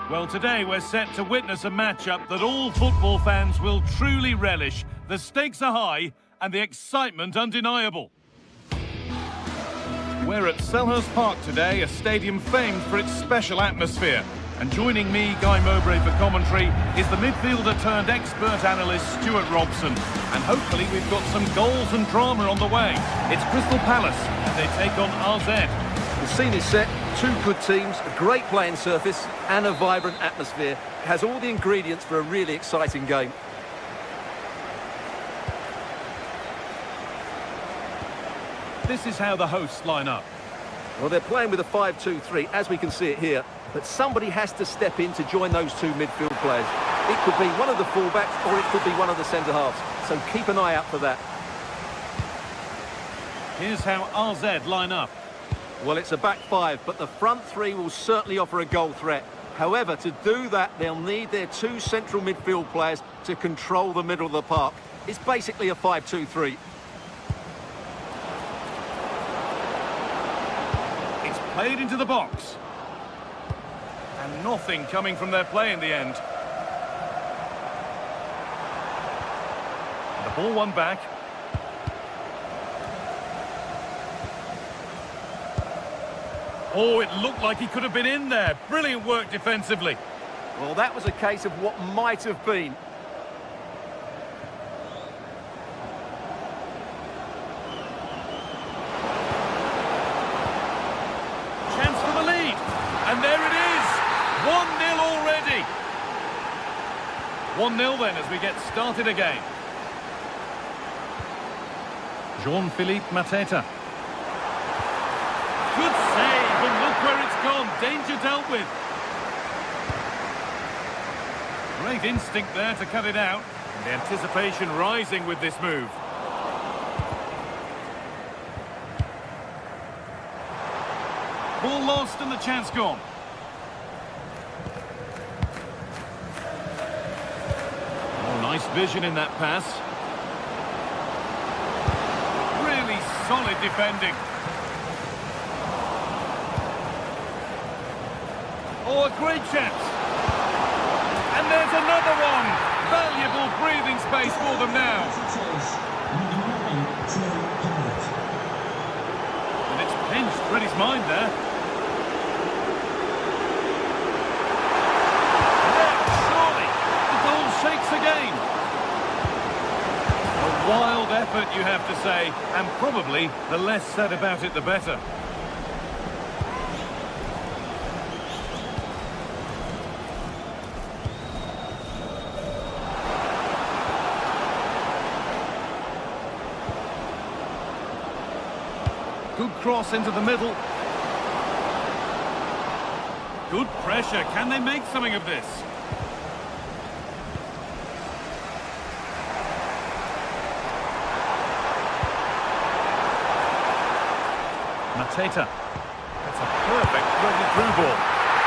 Well, today we're set to witness a matchup that all football fans will truly relish. The stakes are high and the excitement undeniable. We're at Selhurst Park today, a stadium famed for its special atmosphere. And joining me, Guy Mowbray, for commentary is the midfielder turned expert analyst Stuart Robson. And hopefully we've got some goals and drama on the way. It's Crystal Palace and they take on RZ. The scene is set, two good teams, a great playing surface and a vibrant atmosphere. It has all the ingredients for a really exciting game. This is how the hosts line up. Well, they're playing with a 5-2-3, as we can see it here. But somebody has to step in to join those two midfield players. It could be one of the fullbacks or it could be one of the centre-halves. So keep an eye out for that. Here's how RZ line up. Well, it's a back five, but the front three will certainly offer a goal threat. However, to do that, they'll need their two central midfield players to control the middle of the park. It's basically a 5-2-3. It's played into the box. And nothing coming from their play in the end. The ball won back. Oh, it looked like he could have been in there. Brilliant work defensively. Well, that was a case of what might have been. Chance for the lead. And there it is. 1-0 already. 1-0 then as we get started again. Jean-Philippe Mateta. Good save, and look where it's gone. Danger dealt with. Great instinct there to cut it out. And the anticipation rising with this move. Ball lost and the chance gone. Oh, nice vision in that pass. Really solid defending. Oh, a great chance. And there's another one. Valuable breathing space for them now. And it's pinched Reddy's mind there. Surely, the goal shakes again. A wild effort, you have to say, and probably the less said about it, the better. Good cross into the middle. Good pressure. Can they make something of this? Mateta. That's a perfect through ball.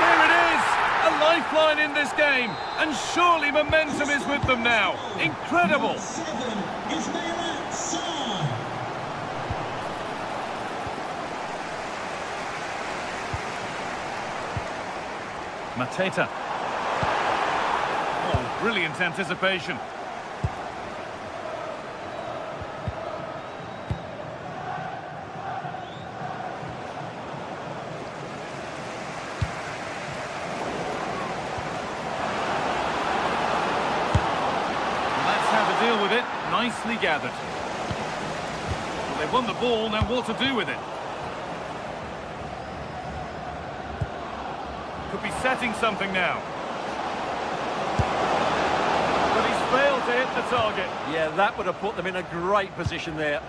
There it is! A lifeline in this game. And surely momentum is with them now. Incredible! Mateta. Oh, brilliant anticipation. And that's how to deal with it. Nicely gathered. Well, they've won the ball, now what to do with it? Could be setting something now. But he's failed to hit the target. Yeah, that would have put them in a great position there.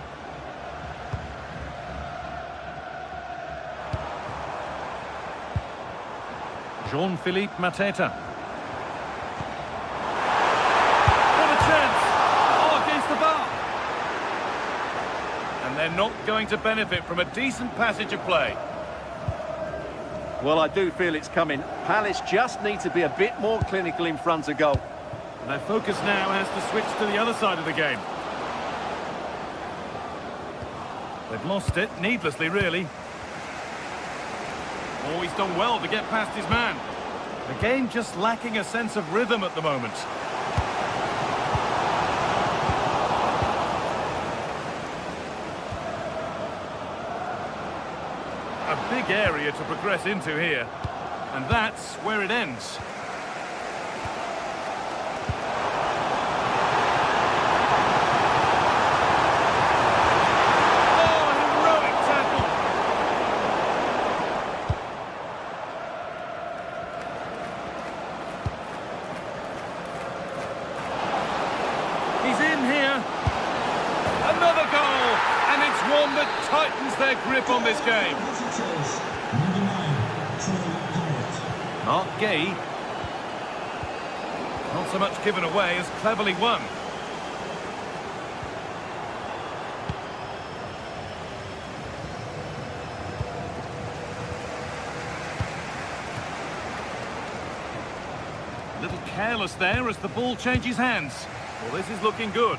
Jean-Philippe Mateta. What a chance! Oh, against the bar. And they're not going to benefit from a decent passage of play. Well, I do feel it's coming. Palace just need to be a bit more clinical in front of goal. And their focus now has to switch to the other side of the game. They've lost it, needlessly, really. Oh, he's done well to get past his man. The Game just lacking a sense of rhythm at the moment. A big area to progress into here. And that's where it ends. One that tightens their grip on this game. Mark Gay. Not so much given away as cleverly won. A little careless there as the ball changes hands. Well, this is looking good.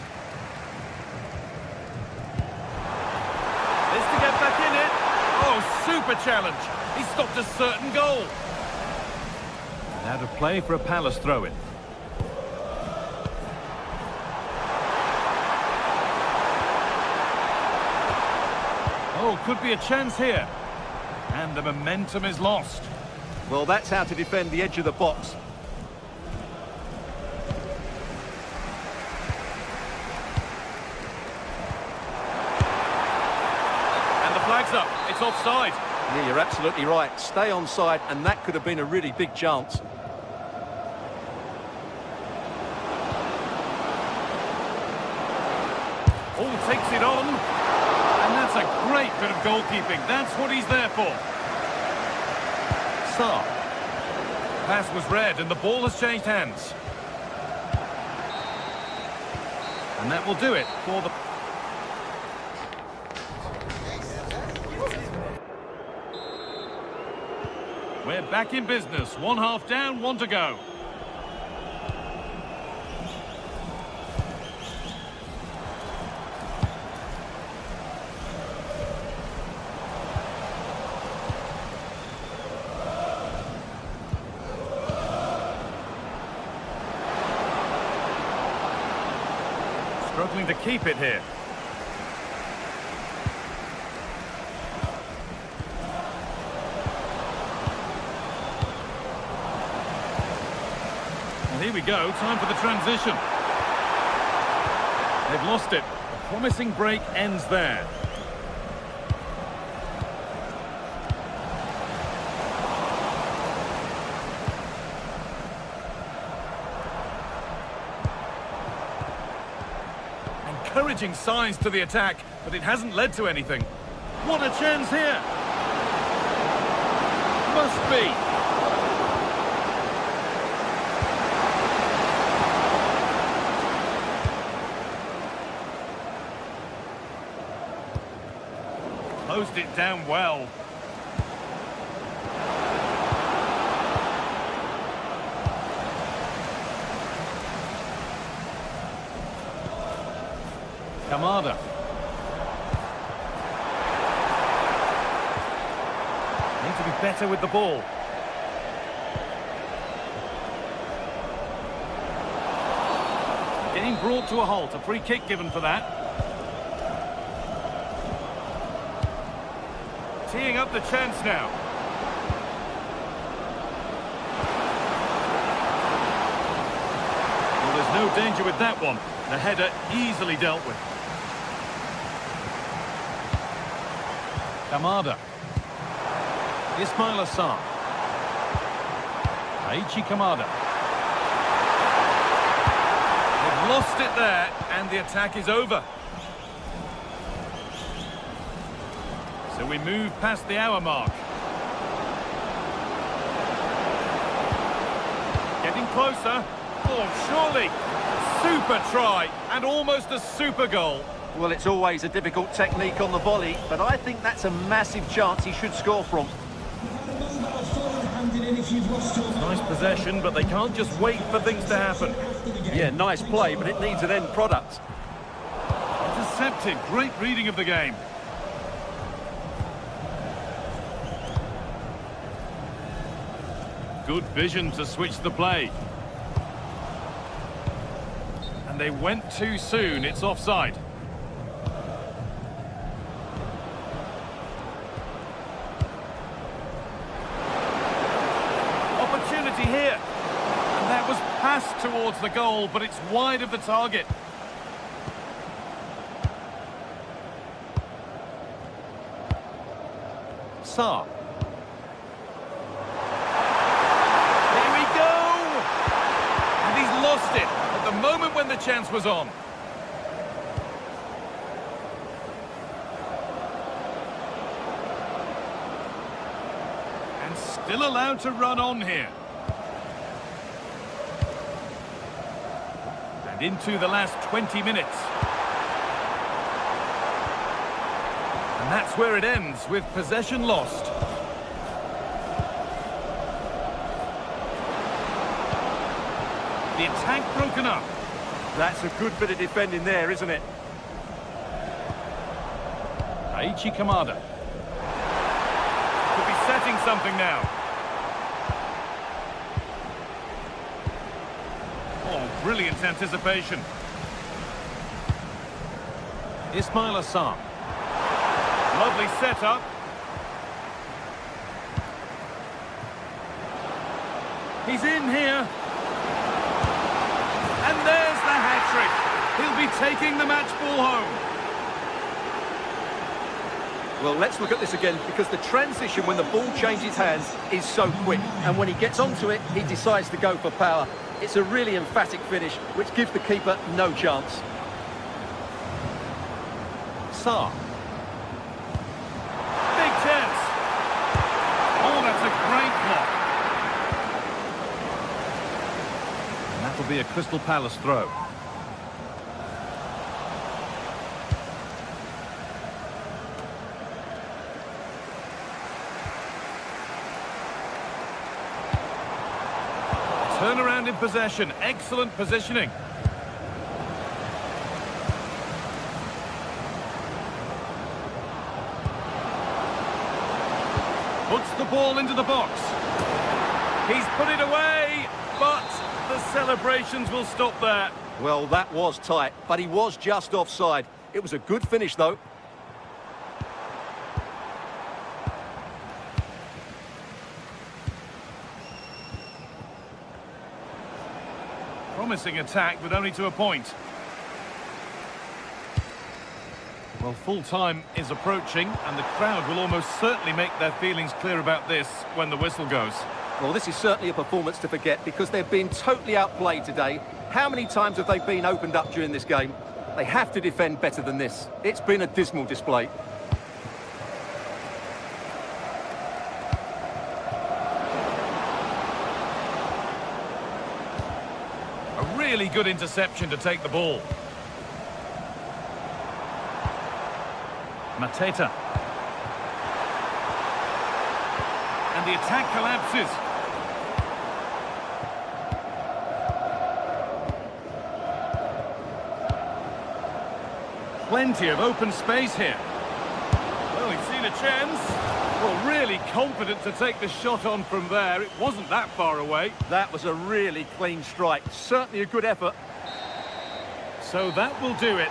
To get back in it. Oh, super challenge. He stopped a certain goal. Out of play for a Palace throw-in. Oh, could be a chance here. And the momentum is lost. Well, that's how to defend the edge of the box. Flags up. It's offside. Yeah, you're absolutely right. Stay onside, and that could have been a really big chance. Oh, takes it on. And that's a great bit of goalkeeping. That's what he's there for. Sarr. Pass was read, and the ball has changed hands. And that will do it for the... We're back in business. One half down, one to go. Struggling to keep it here. Here we go, time for the transition. They've lost it. A promising break ends there. Encouraging signs to the attack, but it hasn't led to anything. What a chance here! Must be. Closed it down well. Kamada. Need to be better with the ball. Getting brought to a halt. A free kick given for that. Teeing up the chance now. Well, there's no danger with that one. The header easily dealt with. Kamada. Ismail Assar. Aichi Kamada. They've lost it there, and the attack is over. So we move past the hour mark. Getting closer. Oh, surely. Super try and almost a super goal. Well, it's always a difficult technique on the volley, but I think that's a massive chance he should score from. Nice possession, but they can't just wait for things to happen. Yeah, nice play, but it needs an end product. Intercepted. Great reading of the game. Good vision to switch the play. And they went too soon. It's offside. Opportunity here. And that was passed towards the goal, but it's wide of the target. Saar. Here we go! And he's lost it at the moment when the chance was on. And still allowed to run on here. And into the last 20 minutes. And that's where it ends, with possession lost. The attack broken up. That's a good bit of defending there, isn't it? Aichi Kamada. Could be setting something now. Oh, brilliant anticipation. Ismail Assar. Lovely setup. He's in here. And there's the hat-trick. He'll be taking the match ball home. Well, let's look at this again, because the transition when the ball changes hands is so quick. And when he gets onto it, he decides to go for power. It's a really emphatic finish, which gives the keeper no chance. Saar. Big chance. Oh, that's a great block. And that'll be a Crystal Palace throw. Turnaround in possession. Excellent positioning. Puts the ball into the box. He's put it away, but the celebrations will stop there. Well, that was tight, but he was just offside. It was a good finish, though. Promising attack, but only to a point. Well, full-time is approaching, and the crowd will almost certainly make their feelings clear about this when the whistle goes. Well, this is certainly a performance to forget, because they've been totally outplayed today. How many times have they been opened up during this game? They have to defend better than this. It's been a dismal display. A really good interception to take the ball. Mateta. And the attack collapses. Plenty of open space here. Well, he's seen a chance. Well, really confident to take the shot on from there. It wasn't that far away. That was a really clean strike. Certainly a good effort. So that will do it.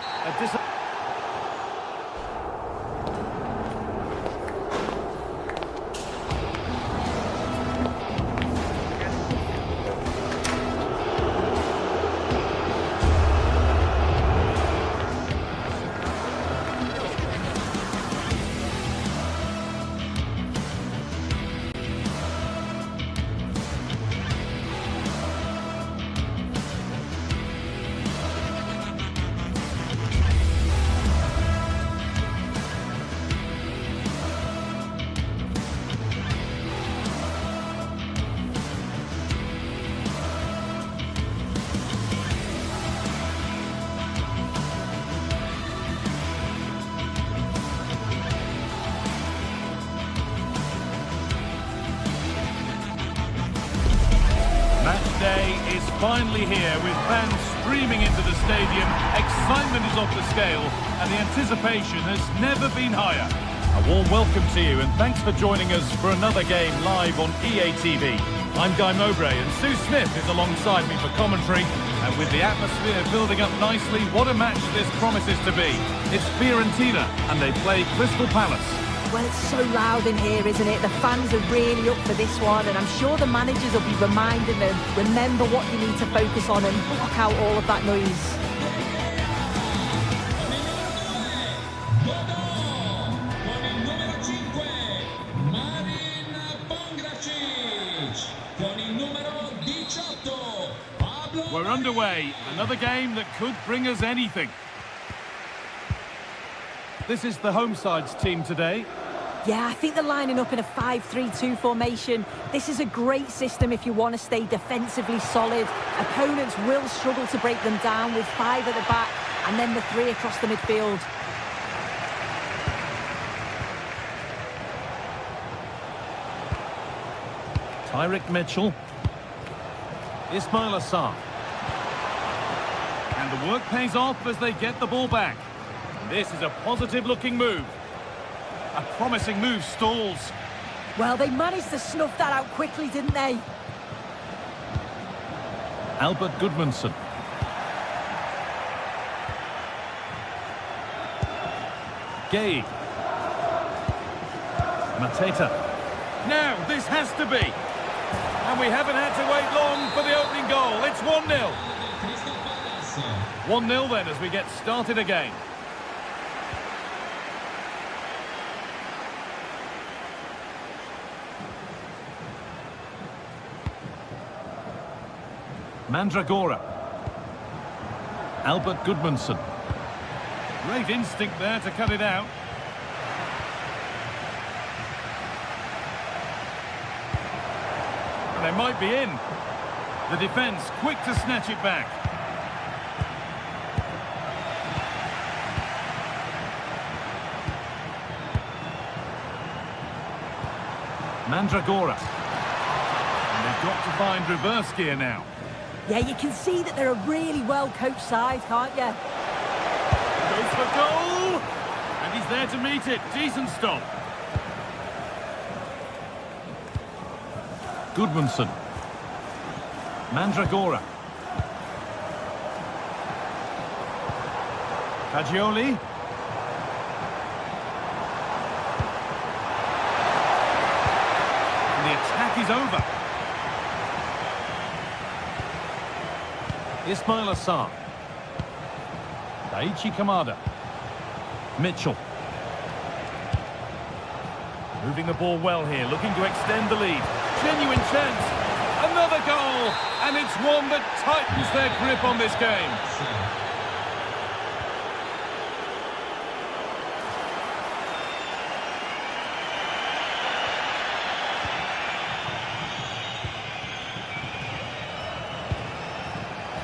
Match day is finally here, with fans streaming into the stadium. Excitement is off the scale, and the anticipation has never been higher. A warm welcome to you, and thanks for joining us for another game live on EA TV. I'm Guy Mowbray and Sue Smith is alongside me for commentary. And with the atmosphere building up nicely, what a match this promises to be. It's Fiorentina and they play Crystal Palace. Well, it's so loud in here, isn't it? The fans are really up for this one, and I'm sure the managers will be reminding them, remember what you need to focus on and block out all of that noise. We're underway. Another game that could bring us anything. This is the home side's team today. Yeah, I think they're lining up in a 5-3-2 formation. This is a great system if you want to stay defensively solid. Opponents will struggle to break them down with 5 at the back and then the 3 across the midfield. Tyrick Mitchell. Ismail Assar. And the work pays off as they get the ball back. This is a positive-looking move. A promising move stalls. Well, they managed to snuff that out quickly, didn't they? Albert Gudmundsson. Gay. Mateta. Now, this has to be. And we haven't had to wait long for the opening goal. It's 1-0. 1-0 then as we get started again. Mandragora. Albert Gudmundsson. Great instinct there to cut it out. And they might be in. The defence quick to snatch it back. Mandragora. And they've got to find reverse gear now. Yeah, you can see that they're a really well-coached side, can't you? Goes for goal! And he's there to meet it. Decent stop. Gudmundsson. Mandragora. Fagioli. And the attack is over. Ismail Assar. Daichi Kamada. Mitchell. Moving the ball well here, looking to extend the lead. Genuine chance. Another goal. And it's one that tightens their grip on this game.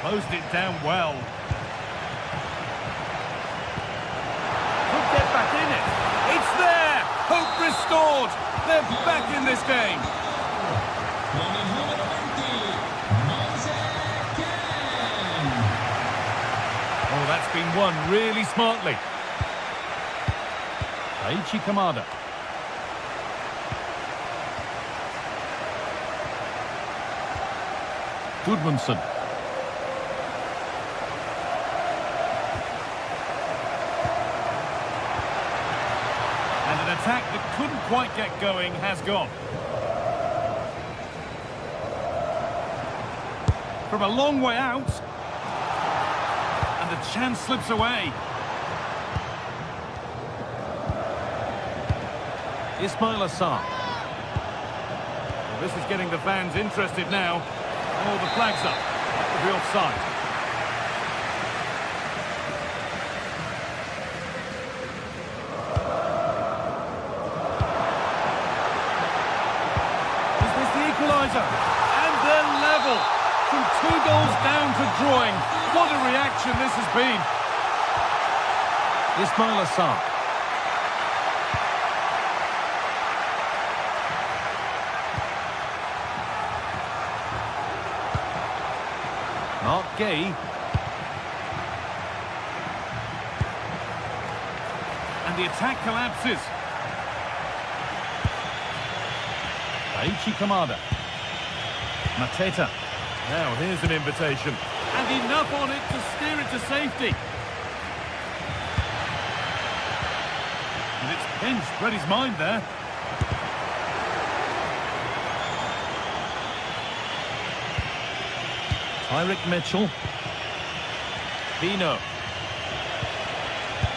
Closed it down well. Could get back in it. It's there! Hope restored! They're back in this game. Oh, that's been won really smartly. Daichi Kamada. Gudmundsson. Attack that couldn't quite get going has gone. From a long way out. And the chance slips away. Ismail Assar. Well, this is getting the fans interested now. Oh, the flag's up. That would be offside. And they're level. From 2 goals down to drawing. What a reaction this has been. Ismail Assar. Mark Gay. And the attack collapses. Daichi Kamada. Mateta. Now here's an invitation. And enough on it to steer it to safety. And it's pinched, read his mind there. Tyrick Mitchell. Pino.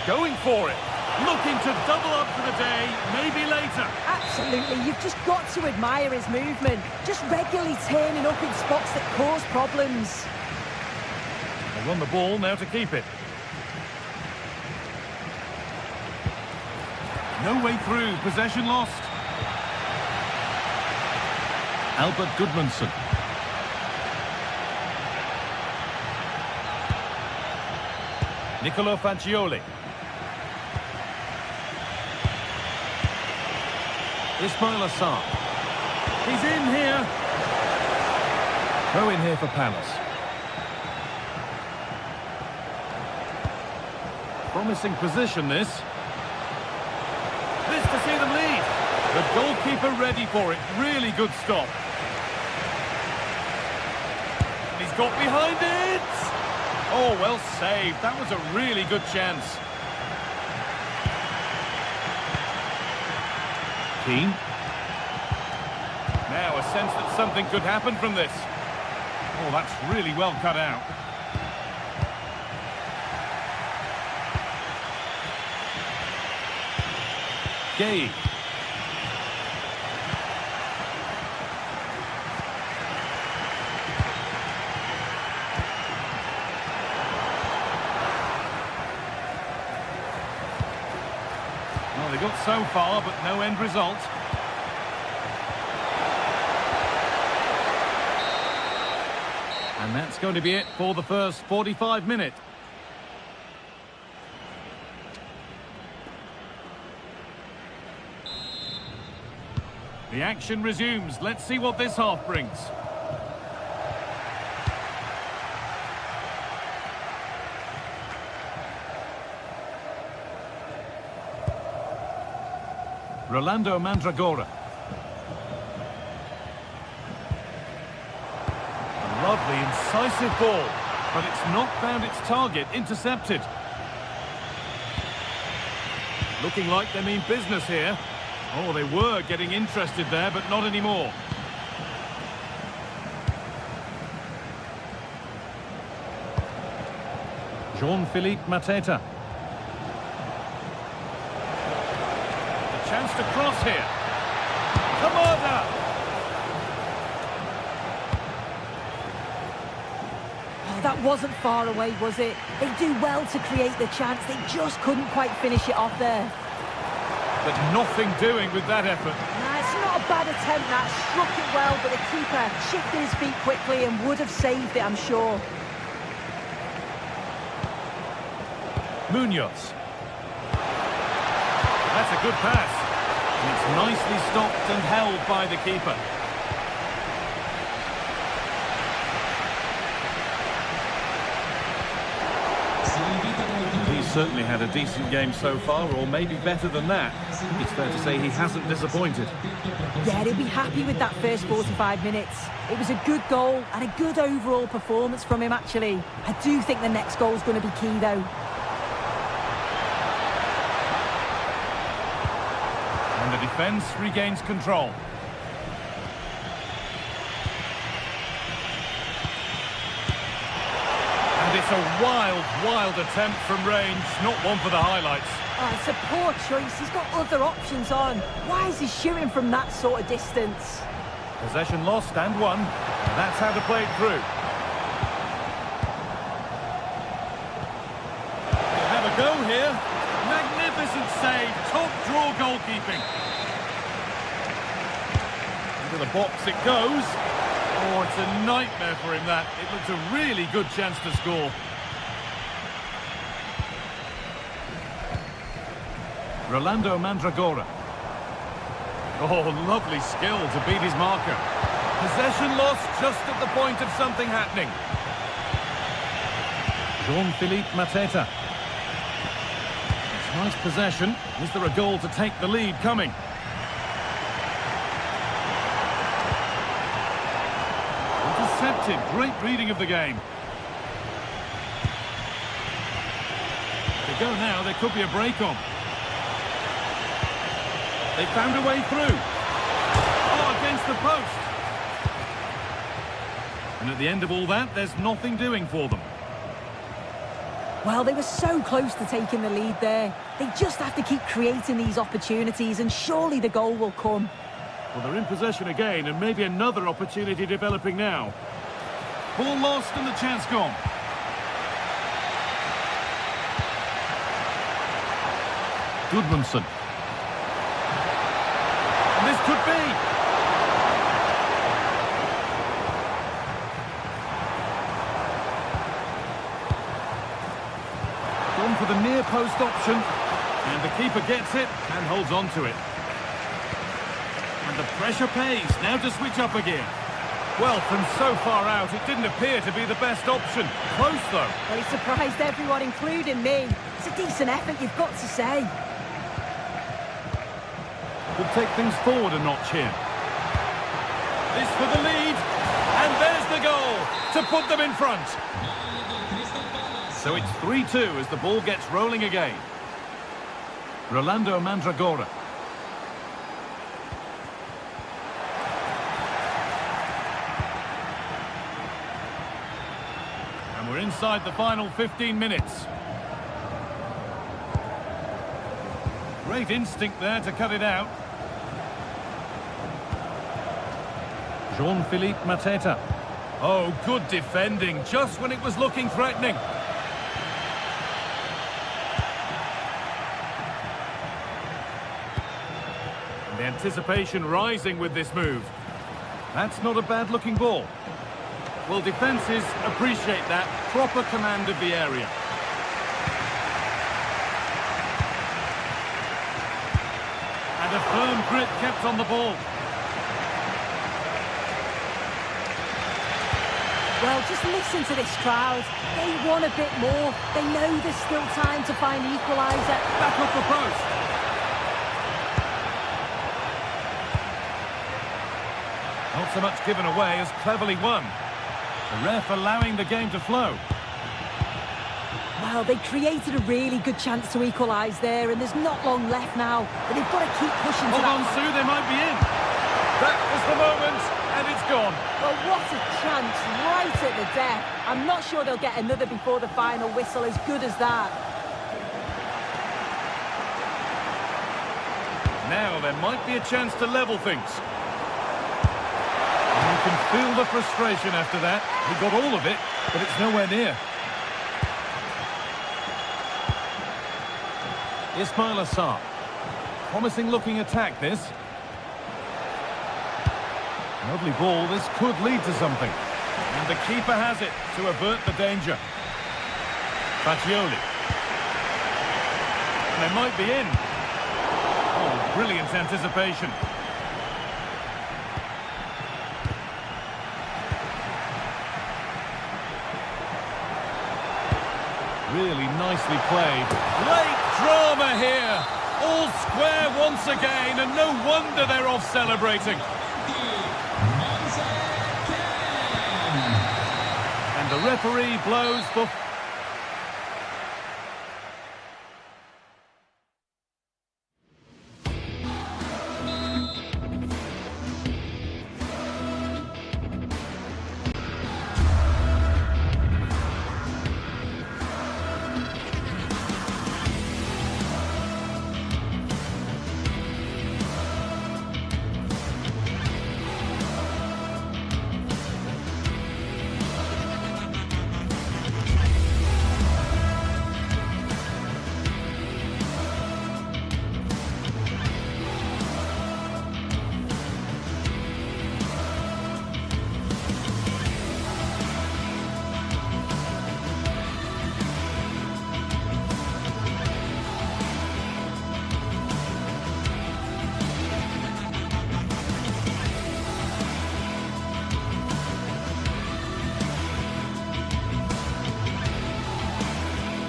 Going for it. Looking to double up for the day, maybe later. Absolutely, you've just got to admire his movement. Just regularly turning up in spots that cause problems. They run the ball now to keep it. No way through, possession lost. Albert Goodmanson. Nicolo Fagioli. Ismail Assar. He's in here. Throw in here for Palace. Promising position, this. This to see them lead. The goalkeeper ready for it. Really good stop. And he's got behind it. Oh, well saved. That was a really good chance. Keane. Now a sense that something could happen from this. Oh, that's really well cut out. Gay. Well, they got so far, but no end result. And that's going to be it for the first 45 minutes. The action resumes. Let's see what this half brings. Rolando Mandragora. A lovely, incisive ball, but it's not found its target. Intercepted. Looking like they mean business here. Oh, they were getting interested there, but not anymore. Jean-Philippe Mateta. A chance to cross here. Kamada! Oh, that wasn't far away, was it? They do well to create the chance. They just couldn't quite finish it off there. But nothing doing with that effort. Nah, it's not a bad attempt, that. Struck it well, but the keeper shifted his feet quickly and would have saved it, I'm sure. Munoz. That's a good pass. And it's nicely stopped and held by the keeper. He's certainly had a decent game so far, or maybe better than that. It's fair to say he hasn't disappointed. Yeah, he'll be happy with that first 45 minutes. It was a good goal and a good overall performance from him, actually. I do think the next goal is going to be key, though. And the defence regains control. And it's a wild, wild attempt from range, not one for the highlights. Oh, it's a poor choice. He's got other options on. Why is he shooting from that sort of distance? Possession lost and won. And that's how to play it through. They'll have a go here. Magnificent save, top draw goalkeeping. Into the box it goes. Oh, it's a nightmare for him, that. It looks a really good chance to score. Rolando Mandragora. Oh, lovely skill to beat his marker. Possession lost just at the point of something happening. Jean-Philippe Mateta. It's nice possession. Is there a goal to take the lead coming? effective. Great reading of the game. They go now, there could be a break on. They found a way through. Oh, against the post. And at the end of all that, there's nothing doing for them. Well, they were so close to taking the lead there. They just have to keep creating these opportunities and surely the goal will come. Well, they're in possession again and maybe another opportunity developing now. Ball lost and the chance gone. Goodmanson. And this could be. Gone for the near post option. And the keeper gets it and holds on to it. And the pressure pays. Now to switch up again. Well, from so far out, it didn't appear to be the best option. Close, though. Well, he surprised everyone, including me. It's a decent effort, you've got to say. Could take things forward a notch here. This for the lead. And there's the goal to put them in front. So it's 3-2 as the ball gets rolling again. Rolando Mandragora. And we're inside the final 15 minutes. Great instinct there to cut it out. Jean-Philippe Mateta. Oh, good defending, just when it was looking threatening. The anticipation rising with this move. That's not a bad-looking ball. Well, defences appreciate that. Proper command of the area. And a firm grip kept on the ball. Well, just listen to this crowd. They want a bit more. They know there's still time to find the equaliser. Back off the post. Not so much given away as cleverly won. The ref allowing the game to flow. Well, they created a really good chance to equalise there, and there's not long left now. But they've got to keep pushing to Hold that. on, Sue, they might be in. That was the moment, and it's gone. Well, what a chance right at the death. I'm not sure they'll get another before the final whistle as good as that. Now there might be a chance to level things. And you can feel the frustration after that. He got all of it, but it's nowhere near. Ismail Assar. Promising looking attack, this. Lovely ball, this could lead to something. And the keeper has it to avert the danger. Fagioli. They might be in. Oh, brilliant anticipation. Really nicely played. Great drama here. All square once again, and no wonder they're off celebrating. And the referee blows for...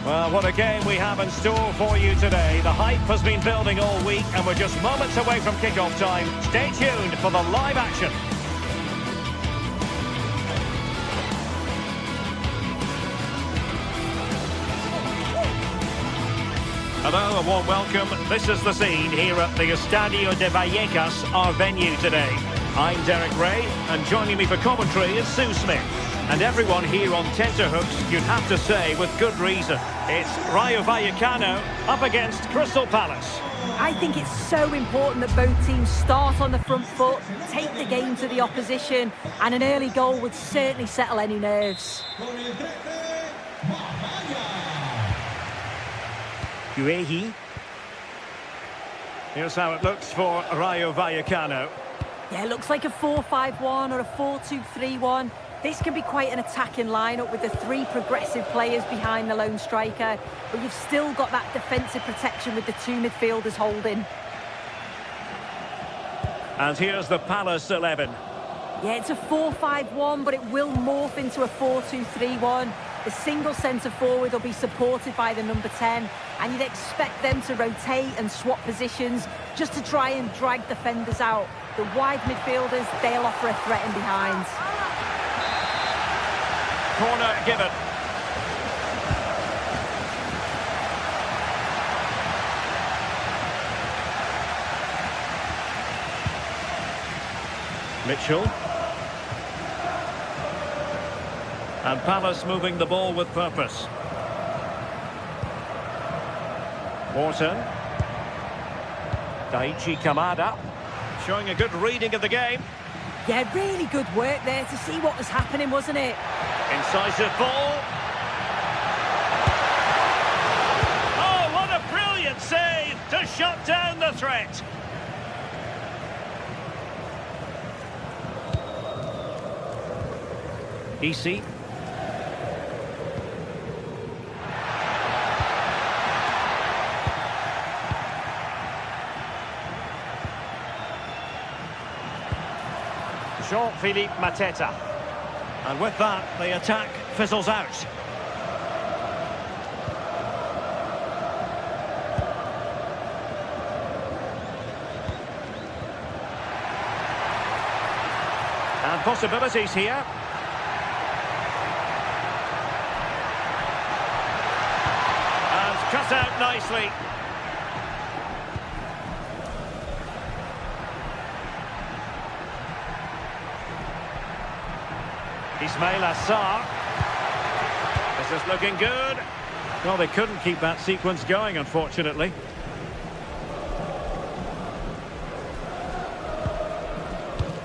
Well, what a game we have in store for you today. The hype has been building all week and we're just moments away from kick-off time. Stay tuned for the live action. Hello, a warm welcome. This is the scene here at the Estadio de Vallecas, our venue today. I'm Derek Ray, and joining me for commentary is Sue Smith. And everyone here on tenterhooks, you'd have to say, with good reason. It's Rayo Vallecano up against Crystal Palace. I think it's so important that both teams start on the front foot, take the game to the opposition, and an early goal would certainly settle any nerves. Guehi. Here's how it looks for Rayo Vallecano. Yeah, it looks like a 4-5-1 or a 4-2-3-1. This can be quite an attacking lineup with the three progressive players behind the lone striker, but you've still got that defensive protection with the two midfielders holding. And here's the Palace 11. Yeah, it's a 4-5-1, but it will morph into a 4-2-3-1. The single centre-forward will be supported by the number 10, and you'd expect them to rotate and swap positions just to try and drag defenders out. The wide midfielders, they'll offer a threat in behind. Corner given. Mitchell. And Palace moving the ball with purpose. Morton. Daichi Kamada. Showing a good reading of the game. Yeah, really good work there to see what was happening, wasn't it? Incisive ball. Oh, what a brilliant save to shut down the threat. Easy. Jean-Philippe Mateta. And with that, the attack fizzles out. And possibilities here. And cut out nicely. Ismail Assar. This is looking good. Well, they couldn't keep that sequence going, unfortunately.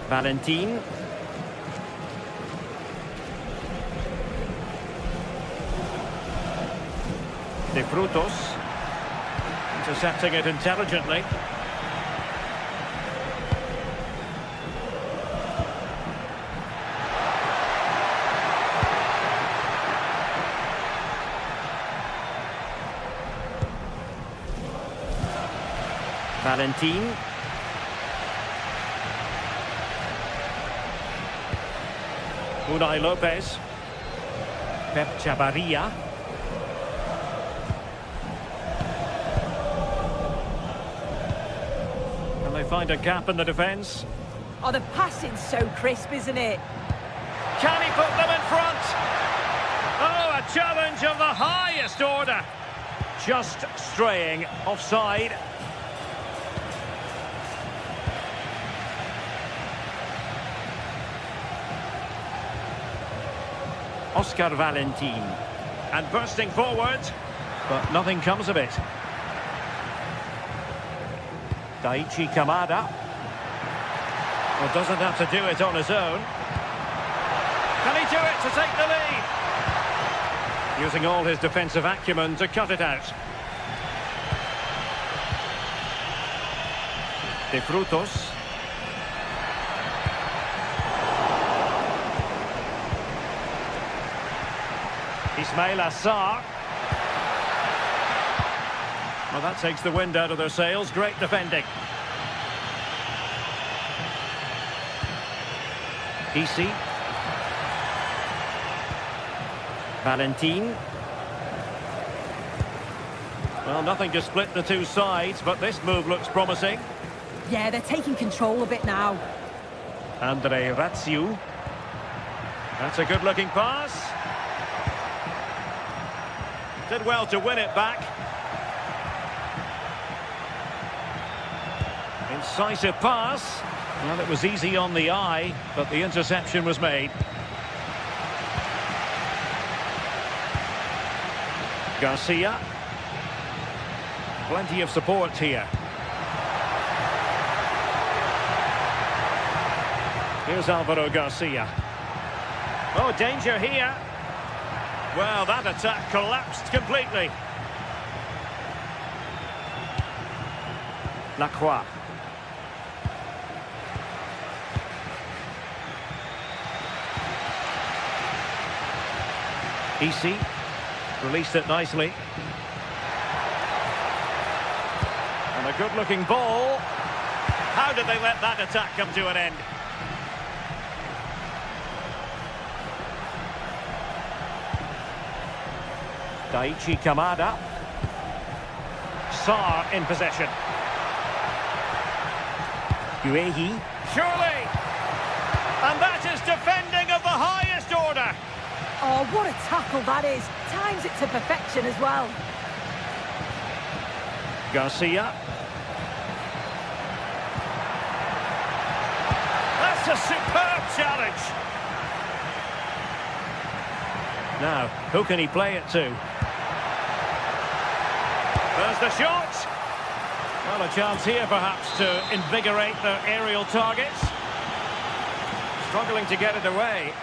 Valentin. De Frutos. Intercepting it intelligently. Valentin. Unai Lopez. Pep Chavarria. Can they find a gap in the defence? Oh, the passing's so crisp, isn't it? Can he put them in front? Oh, a challenge of the highest order. Just straying offside. Oscar Valentin. And bursting forward, but nothing comes of it. Daichi Kamada. Well, doesn't have to do it on his own. Can he do it to take the lead? Using all his defensive acumen to cut it out. De Frutos. Ismail Assar. Well, that takes the wind out of their sails. Great defending. Easy. Valentin. Well, nothing to split the two sides, but this move looks promising. Yeah, they're taking control of it now. Andre Ratsiu. That's a good-looking pass. Did well to win it back. Incisive pass. Well, it was easy on the eye, but the interception was made. Garcia. Plenty of support here. Here's Alvaro Garcia. Oh, danger here. Well, that attack collapsed completely. Lacroix. Easy. Released it nicely. And a good-looking ball. How did they let that attack come to an end? Daichi Kamada. Sarr in possession. Uehi. Surely! And that is defending of the highest order. Oh, what a tackle that is. Times it to perfection as well. Garcia. That's a superb challenge. Now, who can he play it to? There's the shot. Well, a chance here perhaps to invigorate their aerial targets. Struggling to get it away.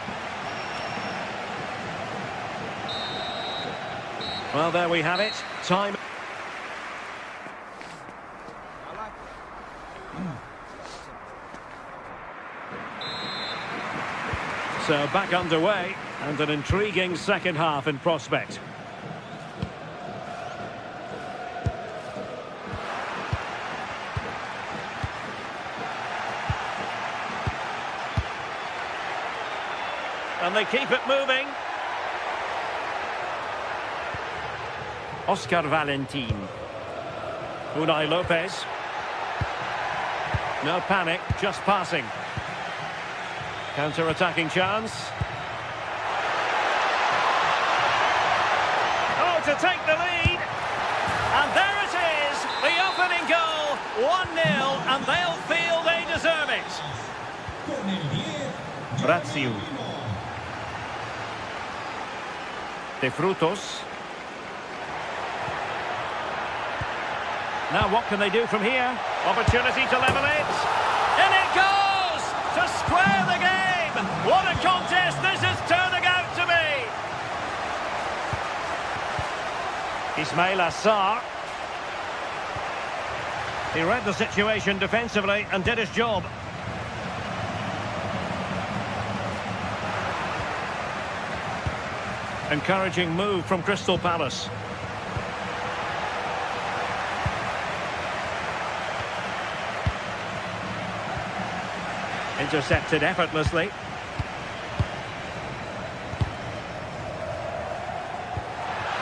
Well, there we have it. Time. So back underway, and an intriguing second half in prospect. And they keep it moving. Oscar Valentin. Unai Lopez. No panic, just passing. Counter-attacking chance. Oh, to take the lead. And there it is, the opening goal. 1-0, and they'll feel they deserve it. Razziu. De Frutos. Now what can they do from here? Opportunity to level it. In it goes! To square the game! What a contest this is turning out to be! Ismail Assar. He read the situation defensively and did his job. Encouraging move from Crystal Palace. Intercepted effortlessly.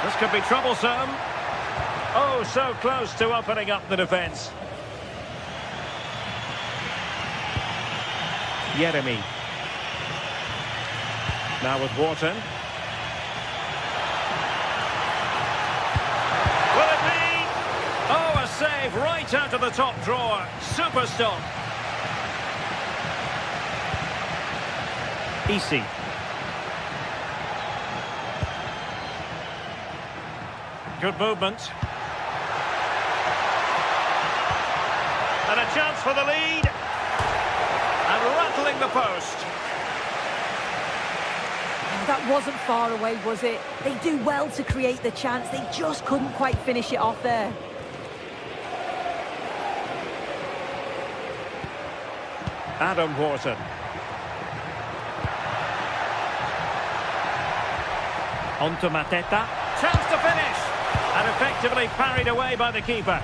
This could be troublesome. Oh, so close to opening up the defence. Yeremy. Now with Wharton. Will it be? Oh, a save right out of the top drawer. Super stop. Easy. Good movement. And a chance for the lead. And rattling the post. That wasn't far away, was it? They do well to create the chance. They just couldn't quite finish it off there. Adam Wharton. On to Mateta. Chance to finish. And effectively parried away by the keeper.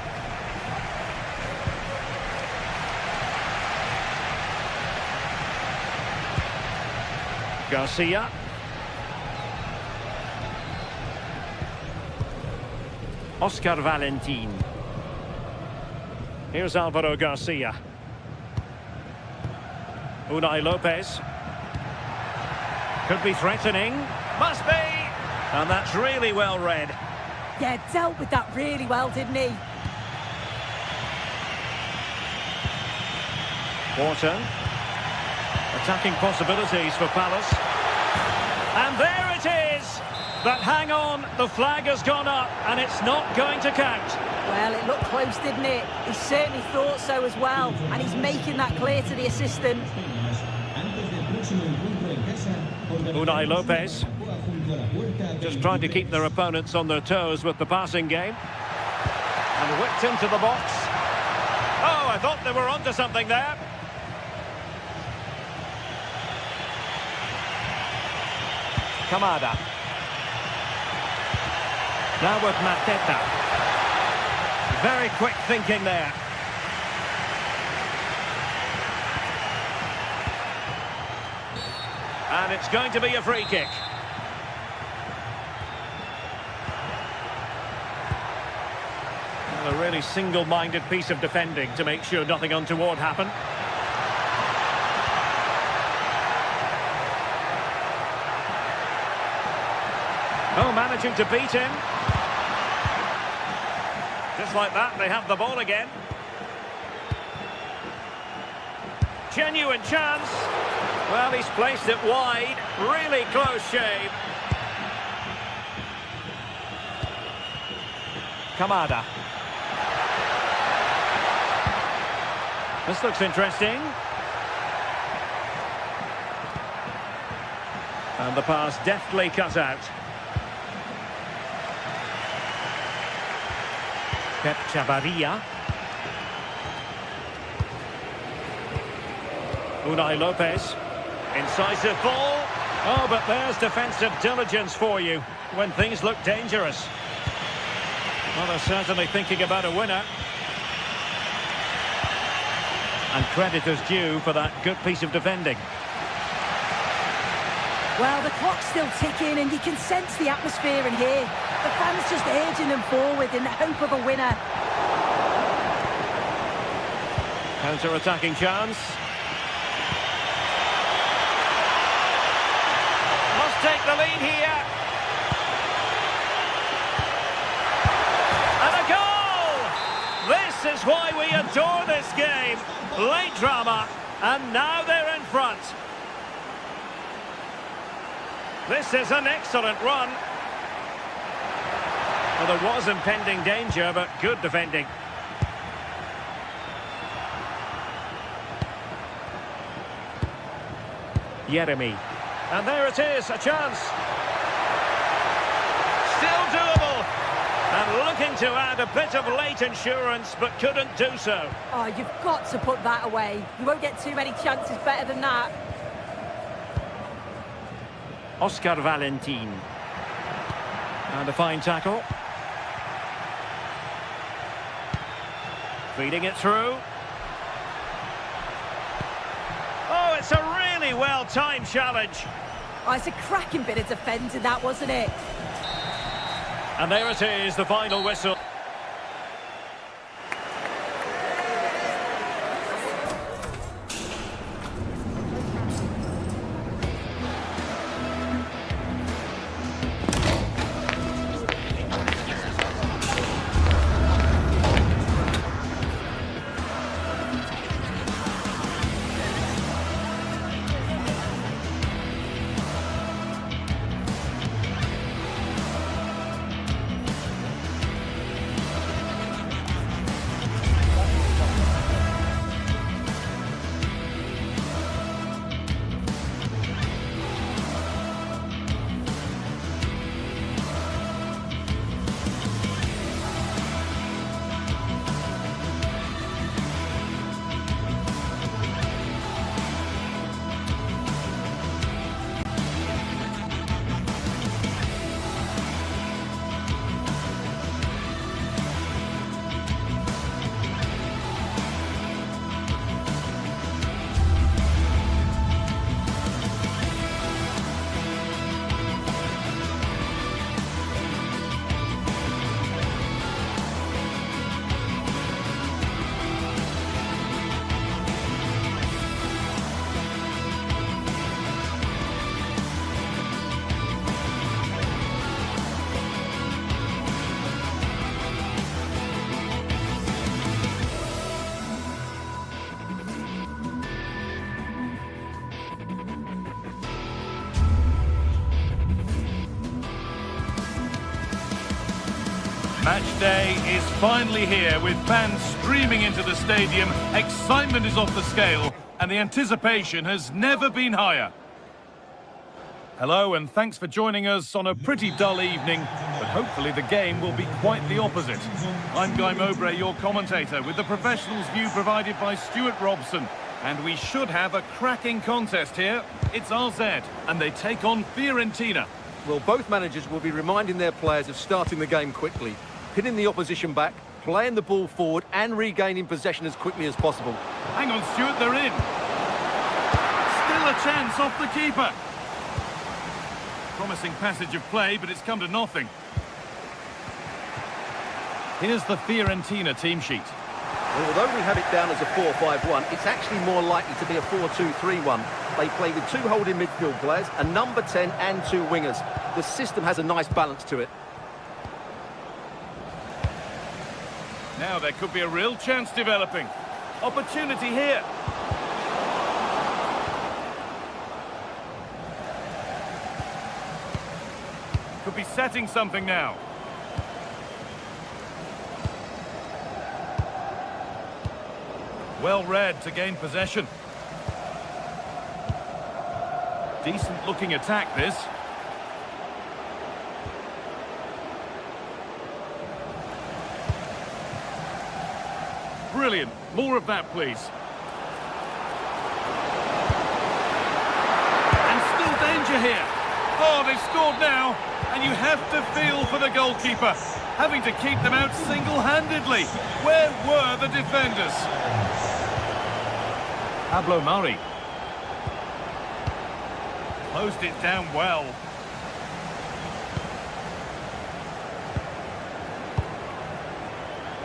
Garcia. Oscar Valentin. Here's Alvaro Garcia. Unai Lopez. Could be threatening. Must be. And that's really well read. Yeah, dealt with that really well, didn't he? Wharton. Attacking possibilities for Palace. And there it is! But hang on, the flag has gone up and it's not going to count. Well, it looked close, didn't it? He certainly thought so as well, and he's making that clear to the assistant. Unai Lopez. Just trying to keep their opponents on their toes with the passing game. And whipped into the box. Oh, I thought they were onto something there. Kamada. Now with Mateta. Very quick thinking there. And it's going to be a free kick. Well, a really single-minded piece of defending to make sure nothing untoward happened. Oh, managing to beat him. Just like that, they have the ball again. Genuine chance. Well, he's placed it wide. Really close shave. Kamada. This looks interesting. And the pass deftly cut out. Pep Chavarria. Unai Lopez. Incisive ball. Oh, but there's defensive diligence for you when things look dangerous. Well, they're certainly thinking about a winner. And credit is due for that good piece of defending. Well, the clock's still ticking and you can sense the atmosphere in here. The fans just urging them forward in the hope of a winner. Counter-attacking chance. Must take the lead here. And a goal! This is why we adore this game. Late drama, and now they're in front. This is an excellent run. Well, there was impending danger, but good defending. Jeremy. And there it is, a chance. Still doable. And looking to add a bit of late insurance, but couldn't do so. Oh, you've got to put that away. You won't get too many chances better than that. Oscar Valentin. And a fine tackle. Feeding it through. Oh, it's a really well-timed challenge. Oh, it's a cracking bit of defending, that, wasn't it? And there it is, the final whistle. Match day is finally here with fans streaming into the stadium. Excitement is off the scale and the anticipation has never been higher. Hello and thanks for joining us on a pretty dull evening, but hopefully the game will be quite the opposite. I'm Guy Mowbray, your commentator, with the professionals' view provided by Stuart Robson. And we should have a cracking contest here. It's RZ and they take on Fiorentina. Well, both managers will be reminding their players of starting the game quickly, pinning the opposition back, playing the ball forward and regaining possession as quickly as possible. Hang on, Stuart, they're in. Still a chance off the keeper. Promising passage of play, but it's come to nothing. Here's the Fiorentina team sheet. Well, although we have it down as a 4-5-1, it's actually more likely to be a 4-2-3-1. They play with two holding midfield players, a number 10 and two wingers. The system has a nice balance to it. Now there could be a real chance developing. Opportunity here. Could be setting something now. Well read to gain possession. Decent looking attack this. Brilliant. More of that, please. And still danger here. Oh, they've scored now. And you have to feel for the goalkeeper, having to keep them out single-handedly. Where were the defenders? Pablo Murray. Closed it down well.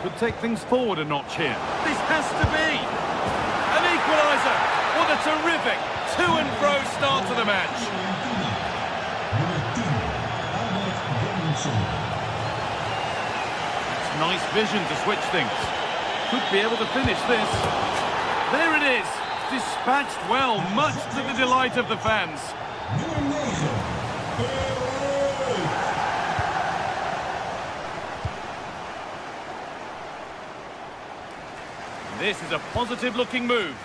Could take things forward a notch here. This has to be an equaliser. What a terrific to-and-fro start to the match. It's nice vision to switch things. Could be able to finish this. There it is. Dispatched well, much to the delight of the fans. This is a positive-looking move.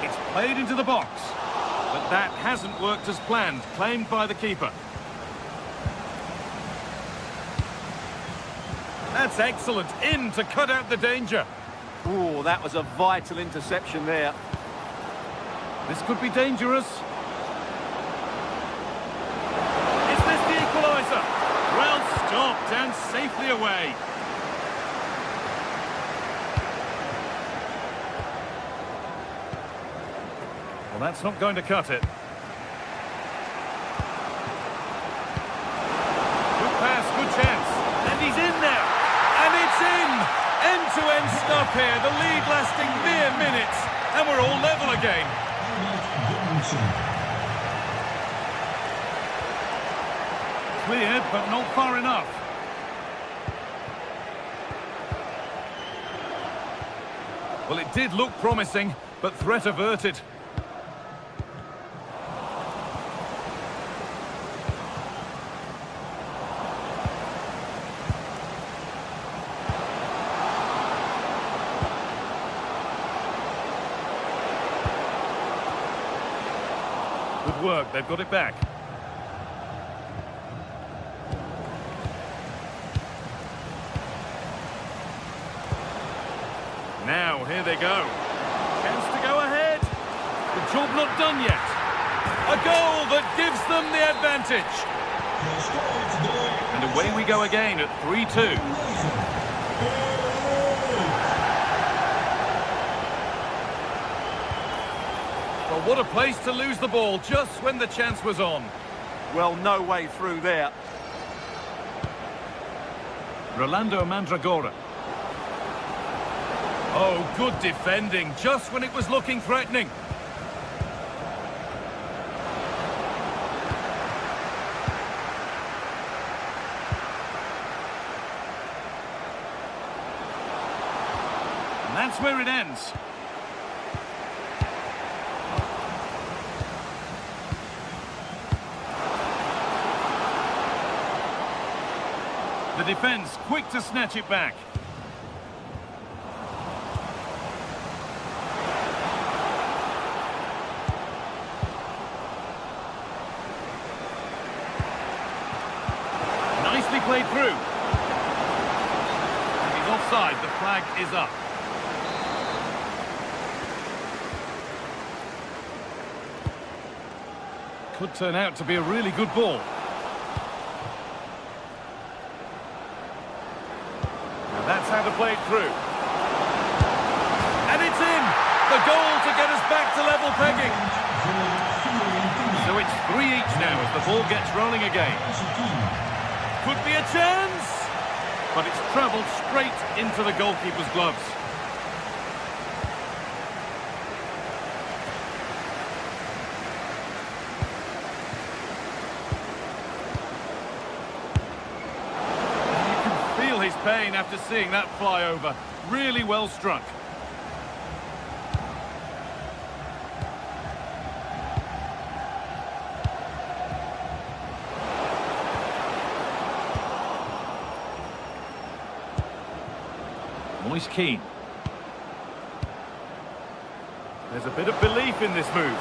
It's played into the box. But that hasn't worked as planned, claimed by the keeper. That's excellent. In to cut out the danger. Oh, that was a vital interception there. This could be dangerous. Is this the equaliser? Well stopped and safely away. Well, that's not going to cut it. Good pass, good chance. And he's in there. And it's in. End-to-end stuff here. The lead lasting mere minutes. And we're all level again. Cleared, but not far enough. Well, it did look promising, but threat averted. Good work, they've got it back. Now, here they go. Chance to go ahead. The job not done yet. A goal that gives them the advantage. And away we go again at 3-2. Well, what a place to lose the ball just when the chance was on. Well, no way through there. Rolando Mandragora. Oh, good defending, just when it was looking threatening. And that's where it ends. The defence quick to snatch it back. Nicely played through. And he's offside. The flag is up. Could turn out to be a really good ball. Now that's how to play it through. And it's in! The goal to get us back to level pegging. So it's 3 each now as the ball gets rolling again. Could be a chance! But it's travelled straight into the goalkeeper's gloves. His pain after seeing that fly over. Really well struck. Moise Keane. There's a bit of belief in this move.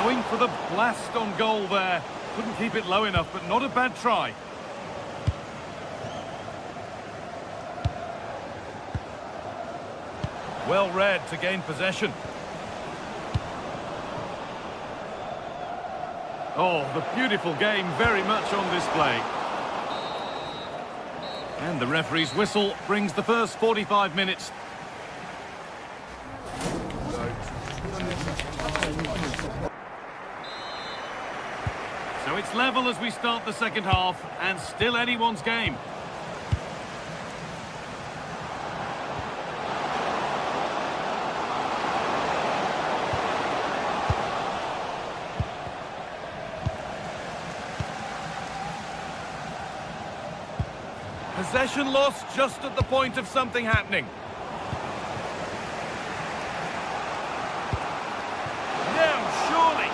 Going for the blast on goal there. Couldn't keep it low enough, but not a bad try. Well read to gain possession. Oh, the beautiful game very much on display. And the referee's whistle brings the first 45 minutes. So it's level as we start the second half, and still anyone's game. Possession lost just at the point of something happening. Now, surely.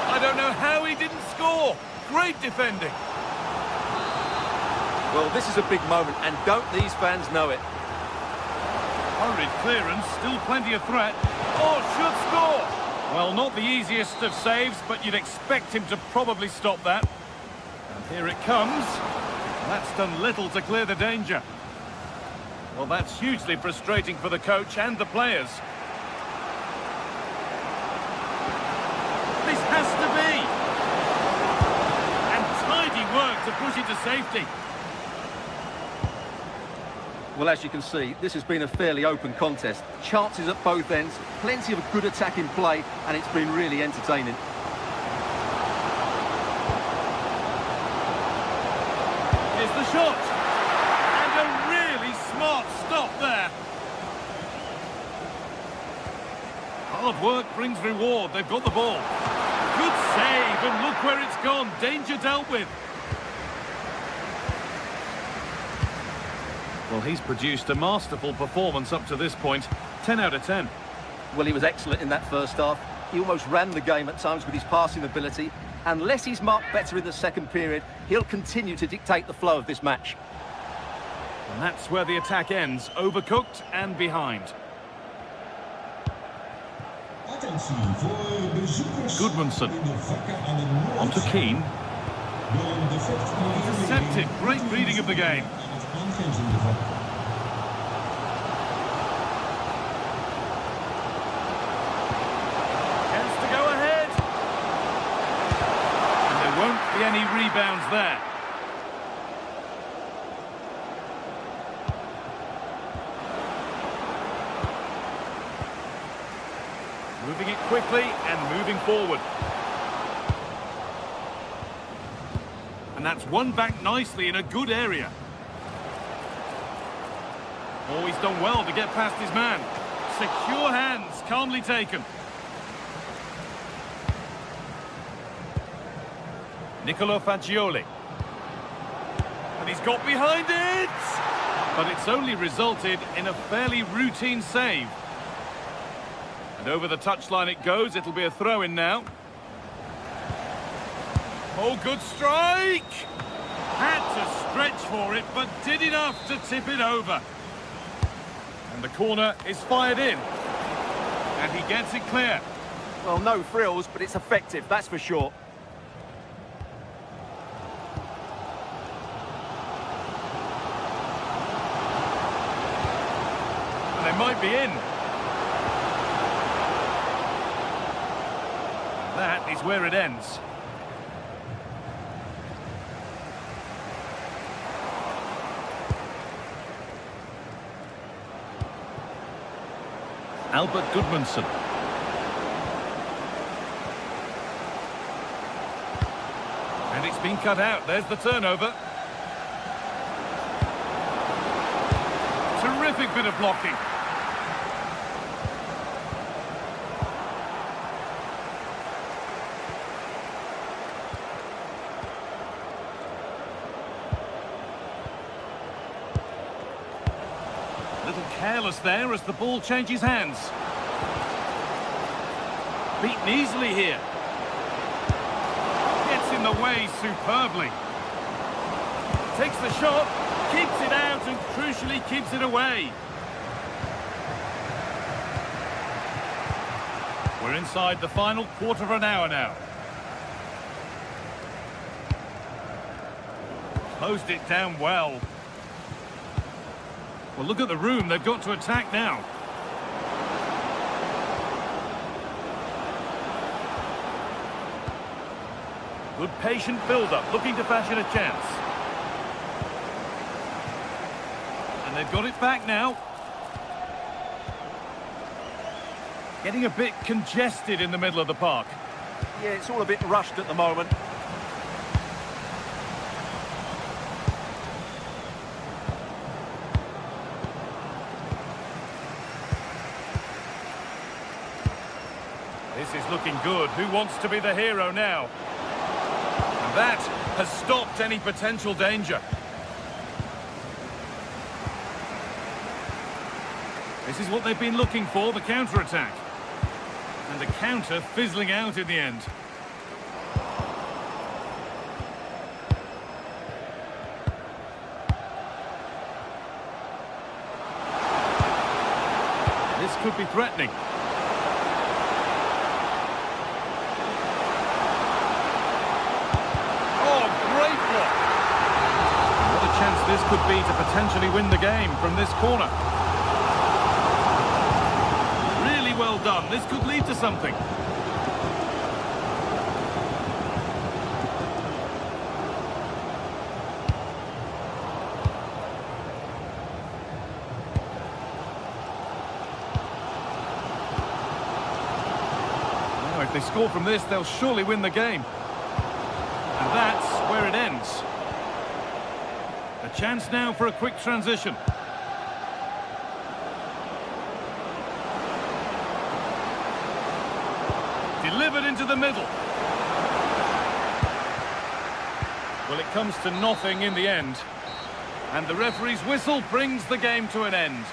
I don't know how he didn't score. Great defending. Well, this is a big moment, and don't these fans know it? Hurried clearance, still plenty of threat. Oh, should score. Well, not the easiest of saves, but you'd expect him to probably stop that. And here it comes. That's done little to clear the danger. Well, that's hugely frustrating for the coach and the players. This has to be! And tidy work to push it to safety. Well, as you can see, this has been a fairly open contest. Chances at both ends, plenty of good attack in play, and it's been really entertaining. Here's the shot. And a really smart stop there. Hard work brings reward. They've got the ball. Good save, and look where it's gone. Danger dealt with. Well, he's produced a masterful performance up to this point. 10 out of 10. Well, he was excellent in that first half. He almost ran the game at times with his passing ability. Unless he's marked better in the second period, he'll continue to dictate the flow of this match. And that's where the attack ends, overcooked and behind. Goodmanson. On to Keane. Intercepted. Great reading of the game. Chance to go ahead. And there won't be any rebounds there. Moving it quickly and moving forward. And that's won back nicely in a good area. Oh, he's done well to get past his man. Secure hands, calmly taken. Nicolo Fagioli. And he's got behind it! But it's only resulted in a fairly routine save. And over the touchline it goes. It'll be a throw-in now. Oh, good strike! Had to stretch for it, but did enough to tip it over. And the corner is fired in. And he gets it clear. Well, no frills, but it's effective, that's for sure. And they might be in. That is where it ends. Albert Goodmanson. And it's been cut out. There's the turnover. Terrific bit of blocking. Little careless there as the ball changes hands. Beaten easily here. Gets in the way superbly. Takes the shot, keeps it out and crucially keeps it away. We're inside the final quarter of an hour now. Closed it down well. Well, look at the room. They've got to attack now. Good patient build-up, looking to fashion a chance. And they've got it back now. Getting a bit congested in the middle of the park. Yeah, it's all a bit rushed at the moment. This is looking good. Who wants to be the hero now? And that has stopped any potential danger. This is what they've been looking for, the counter-attack. And the counter fizzling out in the end. This could be threatening. Chance this could be to potentially win the game from this corner. Really well done. This could lead to something. Oh, if they score from this, they'll surely win the game. And that's where it ends. A chance now for a quick transition. Delivered into the middle. Well, it comes to nothing in the end. And the referee's whistle brings the game to an end.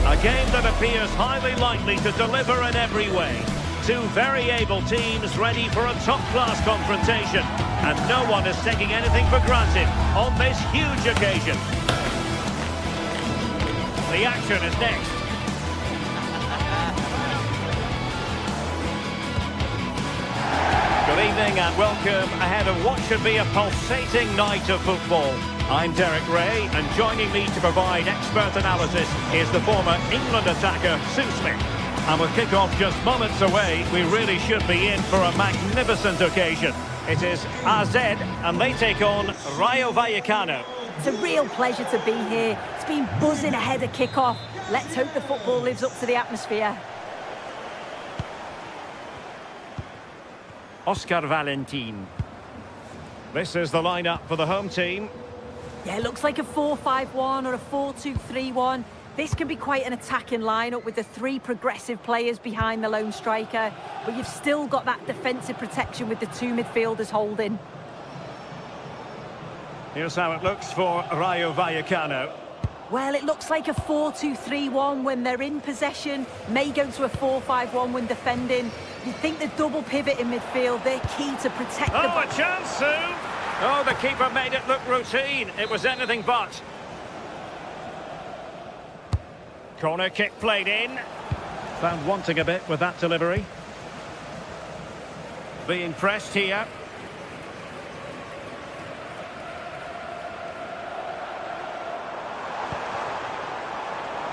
A game that appears highly likely to deliver in every way. Two very able teams ready for a top-class confrontation. And no one is taking anything for granted on this huge occasion. The action is next. Good evening and welcome ahead of what should be a pulsating night of football. I'm Derek Ray, and joining me to provide expert analysis is the former England attacker, Sue Smith. And with kick-off just moments away, we really should be in for a magnificent occasion. It is AZ, and they take on Rayo Vallecano. It's a real pleasure to be here. It's been buzzing ahead of kick-off. Let's hope the football lives up to the atmosphere. Oscar Valentin. This is the lineup for the home team. Yeah, it looks like a 4-5-1 or a 4-2-3-1. This can be quite an attacking lineup with the three progressive players behind the lone striker, but you've still got that defensive protection with the two midfielders holding. Here's how it looks for Rayo Vallecano. Well, it looks like a 4-2-3-1 when they're in possession, may go to a 4-5-1 when defending. You think the double pivot in midfield, they're key to protect the... Oh, a chance soon! Oh, the keeper made it look routine. It was anything but. Corner kick played in. Found wanting a bit with that delivery. Being pressed here.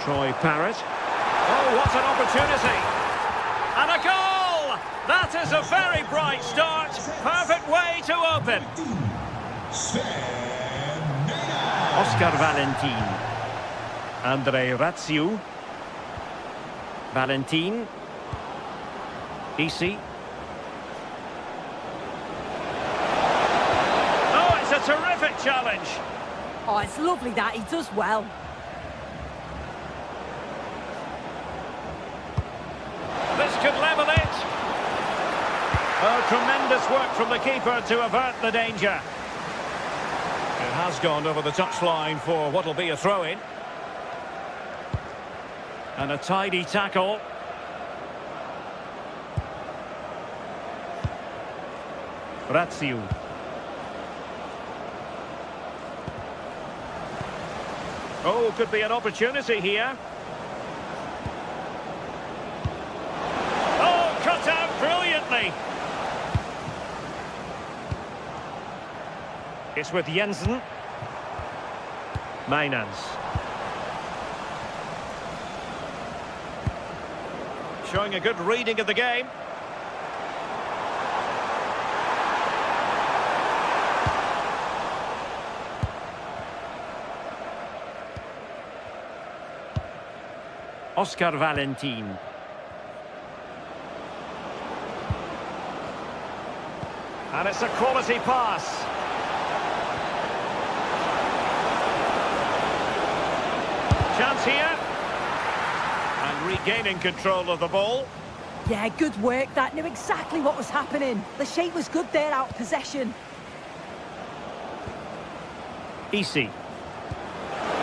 Troy Parrott. Oh, what an opportunity. And a goal! That is a very bright start. Perfect way to open. Oscar Valentin. Andre Ratsiu. Valentin. Isi. Oh, it's a terrific challenge. Oh, it's lovely that. He does well. This could level it. Oh, tremendous work from the keeper to avert the danger. It has gone over the touchline for what'll be a throw-in. And a tidy tackle. Ratsiu. Oh, could be an opportunity here. Oh, cut out brilliantly. It's with Jensen. Mainans. Showing a good reading of the game. Oscar Valentin. And it's a quality pass. Chance here. And regaining control of the ball. Yeah, good work. That knew exactly what was happening. The shape was good there out of possession. Isi.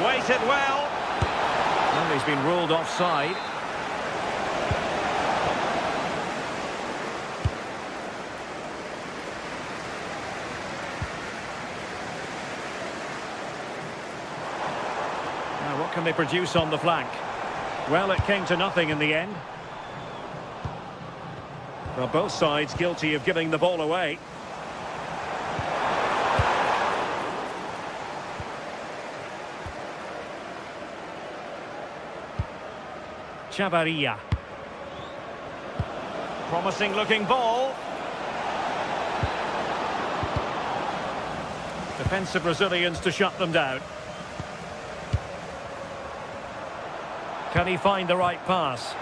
Waited well. And he's been ruled offside. Now, what can they produce on the flank? Well, it came to nothing in the end. Well, both sides guilty of giving the ball away. Chavarria. Promising looking ball. Defensive Brazilians to shut them down. Can he find the right pass?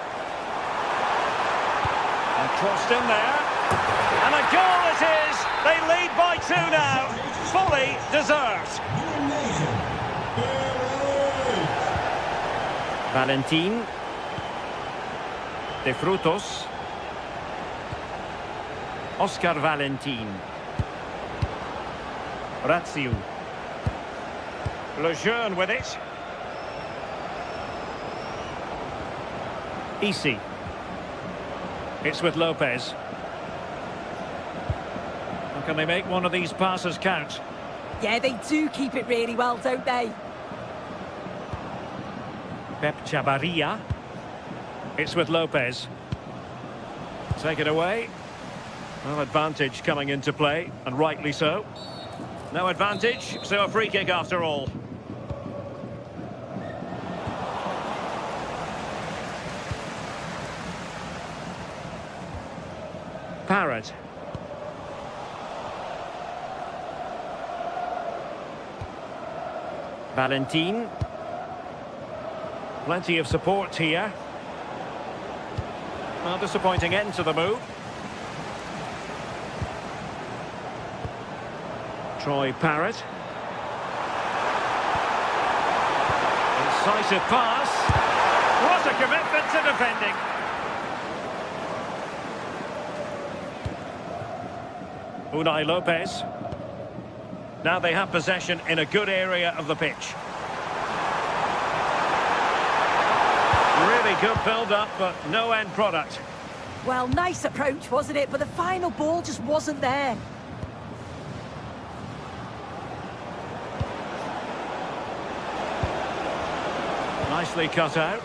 And crossed in there. And a goal it is! They lead by 2 now. Fully deserved. Valentin. De Frutos. Oscar Valentin. Ratsiu. Lejeune with it. Isi. It's with Lopez. And can they make one of these passes count? Yeah, they do keep it really well, don't they? Pep Chavarria. It's with Lopez. Take it away. Well, advantage coming into play, and rightly so. No advantage, so a free kick after all. Parrott. Valentin. Plenty of support here. Well, disappointing end to the move. Troy Parrott. Incisive pass. What a commitment to defending. Unai Lopez. Now they have possession in a good area of the pitch. Really good build-up, but no end product. Well, nice approach, wasn't it? But the final ball just wasn't there. Nicely cut out.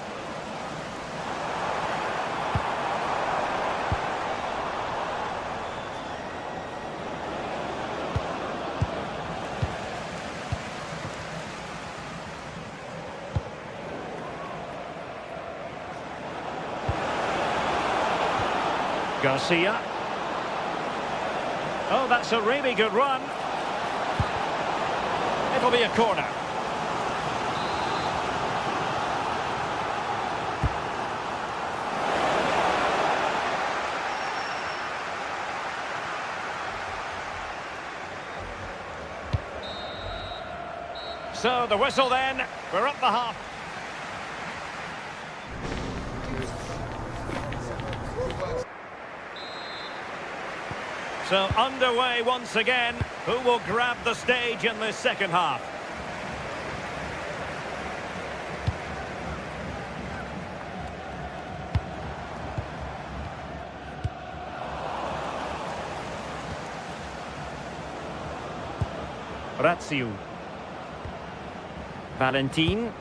Garcia. Oh, that's a really good run. It'll be a corner. So the whistle then, we're up the half. So underway once again. Who will grab the stage in this second half? Razziu. Valentin.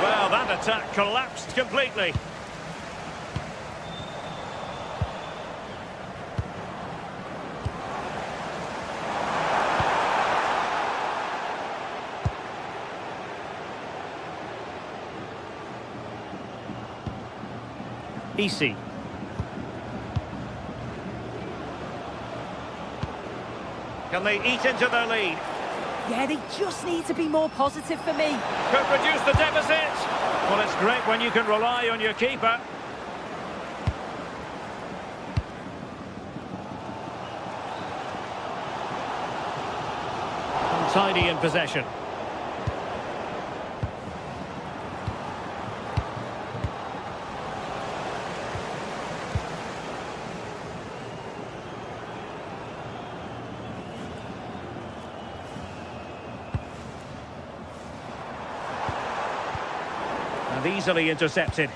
Well, that attack collapsed completely. Easy. Can they eat into their lead? Yeah, they just need to be more positive for me. Could reduce the deficit. Well, it's great when you can rely on your keeper. Untidy in possession. And easily intercepted.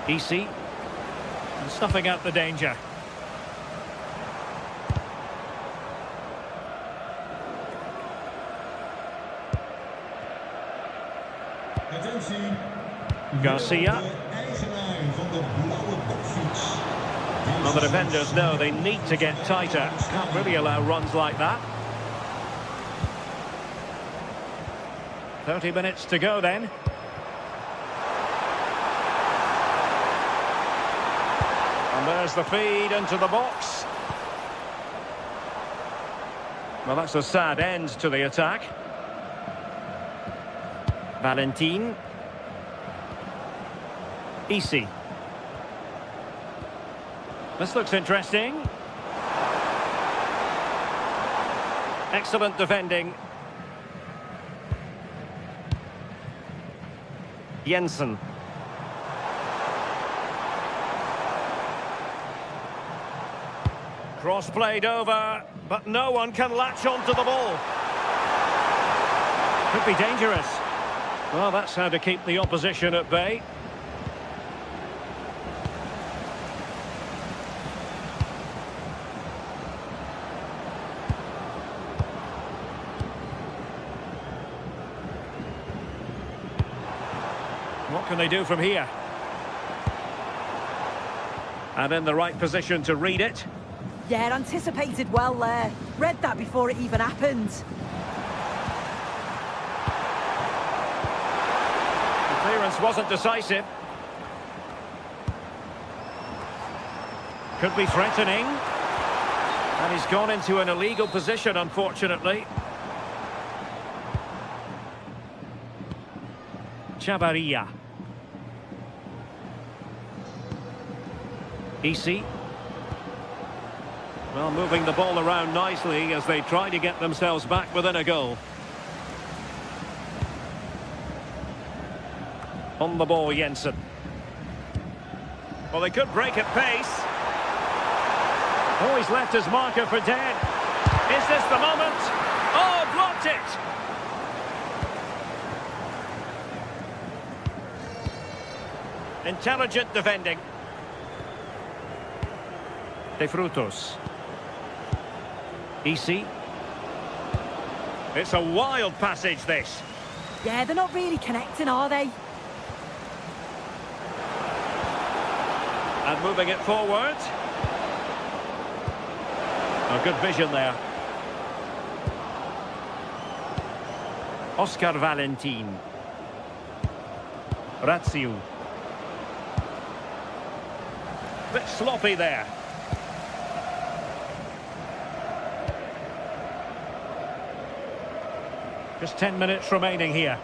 Easy. And snuffing out the danger. Garcia. Well, the defenders know they need to get tighter. Can't really allow runs like that. 30 minutes to go then. And there's the feed into the box. Well, that's a sad end to the attack. Valentin. Easy. This looks interesting. Excellent defending. Jensen. Cross played over, but no one can latch onto the ball. Could be dangerous. Well, that's how to keep the opposition at bay. What can they do from here? And in the right position to read it. Yeah, anticipated well there. Read that before it even happened. The clearance wasn't decisive. Could be threatening. And he's gone into an illegal position, unfortunately. Chavarria. Easy. Well, moving the ball around nicely as they try to get themselves back within a goal. On the ball, Jensen. Well, they could break at pace. Oh, he's left his marker for dead. Is this the moment? Oh, blocked it! Intelligent defending. De Frutos. Easy. It's a wild passage, this. Yeah, they're not really connecting, are they? And moving it forward. A good vision there. Oscar Valentin. Razziu. Bit sloppy there. Just 10 minutes remaining here.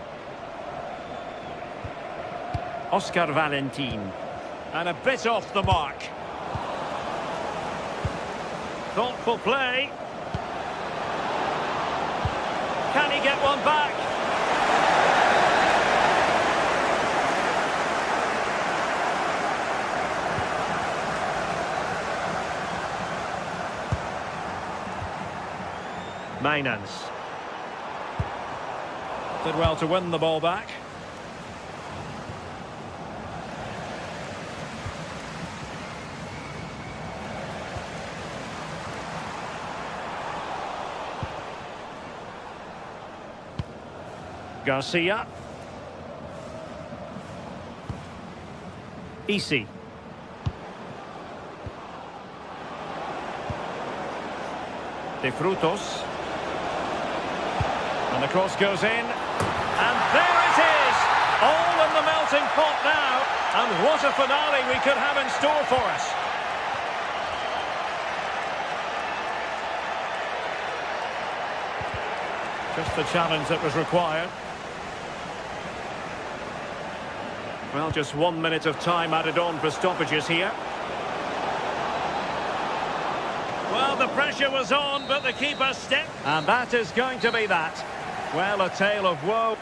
Oscar Valentin. And a bit off the mark. Thoughtful play. Can he get one back? Mainans. Did well to win the ball back. Garcia. Easy. De Frutos. And the cross goes in. And there it is! All in the melting pot now. And what a finale we could have in store for us. Just the challenge that was required. Well, just 1 minute of time added on for stoppages here. Well, the pressure was on, but the keeper stepped. And that is going to be that. Well, a tale of woe.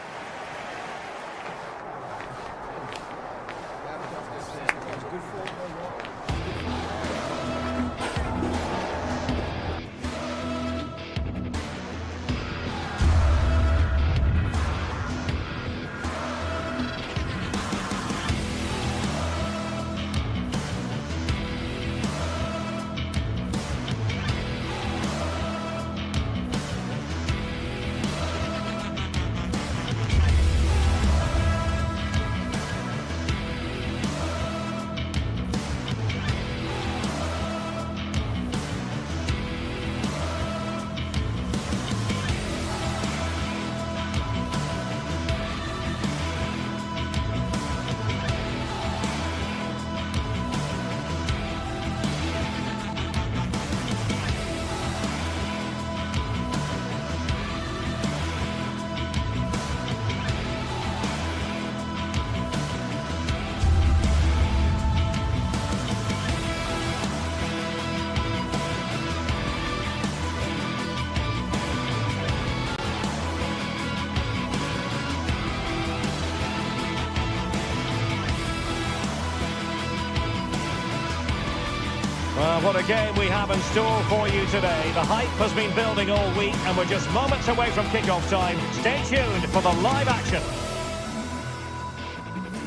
Well, what a game we have in store for you today. The hype has been building all week and we're just moments away from kickoff time. Stay tuned for the live action.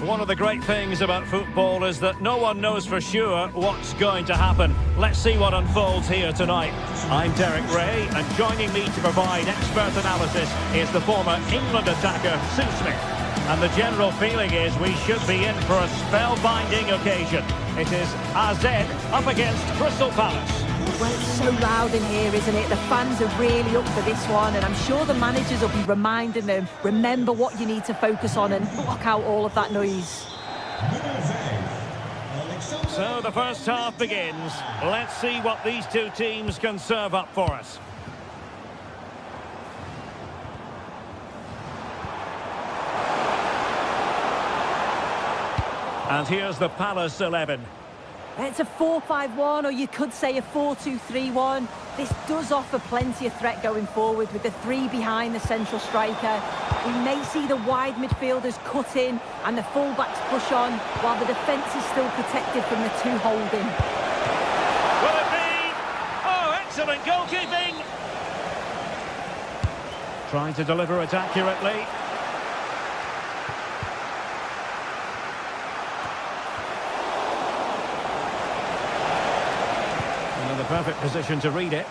One of the great things about football is that no one knows for sure what's going to happen. Let's see what unfolds here tonight. I'm Derek Ray, and joining me to provide expert analysis is the former England attacker, Sue Smith. And the general feeling is we should be in for a spellbinding occasion. It is AZ up against Crystal Palace. Well, it's so loud in here, isn't it? The fans are really up for this one, and I'm sure the managers will be reminding them, remember what you need to focus on and block out all of that noise. So the first half begins. Let's see what these two teams can serve up for us. And here's the Palace 11. It's a 4-5-1, or you could say a 4-2-3-1. This does offer plenty of threat going forward with the three behind the central striker. We may see the wide midfielders cut in and the fullbacks push on, while the defence is still protected from the two holding. Will it be? Oh, excellent goalkeeping! Trying to deliver it accurately. The perfect position to read it.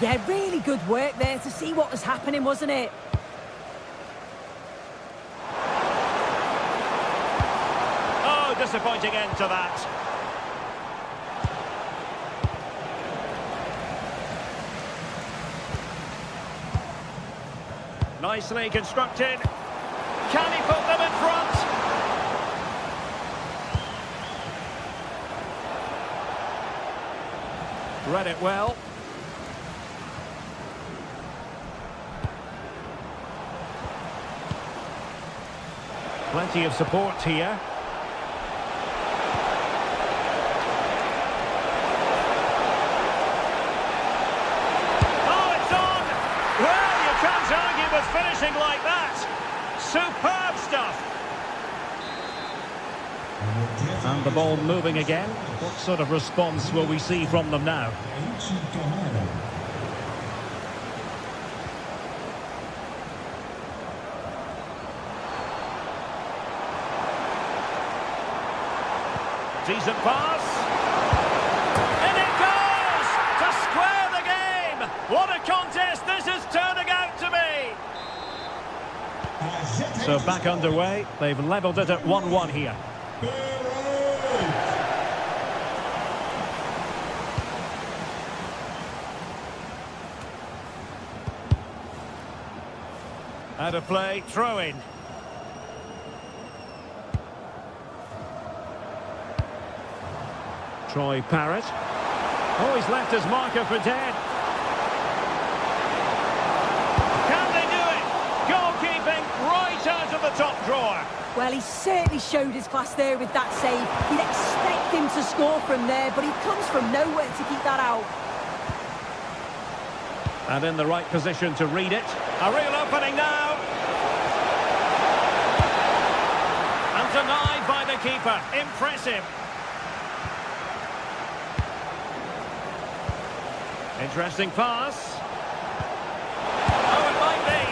Yeah, really good work there to see what was happening, wasn't it? Oh, disappointing end to that. Nicely constructed. Can he put them in front? Read it well. Plenty of support here. Oh, it's on! Well, you can't argue with finishing like that. Superb stuff. And the ball moving again. What sort of response will we see from them now? Decent pass. And it goes! To square the game! What a contest this is turning out to be! So back underway. They've levelled it at 1-1 here. Out of play, throw in. Troy Parrott. Oh, he's left his marker for dead. Can they do it? Goalkeeping right out of the top drawer. Well, he certainly showed his class there with that save. You'd expect him to score from there, but he comes from nowhere to keep that out. And in the right position to read it. A real opening now. And denied by the keeper. Impressive. Interesting pass. Oh, it might be.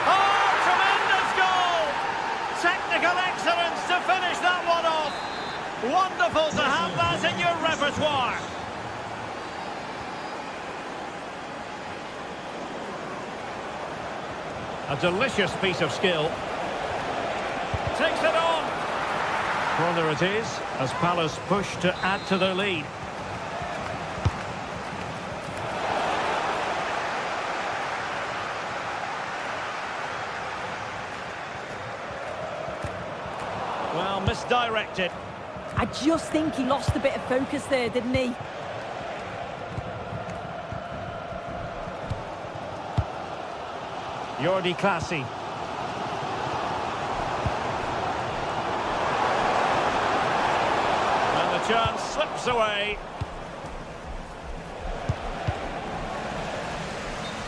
Oh, tremendous goal! Technical excellence to finish that one off. Wonderful to have that in your repertoire. A delicious piece of skill. Takes it on. Corner it is, as Palace push to add to their lead. Well, misdirected. I just think he lost a bit of focus there, didn't he? Jordi Classy. And the chance slips away.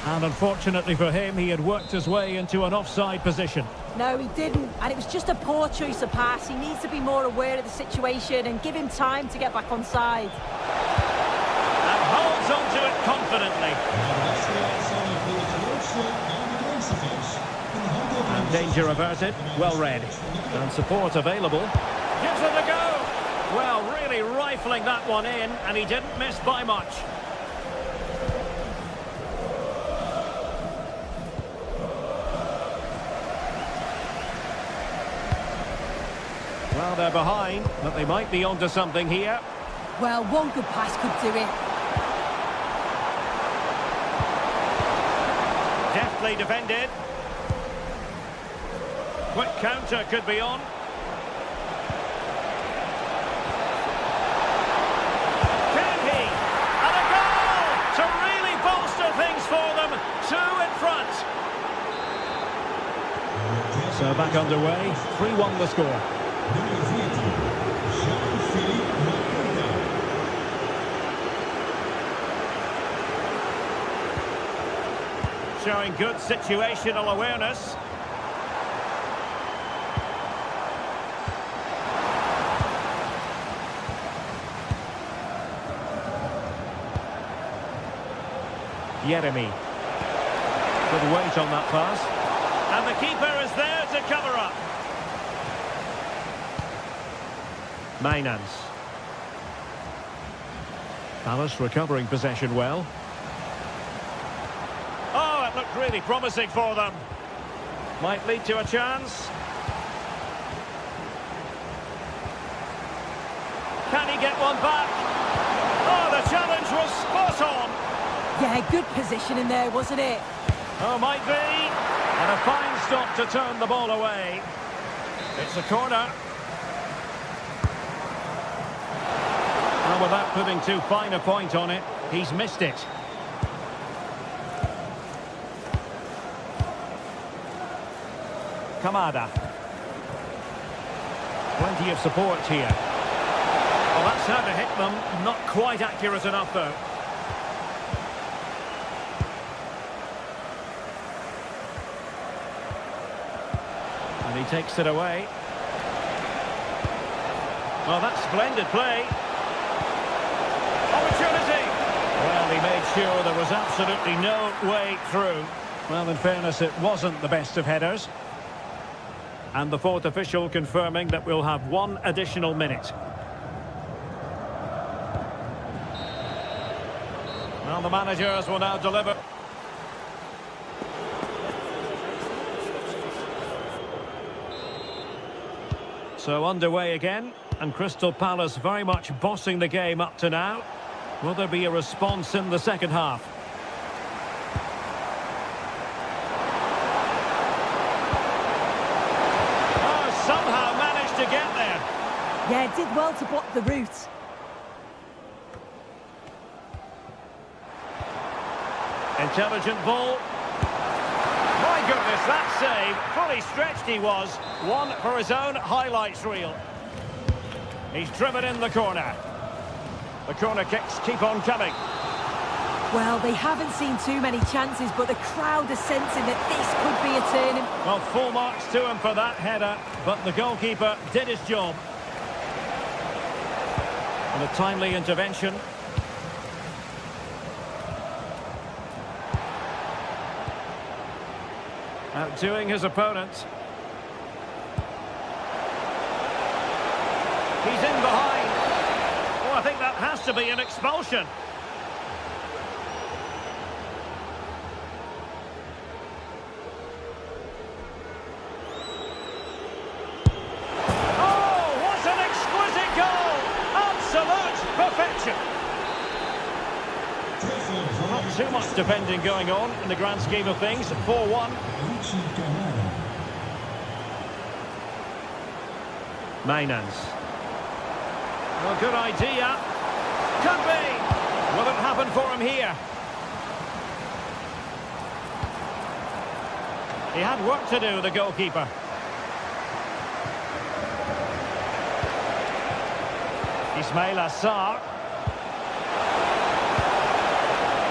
And unfortunately for him, he had worked his way into an offside position. No, he didn't, and it was just a poor choice of pass. He needs to be more aware of the situation and give him time to get back on side. And holds on to it confidently. And danger averted, well read. And support available. Gives it a go. Well, really rifling that one in, and he didn't miss by much. Well, they're behind, but they might be onto something here. Well, one good pass could do it. Deftly defended. Quick counter could be on. Can he? And a goal to really bolster things for them. 2 in front. So back underway. 3-1 the score. Showing good situational awareness. Jeremy. Good weight on that pass. And the keeper is there to cover up. Mainans. Palace recovering possession well. Oh, it looked really promising for them. Might lead to a chance. Can he get one back? Oh, the challenge was spot on. Yeah, good position in there, wasn't it? Oh, might be. And a fine stop to turn the ball away. It's a corner. Well, without putting too fine a point on it, he's missed it. Kamada. Plenty of support here. Well, that's how to hit them. Not quite accurate enough, though. And he takes it away. Well, that's splendid play. Opportunity! Well, he made sure there was absolutely no way through. Well, in fairness, it wasn't the best of headers. And the fourth official confirming that we'll have 1 additional minute. Well, the managers will now deliver. So underway again, and Crystal Palace very much bossing the game up to now. Will there be a response in the second half? Oh, somehow managed to get there. Yeah, did well to block the route. Intelligent ball. My goodness, that save. Fully stretched he was. One for his own highlights reel. He's driven in the corner. The corner kicks keep on coming. Well, they haven't seen too many chances, but the crowd is sensing that this could be a turning. Well, full marks to him for that header, but the goalkeeper did his job. And a timely intervention. Outdoing his opponent. He's in behind. Oh, I think that has to be an expulsion. Oh, what an exquisite goal! Absolute perfection. Not too much defending going on in the grand scheme of things. 4-1. Mainans. Well, good idea. Could be. Will it happen for him here? He had work to do, the goalkeeper. Ismail Assar.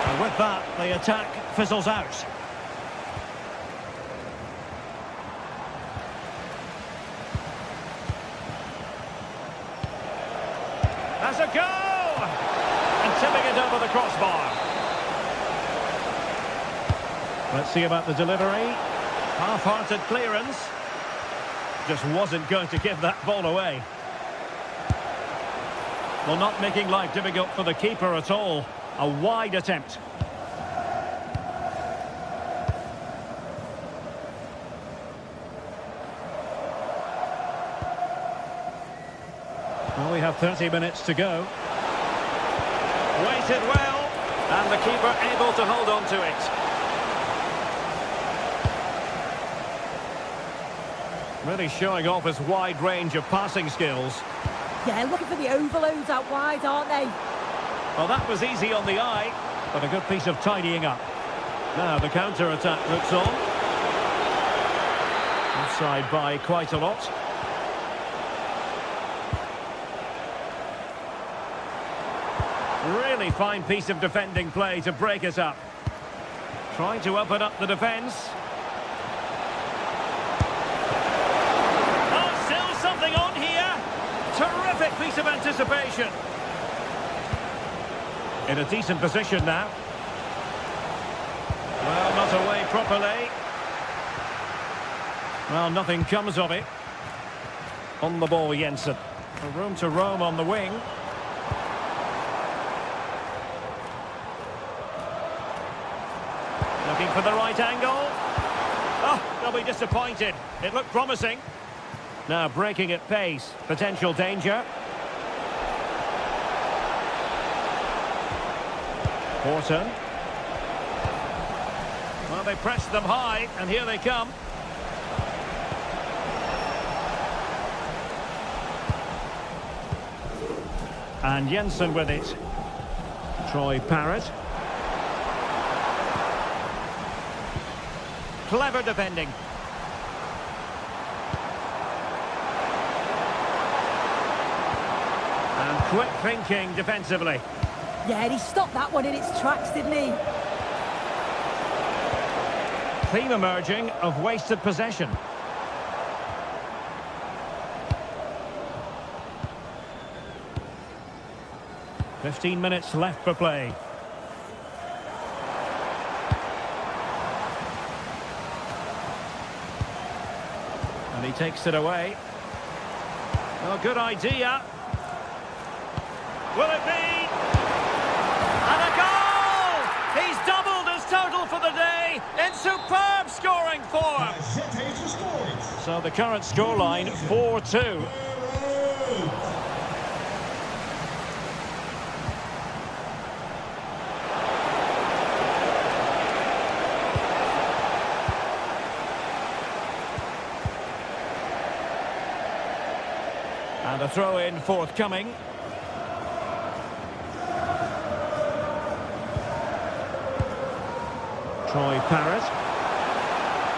And with that, the attack fizzles out. That's a goal! And tipping it over the crossbar. Let's see about the delivery. Half-hearted clearance. Just wasn't going to give that ball away. Well, not making life difficult for the keeper at all. A wide attempt. Well, we have 30 minutes to go. Waited well, and the keeper able to hold on to it. Really showing off his wide range of passing skills. Yeah, looking for the overloads out wide, aren't they? Well, that was easy on the eye, but a good piece of tidying up. Now the counter-attack looks on. Offside by quite a lot. Really fine piece of defending play to break us up. Trying to open up the defence. Oh, still something on here. Terrific piece of anticipation. In a decent position now. Well, not away properly. Well, nothing comes of it. On the ball, Jensen. A room to roam on the wing. Looking for the right angle. Oh, they'll be disappointed. It looked promising. Now breaking at pace. Potential danger. Horton. Well, they pressed them high, and here they come. And Jensen with it. Troy Parrott. Clever defending. And quick thinking defensively. Yeah, and he stopped that one in its tracks, didn't he? Theme emerging of wasted possession. $15 minutes left for play. And he takes it away. Well, good idea. Will it be? And a goal! He's doubled his total for the day in superb scoring form. So the current scoreline, 4-2. And a throw-in forthcoming. Troy Parrott.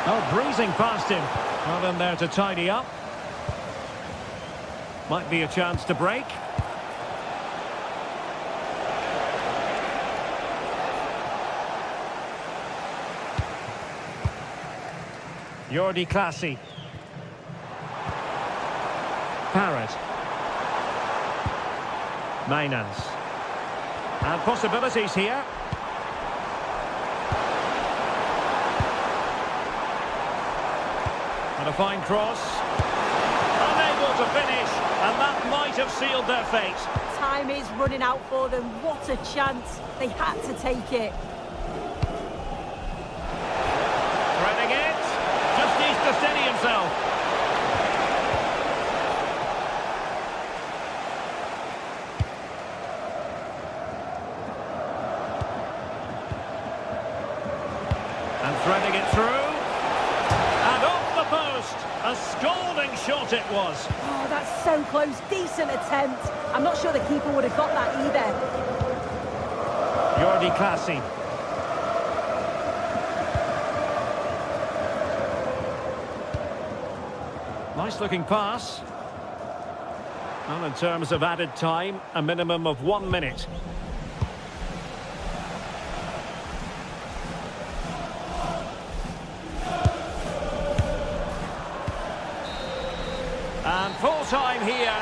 Oh, breezing past him. Well in there to tidy up. Might be a chance to break. Jordi Clasie. Parrott. Mainans. And possibilities here. And a fine cross. Unable to finish, and that might have sealed their fate. Time is running out for them. What a chance. They had to take it. Threading it. Just needs to steady himself. And threading it through. And off the post. A scalding shot it was. Oh, that's so close. Decent attempt. I'm not sure the keeper would have got that either. Jordi Clasie. Nice looking pass. Well, in terms of added time, a minimum of 1 minute. And full time here.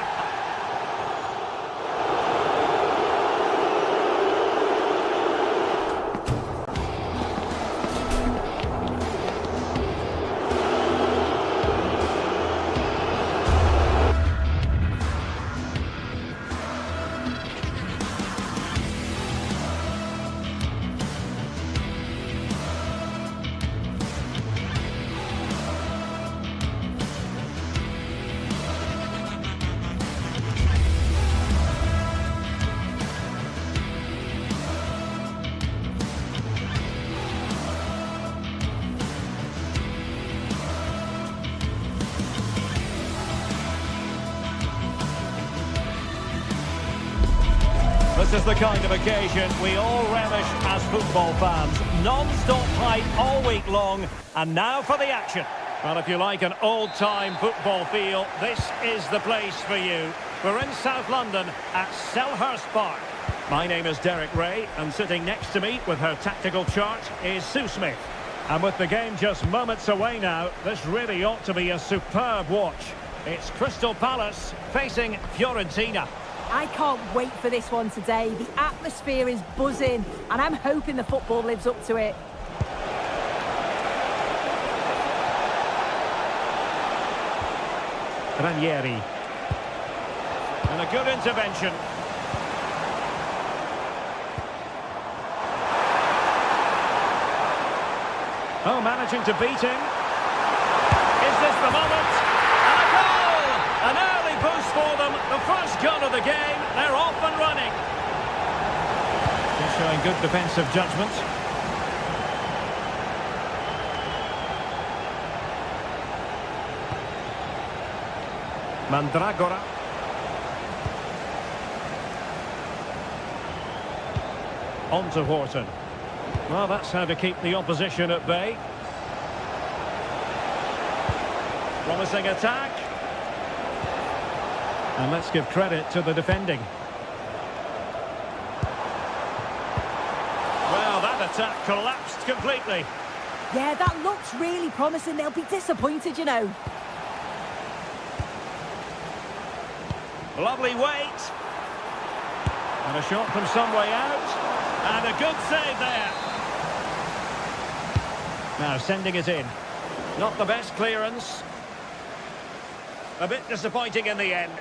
This is the kind of occasion we all relish as football fans. Non-stop hype all week long, and now for the action. Well, if you like an old-time football feel, this is the place for you. We're in South London at Selhurst Park. My name is Derek Ray, and sitting next to me with her tactical chart is Sue Smith. And with the game just moments away now, this really ought to be a superb watch. It's Crystal Palace facing Fiorentina. I can't wait for this one today. The atmosphere is buzzing, and I'm hoping the football lives up to it. Ranieri. And a good intervention. Oh, managing to beat him. Is this the moment? And a goal! An early boost for them. The first goal of the game. They're off and running. They're showing good defensive judgment. Mandragora. On to Horton. Well, that's how to keep the opposition at bay. Promising attack. And let's give credit to the defending. Well, that attack collapsed completely. Yeah, that looks really promising. They'll be disappointed, you know. Lovely weight. And a shot from some way out. And a good save there. Now sending it in. Not the best clearance. A bit disappointing in the end.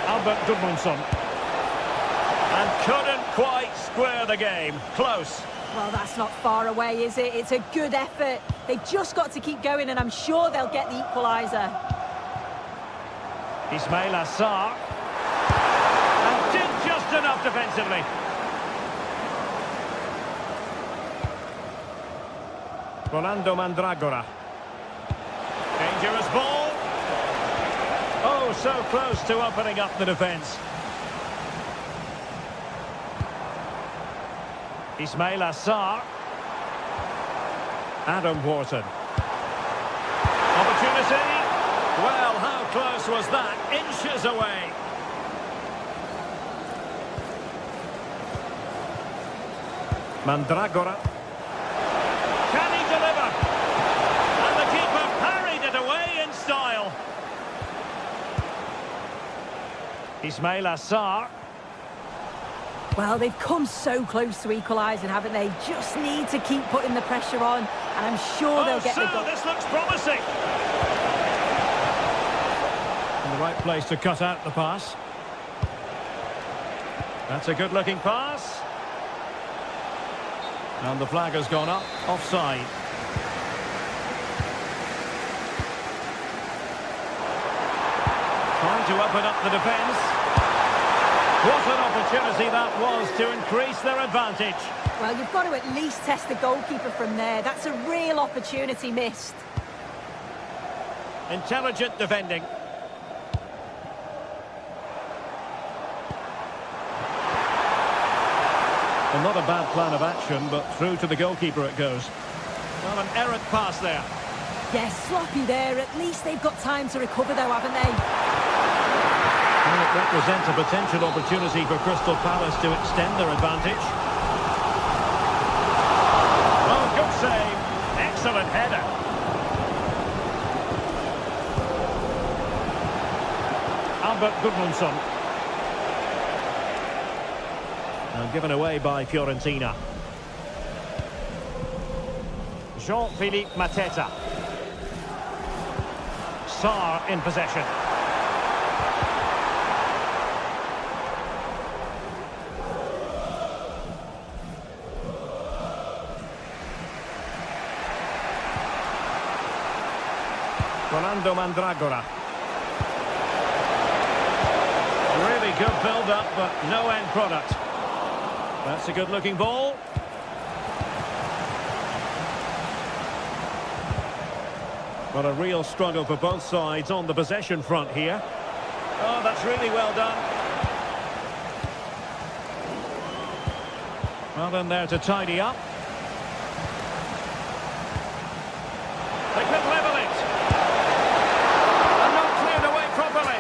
Albert Gudmundsson. And couldn't quite square the game. Close. Well, that's not far away, is it? It's a good effort. They've just got to keep going, and I'm sure they'll get the equaliser. Ismail Assar. And did just enough defensively. Rolando Mandragora. Dangerous ball. Oh, so close to opening up the defence. Ismail Assar. Adam Wharton. Opportunity. Well, how close was that? Inches away. Mandragora. Can he deliver? And the keeper parried it away in style. Ismail Assar. Well, they've come so close to equalising, haven't they? Just need to keep putting the pressure on, and I'm sure they'll get the goal. This looks promising. In the right place to cut out the pass. That's a good-looking pass. And the flag has gone up, offside. Trying to open up the defence. What an opportunity that was to increase their advantage. Well, you've got to at least test the goalkeeper from there. That's a real opportunity missed. Intelligent defending. Well, not a bad plan of action, but through to the goalkeeper it goes. Well, an errant pass there. Yes, sloppy there. At least they've got time to recover, though, haven't they? Well, it represents a potential opportunity for Crystal Palace to extend their advantage. Oh, good save. Excellent header. Albert Gudmundsson. And given away by Fiorentina. Jean-Philippe Mateta. Sarr in possession. Rolando Mandragora. Really good build-up, but no end product. That's a good-looking ball. But a real struggle for both sides on the possession front here. Oh, that's really well done. Well in there to tidy up. They could level it. And not cleared away properly.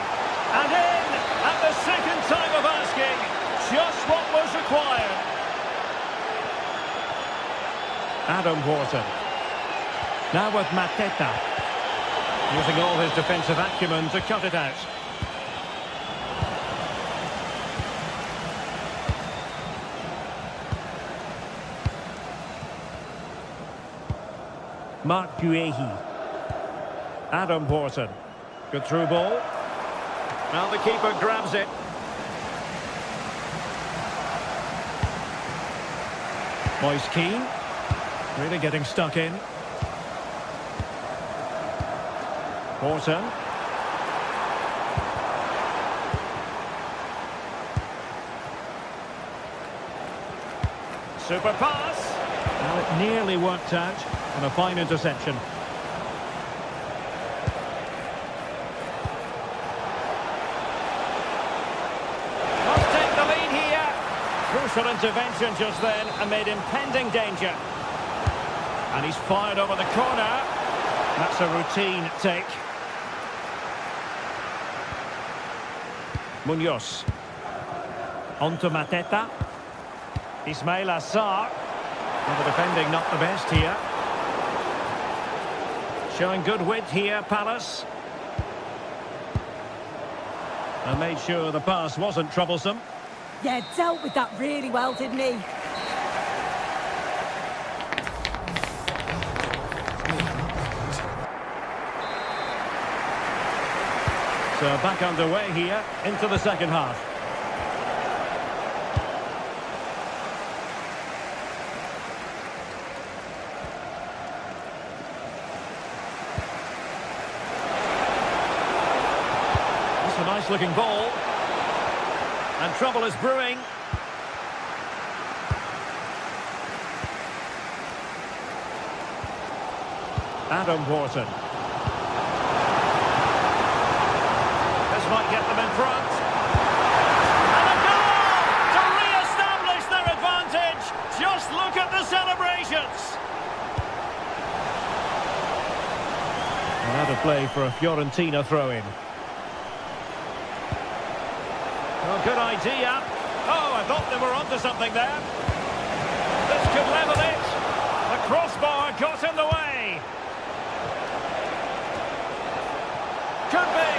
And in at the second time of asking. Just what was required. Adam Wharton. Now with Mateta. Using all his defensive acumen to cut it out. Mark Guehi. Adam Wharton. Good through ball. Now the keeper grabs it. Moise Keane. Really getting stuck in. Wharton. Super pass. Well, it nearly worked out. And a fine interception. Must take the lead here. Crucial intervention just then amid impending danger. And he's fired over the corner. That's a routine take. Munoz. On to Mateta. Ismail Assar. Well, the defending not the best here. Showing good width here, Palace. And made sure the pass wasn't troublesome. Yeah, dealt with that really well, didn't he? So back underway here into the second half. It's a nice looking ball. And trouble is brewing. Adam Wharton. Might get them in front. And a goal to re-establish their advantage. Just look at the celebrations. Another play for a Fiorentina throw-in. Well, good idea. Oh, I thought they were onto something there. This could level it. The crossbar got in the way. Could be.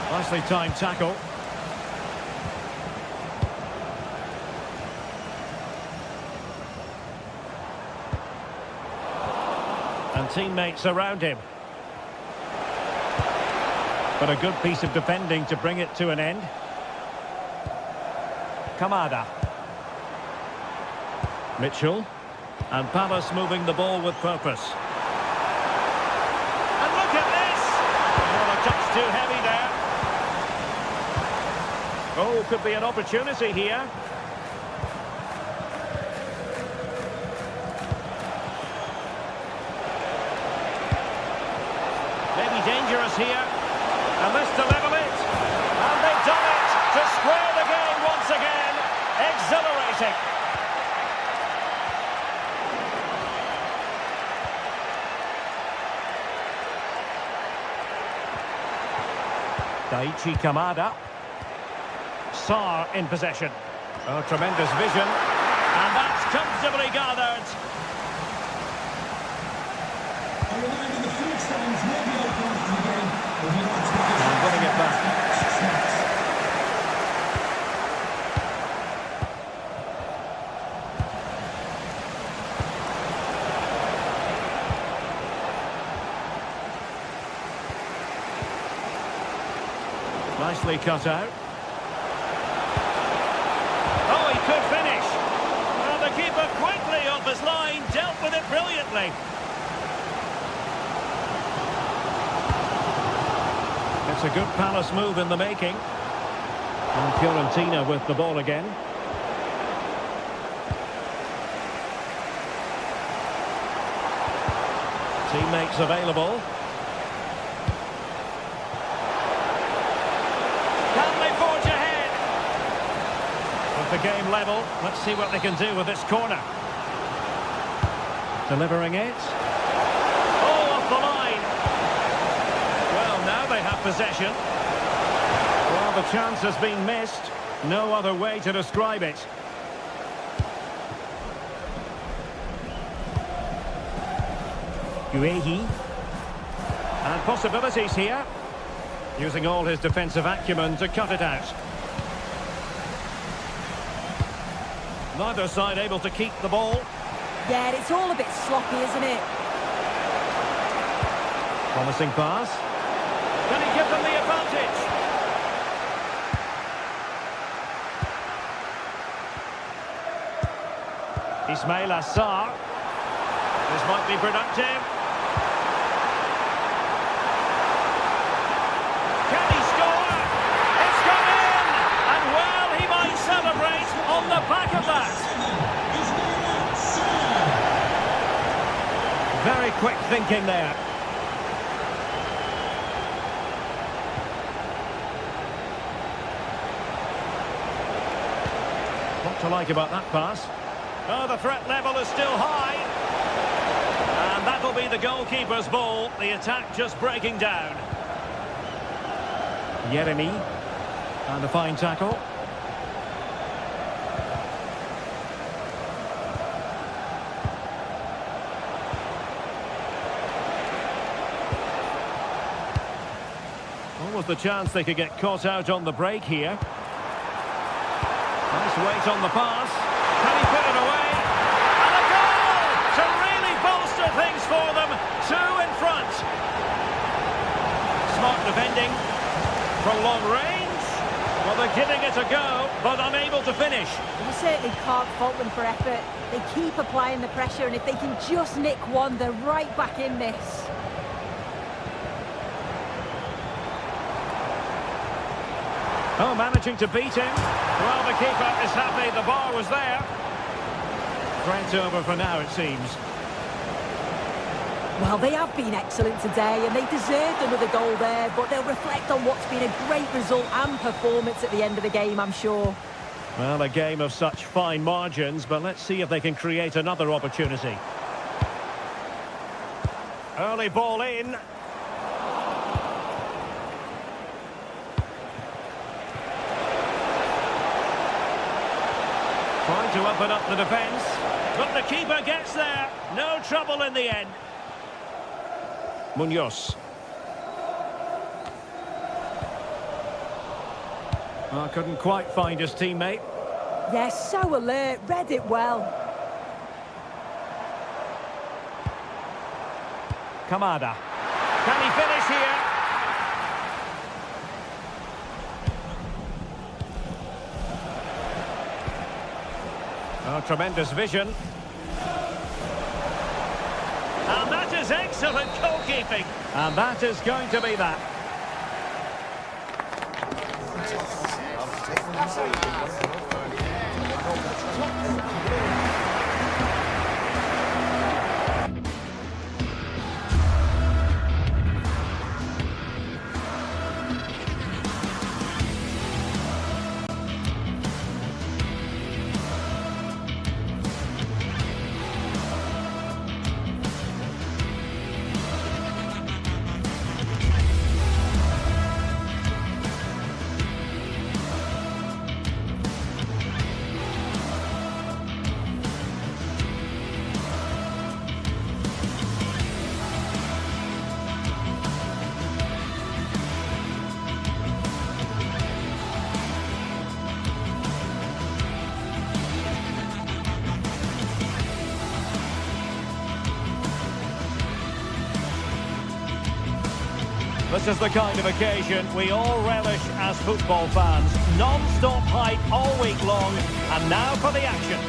Nicely timed tackle. And teammates around him. But a good piece of defending to bring it to an end. Kamada. Mitchell. And Palace moving the ball with purpose. And look at this! Well, a touch too heavy there. Oh, could be an opportunity here. Maybe dangerous here. And this to level it. And they've done it to square the game once again. Exhilarating. Daichi Kamada. Sarr in possession. Oh, tremendous vision. And that's comfortably gathered. And winning it back. Nicely cut out. Oh, he could finish. Well, the keeper quickly off his line, dealt with it brilliantly. It's a good Palace move in the making. And Fiorentina with the ball again. Teammates available. Can they forge ahead? With the game level, let's see what they can do with this corner. Delivering it. Oh, off the line. Well, now they have possession. Well, the chance has been missed. No other way to describe it. Guehi. And possibilities here. Using all his defensive acumen to cut it out. Neither side able to keep the ball. Yeah, it's all a bit sloppy, isn't it? Promising pass. Can he give them the advantage? Ismail Assar. This might be productive. Can he score? It's gone in! And well, he might celebrate on the back of that. Very quick thinking there. What to like about that pass? Oh, the threat level is still high. And that'll be the goalkeeper's ball. The attack just breaking down. Yeremy. And a fine tackle. Almost the chance they could get caught out on the break here. Nice weight on the pass. Can he put it away? And a goal to really bolster things for them. Two in front. Smart defending. From long range. Well, they're giving it a go, but unable to finish. You certainly can't fault them for effort. They keep applying the pressure, and if they can just nick one, they're right back in this. Oh, managing to beat him. Well, the keeper is happy. The bar was there. Threat over for now, it seems. Well, they have been excellent today, and they deserved another goal there, but they'll reflect on what's been a great result and performance at the end of the game, I'm sure. Well, a game of such fine margins, but let's see if they can create another opportunity. Early ball in. Trying to open up the defence, but the keeper gets there. No trouble in the end. Munoz. Oh, couldn't quite find his teammate. Yes, so alert, read it well. Kamada. Can he finish here? Oh, tremendous vision. And that is excellent goalkeeping. And that is going to be that. This is the kind of occasion we all relish as football fans. Non-stop hype all week long, and now for the action.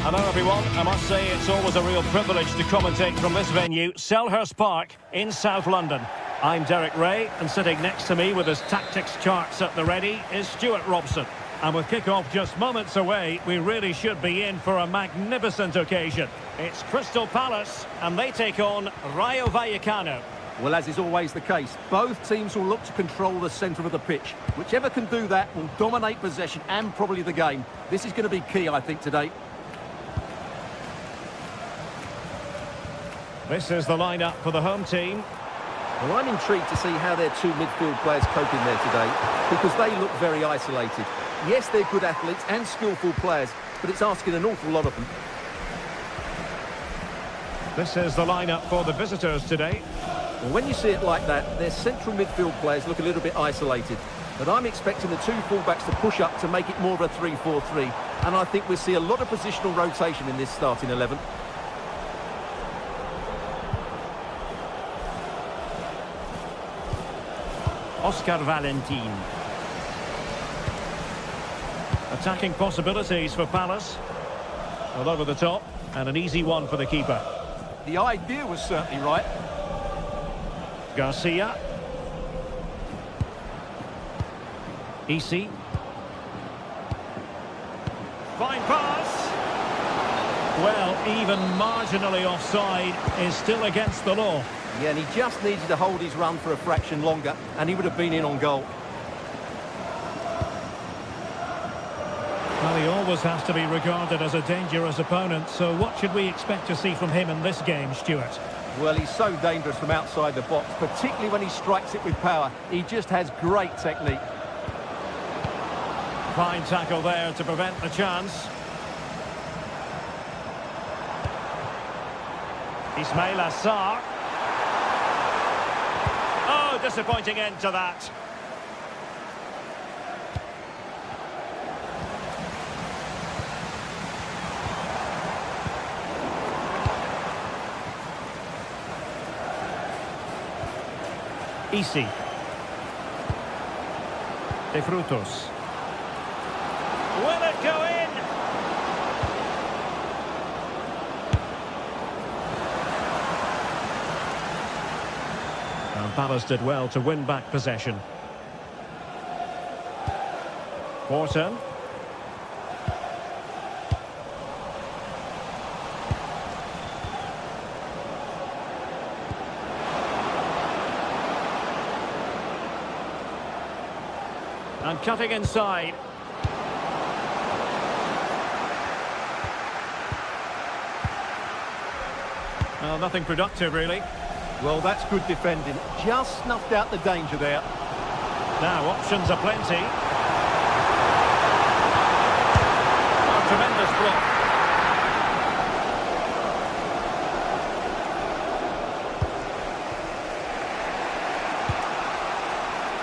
Hello everyone, I must say it's always a real privilege to commentate from this venue, Selhurst Park in South London. I'm Derek Ray, and sitting next to me with his tactics charts at the ready is Stuart Robson. And with kick-off just moments away, we really should be in for a magnificent occasion. It's Crystal Palace, and they take on Rayo Vallecano. Well, as is always the case, both teams will look to control the centre of the pitch. Whichever can do that will dominate possession and probably the game. This is going to be key, I think, today. This is the lineup for the home team. Well, I'm intrigued to see how their two midfield players cope in there today, because they look very isolated. Yes, they're good athletes and skillful players, but it's asking an awful lot of them. This is the lineup for the visitors today. Well, when you see it like that, their central midfield players look a little bit isolated. But I'm expecting the two fullbacks to push up to make it more of a 3-4-3. And I think we'll see a lot of positional rotation in this starting 11. Oscar Valentin. Attacking possibilities for Palace. Well, over the top, and an easy one for the keeper. The idea was certainly right. Garcia. Easy. Fine pass. Well, even marginally offside is still against the law. Yeah, and he just needed to hold his run for a fraction longer, and he would have been in on goal. Well, he always has to be regarded as a dangerous opponent, so what should we expect to see from him in this game, Stuart? Well, he's so dangerous from outside the box, particularly when he strikes it with power. He just has great technique. Fine tackle there to prevent the chance. Ismail Assar. Oh, disappointing end to that. Easy. De Frutos. Will it go in? And Palace did well to win back possession. Wharton. And cutting inside. Well, nothing productive, really. Well, that's good defending. Just snuffed out the danger there. Now, options are plenty. A tremendous block.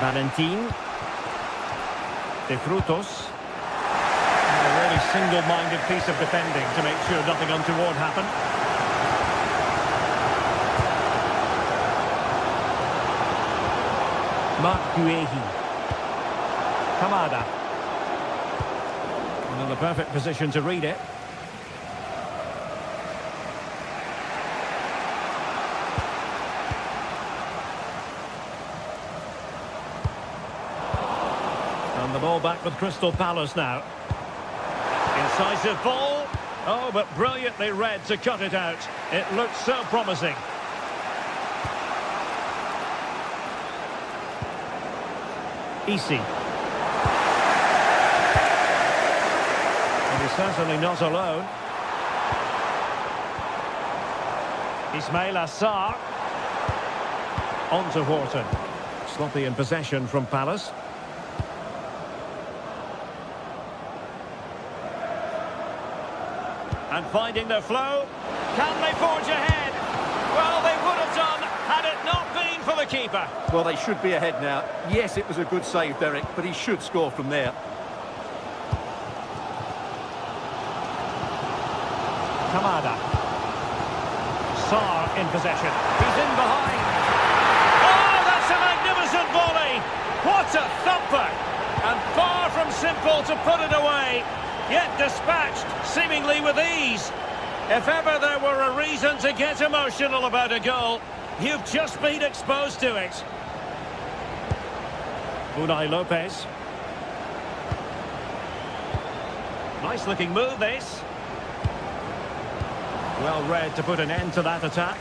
Valentin. De Frutos. A really single-minded piece of defending to make sure nothing untoward happened. Mark Guehi. Kamada. In the perfect position to read it. And the ball back with Crystal Palace now. Incisive ball. Oh, but brilliantly read to cut it out. It looked so promising. Easy. And he's certainly not alone. Ismail Assar. On to Wharton. Sloppy in possession from Palace. And finding their flow. Can they forge ahead? Well, they would have done had it not been for the keeper. Well, they should be ahead now. Yes, it was a good save, Derek, but he should score from there. Kamada. Sarr in possession. He's in behind. Oh, that's a magnificent volley. What a thumper. And far from simple to put it away. Yet dispatched, seemingly with ease. If ever there were a reason to get emotional about a goal, You've just been exposed to it. Unai Lopez. Nice looking move, this. Well read to put an end to that attack.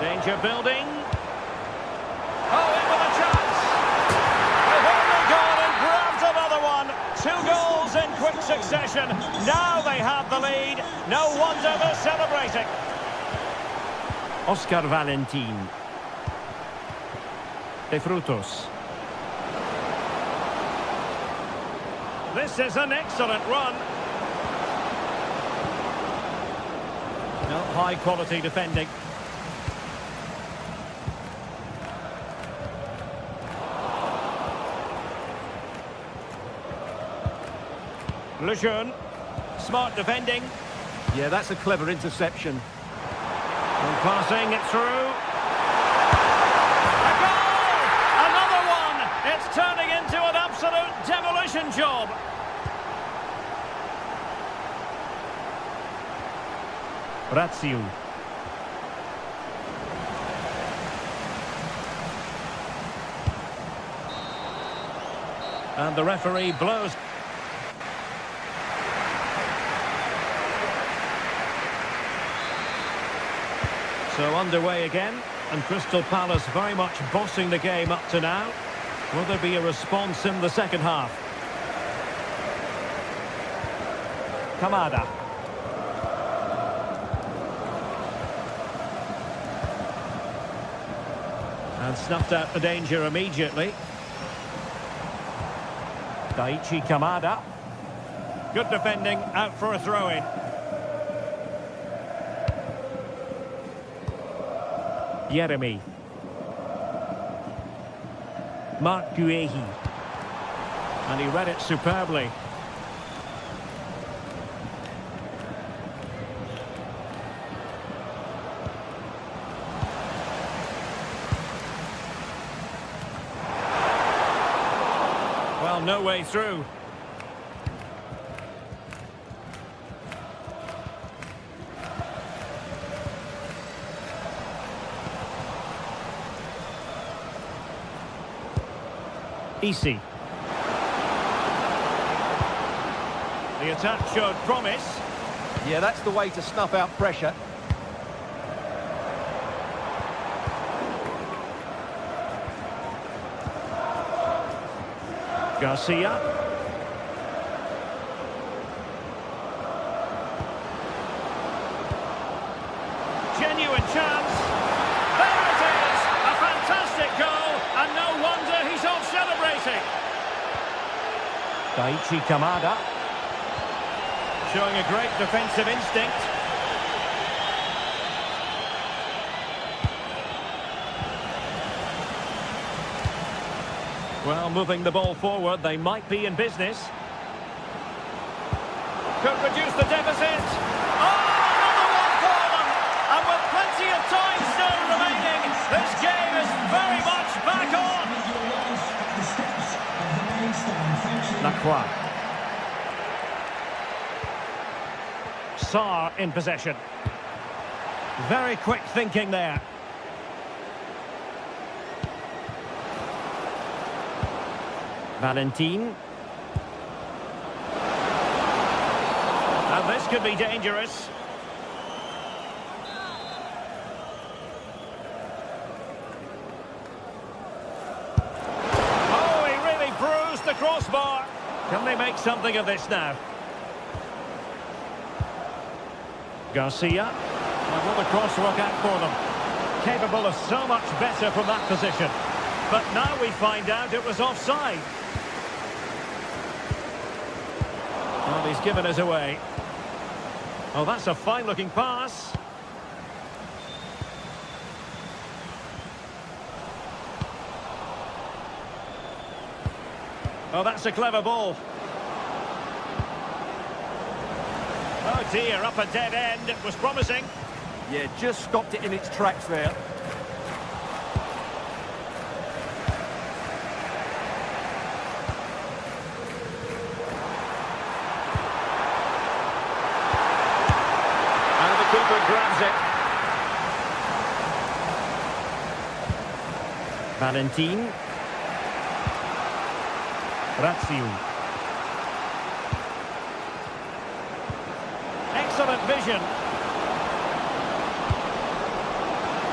Danger building. Oh, in with a chance. They've only gone and grabbed another one. 2 goals in quick succession. Now they have the lead. No wonder they're celebrating. Oscar Valentin. De Frutos. This is an excellent run. No, high quality defending. Lejeune. Smart defending. Yeah, that's a clever interception. And passing it through. A goal! Another one! It's turning into an absolute demolition job. Ratio. And the referee blows. So underway again, and Crystal Palace very much bossing the game up to now. Will there be a response in the second half? Kamada. And snuffed out the danger immediately. Daichi Kamada. Good defending, out for a throw-in. Jeremy. Mark Guehi. And he read it superbly. Well, no way through. Easy. The attack showed promise. Yeah, that's the way to snuff out pressure. Garcia. Genuine chance. There it is! A fantastic goal, and no wonder he's off celebrating. Daichi Kamada. Showing a great defensive instinct. Well, moving the ball forward, they might be in business. Could reduce the deficit. Oh, another one for them! And with plenty of time still remaining, this game is very much back on. Lacroix. Sarr in possession. Very quick thinking there. Valentin. And this could be dangerous. Oh, he really bruised the crossbar. Can they make something of this now? Garcia. And will the cross work out for them? Capable of so much better from that position. But now we find out it was offside. Well, he's given us away. Oh, that's a fine-looking pass. Oh, that's a clever ball. Oh dear, up a dead end. It was promising. Yeah, just stopped it in its tracks there. Valentin. Razziu. Excellent vision.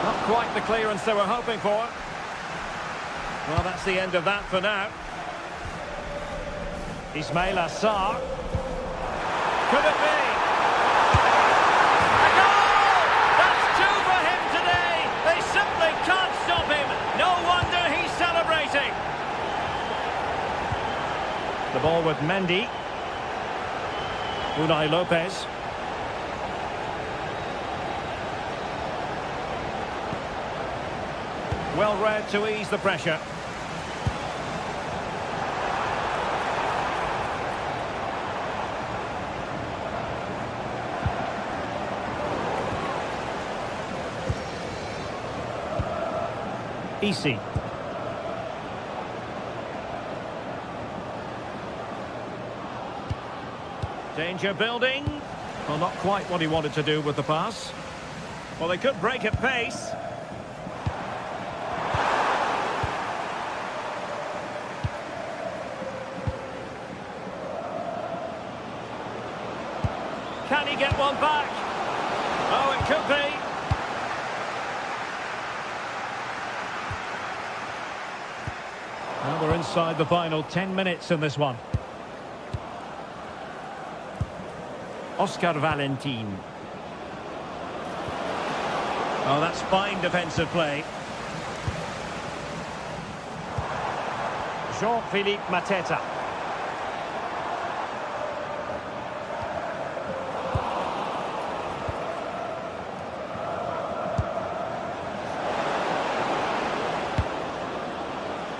Not quite the clearance they were hoping for. Well, that's the end of that for now. Ismail Assar. Could it be? A goal! That's two for him today. They simply can't stop him. No wonder he's celebrating. The ball with Mendy. Unai Lopez. Well read to ease the pressure. Easy. Danger building. Well, not quite what he wanted to do with the pass. Well, they could break at pace. Can he get one back? Oh, it could be. Well, we're inside the final 10 minutes in this one. Oscar Valentin. Oh, that's fine defensive play. Jean-Philippe Mateta.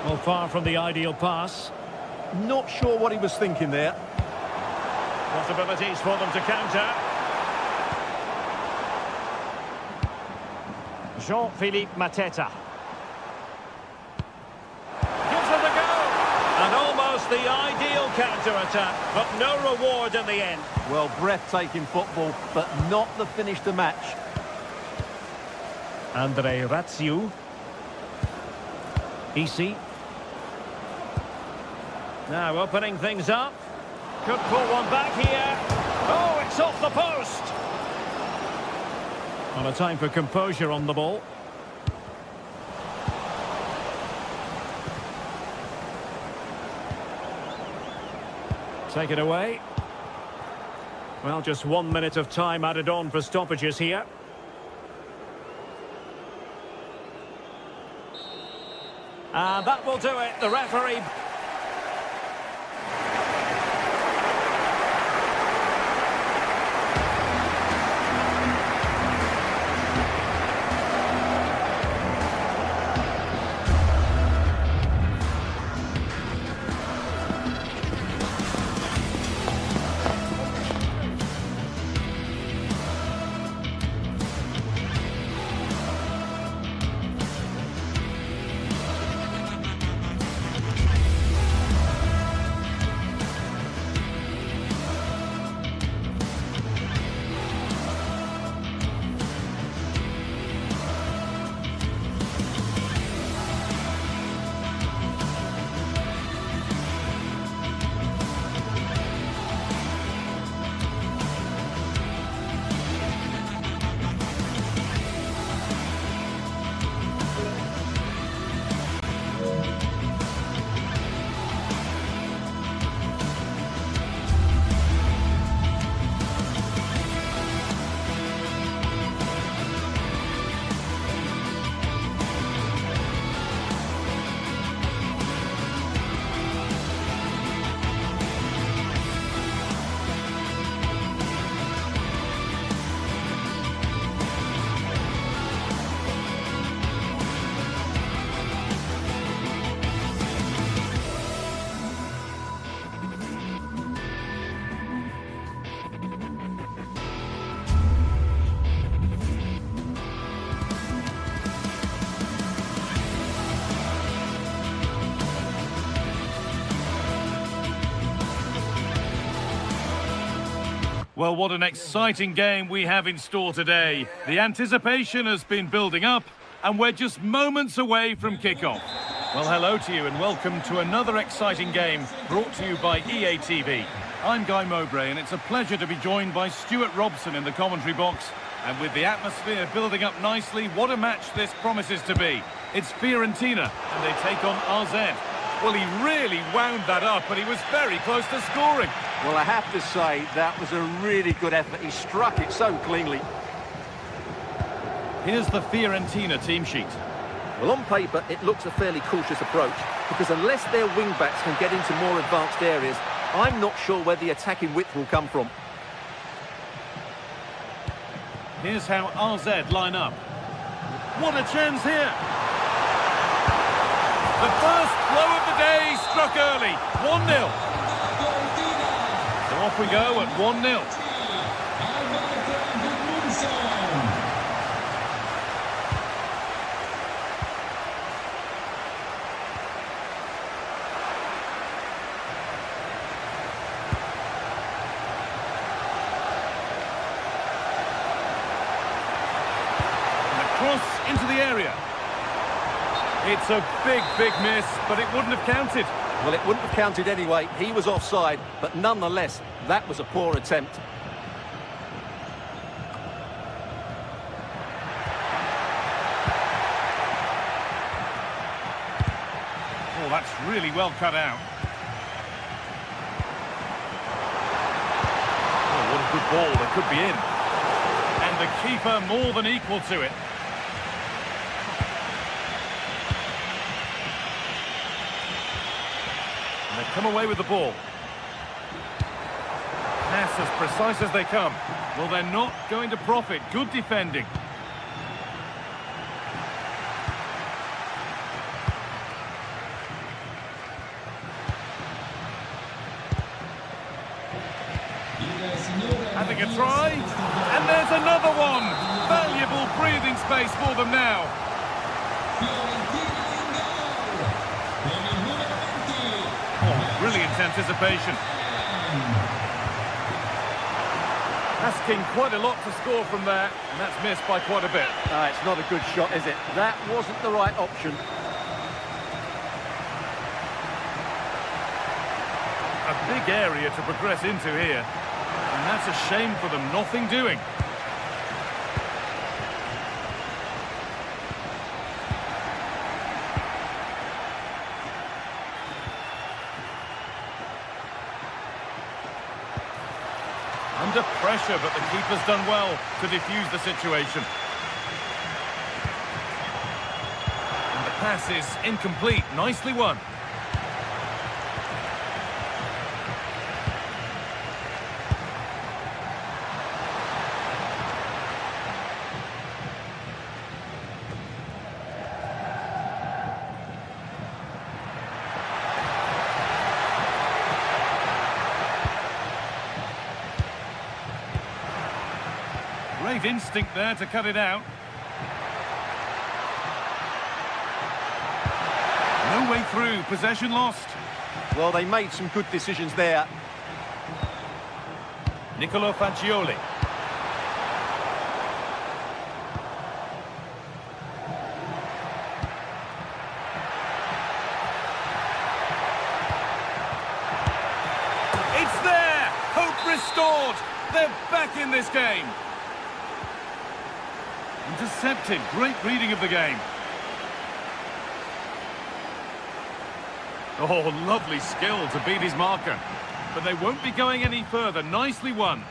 Well, far from the ideal pass. Not sure what he was thinking there. Possibilities for them to counter. Jean-Philippe Mateta. Gives them the go. And almost the ideal counter-attack, but no reward in the end. Well, breathtaking football, but not the finish to match. Andre Razziu. Easy. Now opening things up. Could pull one back here. Oh, it's off the post. Well, a time for composure on the ball. Take it away. Well, just 1 minute of time added on for stoppages here. And that will do it. The referee... Well, what an exciting game we have in store today. The anticipation has been building up, and we're just moments away from kickoff. Well, hello to you and welcome to another exciting game brought to you by EA TV. I'm Guy Mowbray and it's a pleasure to be joined by Stuart Robson in the commentary box. And with the atmosphere building up nicely, what a match this promises to be. It's Fiorentina and they take on RZ. Well, he really wound that up and he was very close to scoring. Well, I have to say, that was a really good effort. He struck it so cleanly. Here's the Fiorentina team sheet. Well, on paper, it looks a fairly cautious approach, because unless their wing-backs can get into more advanced areas, I'm not sure where the attacking width will come from. Here's how RZ line up. What a chance here! The first blow of the day struck early, 1-0. So off we go at 1-0. Cross into the area. It's a big miss, but it wouldn't have counted. Well, it wouldn't have counted anyway. He was offside, but nonetheless, that was a poor attempt. Oh, that's really well cut out. Oh, what a good ball. That could be in. And the keeper more than equal to it. And they come away with the ball. Pass as precise as they come. Well, they're not going to profit. Good defending. Having a try, and there's another one. Valuable breathing space for them now. Oh, brilliant anticipation. Asking quite a lot to score from there, and that's missed by quite a bit. It's not a good shot, is it? That wasn't the right option. A big area to progress into here. And that's a shame for them, nothing doing. Under pressure, but the keeper's done well to defuse the situation. And the pass is incomplete, nicely won. Great instinct there to cut it out. No way through, possession lost. Well, they made some good decisions there. Nicolo Fagioli. It's there! Hope restored! They're back in this game. Intercepted, great reading of the game. Oh, lovely skill to beat his marker. But they won't be going any further. Nicely won.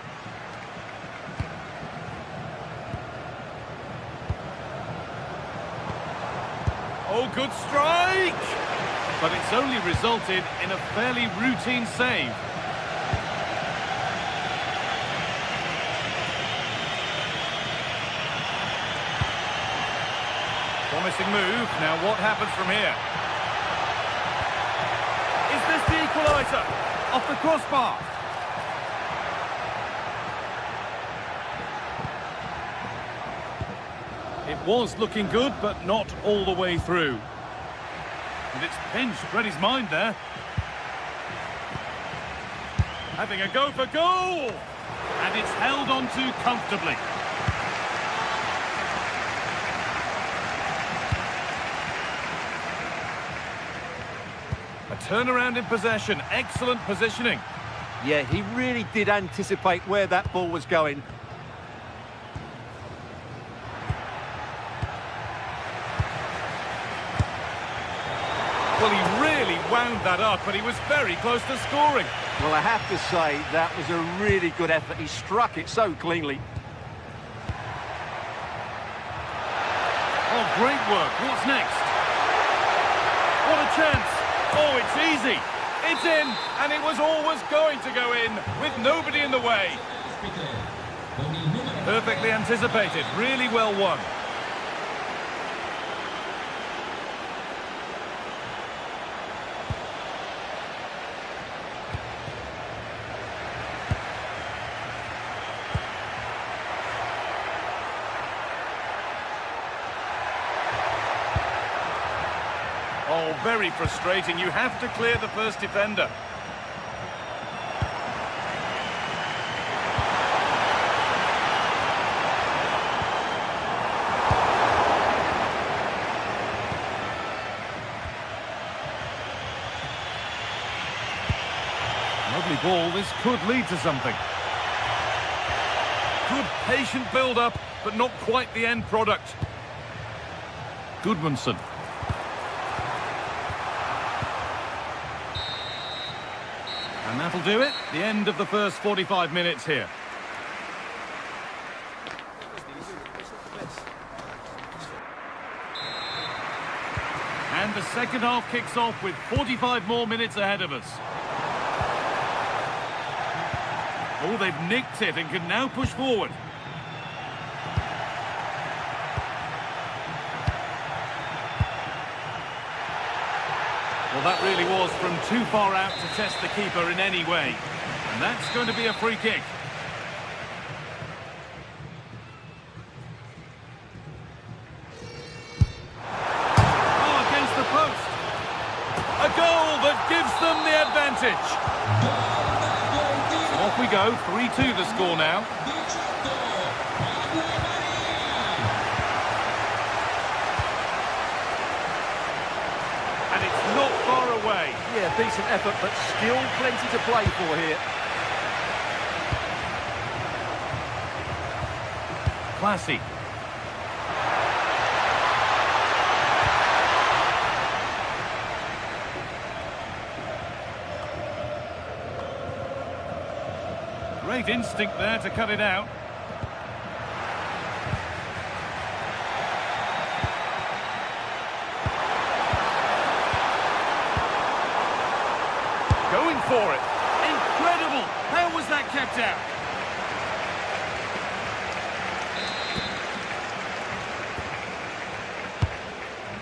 Oh, good strike! But it's only resulted in a fairly routine save. Promising move. Now what happens from here? Is this the equaliser? Off the crossbar. It was looking good, but not all the way through. And it's pinched Freddie's mind there. Having a go for goal! And it's held on to comfortably. turnaround in possession, excellent positioning. Yeah, he really did anticipate where that ball was going. Well, he really wound that up, but he was very close to scoring. Well, I have to say, that was a really good effort. He struck it so cleanly. Oh, great work. What's next? What a chance. Oh, it's easy. It's in, and it was always going to go in, with nobody in the way. Perfectly anticipated. Really well won. Oh, very frustrating. You have to clear the first defender. Lovely ball. This could lead to something. Good patient build-up, but not quite the end product. Goodmanson. And that'll do it. The end of the first 45 minutes here. And the second half kicks off with 45 more minutes ahead of us. Oh, they've nicked it and can now push forward. Well, that really was from too far out to test the keeper in any way. And that's going to be a free kick. Oh, against the post. A goal that gives them the advantage. Off we go, 3-2 the score now. And it's not far away. Yeah, decent effort, but still plenty to play for here. Classy. Great instinct there to cut it out. Going for it. Incredible. How was that kept out?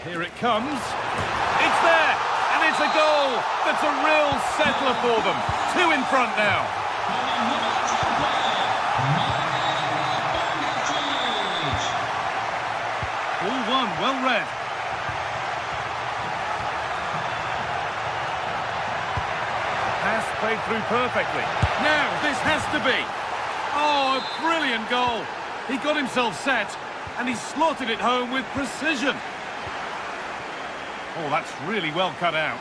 Here it comes. It's there. And it's a goal. That's a real settler for them. 2 in front now. All one. Well read. Pass played through perfectly. Now, this has to be. Oh, a brilliant goal. He got himself set, and he slotted it home with precision. Oh, that's really well cut out.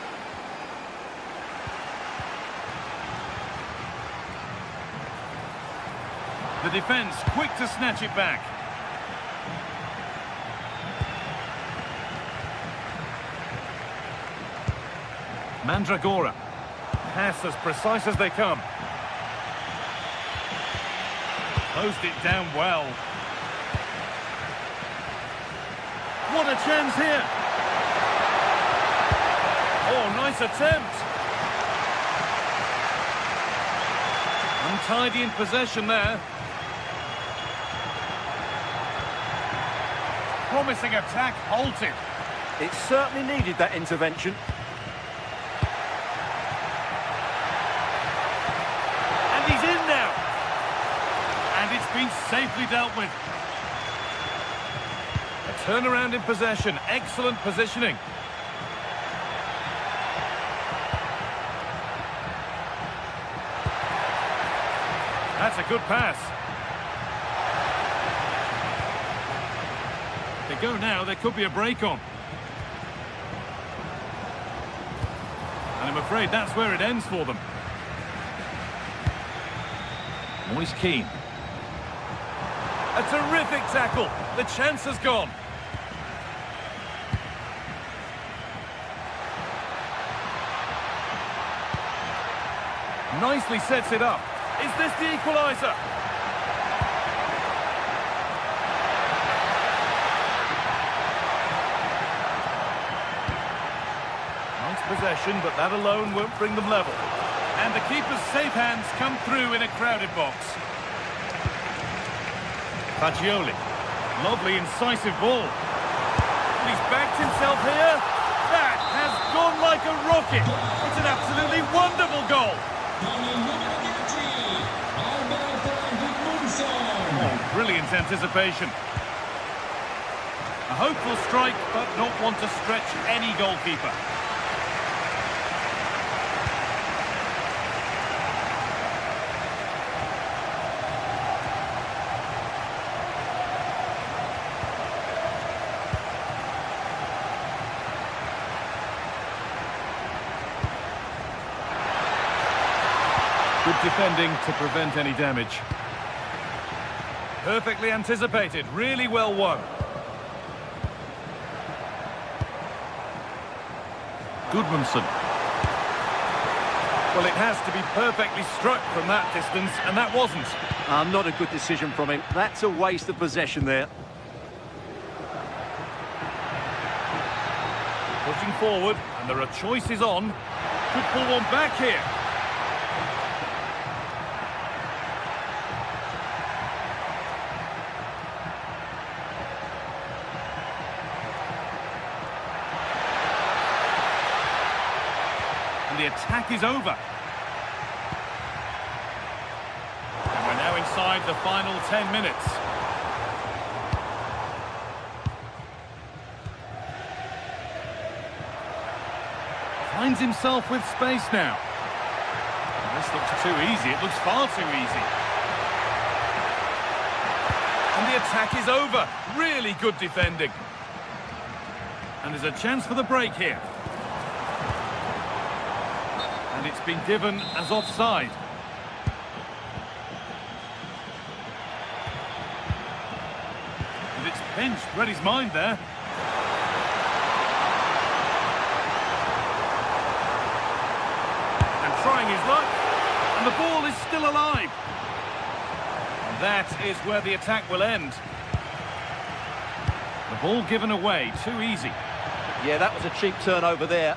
The defence quick to snatch it back. Mandragora. Pass as precise as they come. Closed it down well. What a chance here. Oh, nice attempt. Untidy in possession there. Promising attack halted. It certainly needed that intervention. And he's in now. And it's been safely dealt with. A turnaround in possession. Excellent positioning. That's a good pass. They go now, there could be a break on. And I'm afraid that's where it ends for them. Moise Keane. A terrific tackle. The chance has gone. Nicely sets it up. Is this the equaliser? Nice possession, but that alone won't bring them level. And the keeper's safe hands come through in a crowded box. Fagioli. Lovely, incisive ball. He's backed himself here. That has gone like a rocket. It's an absolutely wonderful goal. Oh, brilliant anticipation. A hopeful strike, but not one to stretch any goalkeeper. Good defending to prevent any damage. Perfectly anticipated, really well won. Goodmanson. Well, it has to be perfectly struck from that distance, and that wasn't. Not a good decision from him. That's a waste of possession there. Pushing forward, and there are choices on. Could pull one back here. The attack is over. And we're now inside the final 10 minutes. Finds himself with space now. This looks too easy. It looks far too easy. And the attack is over. Really good defending. And there's a chance for the break here. And it's been given as offside. And it's pinched. Read his mind there. And trying his luck. And the ball is still alive. And that is where the attack will end. The ball given away. Too easy. Yeah, that was a cheap turnover there.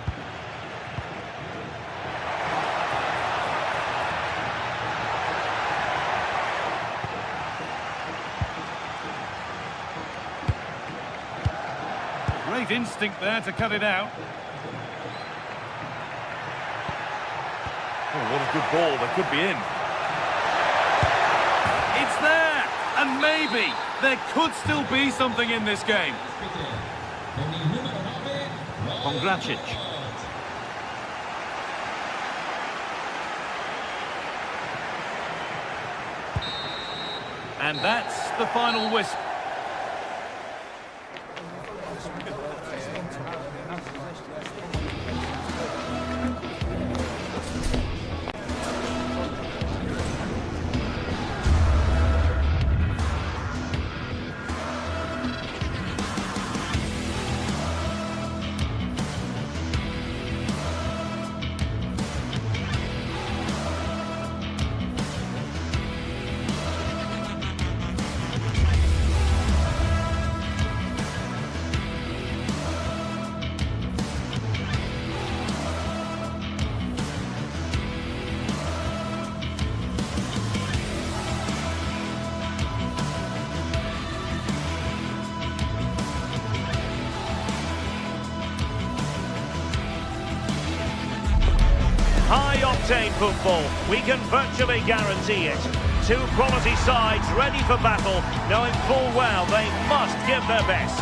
Great instinct there to cut it out. Oh, what a good ball. They could be in. It's there! And maybe there could still be something in this game. Pongracic. And that's the final whistle. High-octane football, we can virtually guarantee it. Two quality sides ready for battle, knowing full well they must give their best.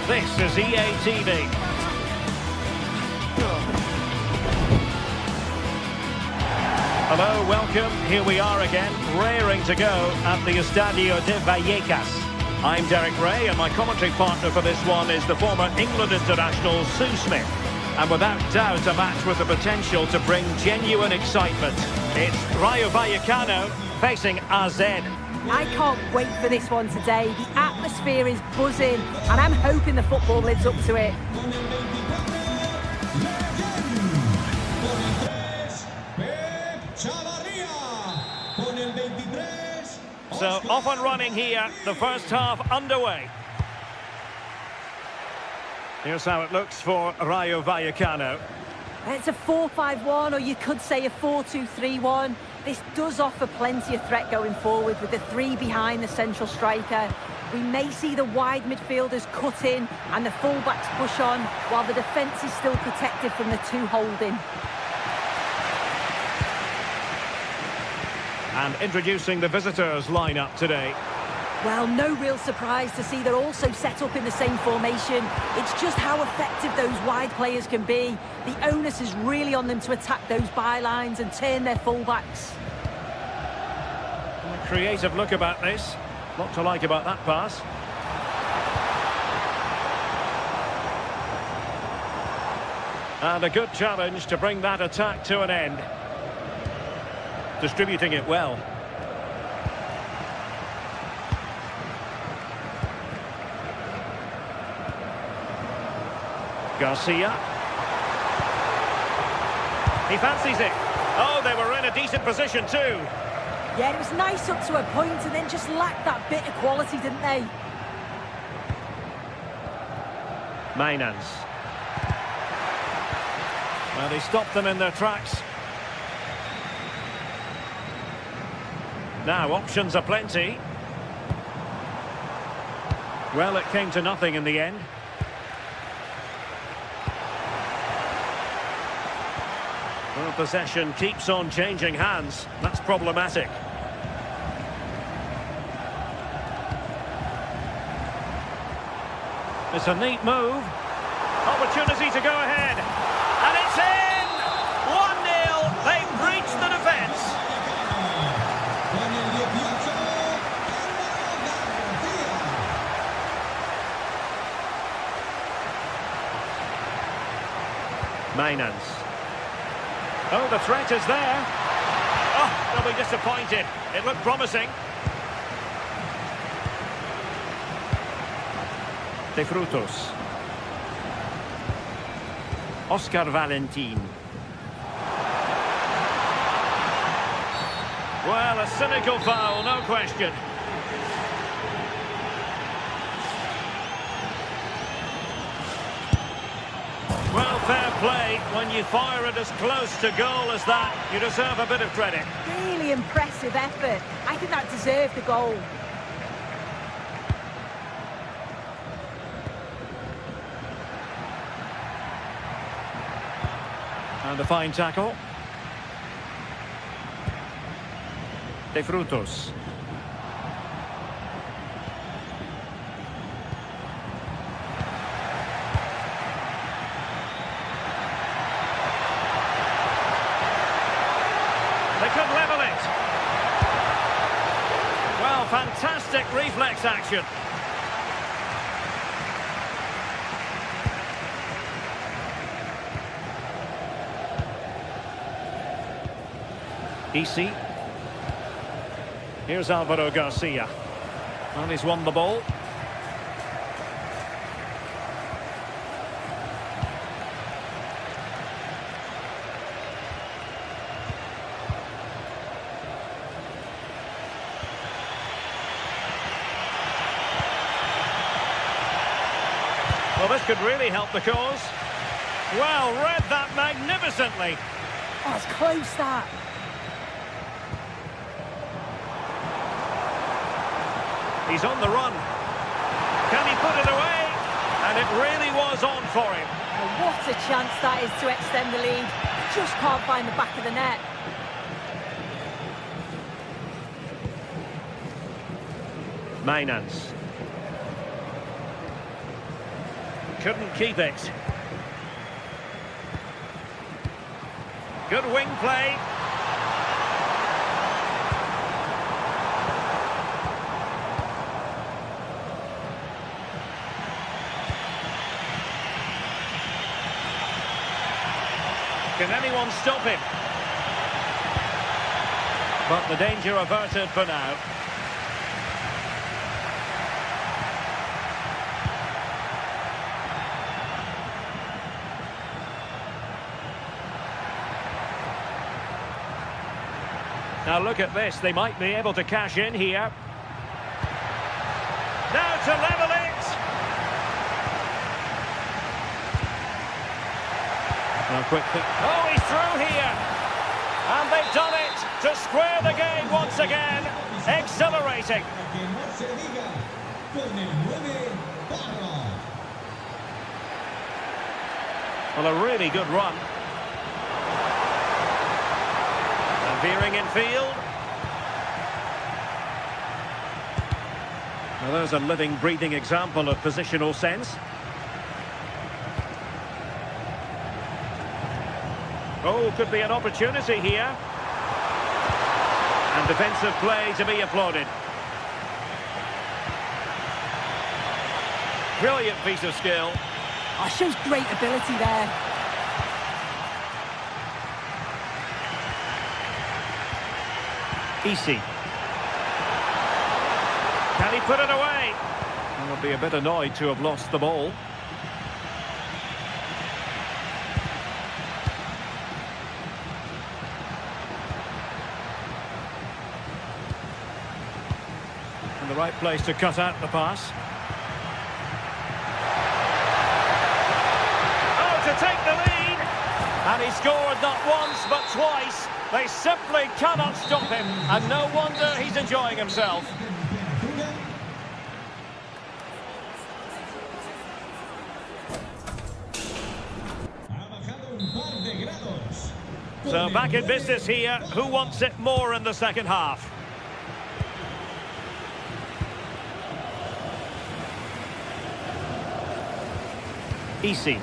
This is EA TV. Hello, welcome. Here we are again, raring to go at the Estadio de Vallecas. I'm Derek Ray, and my commentary partner for this one is the former England international Sue Smith. And without doubt, a match with the potential to bring genuine excitement. It's Rayo Vallecano facing AZ. I can't wait for this one today. The atmosphere is buzzing, and I'm hoping the football lives up to it. So off and running here, the first half underway. Here's how it looks for Rayo Vallecano. It's a 4-5-1, or you could say a 4-2-3-1. This does offer plenty of threat going forward with the three behind the central striker. We may see the wide midfielders cut in and the fullbacks push on, while the defence is still protected from the two holding. And introducing the visitors lineup today. Well, no real surprise to see they're also set up in the same formation. It's just how effective those wide players can be. The onus is really on them to attack those bylines and turn their fullbacks. A creative look about this. Lot to like about that pass. And a good challenge to bring that attack to an end. Distributing it well. Garcia. He fancies it. Oh, they were in a decent position too. Yeah, it was nice up to a point and then just lacked that bit of quality, didn't they? Mainans. Well, they stopped them in their tracks. Now, options are plenty. Well, it came to nothing in the end. Well, possession keeps on changing hands. That's problematic. It's a neat move. Opportunity to go ahead. And it's in! 1-0. They've breached the defence. Mainans. Oh, the threat is there. Oh, they'll be disappointed. It looked promising. De Frutos. Oscar Valentin. Well, a cynical foul, no question. Well, fair play. When you fire it as close to goal as that, you deserve a bit of credit. Really impressive effort. I think that deserved the goal. And a fine tackle. De Frutos. They could level it. Well, fantastic reflex action. Easy. Here's Alvaro Garcia. And he's won the ball. Well, this could really help the cause. Well, read that magnificently. Oh, it's close, that. He's on the run. Can he put it away? And it really was on for him. Oh, what a chance that is to extend the lead. Just can't find the back of the net. Mainans. Couldn't keep it. Good wing play. Can anyone stop him? But the danger averted for now. Now look at this, they might be able to cash in here. Now to level it! Oh, quick. Oh, he's through here! And they've done it to square the game once again. Exhilarating. Well, a really good run. Veering in field. Now there's a living, breathing example of positional sense. Oh, could be an opportunity here. And defensive play to be applauded. Brilliant piece of skill. Oh, shows great ability there. Easy. Can he put it away? I'll be a bit annoyed to have lost the ball. In the right place to cut out the pass. Oh, to take the lead! And he scored not once but twice. They simply cannot stop him, and no wonder he's enjoying himself. So back in business here. Who wants it more in the second half? Easy.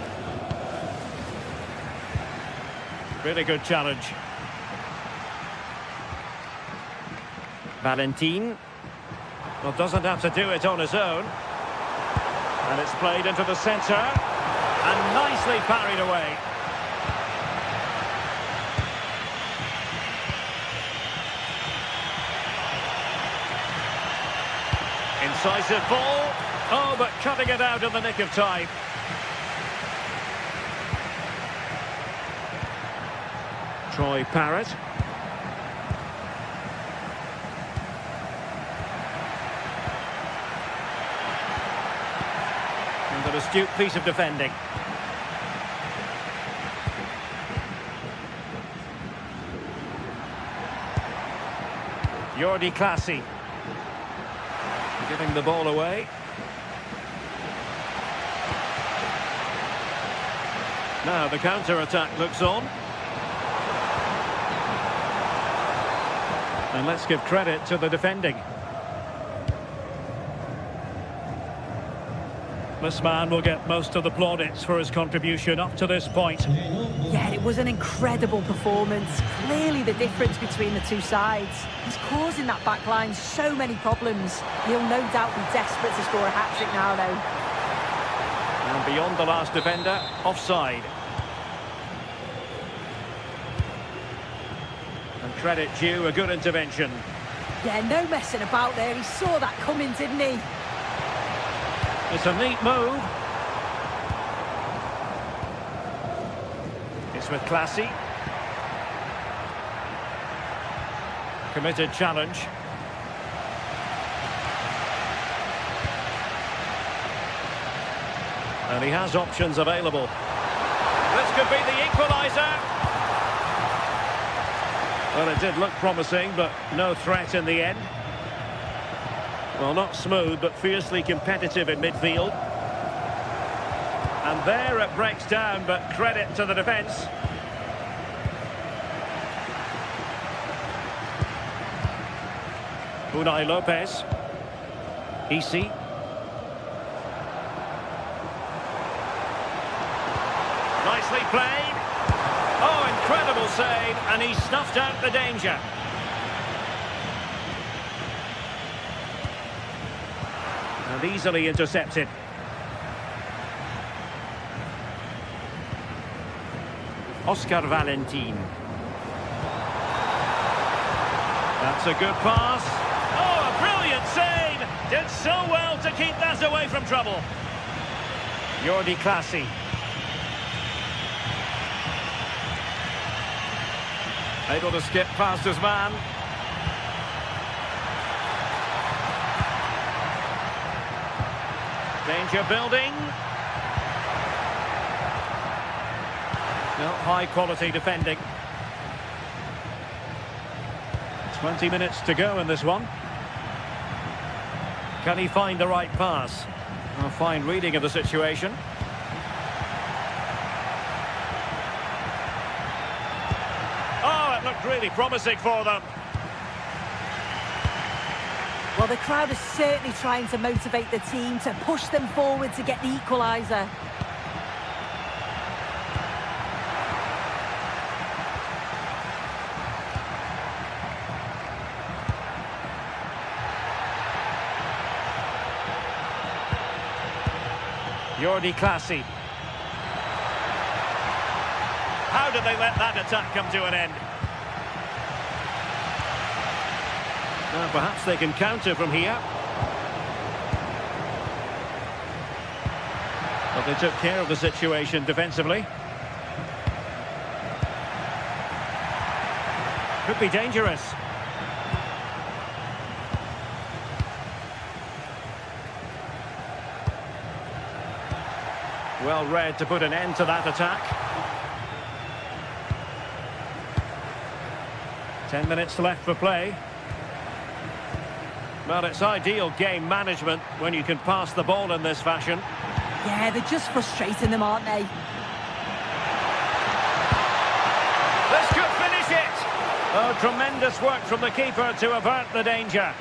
Really good challenge. Valentin. Well, doesn't have to do it on his own. And it's played into the centre. And nicely parried away. Incisive ball. Oh, but cutting it out in the nick of time. Troy Parrott. And an astute piece of defending. Jordi Clasie. Giving the ball away. Now the counter-attack looks on. And let's give credit to the defending. This man will get most of the plaudits for his contribution up to this point. Yeah, it was an incredible performance. Clearly the difference between the two sides. He's causing that back line so many problems. He'll no doubt be desperate to score a hat-trick now, though. And beyond the last defender, offside. And credit due, a good intervention. Yeah, no messing about there. He saw that coming, didn't he? It's a neat move. It's with Clasie. Committed challenge. And he has options available. This could be the equaliser. Well, it did look promising, but no threat in the end. Well, not smooth, but fiercely competitive in midfield. And there it breaks down, but credit to the defence. Unai Lopez. Easy. Nicely played. Oh, incredible save, and he snuffed out the danger. And easily intercepted. Oscar Valentin. That's a good pass. Oh, a brilliant save! Did so well to keep that away from trouble. Jordi Clasie. Able to skip past his man. Danger building. No, high quality defending. 20 minutes to go in this one. Can he find the right pass? A fine reading of the situation. Oh, it looked really promising for them. Well, the crowd is certainly trying to motivate the team to push them forward to get the equaliser. Jordi Clasie. How did they let that attack come to an end? Well, perhaps they can counter from here. But they took care of the situation defensively. Could be dangerous. Well read to put an end to that attack. 10 minutes left for play. Well, it's ideal game management when you can pass the ball in this fashion. Yeah, they're just frustrating them, aren't they? This could finish it! Oh, tremendous work from the keeper to avert the danger.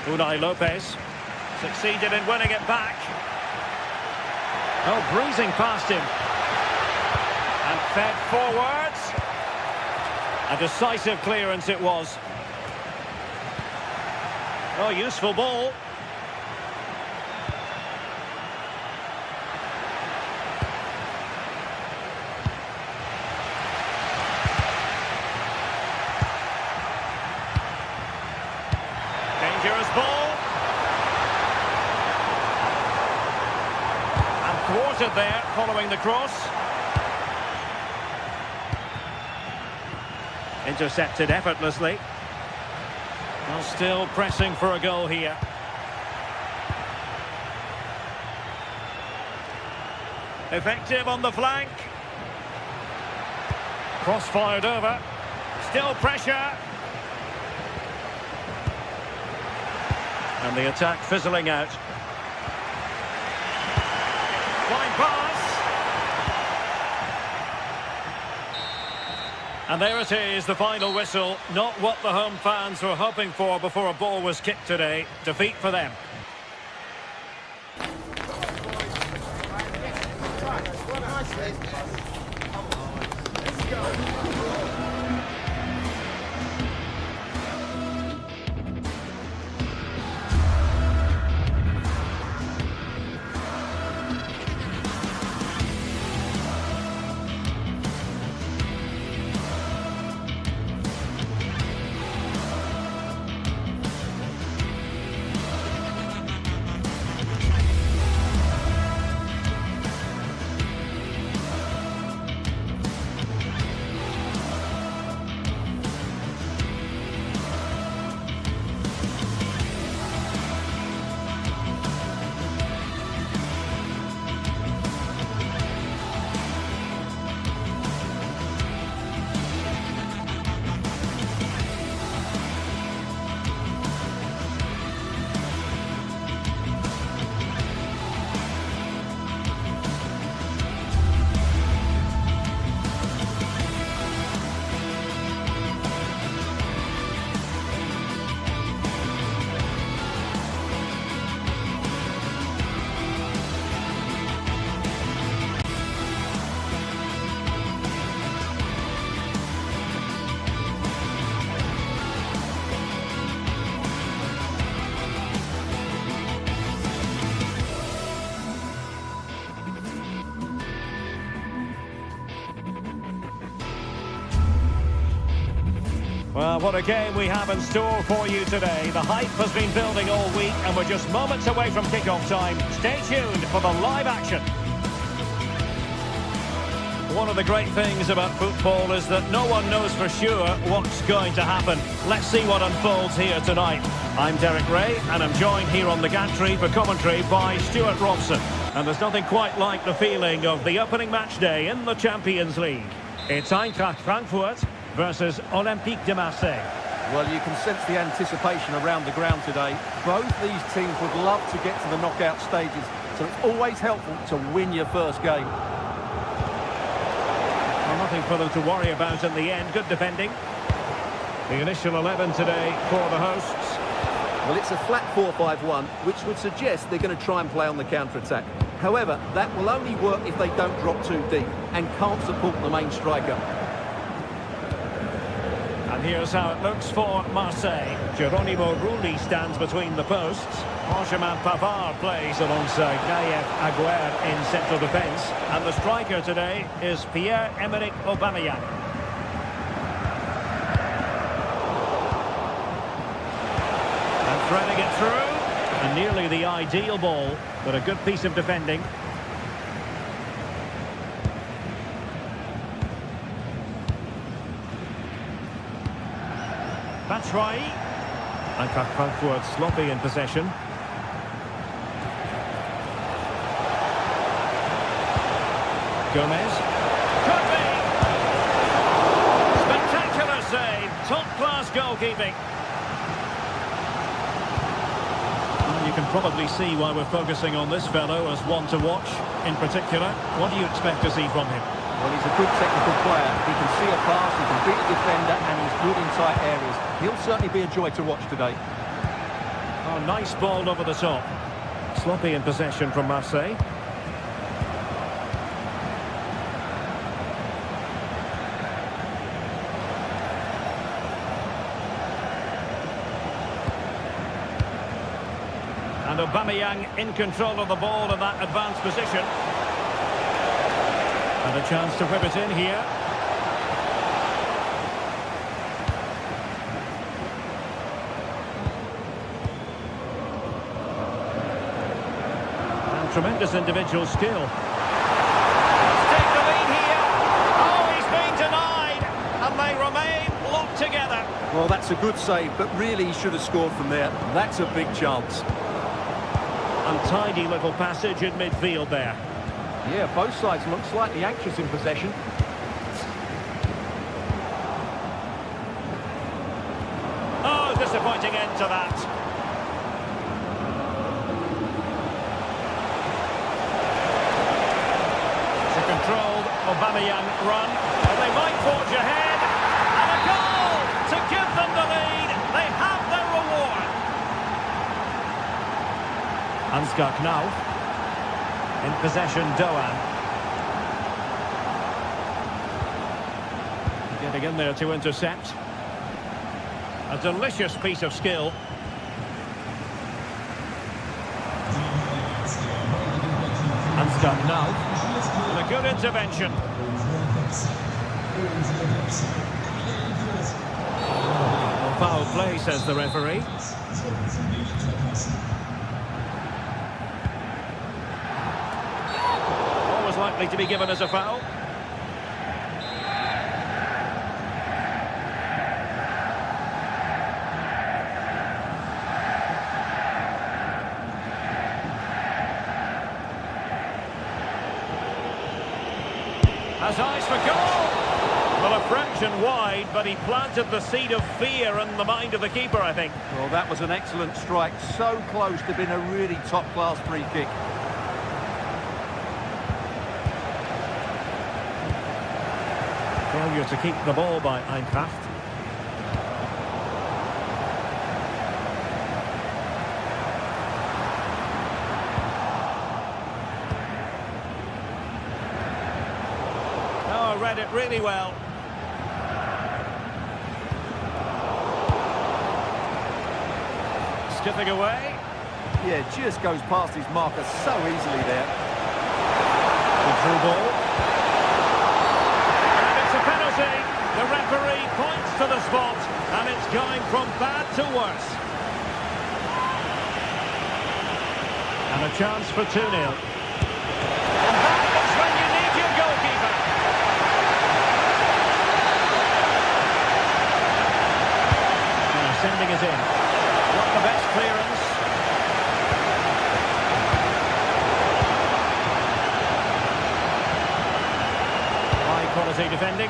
Unai Lopez succeeded in winning it back. Oh, breezing past him. And fed forwards. A decisive clearance it was. Oh, useful ball. Dangerous ball. And thwarted there following the cross. Intercepted effortlessly. Well, still pressing for a goal here. Effective on the flank. Cross fired over. Still pressure. And the attack fizzling out. Fine pass. And there it is, the final whistle. Not what the home fans were hoping for before a ball was kicked today. Defeat for them. Well, what a game we have in store for you today. The hype has been building all week and we're just moments away from kick-off time. Stay tuned for the live action. One of the great things about football is that no one knows for sure what's going to happen. Let's see what unfolds here tonight. I'm Derek Ray and I'm joined here on the gantry for commentary by Stuart Robson. And there's nothing quite like the feeling of the opening match day in the Champions League. It's Eintracht Frankfurt versus Olympique de Marseille. Well, you can sense the anticipation around the ground today. Both these teams would love to get to the knockout stages, so it's always helpful to win your first game. Well, nothing for them to worry about in the end. Good defending. The initial 11 today for the hosts. Well, it's a flat 4-5-1, which would suggest they're going to try and play on the counter-attack. However, that will only work if they don't drop too deep and can't support the main striker. And here's how it looks for Marseille. Geronimo Rulli stands between the posts. Benjamin Pavard plays alongside Nayef Aguerd in central defence. And the striker today is Pierre-Emerick Aubameyang. And threading it through. And nearly the ideal ball, but a good piece of defending. Batshuayi. Eintracht Frankfurt sloppy in possession. Gomez. Could be! Spectacular save. Top-class goalkeeping. Well, you can probably see why we're focusing on this fellow as one to watch in particular. What do you expect to see from him? Well, he's a good technical player. He can see a pass, he can beat a defender, and he's good in tight areas. He'll certainly be a joy to watch today. Oh, nice ball over the top. Sloppy in possession from Marseille. And Aubameyang in control of the ball in that advanced position. And a chance to whip it in here. And tremendous individual skill. Let's take the lead here. Oh, he's been denied. And they remain locked together. Well, that's a good save, but really he should have scored from there. That's a big chance. Untidy little passage in midfield there. Yeah, both sides look slightly anxious in possession. Oh, disappointing end to that. It's a controlled Aubameyang run. And they might forge ahead. And a goal to give them the lead. They have their reward. Ansgar Knauf. In possession, Doan. Getting in there to intercept. A delicious piece of skill. Ansgar Knauf. And a good intervention. Well, foul play, says the referee. Likely to be given as a foul. Has eyes for goal. Well, a fraction wide, but he planted the seed of fear in the mind of the keeper, I think. Well, that was an excellent strike. So close to being a really top-class free kick. Failure to keep the ball by Eintracht. Oh, read it really well. Skipping away. Yeah, just goes past his marker so easily there. The through ball. And it's a penalty. The referee points to the spot, and it's going from bad to worse. And a chance for 2-0. And that is when you need your goalkeeper. Now sending it in. Not the best clearance. High quality defending.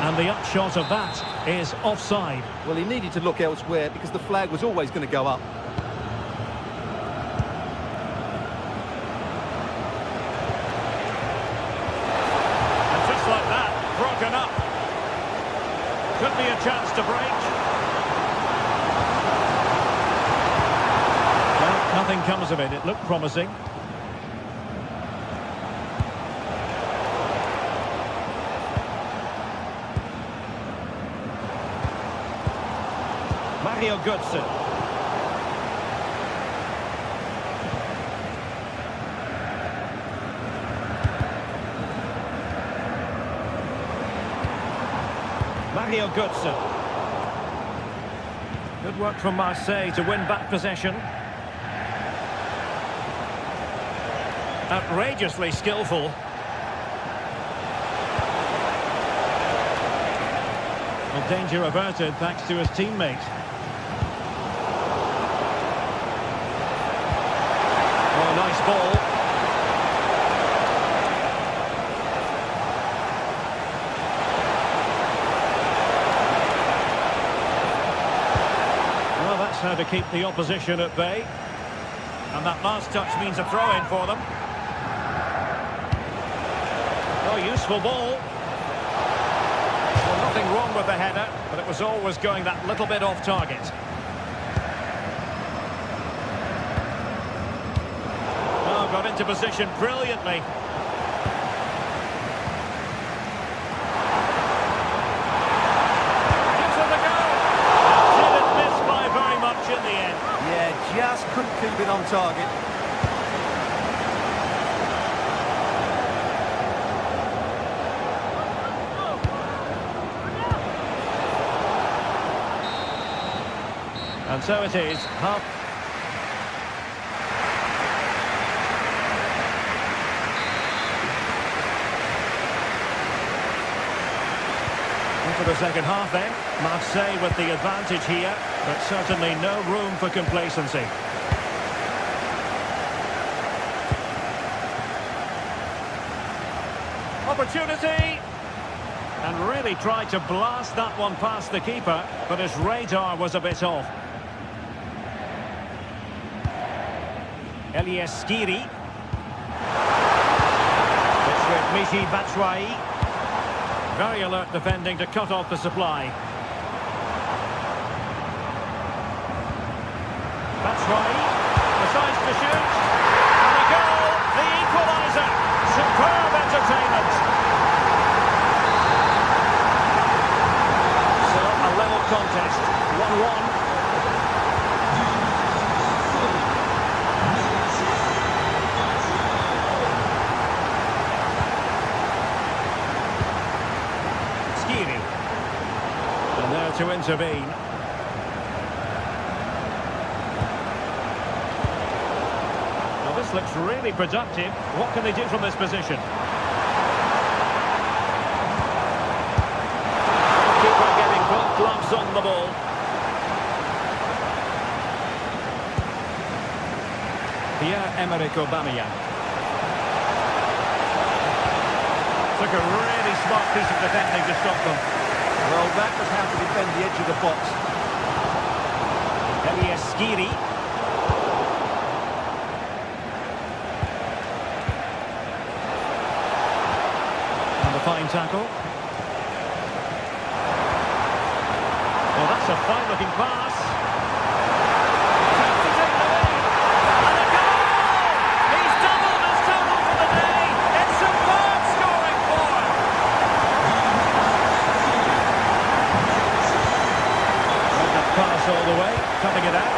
And the upshot of that is offside. Well, he needed to look elsewhere because the flag was always going to go up. And just like that, broken up. Could be a chance to break. Well, nothing comes of it. It looked promising. Mario Götze. Mario Götze. Good work from Marseille to win back possession. Outrageously skillful. Well, danger averted thanks to his teammate. Oh, nice ball. Well, that's how to keep the opposition at bay. And that last touch means a throw-in for them. Oh, useful ball. Well, nothing wrong with the header, but it was always going that little bit off target. Oh, got into position brilliantly. Gives it a go. Didn't miss by very much in the end. Yeah, just couldn't keep it on target. And so it is, half. Into the second half then. Marseille with the advantage here, but certainly no room for complacency. Opportunity! And really tried to blast that one past the keeper, but his radar was a bit off. Elias Skiri. It's with Michy Batshuayi. Very alert defending to cut off the supply. Batshuayi decides to shoot. And a goal, the equaliser. Superb entertainment. So a level contest, 1-1. To intervene. Now this looks really productive. What can they do from this position? Keeper getting both gloves on the ball. Pierre-Emerick Aubameyang. Took a really smart piece of defending to stop them. Well, that was how to defend the edge of the box. Elias Skiri. And a fine tackle. Well, that's a fine-looking pass. To take the lead. And a goal! He's doubled his total for the day. It's superb scoring form. Pass all the way, cutting it out.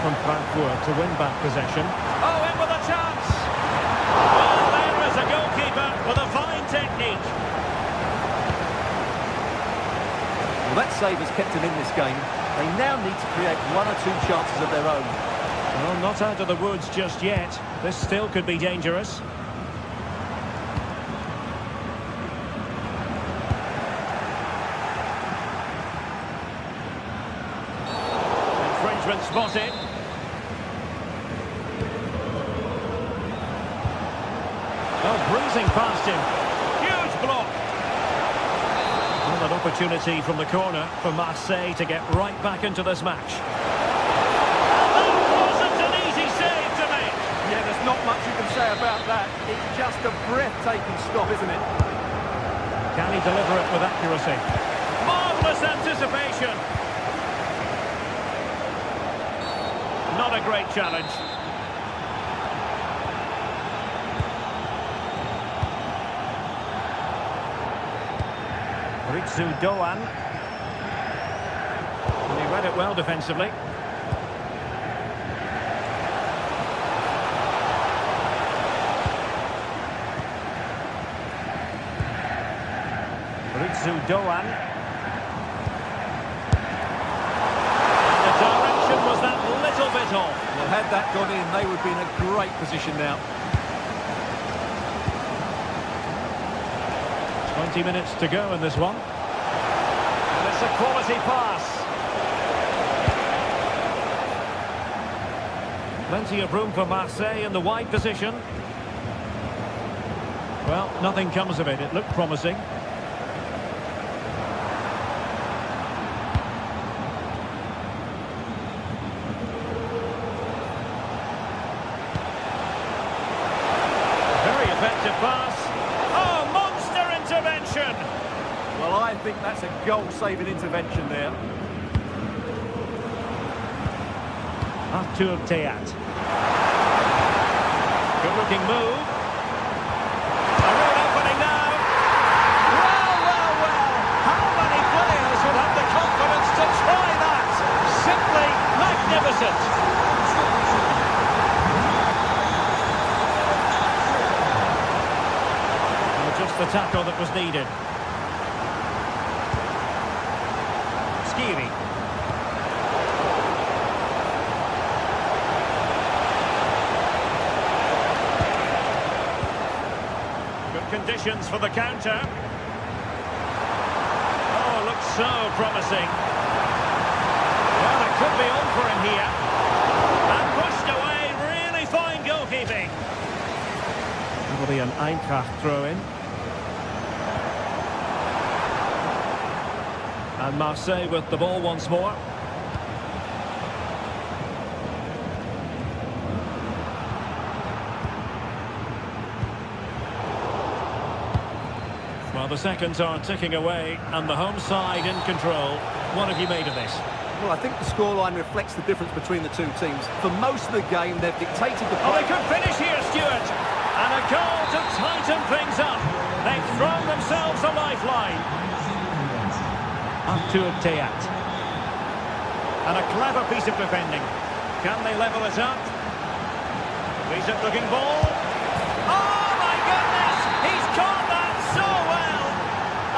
from Frankfurt to win back possession. Oh, in with a chance! Well, there is a goalkeeper with a fine technique. Well, that save has kept him in this game. They now need to create one or two chances of their own. Well, not out of the woods just yet. This still could be dangerous. Infringement spotted. Oh, breezing past him. Huge block. Well, an opportunity from the corner for Marseille to get right back into this match. Yeah, there's not much you can say about that. It's just a breathtaking stop, isn't it? Can he deliver it with accuracy? Marvellous anticipation. Not a great challenge. Ritsu Doan. And he read it well defensively. Ritsu Doan. And the direction was that little bit off. Well, had that gone in, they would be in a great position now. 20 minutes to go in this one. And it's a quality pass. Plenty of room for Marseille in the wide position. Well, nothing comes of it. It looked promising. Very effective pass. Oh, monster intervention! Well, I think that's a goal-saving intervention there. Artur Teat. Good-looking move. A real opening now. Well, well, well. How many players would have the confidence to try that? Simply magnificent. Well, just the tackle that was needed. Skiri. Conditions for the counter. Oh, looks so promising. Well, it could be on for him here. And pushed away, really fine goalkeeping. That'll be an Eintracht throw-in. And Marseille with the ball once more. Well, the seconds are ticking away, and the home side in control. What have you made of this? Well, I think the scoreline reflects the difference between the two teams. For most of the game, they've dictated the Oh, play. they could finish here, Stuart. And a goal to tighten things up. They've thrown themselves a lifeline. Artur Teat. And a clever piece of defending. Can they level it up? Decent looking ball. Oh, my goodness! He's caught that so well!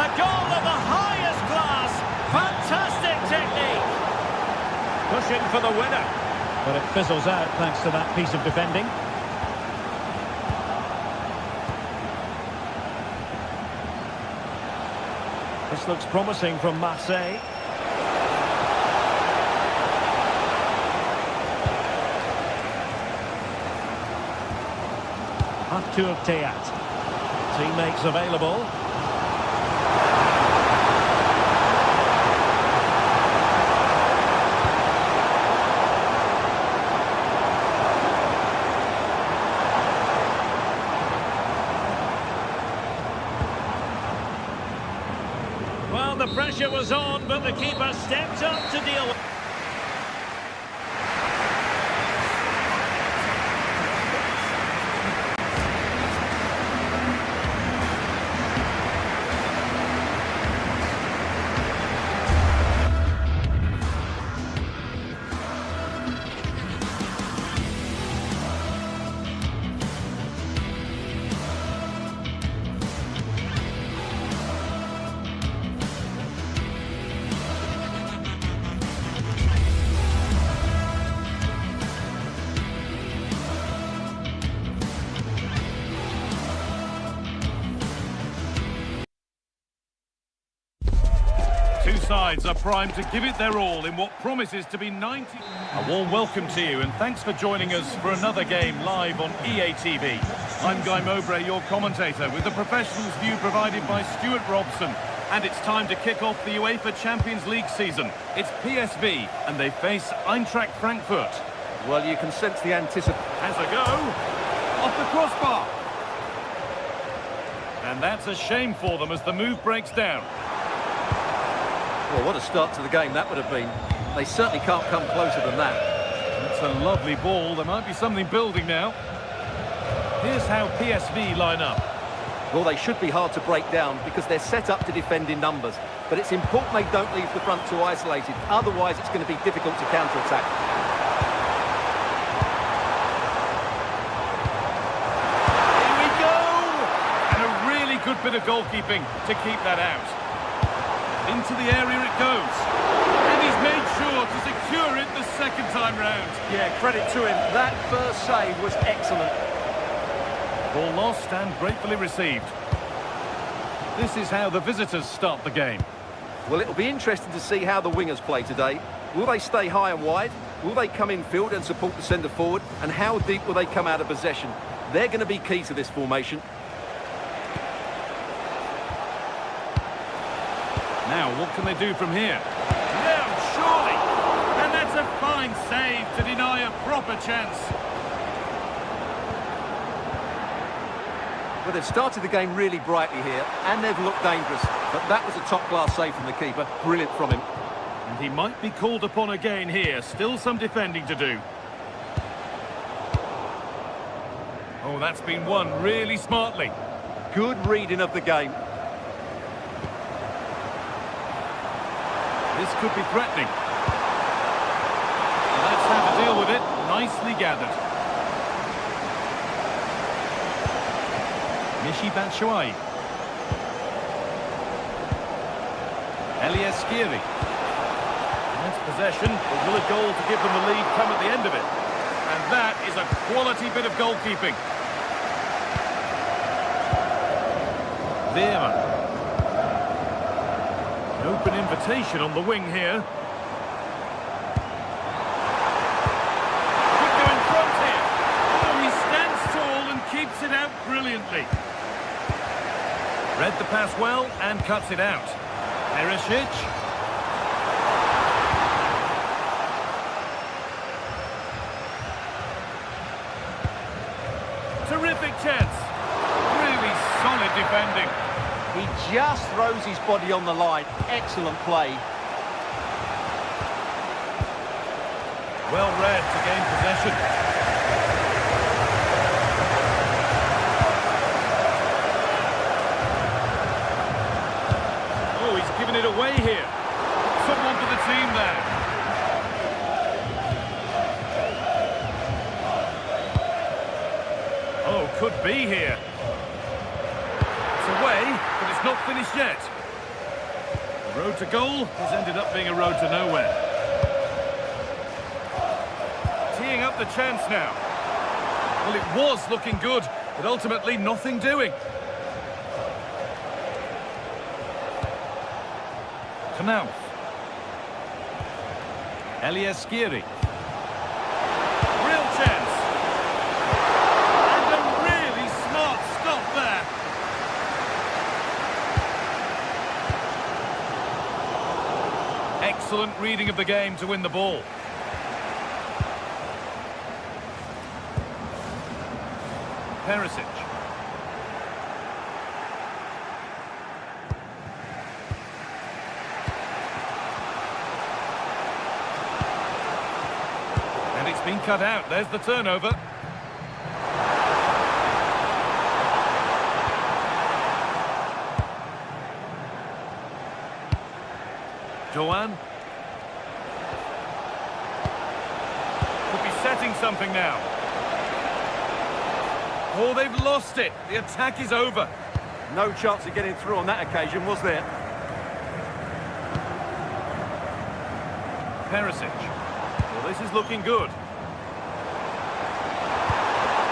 A goal of the highest class. Fantastic technique. Pushing for the winner. But it fizzles out thanks to that piece of defending. This looks promising from Marseille. Artur Teat. Teammates available. Well, the pressure was on, but the keeper stepped up to deal with it. sides are primed to give it their all in what promises to be 90... A warm welcome to you, and thanks for joining us for another game live on EA TV. I'm Guy Mowbray, your commentator, with the professionals' view provided by Stuart Robson. And it's time to kick off the UEFA Champions League season. It's PSV, and they face Eintracht Frankfurt. Well, you can sense the anticipation. Has a go. Off the crossbar. And that's a shame for them as the move breaks down. Well, what a start to the game that would have been. They certainly can't come closer than that. That's a lovely ball. There might be something building now. Here's how PSV line up. Well, they should be hard to break down because they're set up to defend in numbers. But it's important they don't leave the front too isolated. Otherwise, it's going to be difficult to counter-attack. Here we go! And a really good bit of goalkeeping to keep that out. Into the area it goes. And he's made sure to secure it the second time round. Yeah, credit to him. That first save was excellent. Ball lost and gratefully received. This is how the visitors start the game. Well, it'll be interesting to see how the wingers play today. Will they stay high and wide? Will they come in field and support the centre forward? And how deep will they come out of possession? They're going to be key to this formation. Now, what can they do from here? No, surely! And that's a fine save to deny a proper chance. Well, they've started the game really brightly here, and they've looked dangerous. But that was a top-class save from the keeper. Brilliant from him. And he might be called upon again here. Still some defending to do. Oh, that's been won really smartly. Good reading of the game. This could be threatening. That's how to deal with it. Nicely gathered. Michy Batshuayi. Elias Skiri. Nice possession, but will a goal to give them the lead come at the end of it? And that is a quality bit of goalkeeping. Veerman. An open invitation on the wing here. Could go in front here. Oh, he stands tall and keeps it out brilliantly. Read the pass well and cuts it out. Perisic. Terrific chance. Really solid defending. He just throws his body on the line. Excellent play. Well read to gain possession. Oh, he's given it away here. Someone for the team there. Oh, could be here. It's away, but it's not finished yet. The road to goal has ended up being a road to nowhere. Teeing up the chance now. Well, it was looking good, but ultimately nothing doing. Knauf. Elias Skiri. Real chance. And a really smart stop there. Excellent reading of the game to win the ball. Perisic. And it's been cut out. There's the turnover. Joan. Could be setting something now. Oh, they've lost it. The attack is over. No chance of getting through on that occasion, was there? Perisic. Well, this is looking good.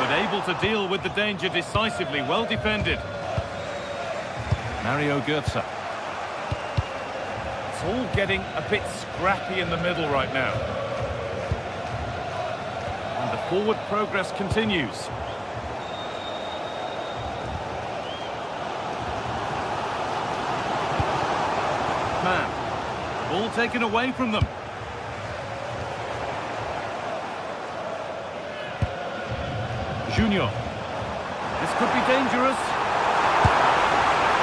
But able to deal with the danger decisively. Well defended. Mario Götze. It's all getting a bit scrappy in the middle right now. And the forward progress continues. Man, ball taken away from them. Junior. This could be dangerous.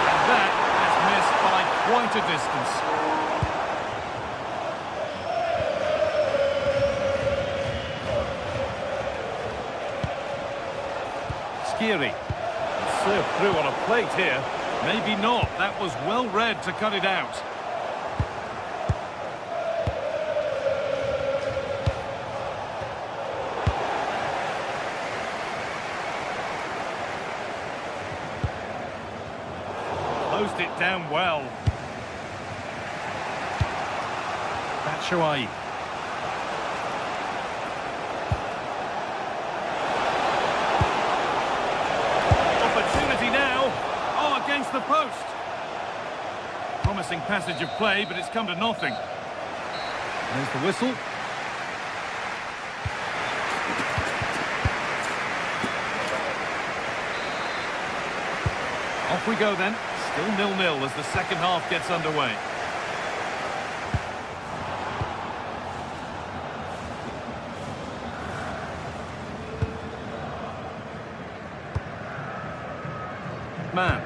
And that has missed by quite a distance. Skiri. Served through on a plate here. Maybe not. That was well read to cut it out. Closed it down well. Batshuayi. Opportunity now. Oh, against the post. Promising passage of play, but it's come to nothing. There's the whistle. Off we go then. Still 0-0 as the second half gets underway. Man.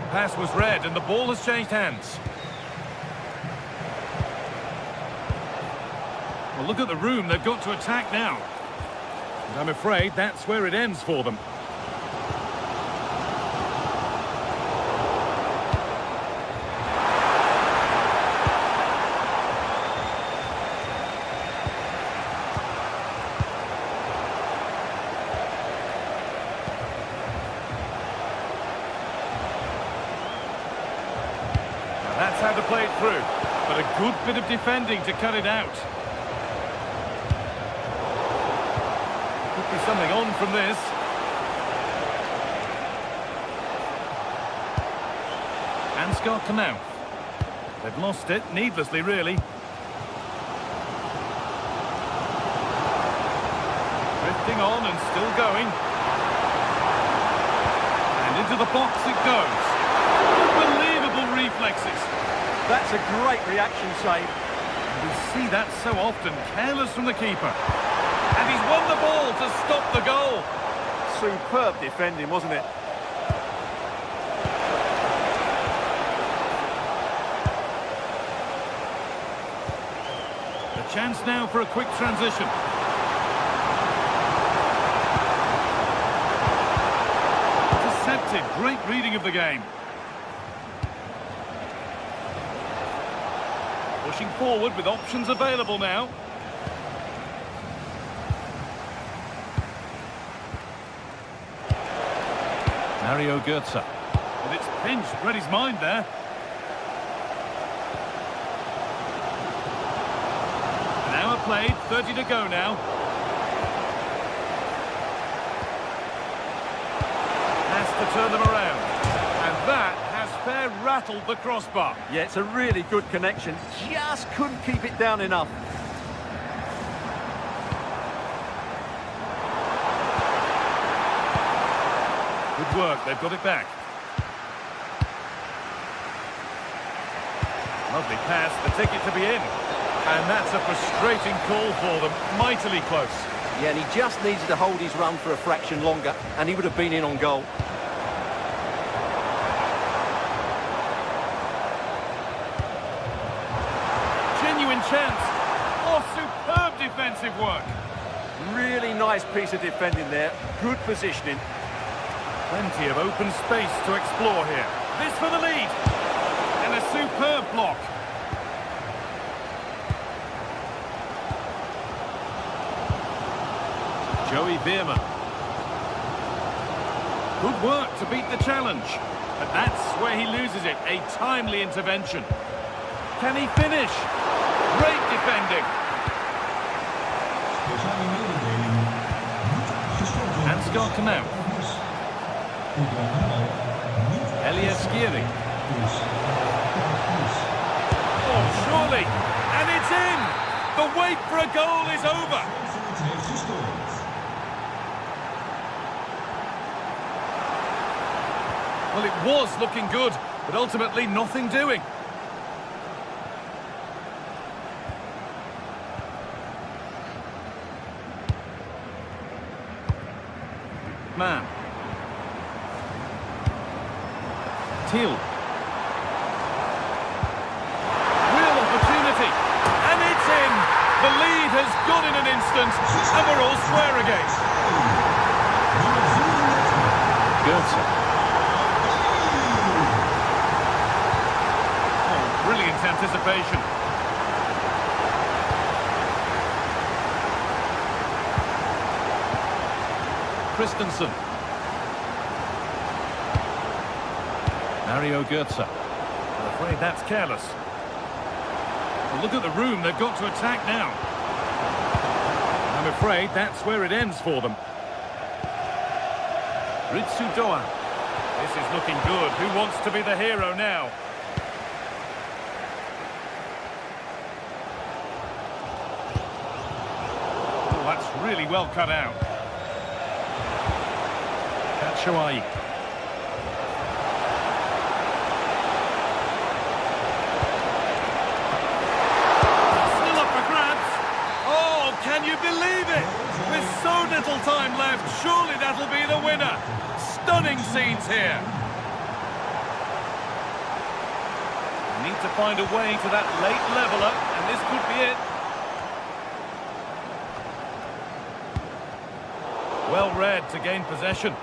Pass was read and the ball has changed hands. Well, look at the room they've got to attack now. And I'm afraid that's where it ends for them. That's how to play it through, but a good bit of defending to cut it out. Could be something on from this. Ansgar Knauff. They've lost it, needlessly really. Drifting on and still going. And into the box it goes. Unbelievable reflexes. That's a great reaction save. We see that so often, careless from the keeper. And he's won the ball to stop the goal. Superb defending, wasn't it? A chance now for a quick transition. Intercepted, great reading of the game. Pushing forward with options available now. Mario Götze. But it's pinched, read his mind there. An hour played, 30 to go now. Has to turn them around. And that has fair rattled the crossbar. Yeah, it's a really good connection. Just couldn't keep it down enough. Good work, they've got it back. Lovely pass, the ticket to be in. And that's a frustrating call for them, mightily close. Yeah, and he just needed to hold his run for a fraction longer, and he would have been in on goal. Genuine chance. Oh, superb defensive work. Really nice piece of defending there. Good positioning. Plenty of open space to explore here. This for the lead. And a superb block. Joey Veerman. Good work to beat the challenge. But that's where he loses it. A timely intervention. Can he finish? Great defending. Ansgar Knauff. Skiri. surely, and it's in! The wait for a goal is over! Well, it was looking good, but ultimately nothing doing. Man. Teal. Real opportunity. And it's in. The lead has gone in an instant, and we're all square again. Goethe. Oh, brilliant anticipation. Christensen. Mario Goetze. I'm afraid that's careless. Well, look at the room they've got to attack now. I'm afraid that's where it ends for them. Ritsudoa. This is looking good. Who wants to be the hero now? Oh, that's really well cut out. Batshuayi. Still up for grabs. Oh, can you believe it? With so little time left, surely that'll be the winner. Stunning scenes here. Need to find a way to that late leveller, and this could be it. Well read to gain possession.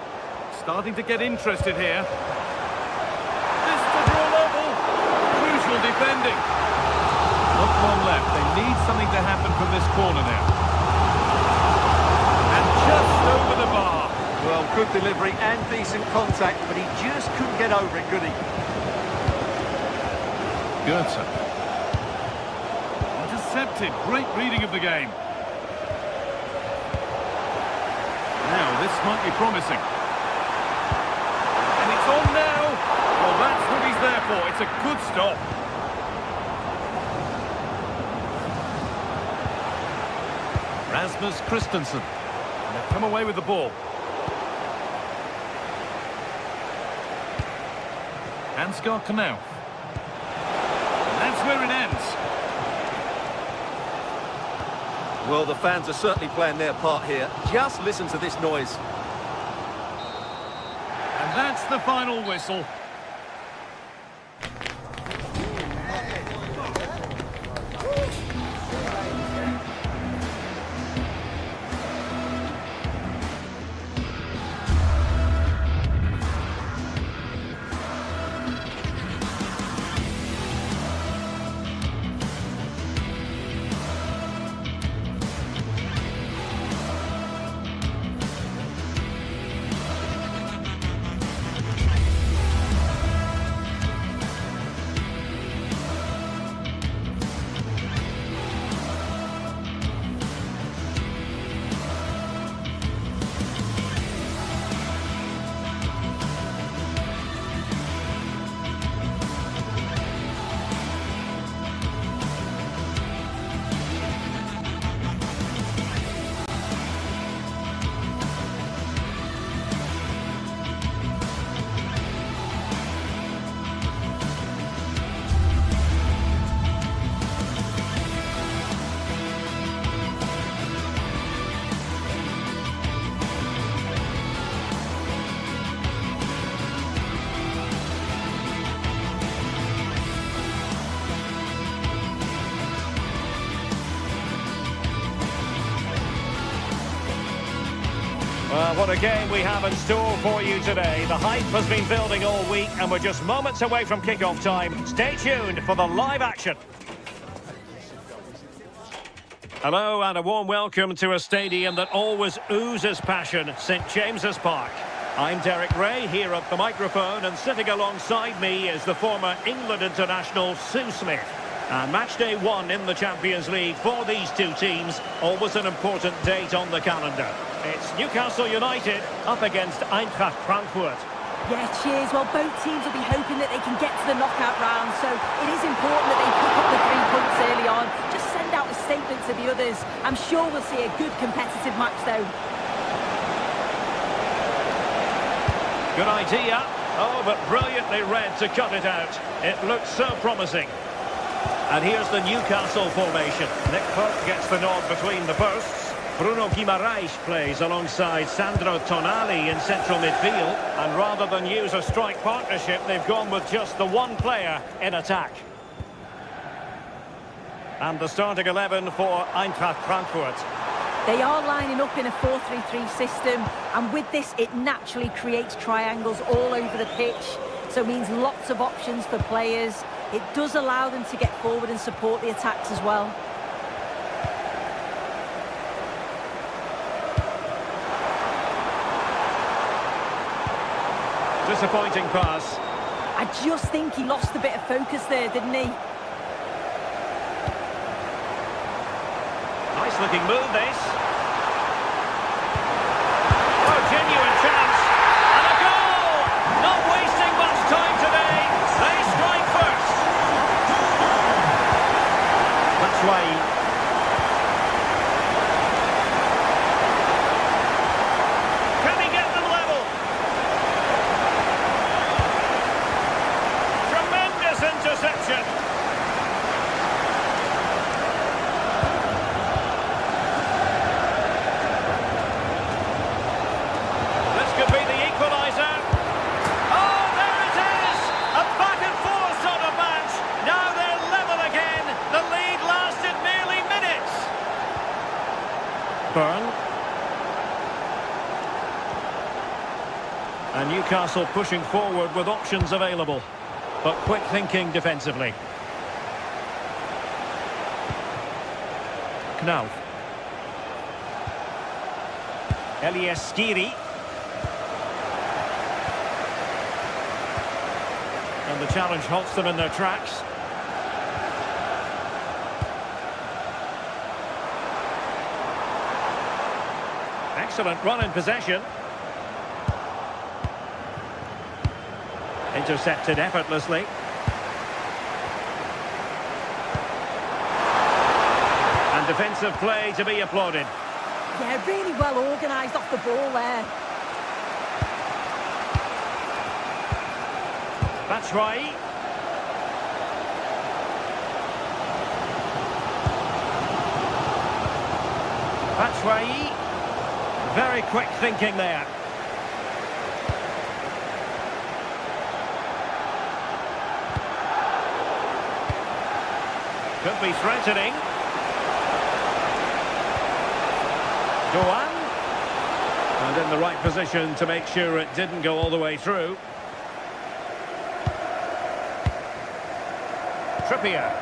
Starting to get interested here. This to draw level. Crucial defending. Not long left. They need something to happen from this corner now. And just over the bar. Well, good delivery and decent contact, but he just couldn't get over it, could he? Goetze. Intercepted. Great reading of the game. Now, this might be promising. And it's on now. Well, that's what he's there for. It's a good stop. Rasmus Christensen. And they've come away with the ball. Ansgar Knauf. And that's where it ends. Well, the fans are certainly playing their part here. Just listen to this noise. And that's the final whistle. Well, what a game we have in store for you today. The hype has been building all week and we're just moments away from kick-off time. Stay tuned for the live action. Hello and a warm welcome to a stadium that always oozes passion, St James's Park. I'm Derek Ray here at the microphone, and sitting alongside me is the former England international Sue Smith. And match day 1 in the Champions League for these two teams, always an important date on the calendar. It's Newcastle United up against Eintracht Frankfurt. Yeah, cheers. Well, both teams will be hoping that they can get to the knockout round, so it is important that they pick up the 3 points early on. Just send out a statement to the others. I'm sure we'll see a good competitive match, though. Good idea. Oh, but brilliantly read to cut it out. It looks so promising. And here's the Newcastle formation. Nick Pope gets the nod between the posts. Bruno Guimaraes plays alongside Sandro Tonali in central midfield. And rather than use a strike partnership, they've gone with just the one player in attack. And the starting 11 for Eintracht Frankfurt. They are lining up in a 4-3-3 system, and with this, it naturally creates triangles all over the pitch. So it means lots of options for players. It does allow them to get forward and support the attacks as well. Disappointing pass. I just think he lost a bit of focus there, didn't he? Nice looking move, this. Oh, genuine chance. And a goal! Not wasting much time today. They strike first. That's why. Can he get them level? Tremendous interception. Burn. And Newcastle pushing forward with options available, but quick thinking defensively. Knauf. Elias Skiri. And the challenge halts them in their tracks. Excellent run in possession. Intercepted effortlessly. And defensive play to be applauded. Yeah, really well organised off the ball there. Batshuayi. Batshuayi. Very quick thinking there. Could be threatening. Doan. And in the right position to make sure it didn't go all the way through. Trippier.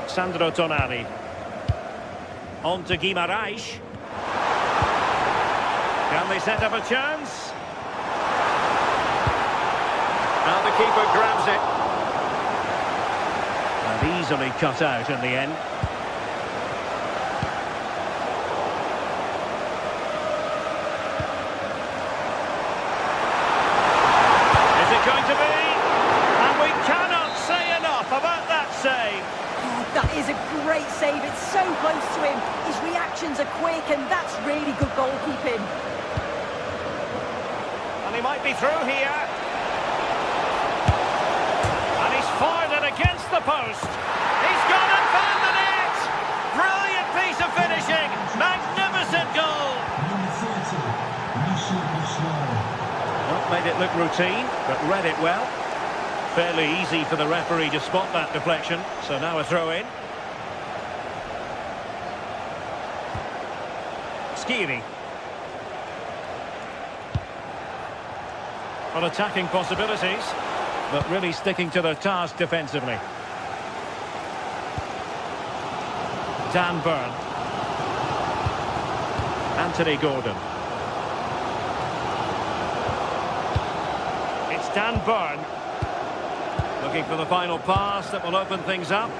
Sandro Tonali. On to Guimaraes. Can they set up a chance? Now the keeper grabs it. And easily cut out in the end. Is it going to be? And we cannot say enough about that save. That is a great save. It's so close to him. His reactions are quick, and that's really good goalkeeping. And he might be through here. And he's fired it against the post. He's gone and found the net. Brilliant piece of finishing. Magnificent goal. Well, made it look routine, but read it well. Fairly easy for the referee to spot that deflection, so now a throw-in. Skiri. Well, attacking possibilities, but really sticking to their task defensively. Dan Burn. Anthony Gordon. It's Dan Burn. Looking for the final pass that will open things up.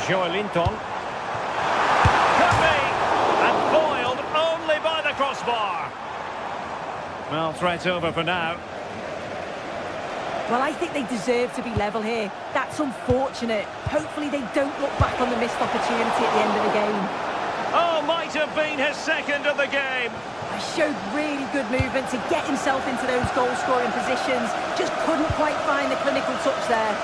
Joelinton. Well, threat over for now. Well, I think they deserve to be level here. That's unfortunate. Hopefully they don't look back on the missed opportunity at the end of the game. Oh, might have been his second of the game. He showed really good movement to get himself into those goal-scoring positions. Just couldn't quite find the clinical touch there.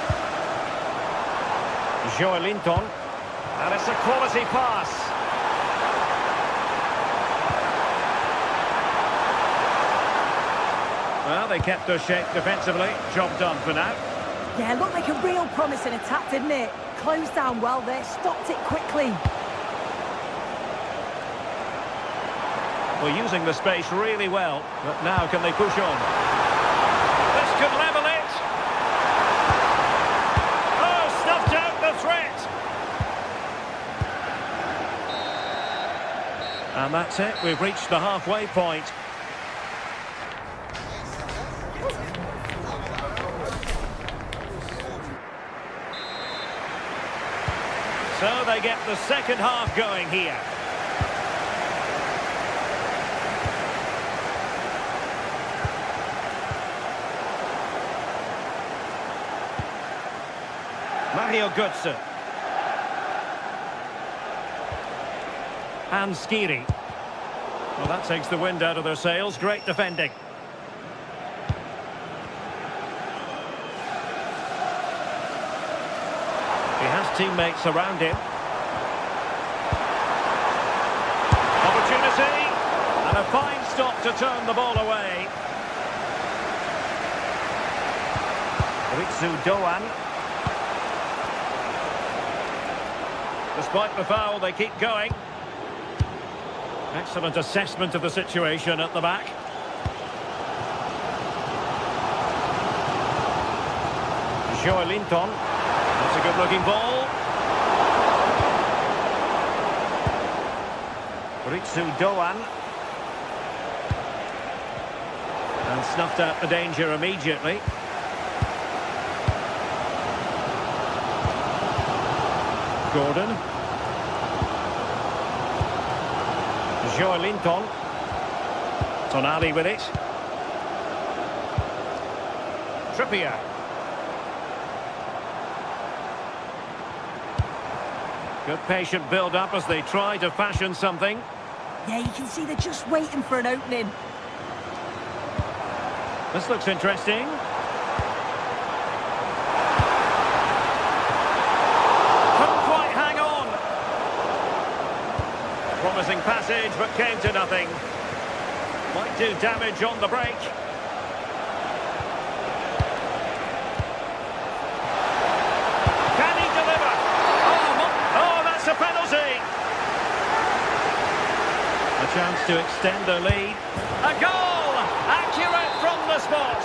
Joelinton. And it's a quality pass. Well, they kept their shape defensively. Job done for now. Yeah, looked like a real promising attack, didn't it? Closed down well there, stopped it quickly. We're using the space really well, but now can they push on? This could level it. Oh, snuffed out the threat. And that's it. We've reached the halfway point. So they get the second half going here. Mario Götze. And Skiri. Well, that takes the wind out of their sails. Great defending. He has teammates around him. Opportunity. And a fine stop to turn the ball away. Ritsu Doan. Despite the foul, they keep going. Excellent assessment of the situation at the back. Joelinton. That's a good-looking ball. Ritsu Doan. And snuffed out the danger immediately. Gordon. Joelinton. Tonali with it. Trippier. Good patient build-up as they try to fashion something. Yeah, you can see they're just waiting for an opening. This looks interesting. Promising passage, but came to nothing. Might do damage on the break. Can he deliver? Oh, that's a penalty. A chance to extend the lead. A goal! Accurate from the spot.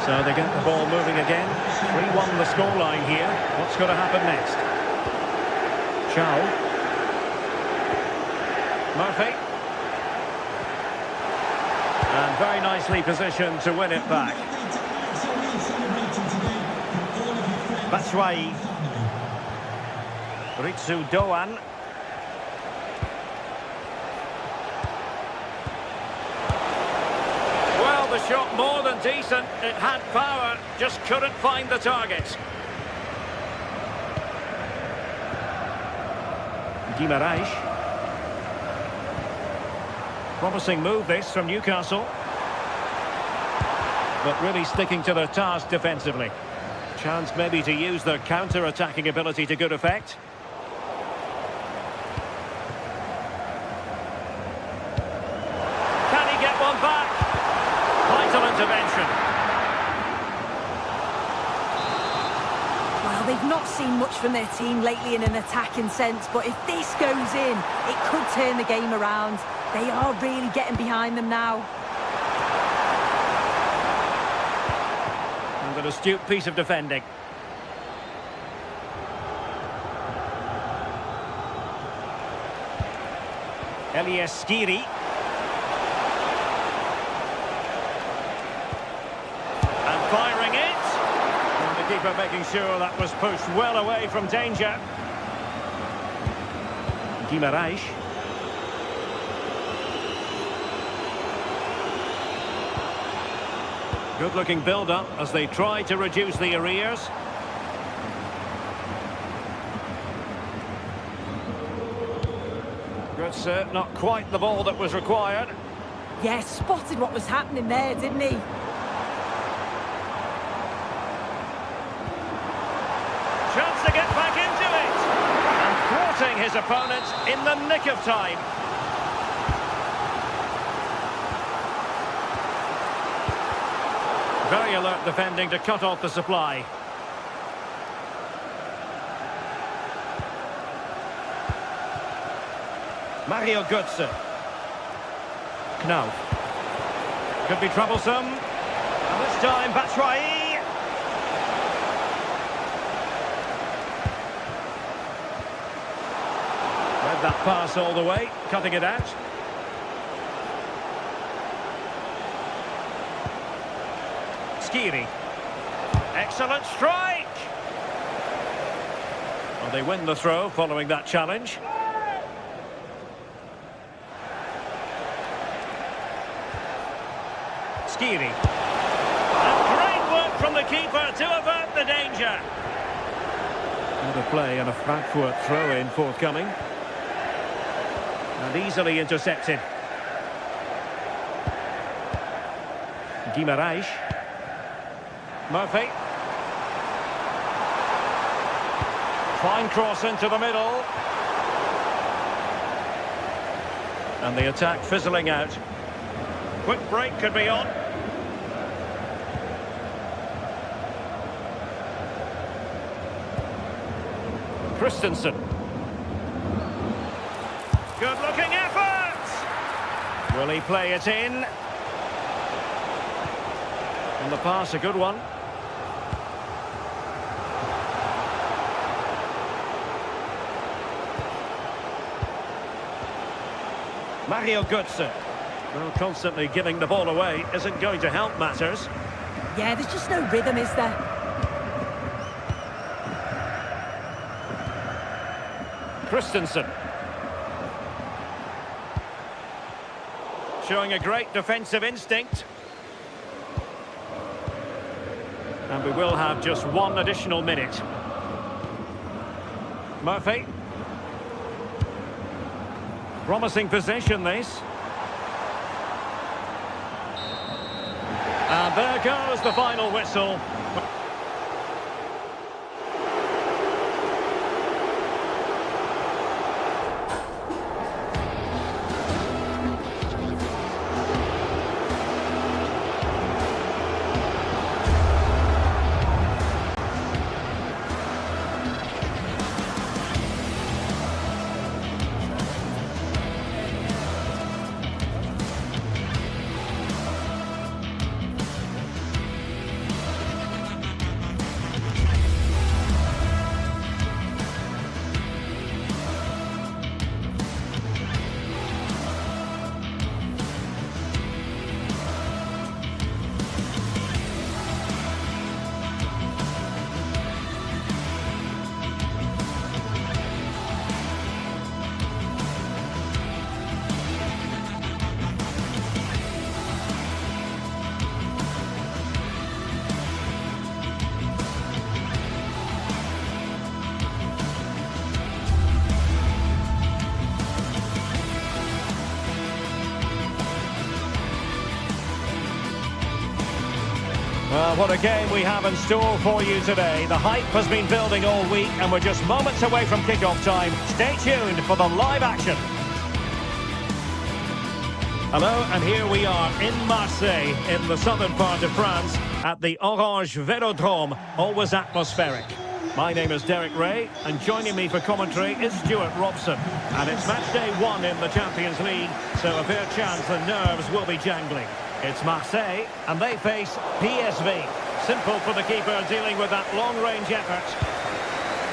So they get the ball moving again. 3-1 the scoreline here. What's going to happen next? Chow. Murphy. And very nicely positioned to win it back. Batshuayi. Ritsu Doan. Well, the shot more than decent. It had power, just couldn't find the target. Guimaraes. Promising move this from Newcastle. But really sticking to their task defensively. Chance maybe to use their counter-attacking ability to good effect. Can he get one back? Vital intervention. Well, they've not seen much from their team lately in an attacking sense, but if this goes in, it could turn the game around. They are really getting behind them now. And an astute piece of defending. Elias Skiri. And firing it. And the keeper making sure that was pushed well away from danger. Guimaraes. Good-looking build-up as they try to reduce the arrears. Good set, not quite the ball that was required. Yeah, spotted what was happening there, didn't he? Chance to get back into it. And thwarting his opponent in the nick of time. Very alert defending to cut off the supply. Mario Götze. Knauf. Could be troublesome. And this time, Batshuayi. Read that pass all the way, cutting it out. Skiri. Excellent strike! Well, they win the throw following that challenge. Skiri. And great work from the keeper to avert the danger. Another play and a Frankfurt throw-in forthcoming. And easily intercepted. Guimarães. Murphy. Fine cross into the middle. And the attack fizzling out. Quick break could be on. Christensen. Good-looking effort! Will he play it in? And the pass, a good one. Mario Götze. Well, constantly giving the ball away isn't going to help matters. Yeah, there's just no rhythm, is there? Christensen. Showing a great defensive instinct. And we will have just one additional minute. Murphy. Promising position, this. And there goes the final whistle. Well, what a game we have in store for you today. The hype has been building all week and we're just moments away from kick-off time. Stay tuned for the live action. Hello, and here we are in Marseille, in the southern part of France, at the Orange Velodrome, always atmospheric. My name is Derek Ray, and joining me for commentary is Stuart Robson. And it's match day 1 in the Champions League, so a fair chance the nerves will be jangling. It's Marseille, and they face PSV. Simple for the keeper dealing with that long-range effort.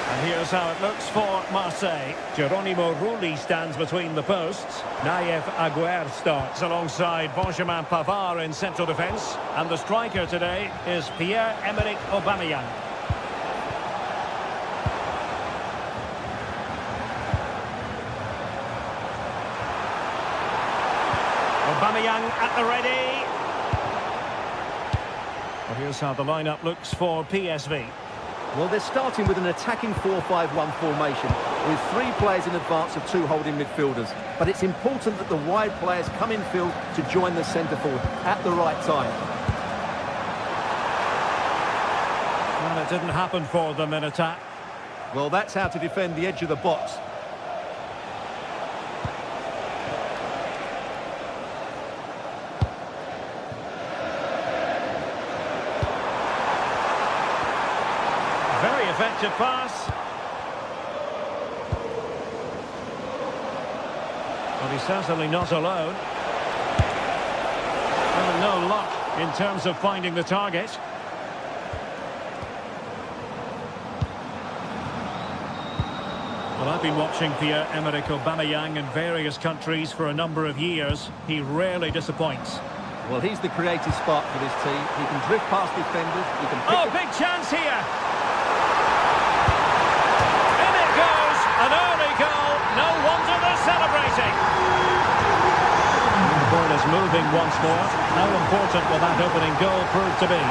And here's how it looks for Marseille. Geronimo Rulli stands between the posts. Naïef Aguerd starts alongside Benjamin Pavard in central defence. And the striker today is Pierre-Emerick Aubameyang. Aubameyang at the ready. Well, here's how the lineup looks for PSV. Well, they're starting with an attacking 4-5-1 formation with 3 players in advance of 2 holding midfielders. But it's important that the wide players come in field to join the centre forward at the right time. Well, it didn't happen for them in attack. Well, that's how to defend the edge of the box. Very effective pass. Well, he's certainly not alone. Well, no luck in terms of finding the target. Well, I've been watching Pierre-Emerick Aubameyang in various countries for a number of years. He rarely disappoints. Well, he's the creative spark for this team. He can drift past defenders. He can pick big chance here. In it goes. An early goal. No wonder they're celebrating. The ball is moving once more. How important will that opening goal prove to be?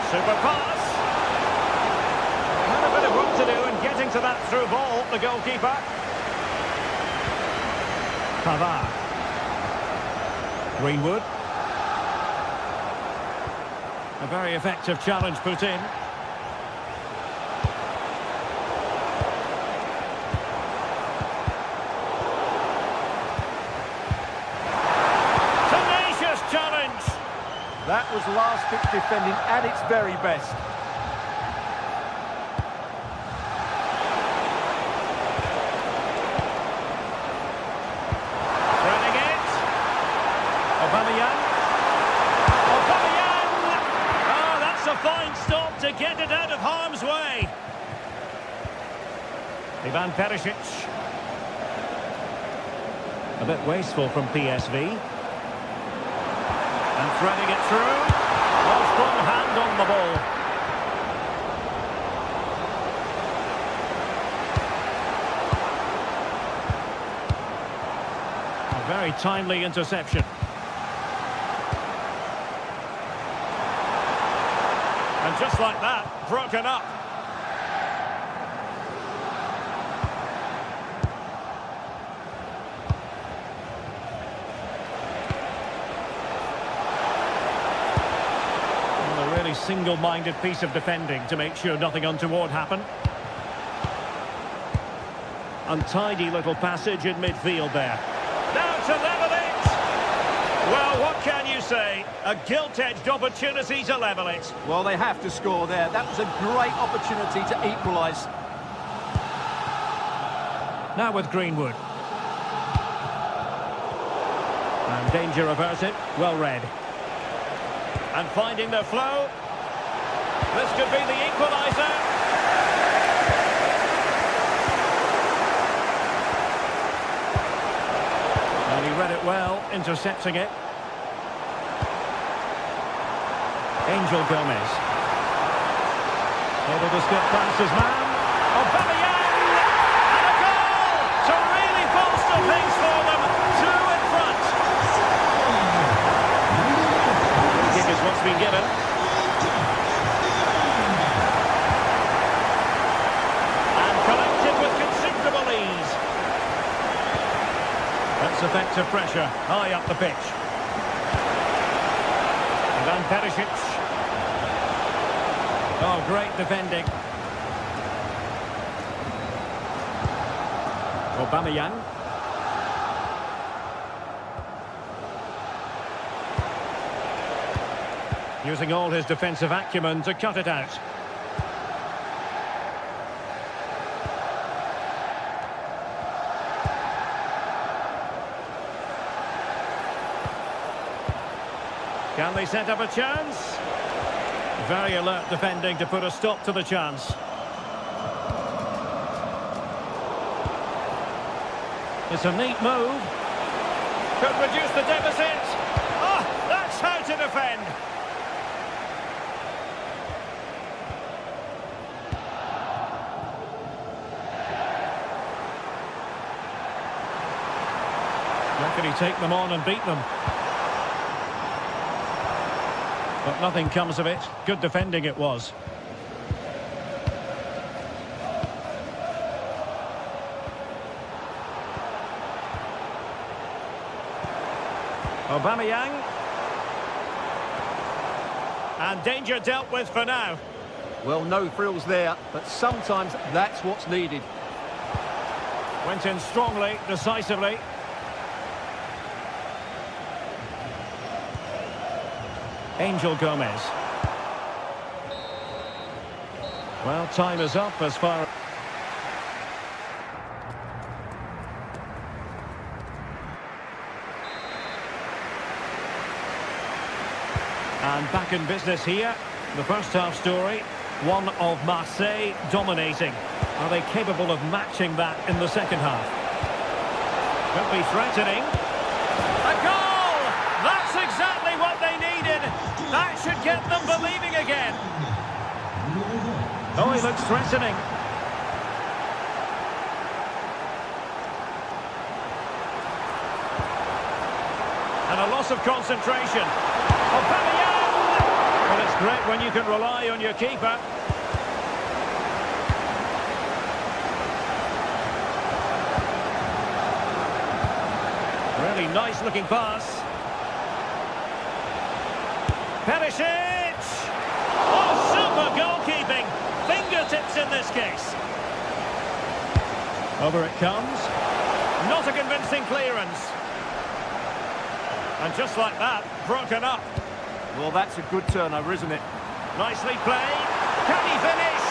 Super pass. Had a bit of work to do in getting to that through ball, the goalkeeper. Pavard. Greenwood. A very effective challenge put in. Tenacious challenge. That was last-ditch defending at its very best. Threading it. Aubameyang. Aubameyang! Oh, that's a fine stop to get it out of harm's way. Ivan Perisic. A bit wasteful from PSV. And threading it through. Well, strong hand on the ball. A very timely interception. And just like that, broken up. Single-minded piece of defending to make sure nothing untoward happened. Untidy little passage in midfield there. Now to level it! Well, what can you say? A gilt-edged opportunity to level it. Well, they have to score there. That was a great opportunity to equalise. Now with Greenwood. And danger averted. Well read. And finding the flow. This could be the equaliser. And he read it well, intercepting it. Angel Gomez. Able to skip past his man. Aubameyang! And a goal! To really bolster things for them. 2 in front. The kick is what's been given. That's effective pressure, high up the pitch. Ivan Perisic. Oh, great defending. Aubameyang. Using all his defensive acumen to cut it out. Can they set up a chance? Very alert defending to put a stop to the chance. It's a neat move. Could reduce the deficit. Oh, that's how to defend. How can he take them on and beat them? But nothing comes of it. Good defending it was. Aubameyang. And danger dealt with for now. Well, no frills there, but sometimes that's what's needed. Went in strongly, decisively. Angel Gomez. Well, time is up as far as... And back in business here. The first half story, one of Marseille dominating. Are they capable of matching that in the second half? Could be threatening. A goal! That's exactly what they needed. That should get them believing again. Oh, he looks threatening. And a loss of concentration. Aubameyang! Well, it's great when you can rely on your keeper. Really nice looking pass. Perisic! Oh, super goalkeeping! Fingertips in this case. Over it comes. Not a convincing clearance. And just like that, broken up. Well, that's a good turnover, isn't it? Nicely played. Can he finish?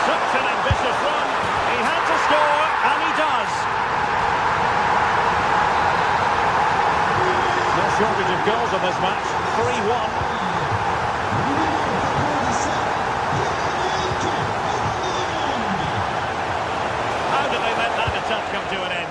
Such an ambitious run. He had to score, and he does. No shortage of goals on this match. 3-1. How did they let that attack come to an end?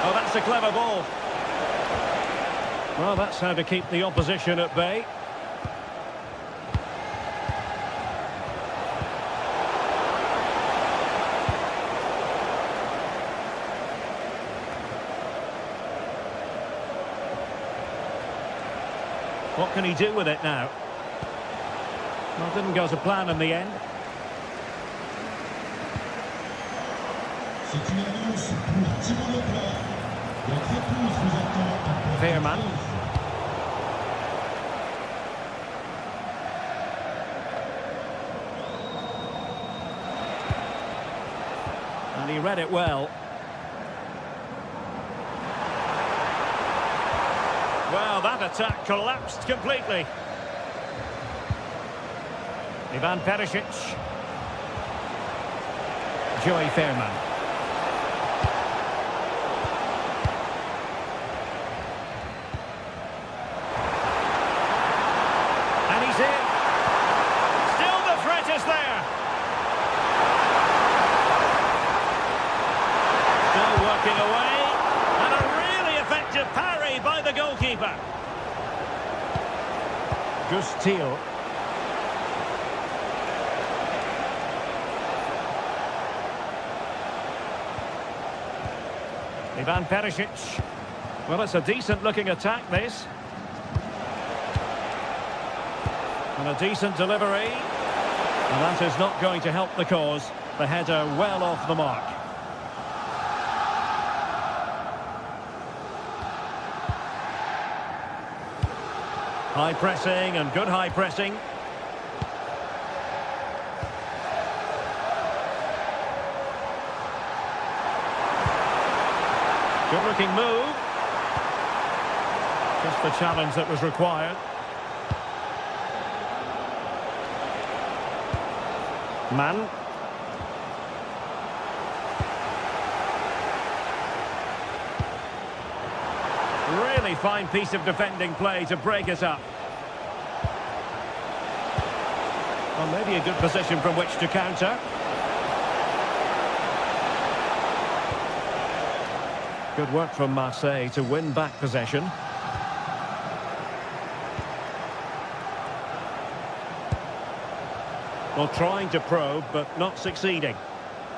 Oh, that's a clever ball. Well, that's how to keep the opposition at bay. What can he do with it now? Well, didn't go to plan in the end. Veerman. And he read it well. Well, that attack collapsed completely. Ivan Perisic. Joey Veerman. And he's in. Still the threat is there. Still working away. And a really effective parry by the goalkeeper. Gustil. Ivan Perisic. Well, it's a decent-looking attack, this. And a decent delivery. And that is not going to help the cause. The header well off the mark. High pressing and good high pressing. Good looking move. Just the challenge that was required. Man. Really fine piece of defending play to break us up. Well, maybe a good position from which to counter. Good work from Marseille to win back possession. Well, trying to probe, but not succeeding.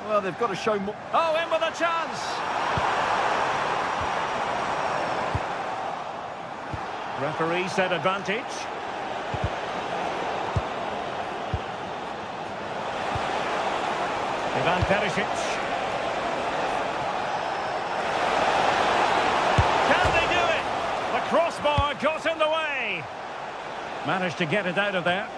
Well, they've got to show more. Oh, in with a chance! Referee said advantage. Ivan Perisic. Can they do it? The crossbar got in the way. Managed to get it out of there.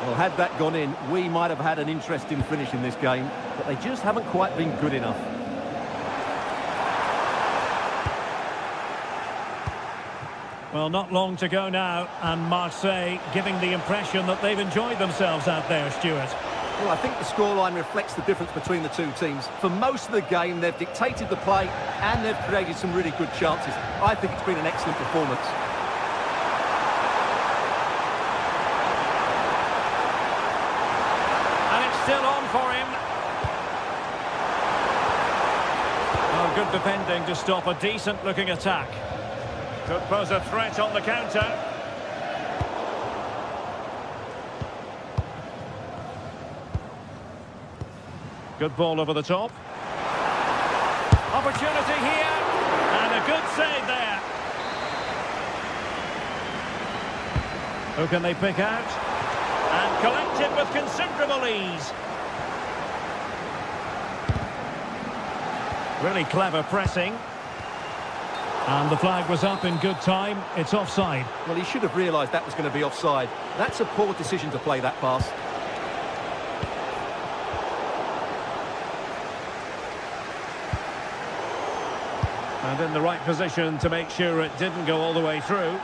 Well, had that gone in, we might have had an interesting finish in this game, but they just haven't quite been good enough. Well, not long to go now, and Marseille giving the impression that they've enjoyed themselves out there, Stuart. Well, I think the scoreline reflects the difference between the two teams. For most of the game, they've dictated the play, and they've created some really good chances. I think it's been an excellent performance. Still on for him. Oh, good defending to stop a decent-looking attack. Could pose a threat on the counter. Good ball over the top. Opportunity here. And a good save there. Who can they pick out? And collected with considerable ease. Really clever pressing. And the flag was up in good time. It's offside. Well, he should have realised that was going to be offside. That's a poor decision to play that pass. And in the right position to make sure it didn't go all the way through.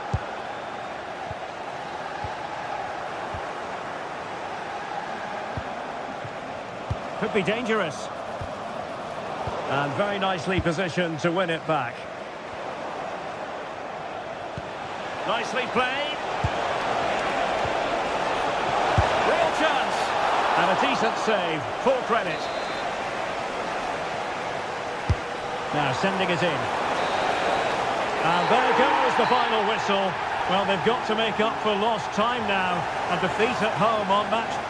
Could be dangerous. And very nicely positioned to win it back. Nicely played. Real chance. And a decent save. Full credit. Now sending it in. And there goes the final whistle. Well, they've got to make up for lost time now. A defeat at home on match.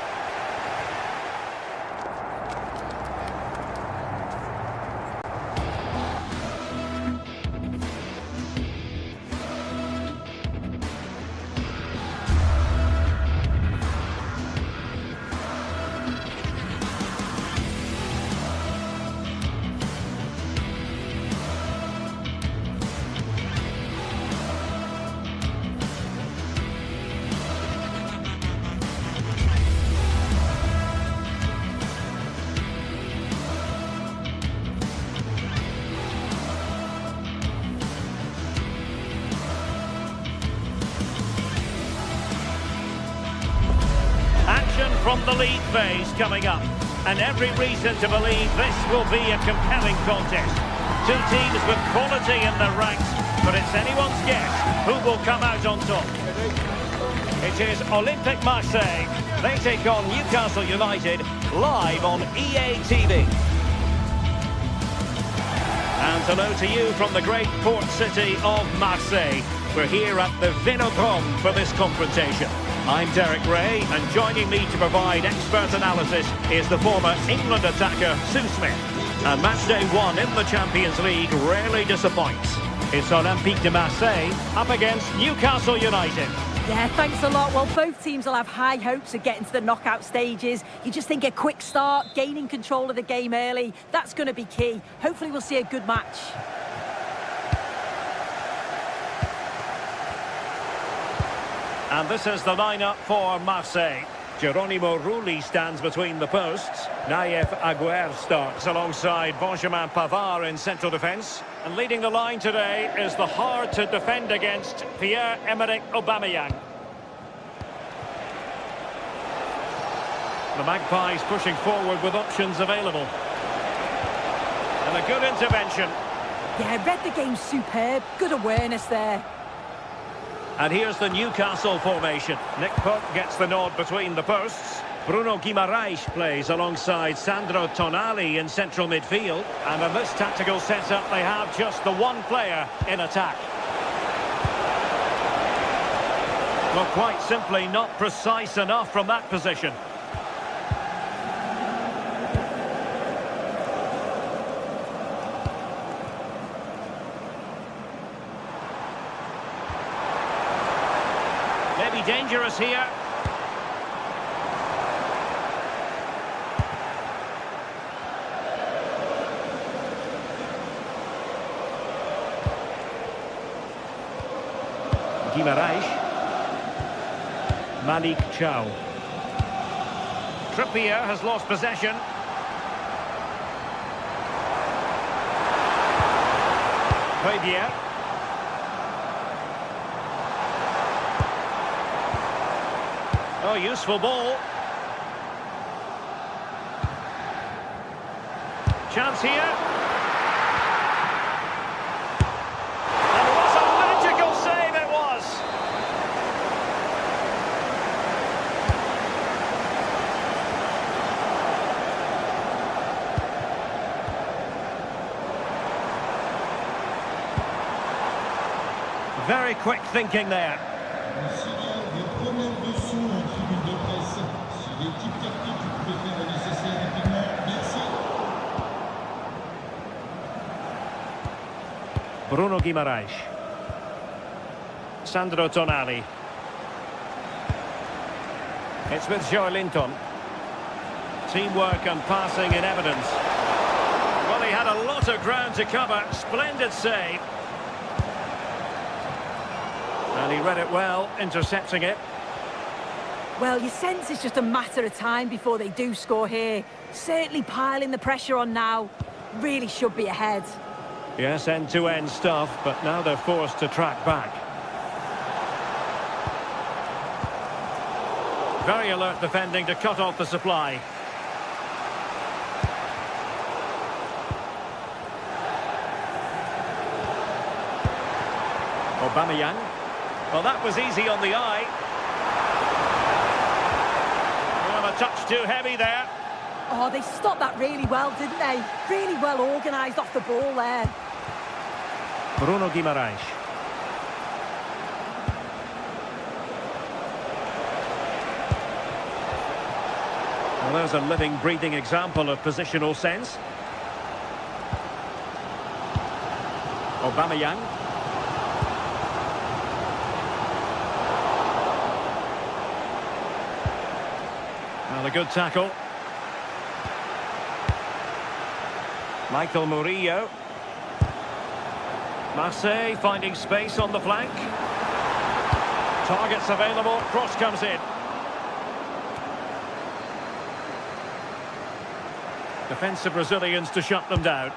From the league phase coming up, and every reason to believe this will be a compelling contest. Two teams with quality in their ranks, but it's anyone's guess who will come out on top. It is Olympique Marseille. They take on Newcastle United live on EA TV. And hello to you from the great port city of Marseille. We're here at the Vélodrome for this confrontation. I'm Derek Ray, and joining me to provide expert analysis is the former England attacker, Sue Smith. And match day one in the Champions League rarely disappoints. It's Olympique de Marseille up against Newcastle United. Yeah, thanks a lot. Well, both teams will have high hopes of getting to the knockout stages. You just think a quick start, gaining control of the game early, that's going to be key. Hopefully we'll see a good match. And this is the lineup for Marseille. Geronimo Rulli stands between the posts. Naïef Aguerd starts alongside Benjamin Pavard in central defence. And leading the line today is the hard-to-defend against Pierre-Emerick Aubameyang. The Magpies pushing forward with options available. And a good intervention. Yeah, read the game superb. Good awareness there. And here's the Newcastle formation. Nick Pope gets the nod between the posts. Bruno Guimaraes plays alongside Sandro Tonali in central midfield. And in this tactical setup, they have just the one player in attack. Well, quite simply not precise enough from that position. Maybe dangerous here. Guimaraes. Malik Chow. Trippier has lost possession. Fabier. Oh, useful ball. Chance here. And what a magical save it was. Very quick thinking there. Bruno Guimaraes. Sandro Tonali. It's with Joelinton. Teamwork and passing in evidence. Well, he had a lot of ground to cover. Splendid save. And he read it well, intercepting it. Well, you sense it's just a matter of time before they do score here. Certainly piling the pressure on now. Really should be ahead. Yes, end-to-end stuff, but now they're forced to track back. Very alert defending to cut off the supply. Aubameyang. Well, that was easy on the eye. Well, a touch too heavy there. Oh, they stopped that really well, didn't they? Really well organised off the ball there. Bruno Guimaraes. Well, there's a living, breathing example of positional sense. Aubameyang. Well, a good tackle. Michael Murillo. Marseille finding space on the flank. Targets available, cross comes in. Defensive Brazilians to shut them down.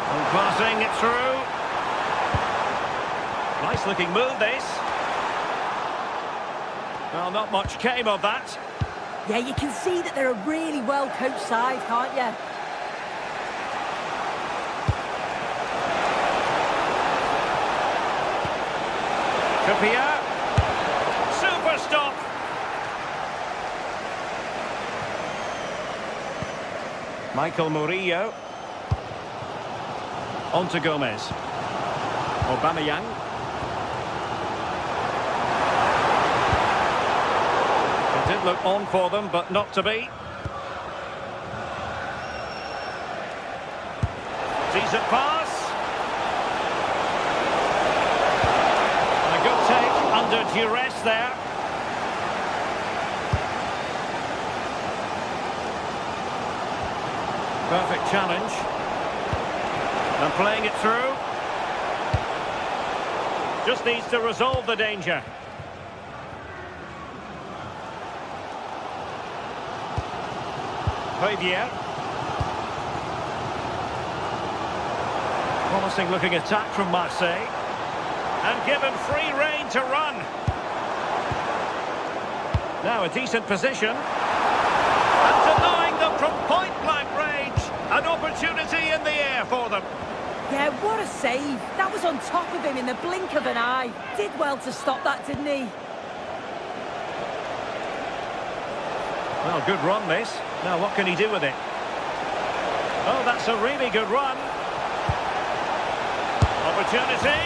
And passing it through. Nice looking move this. Well, not much came of that. Yeah, you can see that they're a really well-coached side, can't you? Trippier. Super stop. Michael Murillo. On to Gomez. Aubameyang. It did look on for them, but not to be. Decent pass. A good take under duress there. Perfect challenge. And playing it through. Just needs to resolve the danger. Fabier. Promising looking attack from Marseille. And given free rein to run. Now a decent position. And denying them from point-blank range. An opportunity in the air for them. Yeah, what a save. That was on top of him in the blink of an eye. Did well to stop that, didn't he? Well, good run, this. Now, what can he do with it? Oh, that's a really good run. Opportunity.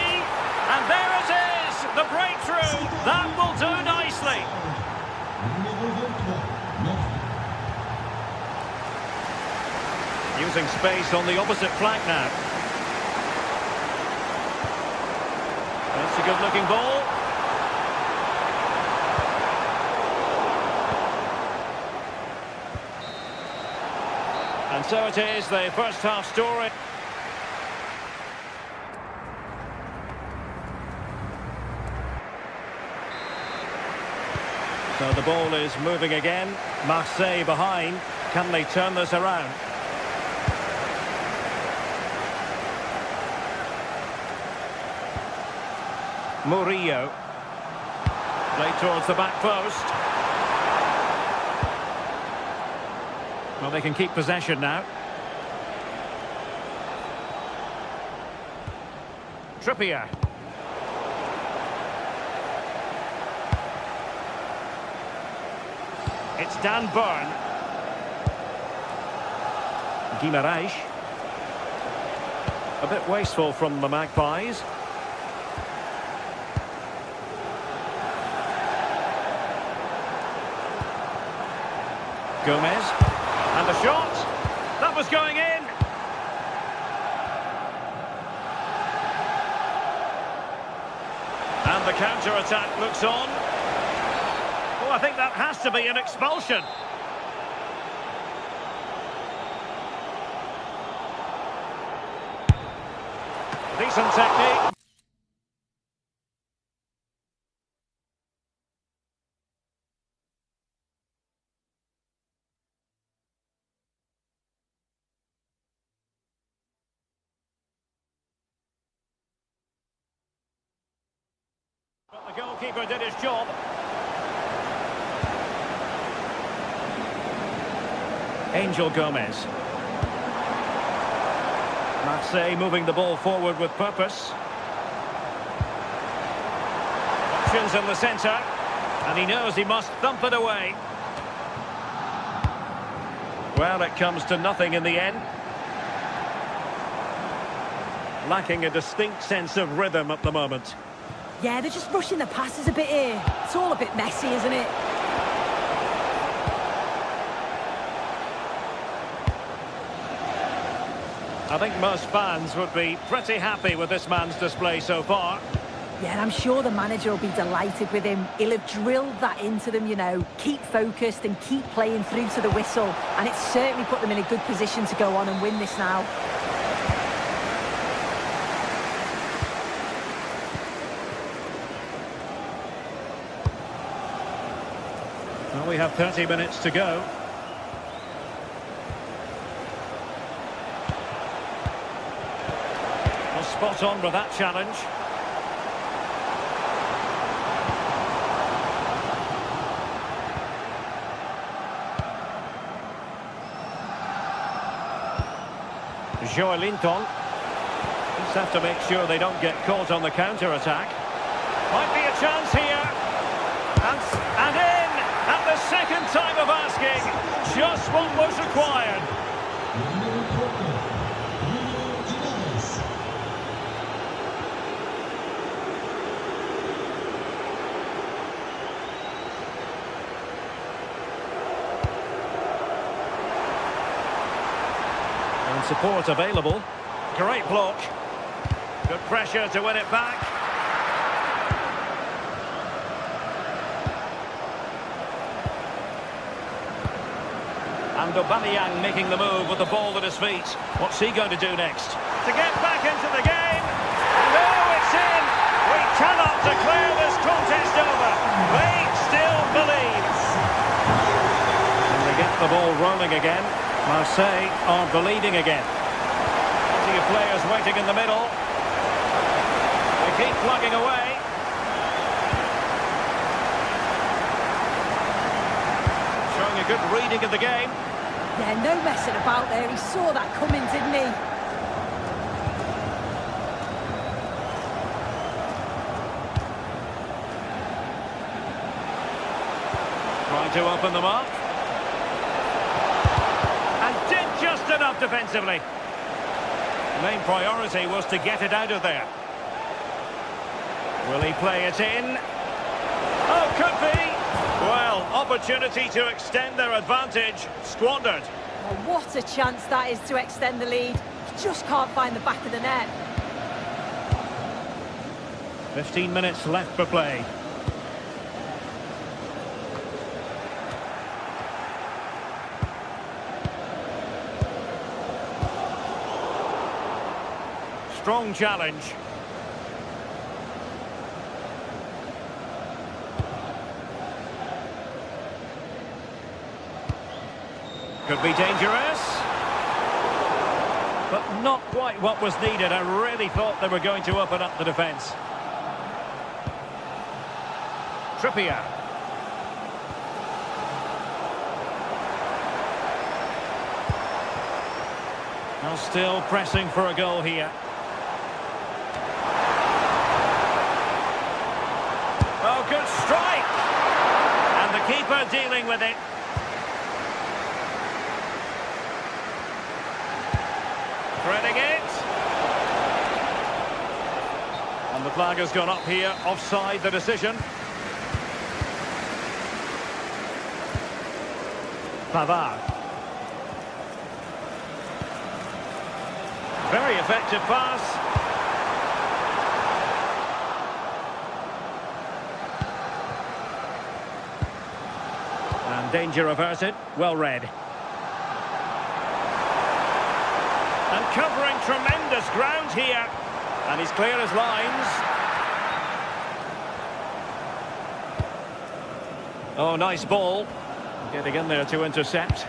And there it is! The breakthrough! That will do nicely. Using space on the opposite flank now. That's a good-looking ball. And so it is, the first half story. So the ball is moving again. Marseille behind. Can they turn this around? Murillo. Play towards the back post. Well, they can keep possession now. Trippier. It's Dan Burn. Guimaraes. A bit wasteful from the Magpies. Gomez. And the shot. That was going in. And the counter-attack looks on. Oh, I think that has to be an expulsion. Decent technique. But the goalkeeper did his job. Angel Gomez. Marseille moving the ball forward with purpose. Options in the centre. And he knows he must thump it away. Well, it comes to nothing in the end. Lacking a distinct sense of rhythm at the moment. Yeah, they're just rushing the passes a bit here. It's all a bit messy, isn't it? I think most fans would be pretty happy with this man's display so far. Yeah, and I'm sure the manager will be delighted with him. He'll have drilled that into them, you know. Keep focused and keep playing through to the whistle. And it's certainly put them in a good position to go on and win this now. Well, we have 30 minutes to go. Well, spot on with that challenge. Joelinton. Just have to make sure they don't get caught on the counter-attack. Might be a chance here. And in! At the second time of asking, just what was required. And support available. Great block. Good pressure to win it back. And Aubameyang making the move with the ball at his feet. What's he going to do next? To get back into the game. And oh, it's in. We cannot declare this contest over. They still believe. And they get the ball rolling again. Marseille are bleeding again. Plenty of players waiting in the middle. They keep plugging away. Showing a good reading of the game. Yeah, no messing about there. He saw that coming, didn't he? Tried to open them up. And did just enough defensively. Main priority was to get it out of there. Will he play it in? Oh, could be. Well, opportunity to extend their advantage. Squandered. Oh, what a chance that is to extend the lead. He just can't find the back of the net. 15 minutes left for play. Strong challenge. Could be dangerous. But not quite what was needed. I really thought they were going to open up the defence. Trippier. Now still pressing for a goal here. Oh, good strike! And the keeper dealing with it. Threading it. And the flag has gone up here, offside the decision. Pavard. Very effective pass. And danger averted. Well read. And covering tremendous ground here. And he's clear as lines. Oh, nice ball. Getting in there to intercept.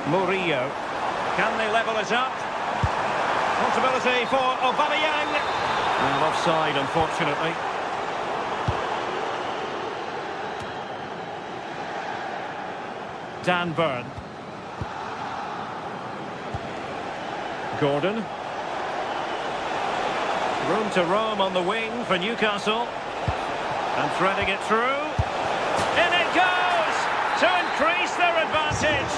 Murillo. Can they level it up? Possibility for Aubameyang. Well, offside, unfortunately. Dan Burn. Gordon. Room to roam on the wing for Newcastle. And threading it through. In it goes! To increase their advantage.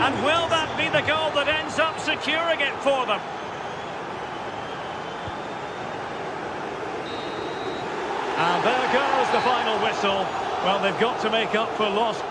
And will that be the goal that ends up securing it for them? And there goes the final whistle. Well, they've got to make up for lost.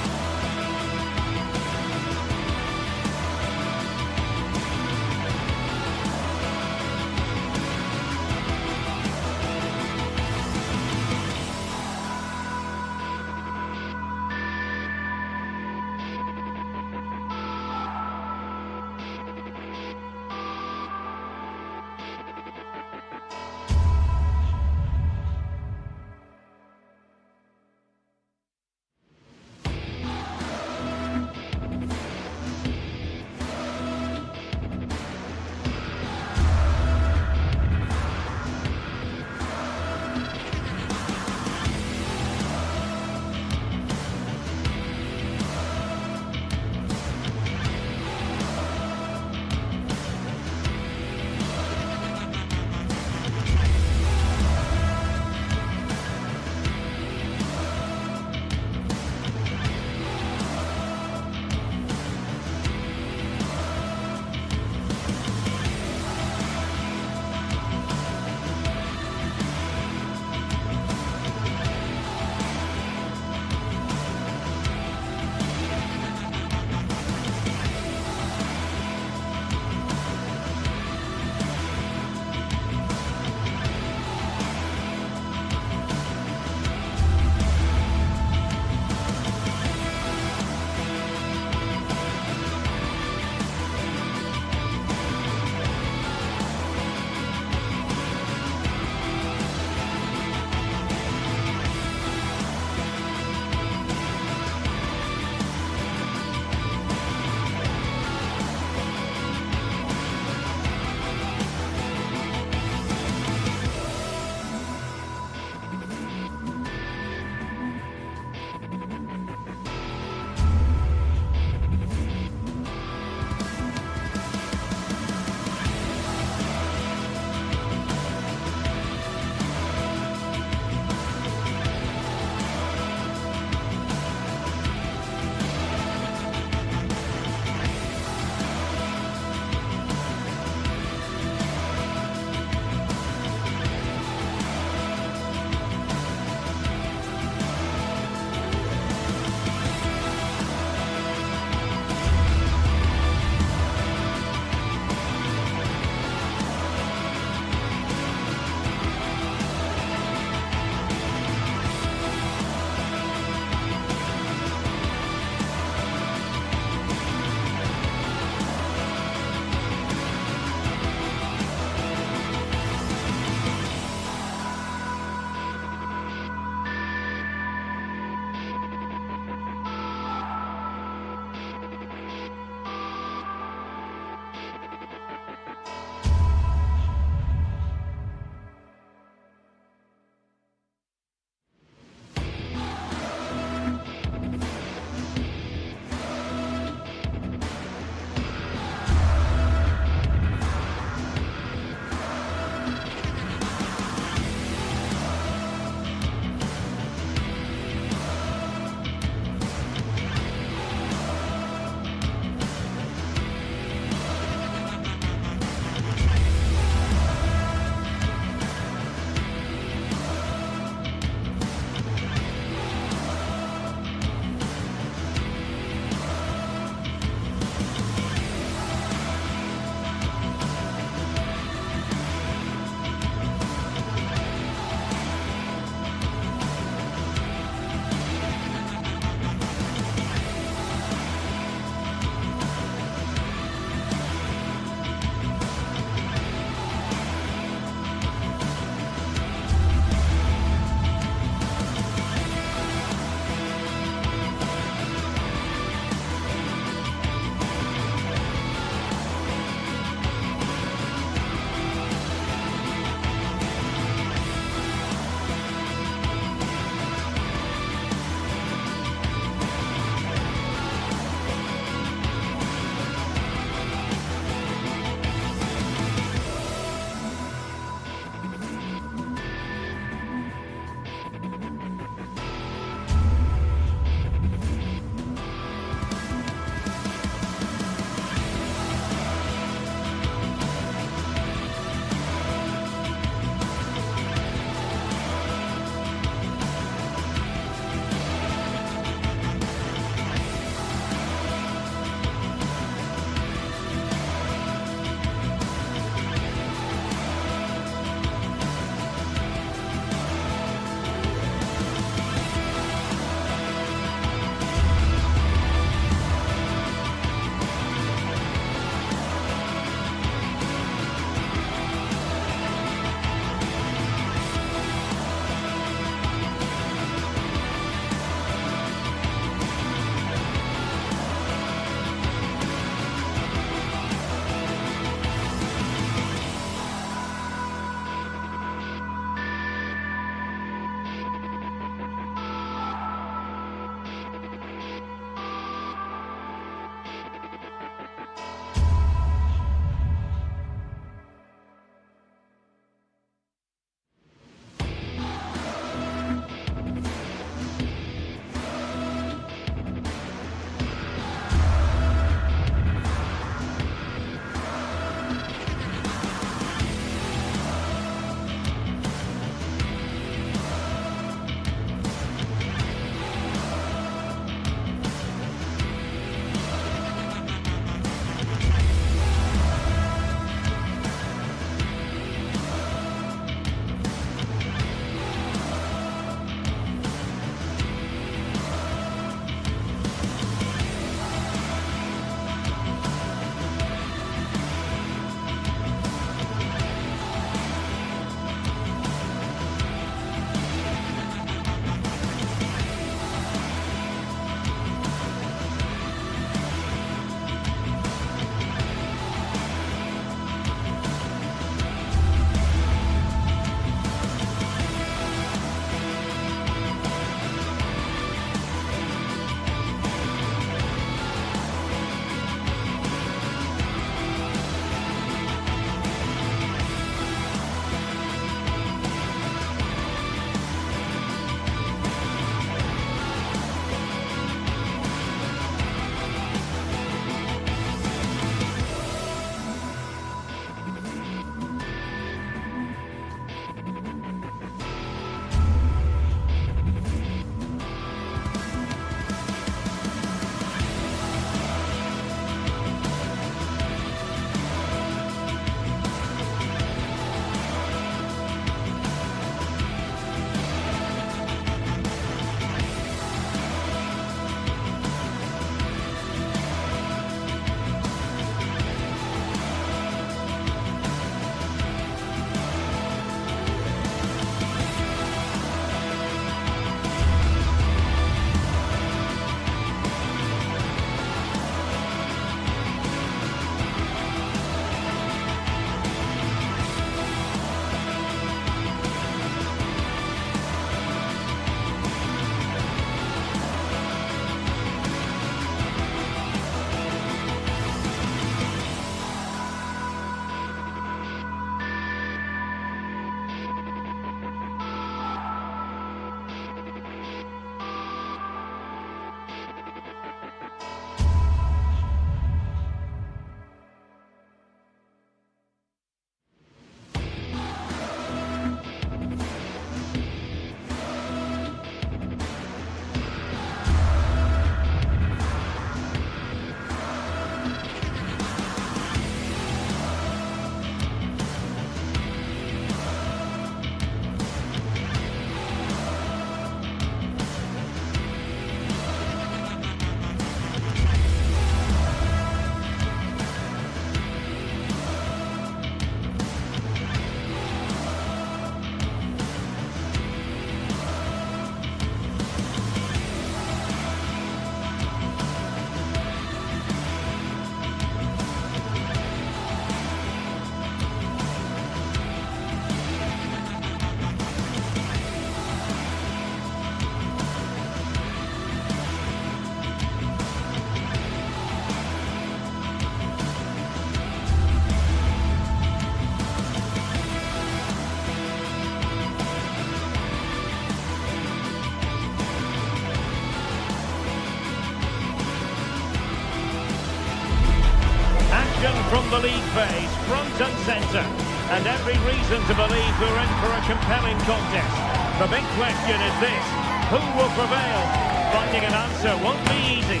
phase, front and centre. And every reason to believe we're in for a compelling contest. The big question is this: who will prevail? Finding an answer won't be easy.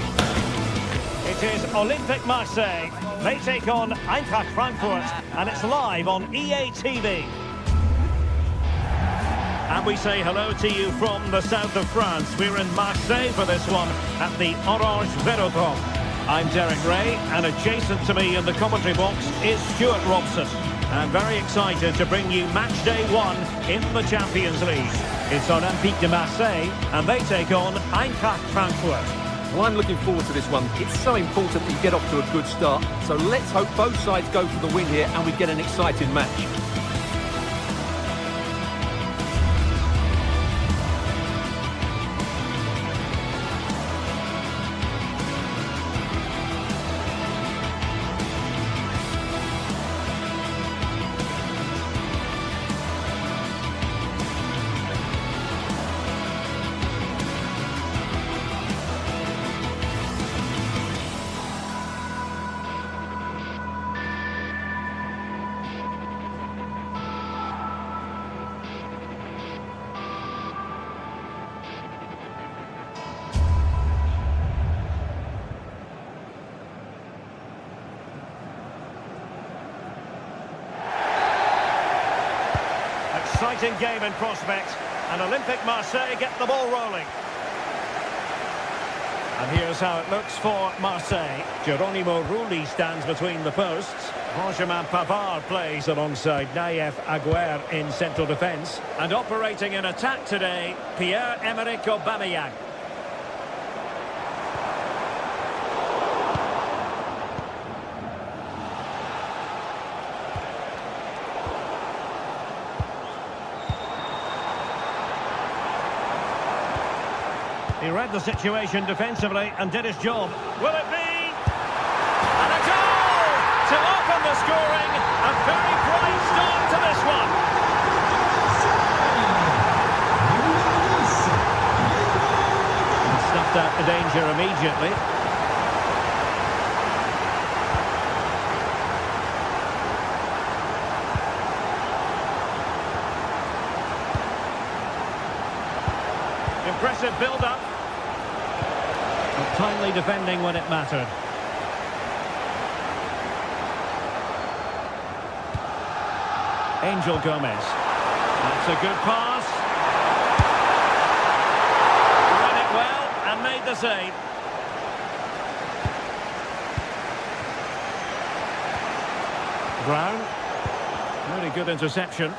It is Olympique Marseille. They take on Eintracht Frankfurt, and it's live on EA TV. And we say hello to you from the south of France. We're in Marseille for this one at the Orange Velodrome. I'm Derek Ray, and adjacent to me in the commentary box is Stuart Robson. I'm very excited to bring you match day 1 in the Champions League. It's Olympique de Marseille, and they take on Eintracht Frankfurt. Well, I'm looking forward to this one. It's so important that you get off to a good start. So let's hope both sides go for the win here and we get an exciting match. Exciting game in prospect, and Olympique Marseille get the ball rolling. And here's how it looks for Marseille. Geronimo Rulli stands between the posts. Benjamin Pavard plays alongside Nayef Aguer in central defence. And operating in attack today, Pierre-Emerick Aubameyang. He read the situation defensively and did his job. Will it be? And a goal to open the scoring. A very bright start to this one. And snuffed out the danger immediately. Impressive build-up. Timely defending when it mattered. Angel Gomez. That's a good pass. Read it well and made the save. Brown. Really good interception.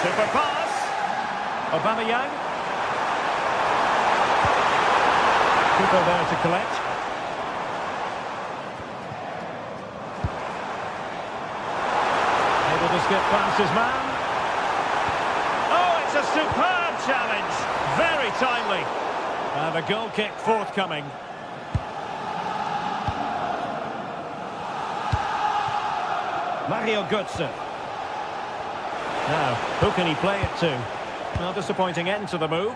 Super pass. Aubameyang. Keeper there to collect. Able to skip past his man. Oh, it's a superb challenge. Very timely. And a goal kick forthcoming. Mario Götze. Now, who can he play it to? Well, disappointing end to the move.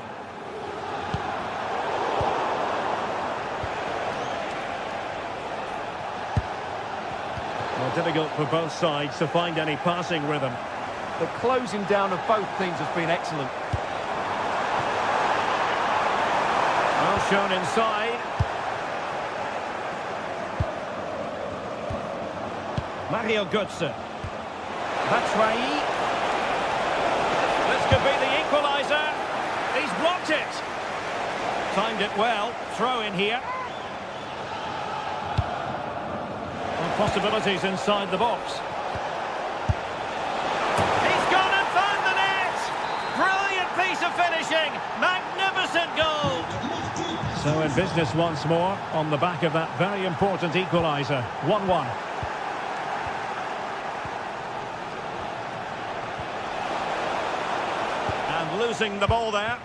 Well, difficult for both sides to find any passing rhythm. The closing down of both teams has been excellent. Well shown inside. Mario Götze. Batshuayi. This could be the equaliser. He's blocked it. Timed it well. Throw in here. And possibilities inside the box. He's gone and found the net. Brilliant piece of finishing. Magnificent goal. So in business once more on the back of that very important equaliser. 1-1. Losing the ball there.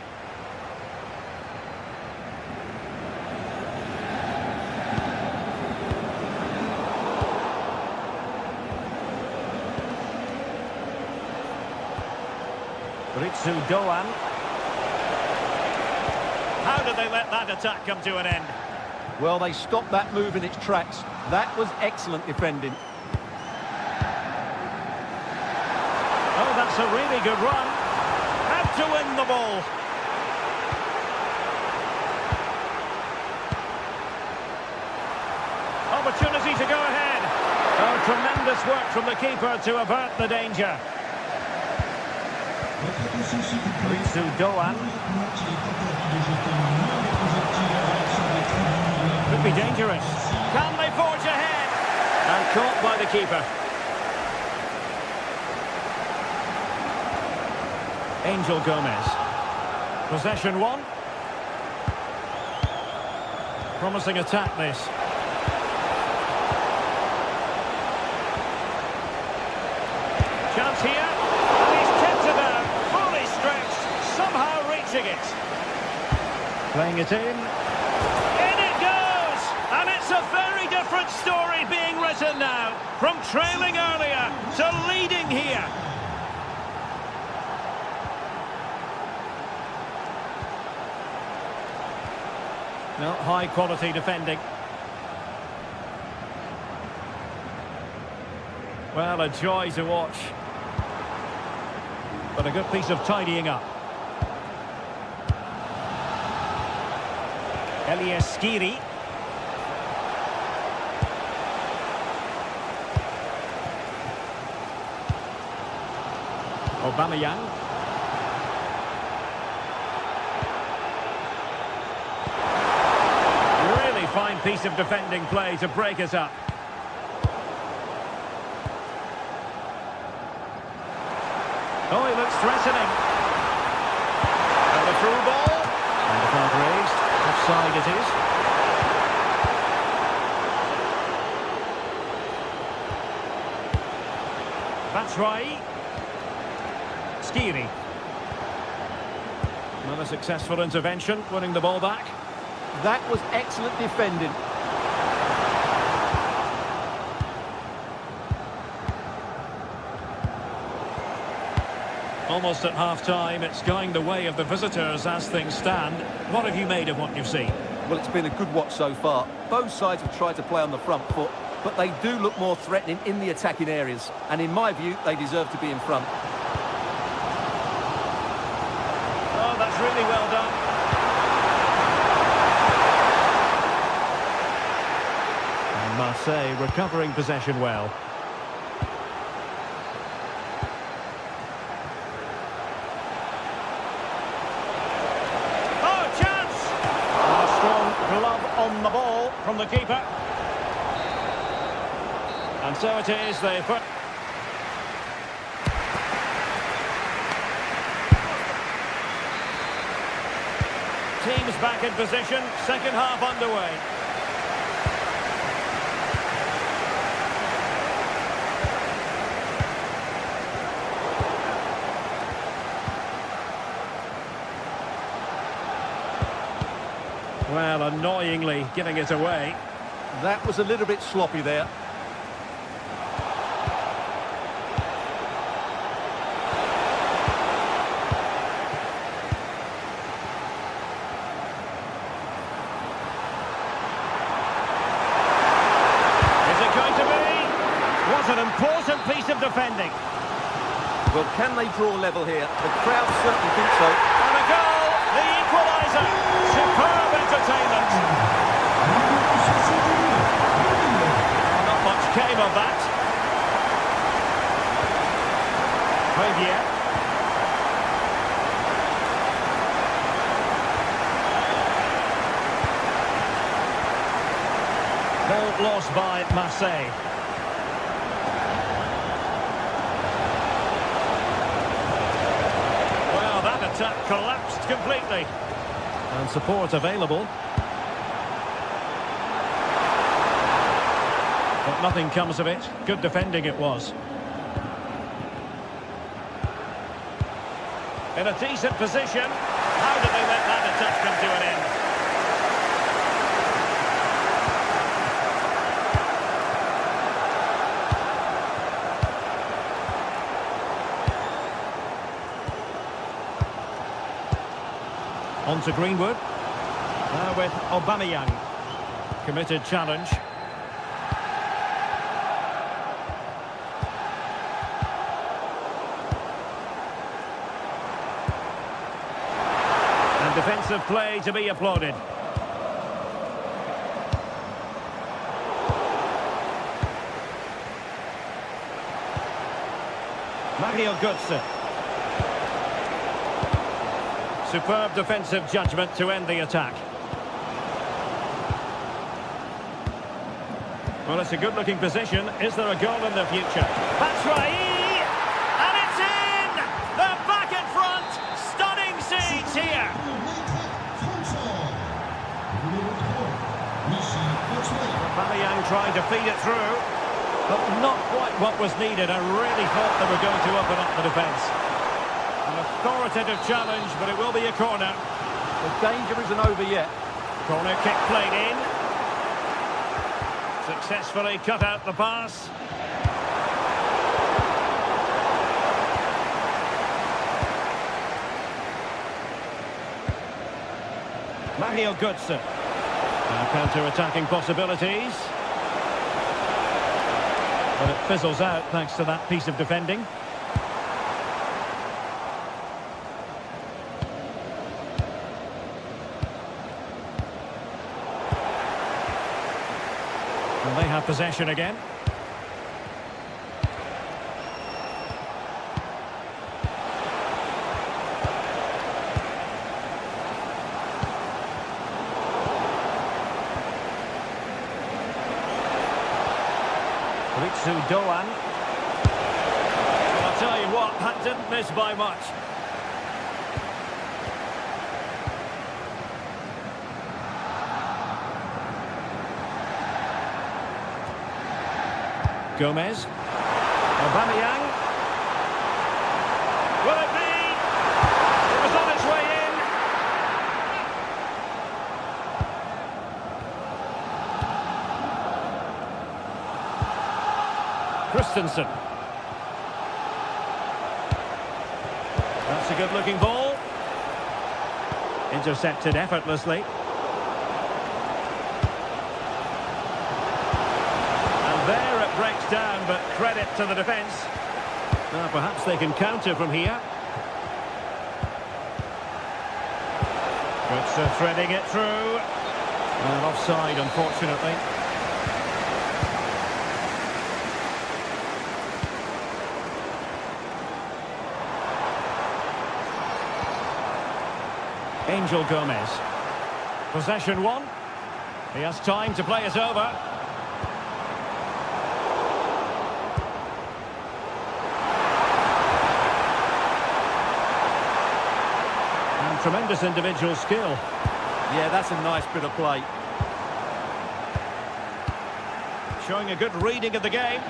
Ritsu Doan. How did they let that attack come to an end? Well, they stopped that move in its tracks. That was excellent defending. Oh, that's a really good run. Had to win the ball. Opportunity to go ahead. Oh, tremendous work from the keeper to avert the danger. To Doan. Could be dangerous. Can they forge ahead? And caught by the keeper. Angel Gomez. Possession one. Promising attack this. Chance here. And he's kept it out. Fully stretched. Somehow reaching it. Playing it in. In it goes! And it's a very different story being written now. From trailing earlier to leading here. No, high quality defending. Well, a joy to watch. But a good piece of tidying up. Elias Skiri. Aubameyang. Really fine piece of defending play to break us up. Oh, he looks threatening. And the through ball. And the card raised. Offside it is. Batshuayi. Skiri. Another successful intervention, winning the ball back. That was excellent defending. Almost at half-time, it's going the way of the visitors as things stand. What have you made of what you've seen? Well, it's been a good watch so far. Both sides have tried to play on the front foot, but they do look more threatening in the attacking areas. And in my view, they deserve to be in front. Oh, that's really well done. And Marseille recovering possession well. Glove on the ball from the keeper. And so it is, they put... Teams back in position, second half underway. Well, annoyingly giving it away. That was a little bit sloppy there. Is it going to be? What an important piece of defending. Well, can they draw level here? The crowd certainly think so. And a goal, the equaliser. Superb entertainment. Not much came of that. Javier. Ball lost by Marseille. Well, that attack collapsed completely. And support available. But nothing comes of it. Good defending it was. In a decent position. How did they let that attack come to an end? On to Greenwood. Now with Aubameyang. Committed challenge. And defensive play to be applauded. Mario Götze. Superb defensive judgment to end the attack. Well, it's a good-looking position. Is there a goal in the future? That's right! And it's in! They're back in front! Stunning scenes here! Aubameyang trying to feed it through, but not quite what was needed. I really thought they were going to open up the defence. An authoritative challenge, but it will be a corner. The danger isn't over yet. Corner kick played in. Successfully cut out the pass. Mario Götze. Now counter-attacking possibilities. But it fizzles out thanks to that piece of defending. And they have possession again. Ritsu Doan. I'll tell you what, that didn't miss by much. Gomez. Aubameyang. Will it be? It was on its way in. Christensen. That's a good-looking ball. Intercepted effortlessly. There it breaks down, but credit to the defence. Now perhaps they can counter from here. Götze threading it through. And offside, unfortunately. Angel Gomez. Possession one. He has time to play it over. Tremendous individual skill. Yeah, that's a nice bit of play. Showing a good reading of the game.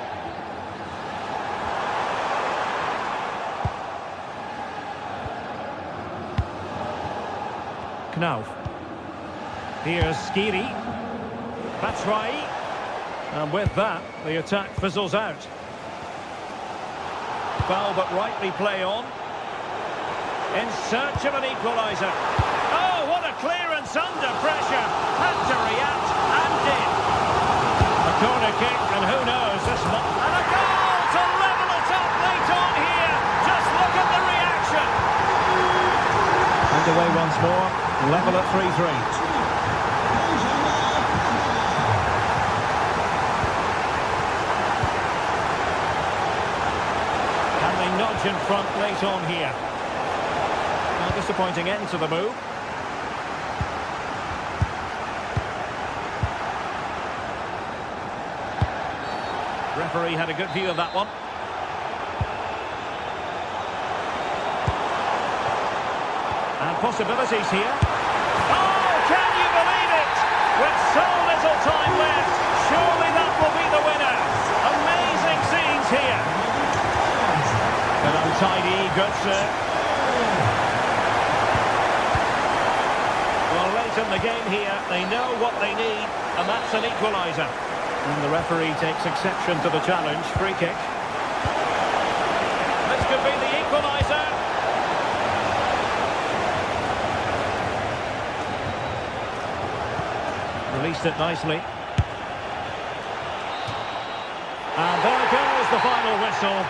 Knauf. Here's Skiri. That's right. And with that, the attack fizzles out. Foul but rightly play on. In search of an equaliser. Oh, what a clearance under pressure. Had to react and did. A corner kick, and who knows, this might... And a goal to level it up late on here. Just look at the reaction. Underway once more. Level at 3-3. Can they nudge in front late on here? Disappointing end to the move. Referee had a good view of that one. And possibilities here. Oh, can you believe it? With so little time left, surely that will be the winner. Amazing scenes here. An untidy Götze. In the game here, they know what they need, and that's an equaliser. And the referee takes exception to the challenge. Free kick. This could be the equaliser. released it nicely. And there goes the final whistle.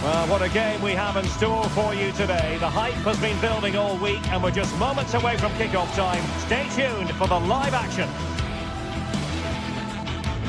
Well, what a game we have in store for you today. The hype has been building all week and we're just moments away from kick-off time. Stay tuned for the live action.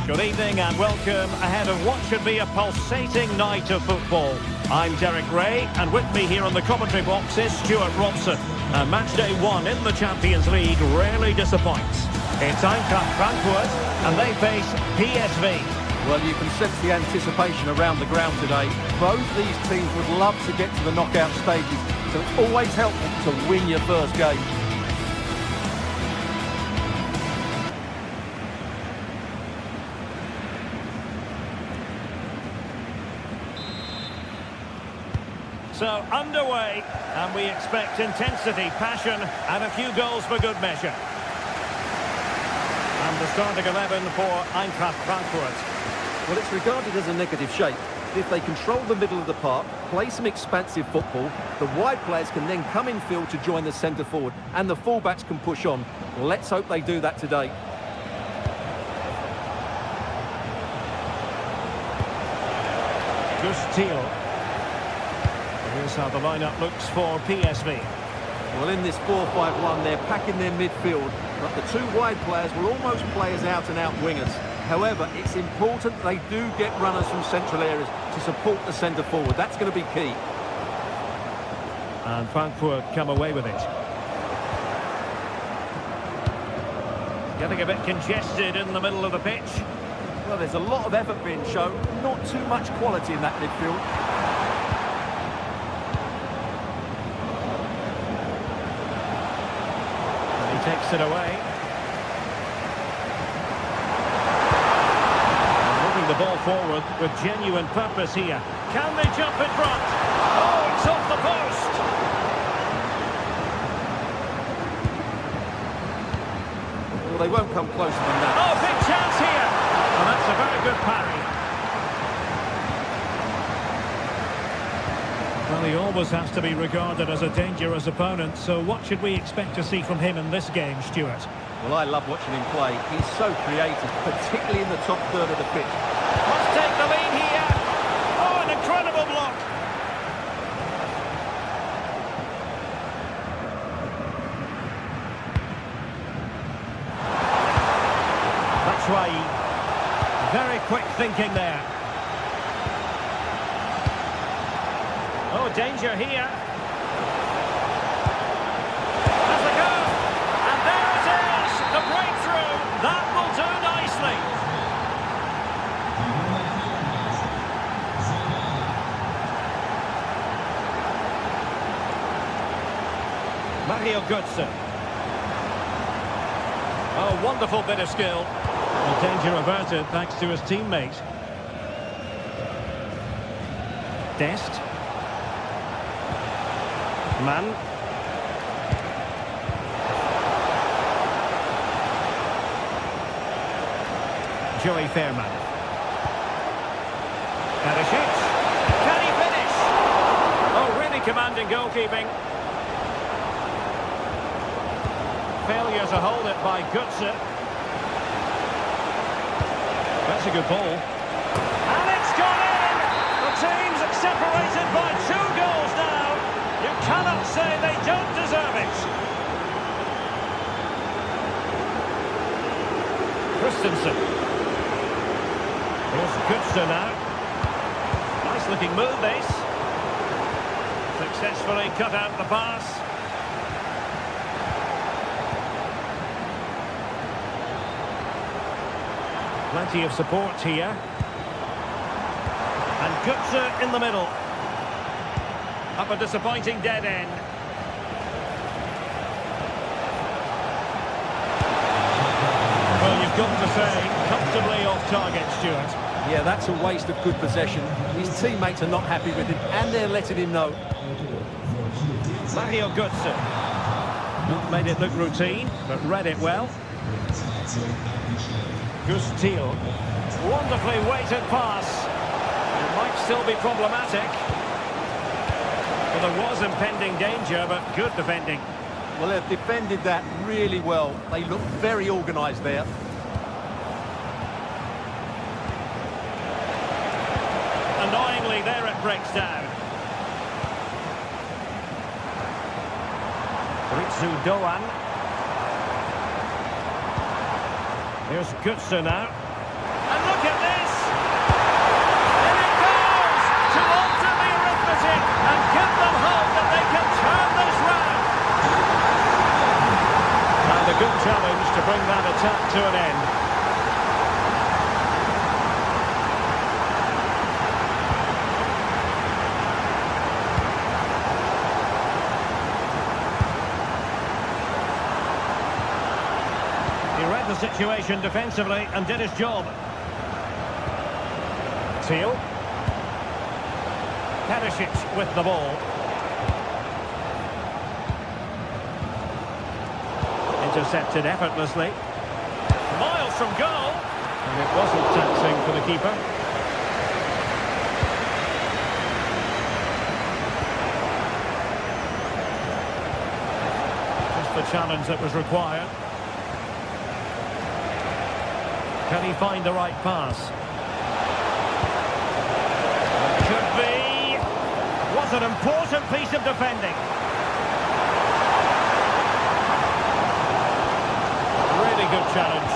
Good evening and welcome ahead of what should be a pulsating night of football. I'm Derek Ray and with me here on the commentary box is Stuart Robson. And match day 1 in the Champions League rarely disappoints. It's Eintracht Frankfurt and they face PSV. Well, you can sense the anticipation around the ground today. Both these teams would love to get to the knockout stages, so it's always helpful to win your first game. So, underway, and we expect intensity, passion, and a few goals for good measure. And the starting 11 for Eintracht Frankfurt. Well, it's regarded as a negative shape. If they control the middle of the park, play some expansive football, the wide players can then come in field to join the centre forward, and the fullbacks can push on. Let's hope they do that today. Gustilo. Here's how the lineup looks for PSV. Well, in this 4-5-1, they're packing their midfield, but the two wide players will almost play as out-and-out wingers. However, it's important they do get runners from central areas to support the centre forward. That's going to be key. And Frankfurt come away with it. Getting a bit congested in the middle of the pitch. Well, there's a lot of effort being shown, not too much quality in that midfield. And he takes it away. The ball forward with genuine purpose here. Can they jump in front? Oh, it's off the post! Well, they won't come closer than that. Oh, big chance here! And that's a very good parry. Well, he always has to be regarded as a dangerous opponent, so what should we expect to see from him in this game, Stuart? Well, I love watching him play. He's so creative, particularly in the top third of the pitch. Must take the lead here. Oh, an incredible block. That's right. Very quick thinking there. Oh, danger here. Has a go. And there it is. The breakthrough. That will do nicely. Mario Götze. Oh, wonderful bit of skill. The danger averted thanks to his teammate. Dest. Mann. Joey Fairman. Perisic. Can he finish? Oh, really commanding goalkeeping. Failure to hold it by Götze. That's a good ball. And it's gone in! The team's separated by 2 goals now. You cannot say they don't deserve it. Christensen. Here's Götze now. Nice looking move, this. Successfully cut out the pass. Plenty of support here. Götze in the middle. Up a disappointing dead end. Well, you've got to say, comfortably off target, Stuart. Yeah, that's a waste of good possession. His teammates are not happy with him, and they're letting him know. Mario Götze. Not made it look routine, but read it well. Gus Thiel. Wonderfully weighted pass. It might still be problematic. Well, there was impending danger, but good defending. Well, they've defended that really well. They look very organised there. Annoyingly, there it breaks down. Ritsu Doan. Here's Götze now. And look at this! And it goes to alter the arithmetic and give them hope that they can turn this round. And a good challenge to bring that attack to an end. He read the situation defensively and did his job. Thiel. Perisic with the ball. Intercepted effortlessly. Miles from goal. And it wasn't taxing for the keeper. Just the challenge that was required. Can he find the right pass? Could be. Was an important piece of defending. Really good challenge.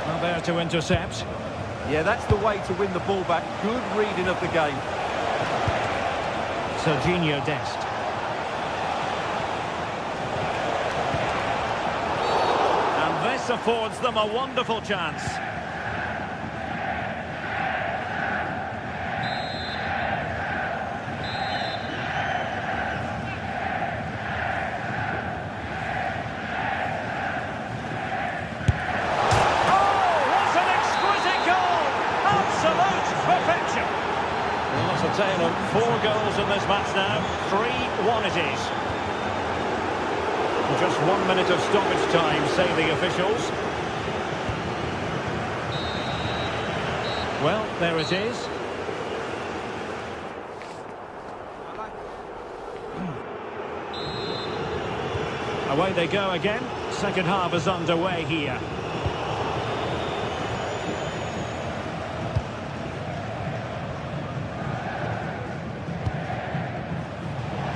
Well, there to intercept. Yeah, that's the way to win the ball back. Good reading of the game. Serginho Dest. And this affords them a wonderful chance. Taylor, 4 goals in this match now. 3-1 it is. Just 1 minute of stoppage time, say the officials. Well, there it is. Away they go again. Second half is underway here.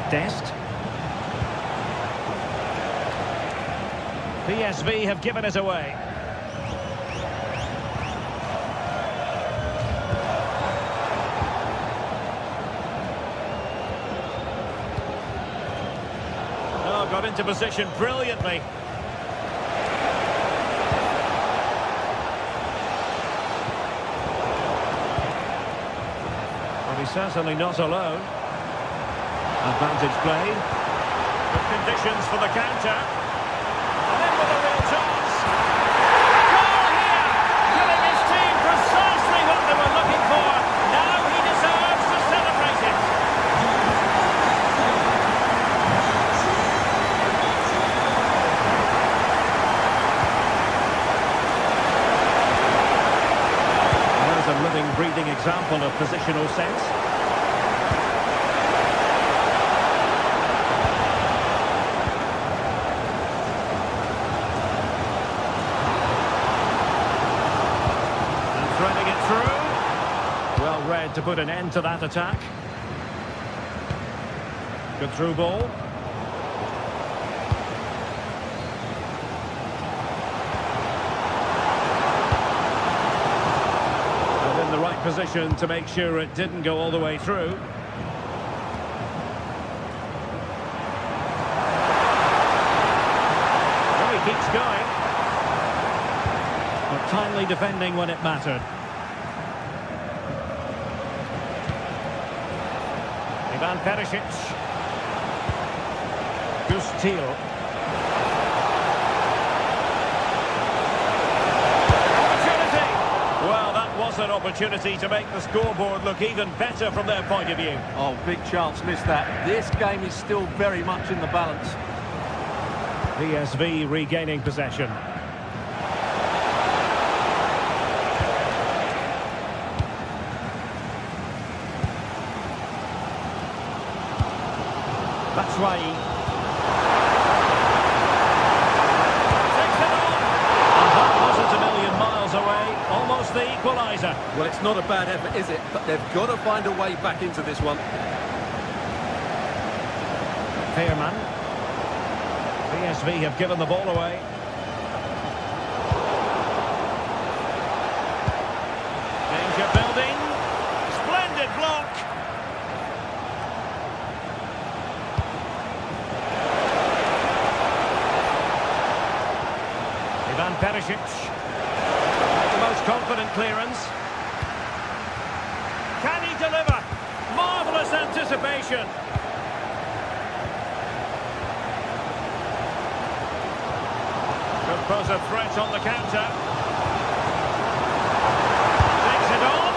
Dest. PSV have given it away. Oh, got into position brilliantly. Well, he's certainly not alone. Advantage played. Good conditions for the counter. And in with a real chance. A goal here! Giving his team precisely what they were looking for. Now he deserves to celebrate it. There's a living, breathing example of positional sense. Threading it through. Well read to put an end to that attack. Good through ball. And in the right position to make sure it didn't go all the way through. Only defending when it mattered. Ivan Perisic. Gustil. Opportunity! Well, that was an opportunity to make the scoreboard look even better from their point of view. Oh, big chance, missed that. This game is still very much in the balance. PSV regaining possession. That's why he takes it on. And that wasn't a million miles away. Almost the equaliser. Well, it's not a bad effort, is it? But they've got to find a way back into this one. Fairman. PSV have given the ball away. Danger building. Splendid block. Ivan Perisic. The most confident clearance. Can he deliver? Marvellous anticipation. Could pose a threat on the counter. Takes it on.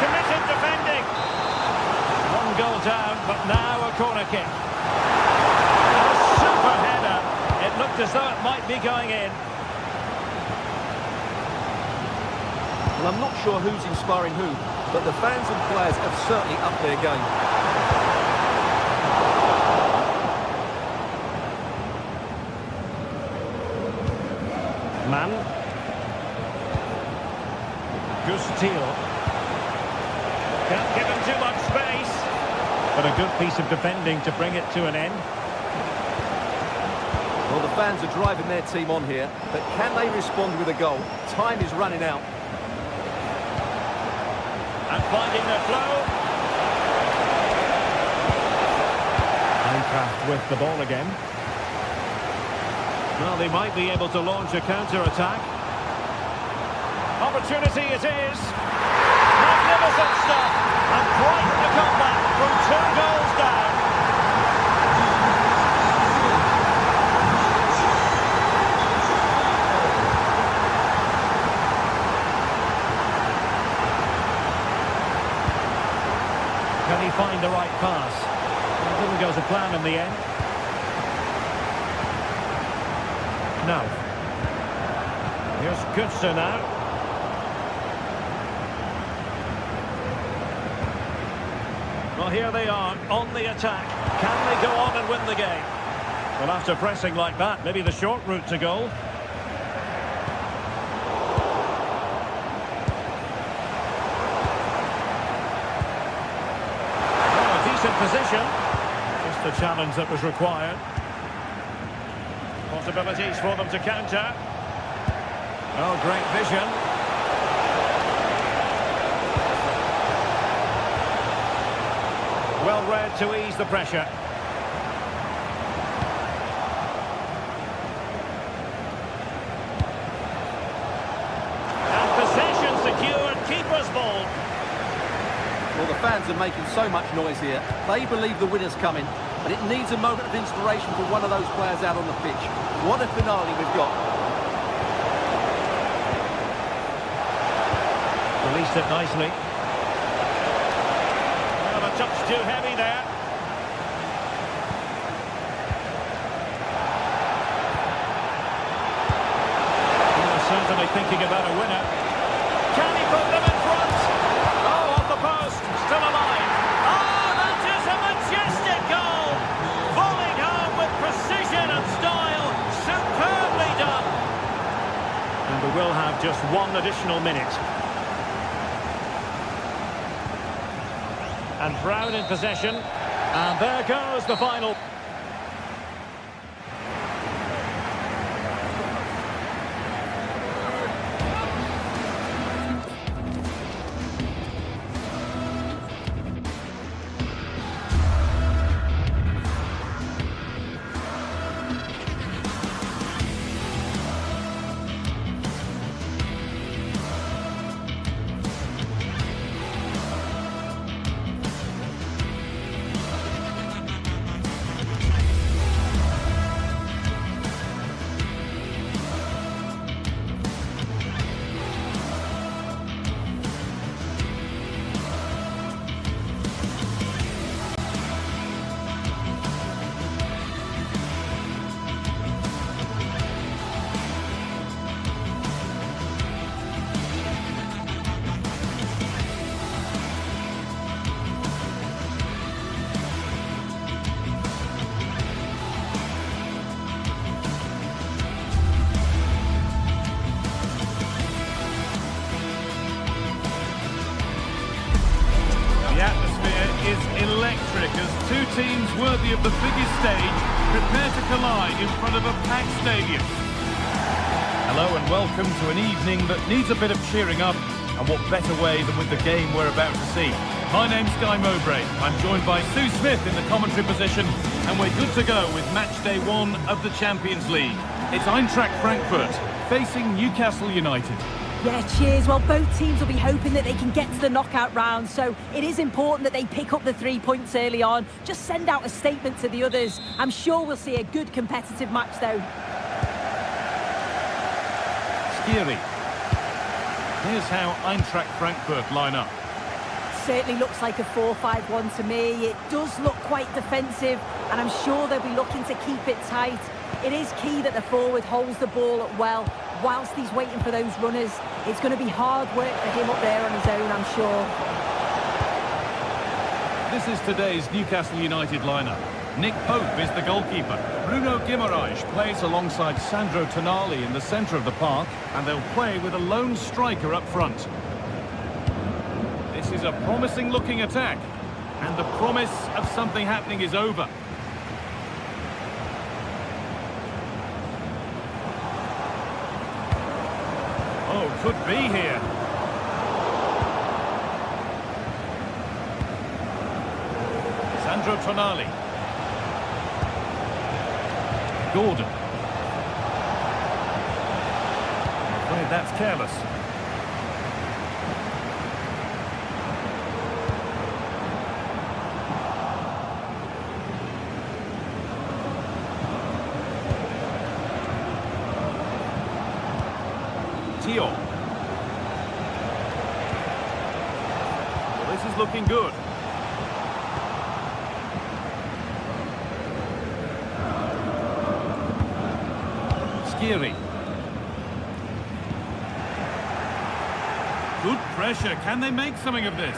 Committed defending. One goal down, but now a corner kick. A super header. It looked as though it might be going in. Well, I'm not sure who's inspiring who, but the fans and players have certainly upped their game. Man. Gustil. Can't give him too much space. But a good piece of defending to bring it to an end. Well, the fans are driving their team on here, but can they respond with a goal? Time is running out. And finding their flow. Minecraft with the ball again. Well, they might be able to launch a counter-attack. Opportunity it is. Magnificent stuff. And quite the comeback from 2 goals down. Can he find the right pass? It didn't go to plan in the end. No. Here's Götze now. Well, here they are, on the attack. Can they go on and win the game? Well, after pressing like that, maybe the short route to goal. Oh, a decent position. Just the challenge that was required. Possibilities for them to counter. Oh, great vision. Well read to ease the pressure. And possession secured, keeper's ball. Well, the fans are making so much noise here. They believe the winner's coming, but it needs a moment of inspiration for one of those players out on the pitch. What a finale we've got. Released it nicely. Well, a touch too heavy there. Certainly thinking about a winner. Can he put them in front? Oh, on the post, still alive. Oh, that is a majestic goal. Volleyed home with precision and style. Superbly done. And we will have just 1 additional minute. And Brown in possession. And there goes the final. the biggest stage, prepare to collide in front of a packed stadium. Hello and welcome to an evening that needs a bit of cheering up, and what better way than with the game we're about to see. My name's Guy Mowbray. I'm joined by Sue Smith in the commentary position, and we're good to go with match day 1 of the Champions League. It's Eintracht Frankfurt facing Newcastle United. Yeah, cheers. Well, both teams will be hoping that they can get to the knockout round, so it is important that they pick up the 3 points early on. Just send out a statement to the others. I'm sure we'll see a good competitive match, though. Skiri. Here's how Eintracht Frankfurt line up. Certainly looks like a 4-5-1 to me. It does look quite defensive, and I'm sure they'll be looking to keep it tight. It is key that the forward holds the ball up well whilst he's waiting for those runners. It's going to be hard work for him up there on his own, I'm sure. This is today's Newcastle United lineup. Nick Pope is the goalkeeper. Bruno Guimaraes plays alongside Sandro Tonali in the centre of the park, and they'll play with a lone striker up front. This is a promising-looking attack, and the promise of something happening is over. Oh, could be here. Sandro Tonali. Gordon. I'm afraid that's careless. Tio. Well, this is looking good. Skiri. Good pressure. Can they make something of this?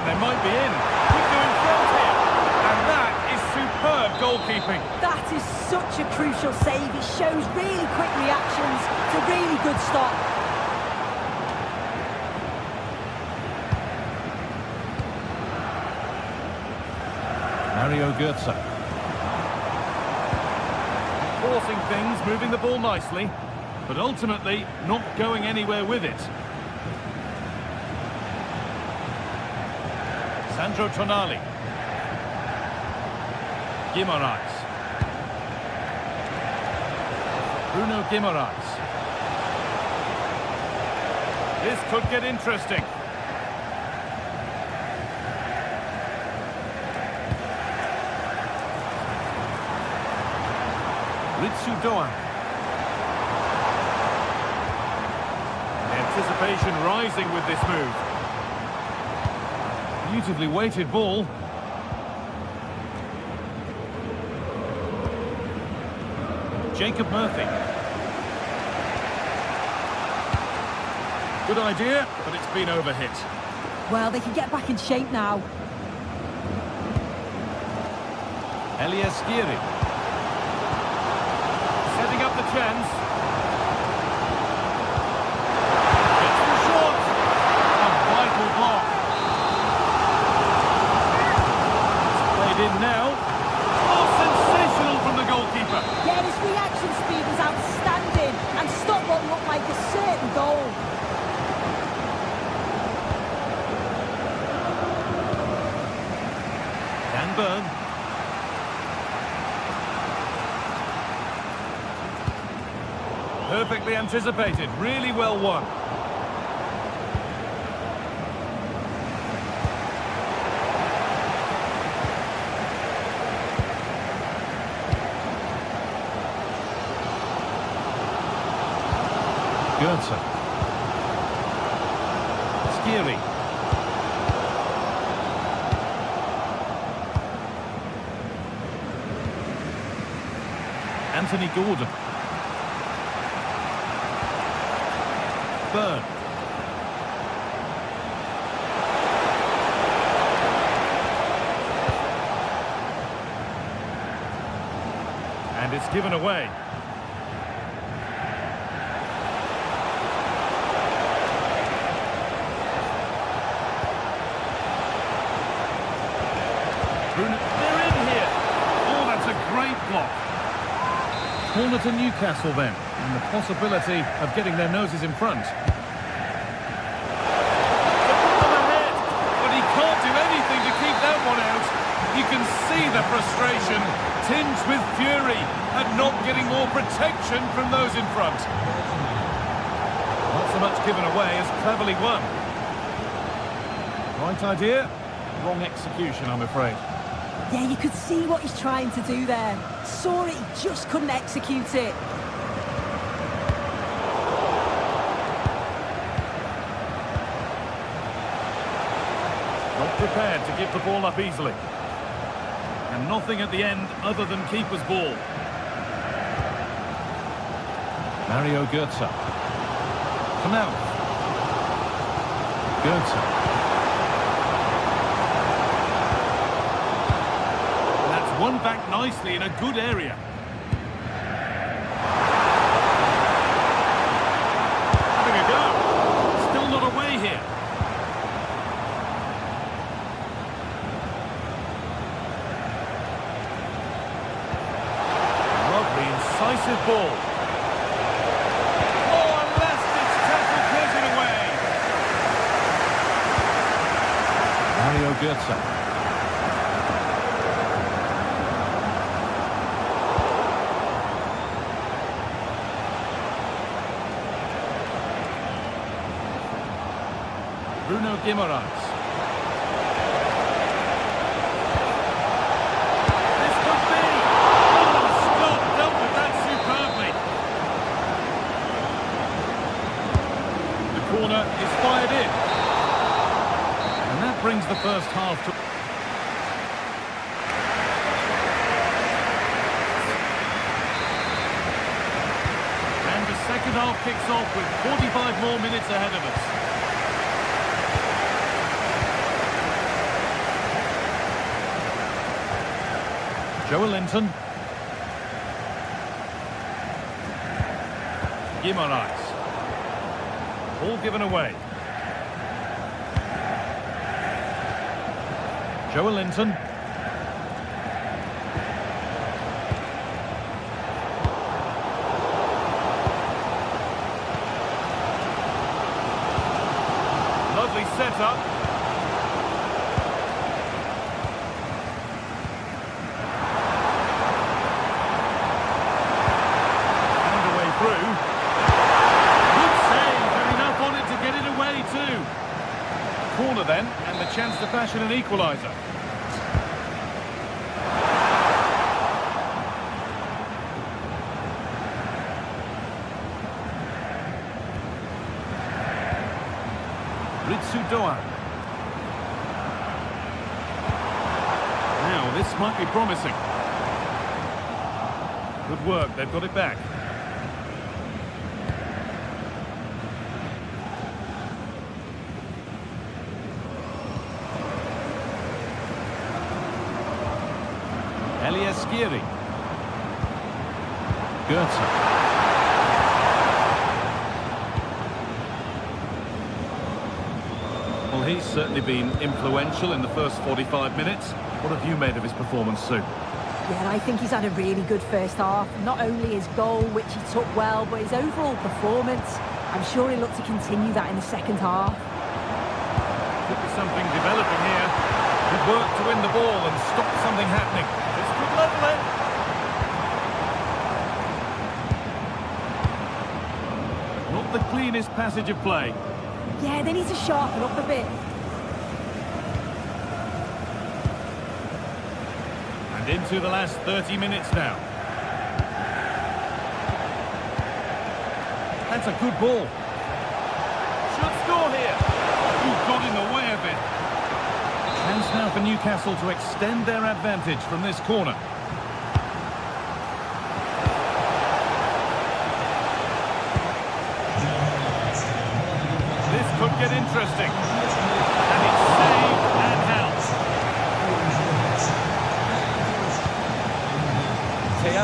They might be in. Keep doing front here. And that is superb goalkeeping. That is such a crucial save. It shows really quick reactions. It's a really good stop. Mario Götze. Forcing things, moving the ball nicely, but ultimately not going anywhere with it. Sandro Tonali. Guimaraes. Bruno Guimaraes. This could get interesting. Ritsu Doan. Anticipation rising with this move. Beautifully weighted ball. Jacob Murphy. Good idea, but it's been overhit. Well, they can get back in shape now. Elias Skiri. Setting up the chance. Gets the shot. A vital block. It's played in now. Oh, sensational from the goalkeeper. Yeah, his reaction speed was outstanding and stopped what looked like a certain goal. Can burn. Perfectly anticipated, really well won. Götze. Skiri. Anthony Gordon. Burn. And it's given away. Bruno, there corner to Newcastle then, and the possibility of getting their noses in front. But he can't do anything to keep that one out. You can see the frustration, tinged with fury, at not getting more protection from those in front. Not so much given away as cleverly won. Right idea, wrong execution, I'm afraid. Yeah, you could see what he's trying to do there. Saw it, he just couldn't execute it. Not prepared to give the ball up easily. And nothing at the end other than keeper's ball. Mario Götze. Canal. Götze. That's won back nicely in a good area. Having a go. Still not away here. Lovely, incisive ball. Mario Götze. Bruno Guimaraes. This could be! Oh, Scott dealt with that superbly. The corner is fired in. And that brings the first half to... And the second half kicks off with 45 more minutes ahead of us. Joelinton. Guimaraes. All given away. Joelinton. Lovely setup. Found a way through. Good save, and enough on it to get it away too. Corner then, and the chance to fashion an equaliser. Doan. Now, this might be promising. Good work, they've got it back. Elias Skiri. Götze. Well, he's certainly been influential in the first 45 minutes. What have you made of his performance, Sue? Yeah, I think he's had a really good first half. Not only his goal, which he took well, but his overall performance. I'm sure he'll look to continue that in the second half. Could be something developing here. Good work to win the ball and stop something happening. This could level it. Not the cleanest passage of play. Yeah, they need to sharpen up a bit. And into the last 30 minutes now. That's a good ball. Should score here. You've got in the way of it. Chance now for Newcastle to extend their advantage from this corner. Could get interesting. And it's saved and held. Teat.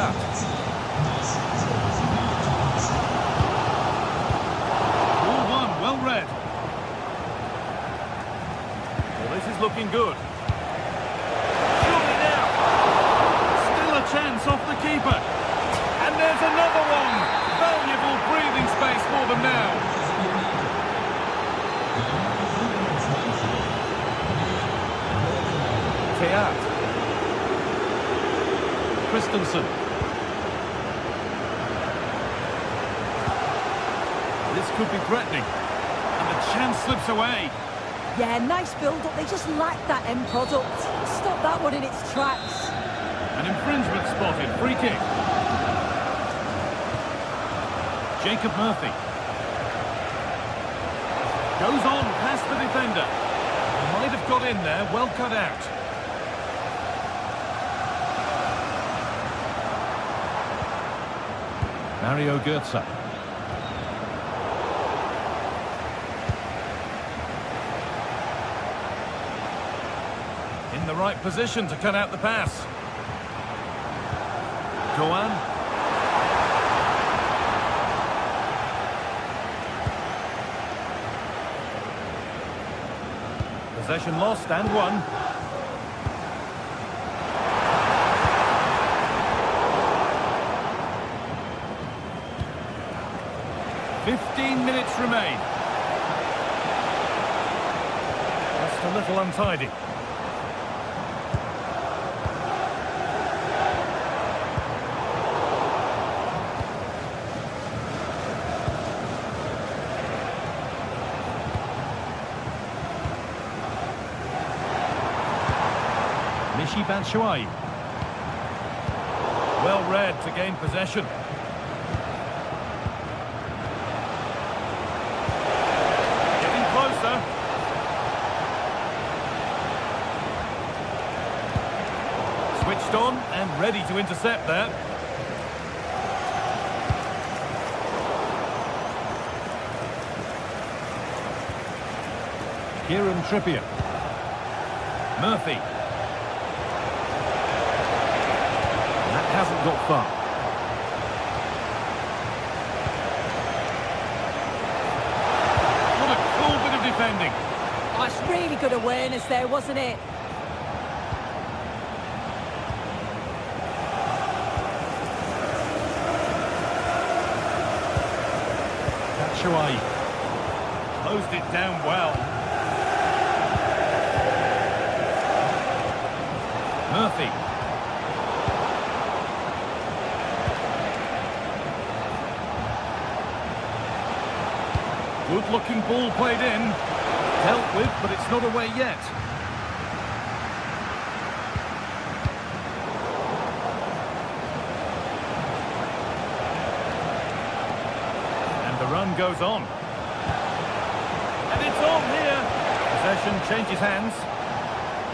Ball one, well read. Well, this is looking good. Surely now. Still a chance off the keeper. And there's Keat. Christensen. This could be threatening. And the chance slips away. Yeah, nice build-up. They just lack that end product. Stop that one in its tracks. An infringement spotted. Free kick. Jacob Murphy. Goes on past the defender. Might have got in there. Well cut out. Mario Götze. In the right position to cut out the pass. Doan. Possession lost and won. "15 minutes remain. Just a little untidy. Batshuayi. Well read to gain possession. Getting closer. Switched on and ready to intercept there. Kieran Trippier. Murphy. Hasn't got far. What a cool bit of defending. Oh, that's really good awareness there, wasn't it? Batshuayi closed it down well. Murphy. Good-looking ball played in. Dealt with, but it's not away yet. And the run goes on. And it's on here. Possession changes hands.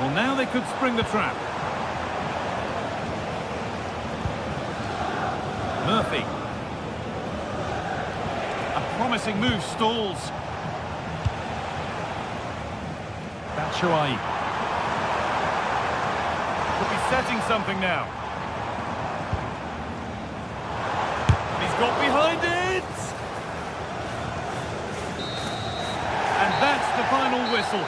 Well, now they could spring the trap. Murphy. Promising move stalls. Batshuayi. Could be setting something now. He's got behind it! And that's the final whistle.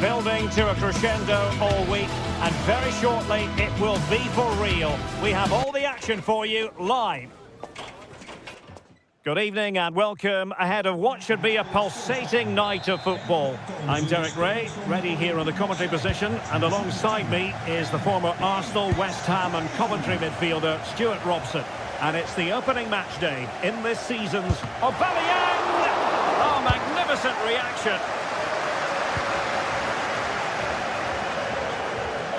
building to a crescendo all week, and very shortly it will be for real. We have all the action for you live. Good evening and welcome ahead of what should be a pulsating night of football. I'm Derek Ray, ready here in the commentary position, and alongside me is the former Arsenal, West Ham and Coventry midfielder Stuart Robson. And it's the opening match day in this season's Aubameyang! Oh, magnificent reaction!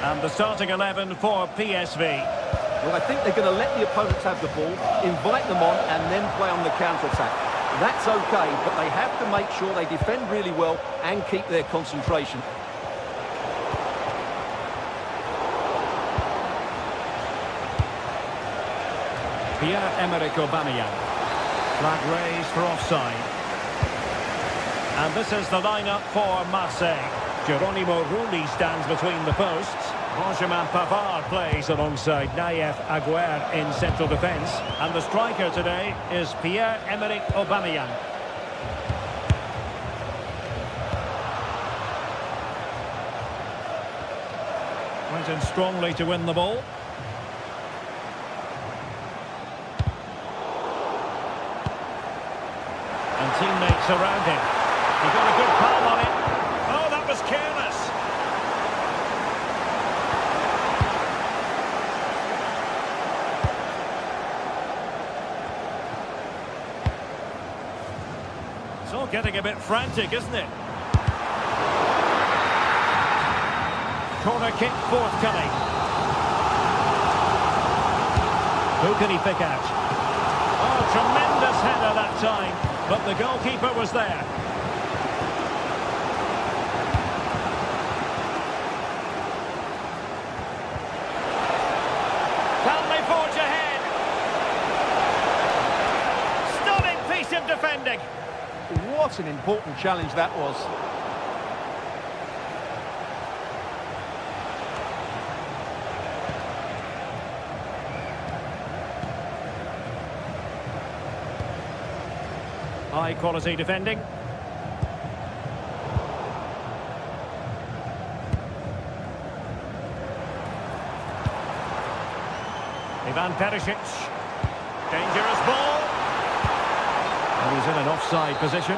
And the starting 11 for PSV. Well, I think they're going to let the opponents have the ball, invite them on, and then play on the counter-attack. That's okay, but they have to make sure they defend really well and keep their concentration. Pierre-Emerick Aubameyang. Flag raised for offside. And this is the lineup for Marseille. Geronimo Rulli stands between the posts. Benjamin Pavard plays alongside Nayef Aguerd in central defence. And the striker today is Pierre-Emerick Aubameyang. Went in strongly to win the ball. And teammates around him. He got a good palm on it. Oh, that was careless. It's all getting a bit frantic, isn't it? Corner kick forthcoming. Who can he pick out? Oh, tremendous header that time, but the goalkeeper was there. Can they forge ahead? Stunning piece of defending. What an important challenge that was. High quality defending. Ivan Perisic. Dangerous ball. And he's in an offside position.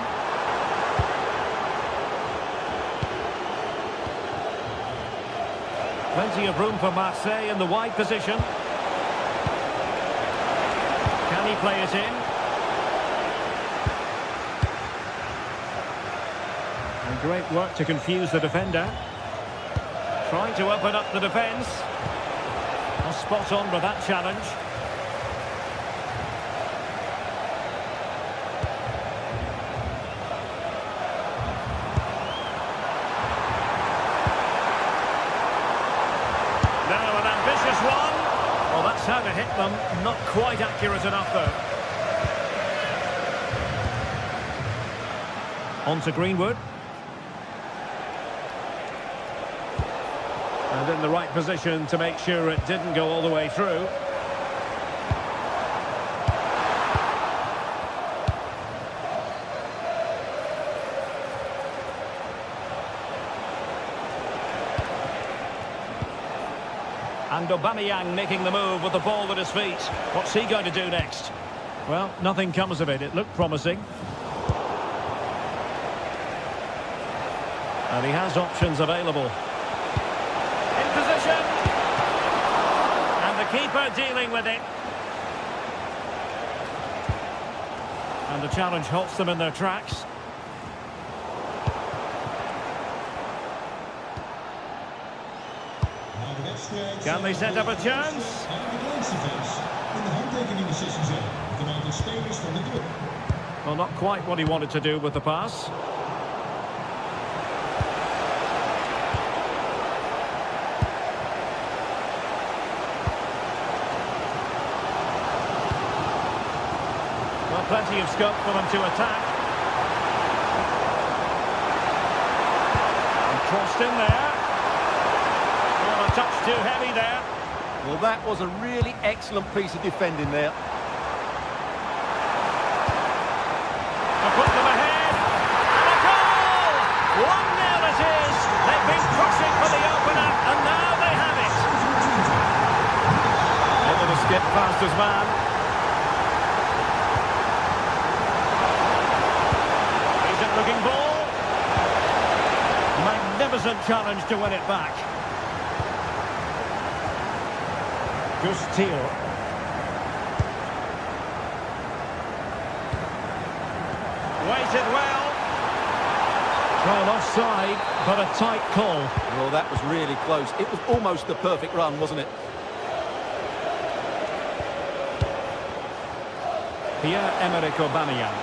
Plenty of room for Marseille in the wide position. Can he play it in? And great work to confuse the defender. Trying to open up the defence. Well, spot on with that challenge. Now an ambitious one. Well, that's how to hit them. Not quite accurate enough, though. On to Greenwood. And in the right position to make sure it didn't go all the way through. And Aubameyang making the move with the ball at his feet. What's he going to do next? Well, nothing comes of it. It looked promising. And he has options available. In position. And the keeper dealing with it. And the challenge halts them in their tracks. Can they set up a chance? Well, not quite what he wanted to do with the pass. Well, plenty of scope for them to attack. And crossed in there. A touch too heavy there. Well, that was a really excellent piece of defending there. To put them ahead. And a goal! 1-0 it is. They magnificent challenge to win it back. Gustilo. Waited well. Well, offside, but a tight call. Well, that was really close. It was almost the perfect run, wasn't it? Pierre-Emerick Aubameyang.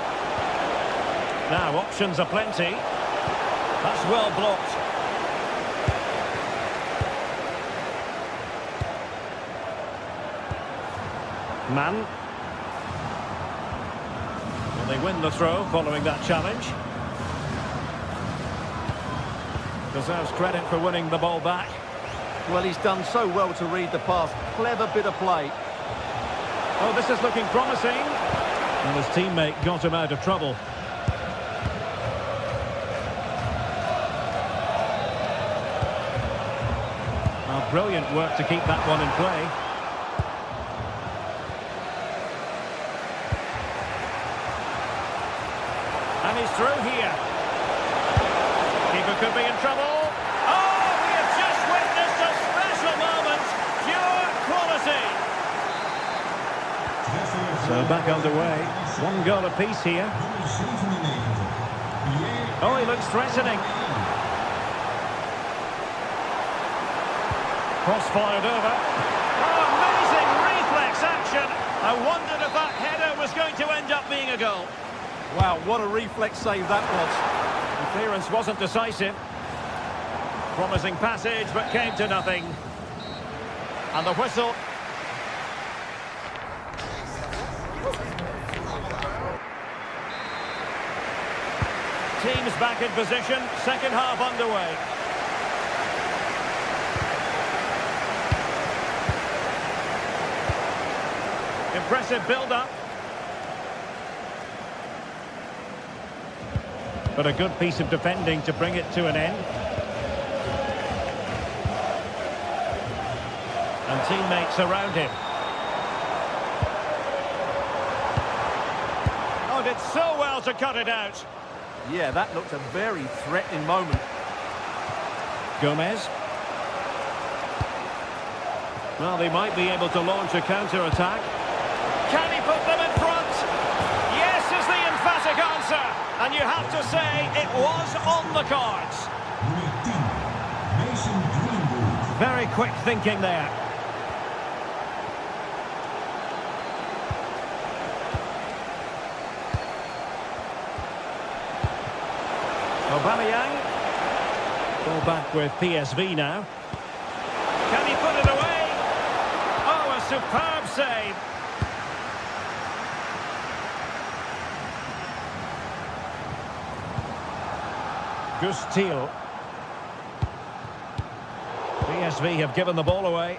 Now, options are plenty. That's well blocked. Man. Well, they win the throw following that challenge. Deserves credit for winning the ball back. Well, he's done so well to read the pass. Clever bit of play. Oh, this is looking promising. And his teammate got him out of trouble. Well, brilliant work to keep that one in play. And he's through here. Keeper could be in trouble. Oh, we have just witnessed a special moment. Pure quality. So back underway. One goal apiece here. Oh, he looks threatening. Cross fired over. Oh, amazing reflex action. I wondered if that header was going to end up being a goal. Wow, what a reflex save that was. The clearance wasn't decisive. Promising passage, but came to nothing. And the whistle. Teams back in position, second half underway. Impressive build-up. But a good piece of defending to bring it to an end. And teammates around him. Oh, did so well to cut it out. Yeah, that looked a very threatening moment. Gomez. Well, they might be able to launch a counter-attack. Can he put them in front? Yes is the emphatic answer. And you have to say it was on the cards. Very quick thinking there. Aubameyang. Ball back with PSV now. Can he put it away? Oh, a superb save. Gustilo. PSV have given the ball away.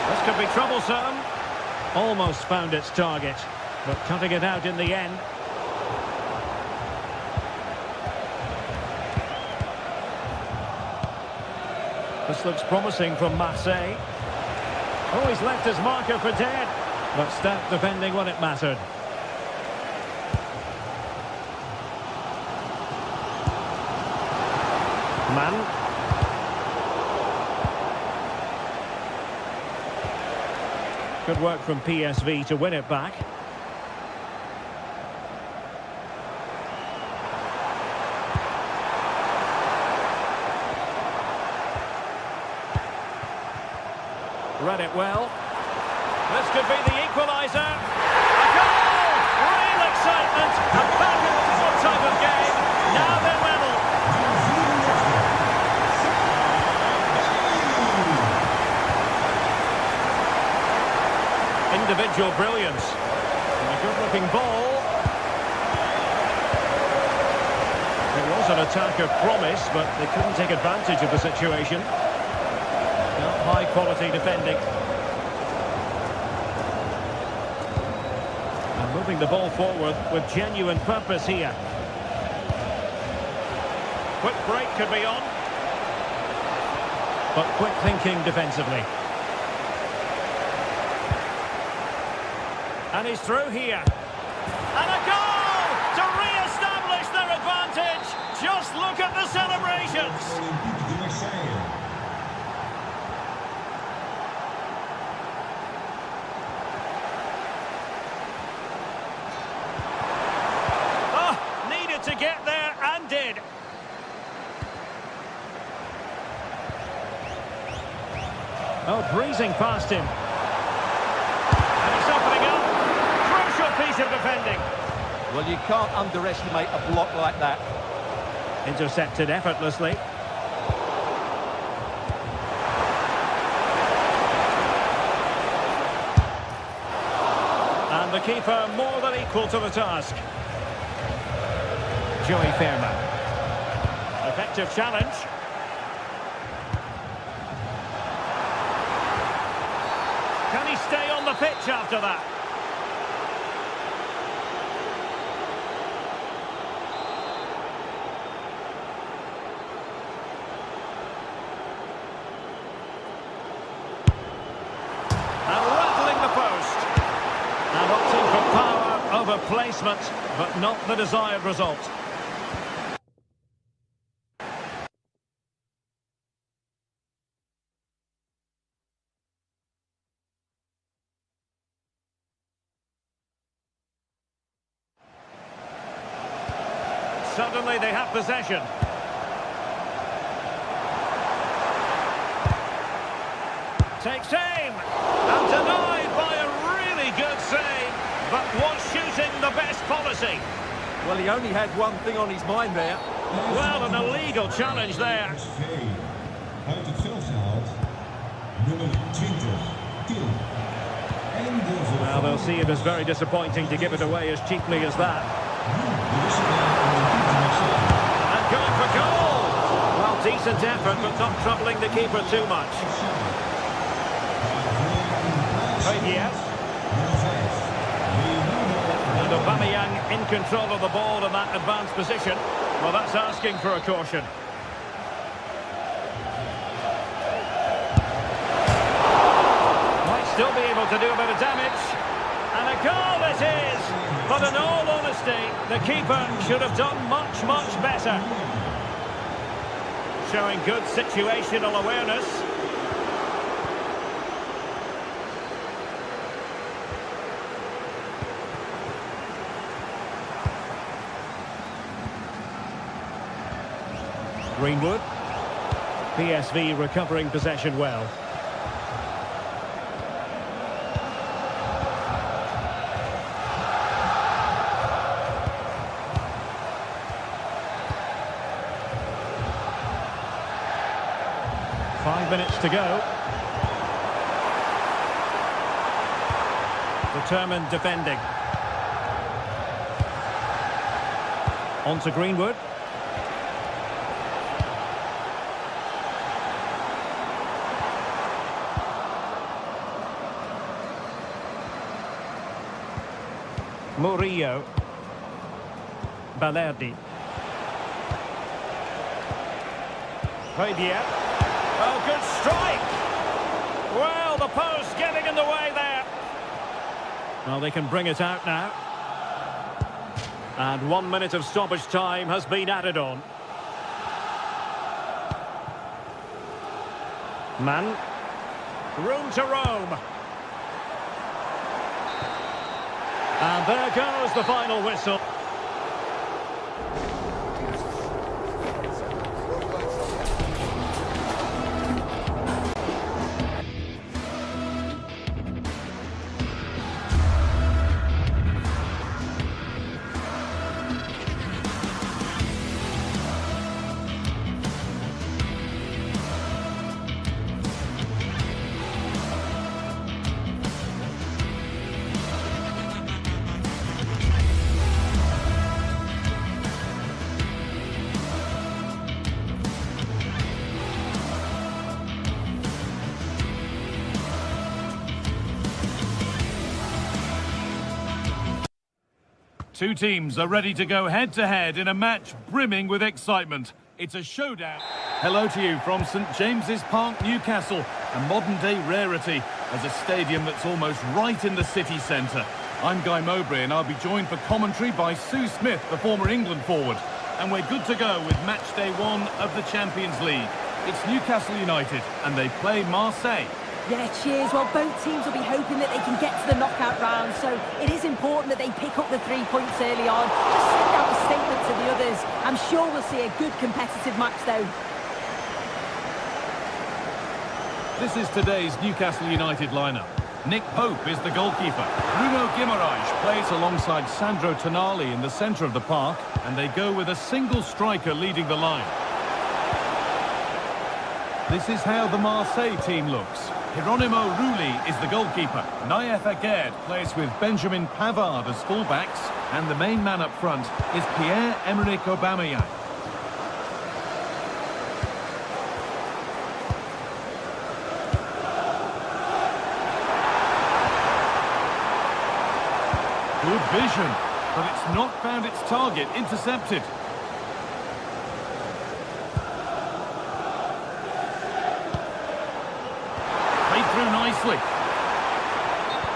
This could be troublesome. Almost found its target, but cutting it out in the end. This looks promising from Marseille. Oh, he's left his marker for dead, but stout defending when it mattered. Man. Good work from PSV to win it back. Read it well. This could be the equaliser. A goal! Real excitement. A back and forth type of game. Now they're level. Individual brilliance. And a good-looking ball. It was an attack of promise, but they couldn't take advantage of the situation. High-quality defending. And moving the ball forward with genuine purpose here. Quick break could be on. But quick thinking defensively. And he's through here. And a goal to re-establish their advantage. Just look at the celebrations. Oh, needed to get there and did. Oh, breezing past him. And it's opening up. Crucial piece of defending. Well, you can't underestimate a block like that. Intercepted effortlessly. And the keeper more than equal to the task. Joey Fairman. Effective challenge. Can he stay on the pitch after that? And rattling the post. And opting for power over placement, but not the desired result. Suddenly they have possession. Takes aim. And denied by a really good save. But was shooting the best policy? Well, he only had one thing on his mind there. Well, an illegal challenge there. Uit het veld gehaald. Nummer 20, Til. Well, they'll see it as very disappointing to give it away as cheaply as that. And going for goal! Well, decent effort, but not troubling the keeper too much. Yes. And Aubameyang in control of the ball in that advanced position. Well, that's asking for a caution. Might still be able to do a bit of damage. And a goal it is! But in all honesty, the keeper should have done much, much better. Showing good situational awareness. Greenwood. PSV recovering possession well. Five minutes to go. Determined defending. On to Greenwood. Murillo. Balerdi. Fabian. Oh, good strike! Well, the post getting in the way there. Well, they can bring it out now. And 1 minute of stoppage time has been added on. Man. Room to roam. And there goes the final whistle. Two teams are ready to go head-to-head in a match brimming with excitement. It's a showdown. Hello to you from St James's Park, Newcastle, a modern-day rarity as a stadium that's almost right in the city centre. I'm Guy Mowbray and I'll be joined for commentary by Sue Smith, the former England forward. And we're good to go with match day 1 of the Champions League. It's Newcastle United and they play Marseille. Yeah, cheers. Well, both teams will be hoping that they can get to the knockout round, so it is important that they pick up the 3 points early on. Just send out a statement to the others. I'm sure we'll see a good competitive match, though. This is today's Newcastle United lineup. Nick Pope is the goalkeeper. Bruno Guimaraes plays alongside Sandro Tonali in the centre of the park, and they go with a single striker leading the line. This is how the Marseille team looks. Hieronymo Rulli is the goalkeeper. Naïef Aguerd plays with Benjamin Pavard as fullbacks, and the main man up front is Pierre-Emerick Aubameyang. Good vision, but it's not found its target. Intercepted. Through nicely.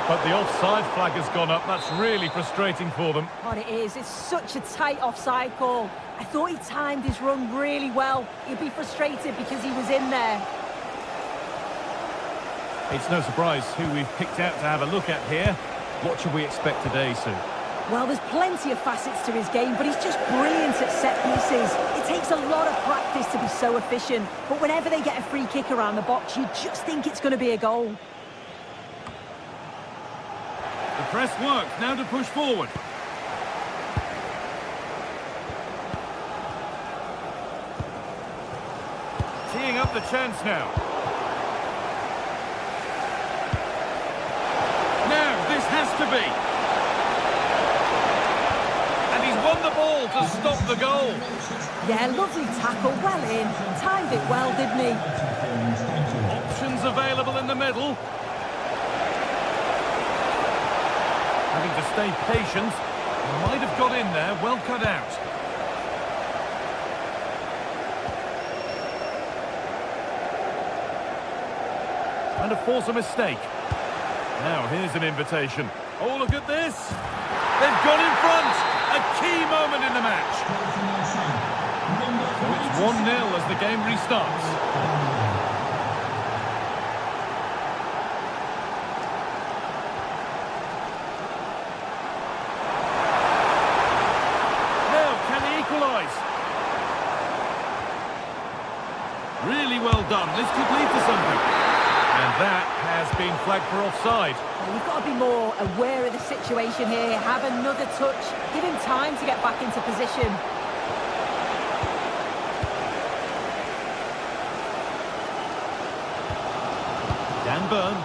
But the offside flag has gone up. That's really frustrating for them. What it is, it's such a tight offside call. I thought he timed his run really well. He'd be frustrated because he was in there. It's no surprise who we've picked out to have a look at here. What should we expect today, Sue? Well, there's plenty of facets to his game, but he's just brilliant at set pieces. It takes a lot of practice to be so efficient, but whenever they get a free kick around the box, you just think it's going to be a goal. The press works, now to push forward. Teeing up the chance now. Now, this has to be. Won the ball to stop the goal. Yeah, lovely tackle, well in. Timed it well, didn't he? Options available in the middle. Having to stay patient. Might have got in there, well cut out. Trying to force a mistake. Now here's an invitation. Oh, look at this. They've got in front. A key moment in the match. So it's 1-0 as the game restarts. Now, can he equalise? Really well done. This could lead to something. And that has been flagged for offside. You've got to be more aware of the situation here. Have another touch. Give him time to get back into position. Dan Burn.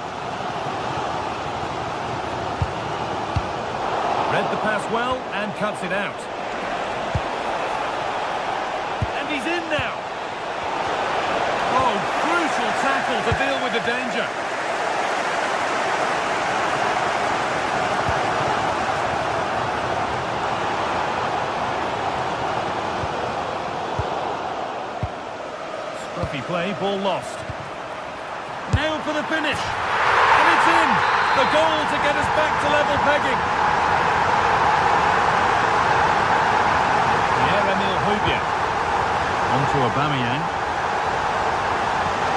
Read the pass well and cuts it out. And he's in now. Oh, crucial tackle to deal with the danger. Scruffy play, ball lost. Now for the finish. And it's in. The goal to get us back to level pegging. Pierre-Emerick Aubameyang. On to Aubameyang.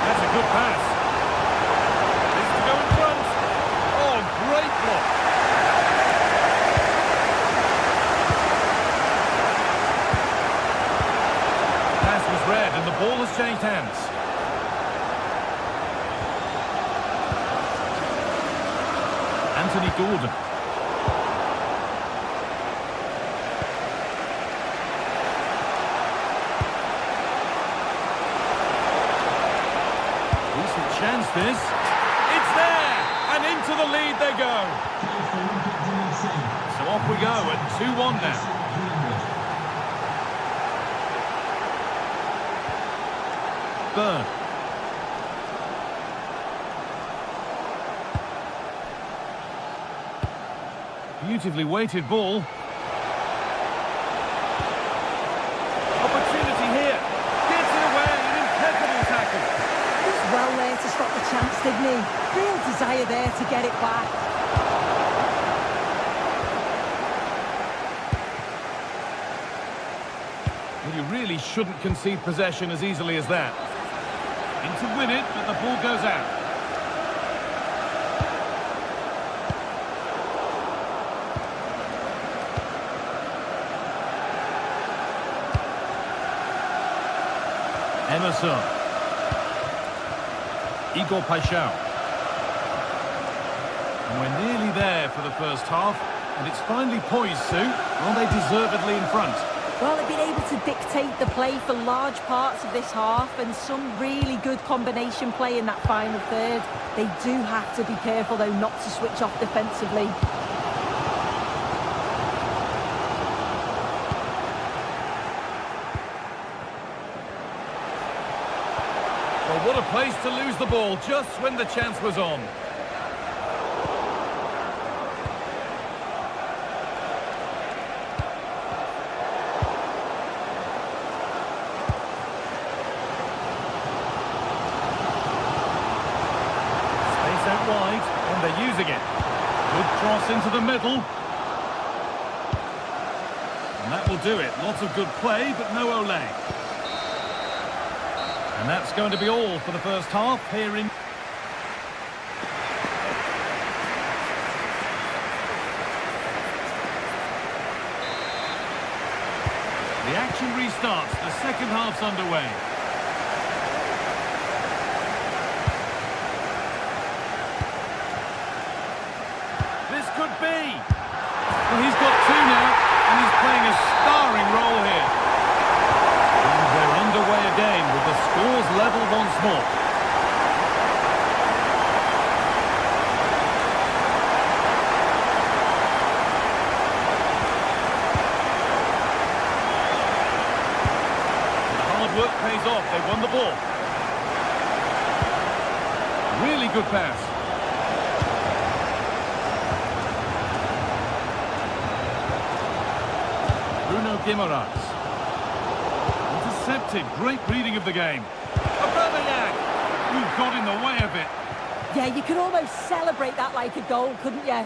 That's a good pass. This to go in front. Oh, great block. Pass was read and the ball has changed hands. Anthony Gordon. Decent chance this. It's there! And into the lead they go. So off we go at 2-1 now. Burn. Beautifully weighted ball. Opportunity here. Gets it away. An impeccable tackle. He's well there to stop the chance, didn't he? Real desire there to get it back. Well, you really shouldn't concede possession as easily as that. In to win it, but the ball goes out. Emerson. Igor Paixão. And we're nearly there for the first half, and it's finally poised, Sue. Are they deservedly in front? Well, they've been able to dictate the play for large parts of this half, and some really good combination play in that final third. They do have to be careful, though, not to switch off defensively. Well, what a place to lose the ball just when the chance was on. Space out wide, and they're using it. Good cross into the middle. And that will do it. Lots of good play, but no Olé. And that's going to be all for the first half here in... The action restarts. The second half's underway. This could be. Well, he's got two now, and he's playing a starring role here. And they're underway again with the scores level once more. The hard work pays off. They won the ball. Really good pass. Bruno Guimaraes. Intercepted. Great reading of the game. Aubameyang, who got in the way of it. Yeah, you could almost celebrate that like a goal, couldn't you?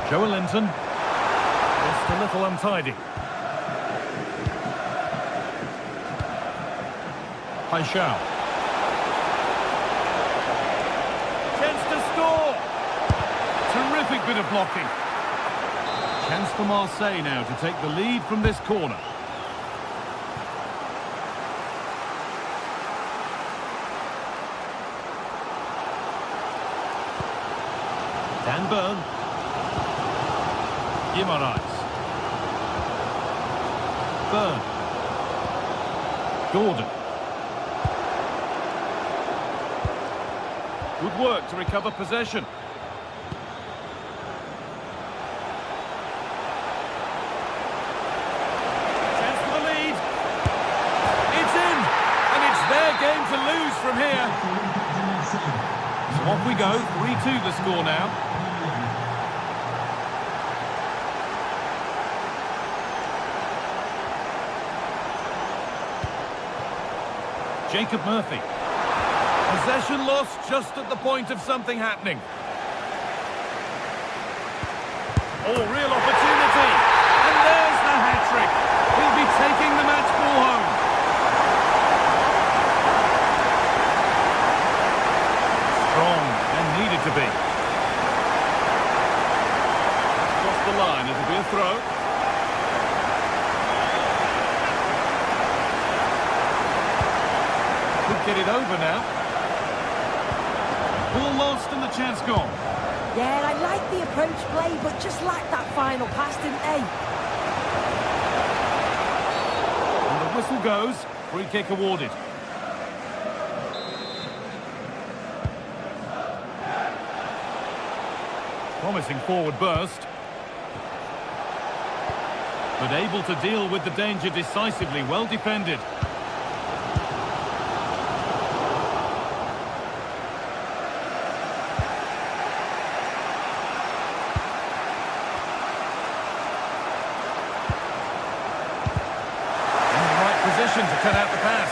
Joe Linton. Just a little untidy. Paixão. Chance to score. Terrific bit of blocking. Chance for Marseille now to take the lead from this corner. Dan Burn. Guimaraes. Burn. Gordon. Good work to recover possession. Chance for the lead. It's in, and it's their game to lose from here. So off we go, 3-2 the score now. Jacob Murphy. Possession lost just at the point of something happening. Oh, real opportunity. And there's the hat-trick. He'll be taking the match ball home. Strong and needed to be. Across the line, it'll be a throw. Could get it over now. Ball lost and the chance gone. Yeah, I like the approach play, but just lacked that final pass, didn't they? And the whistle goes. Free kick awarded. Promising forward burst. But able to deal with the danger decisively. Well defended. To cut out the pass.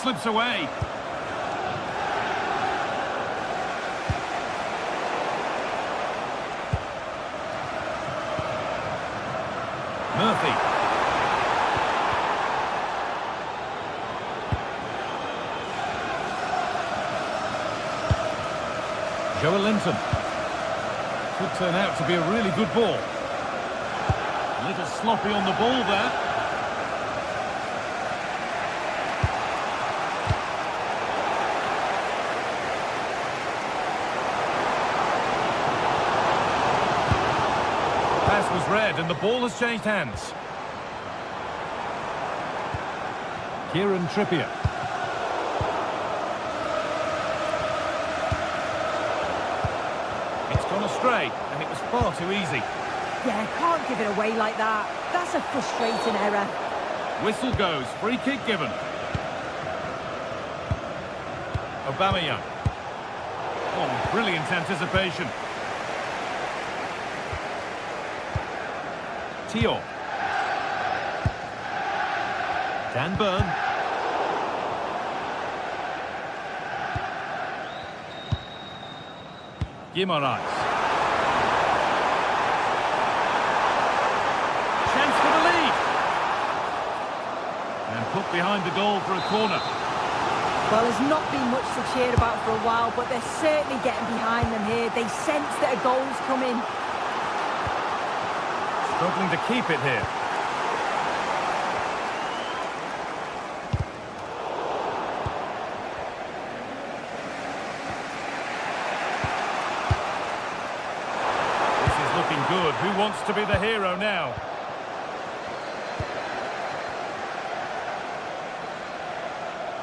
slips away. Murphy. Joe Linton. Could turn out to be a really good ball. A little sloppy on the ball there. Pass was read and the ball has changed hands. Kieran Trippier. It's gone astray and it was far too easy. Yeah, can't give it away like that. That's a frustrating error. Whistle goes, free kick given. Aubameyang. Oh, brilliant anticipation. Tio. Dan Burn. Guimaraes. Chance for the lead. And put behind the goal for a corner. Well, there's not been much to cheer about for a while, but they're certainly getting behind them here. They sense that a goal's coming. Struggling to keep it here. This is looking good. Who wants to be the hero now?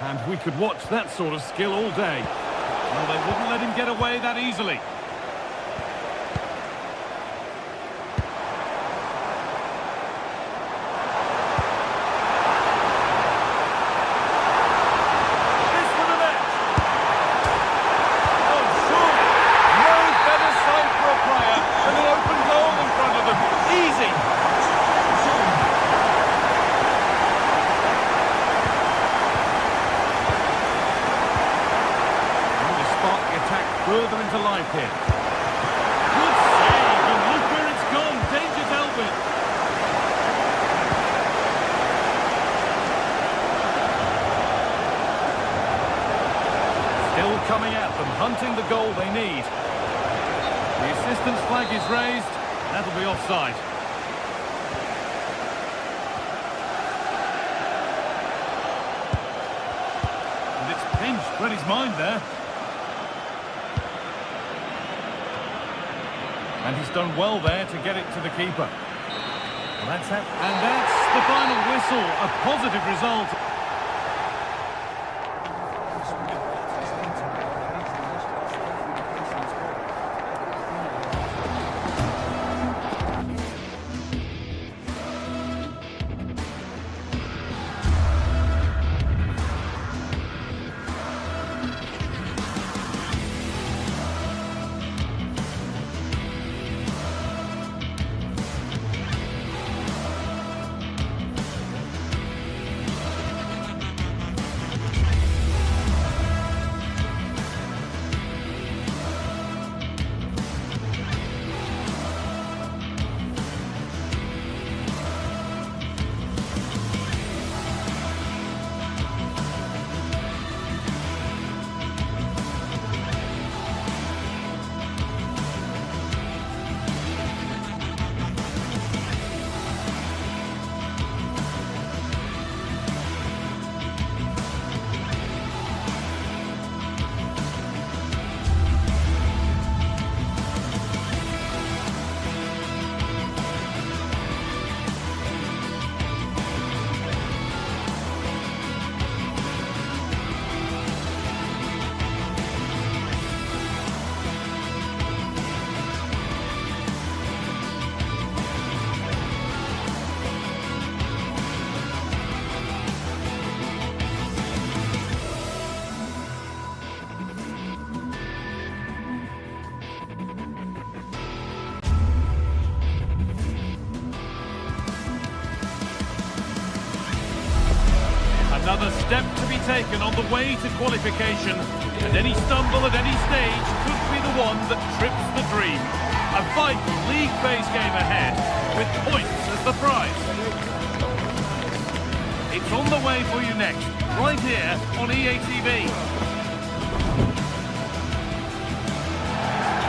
And we could watch that sort of skill all day. Well, they wouldn't let him get away that easily. Further into life here. Good save, and look where it's gone. Danger's Elbit. Still coming at them, hunting the goal they need. The assistant's flag is raised. That'll be offside. And it's pinched. Read his mind there. And he's done well there to get it to the keeper. Well, that's it. And that's the final whistle. A positive result. step to be taken on the way to qualification, and any stumble at any stage could be the one that trips the dream. A vital league phase game ahead, with points as the prize. It's on the way for you next, right here on EA TV.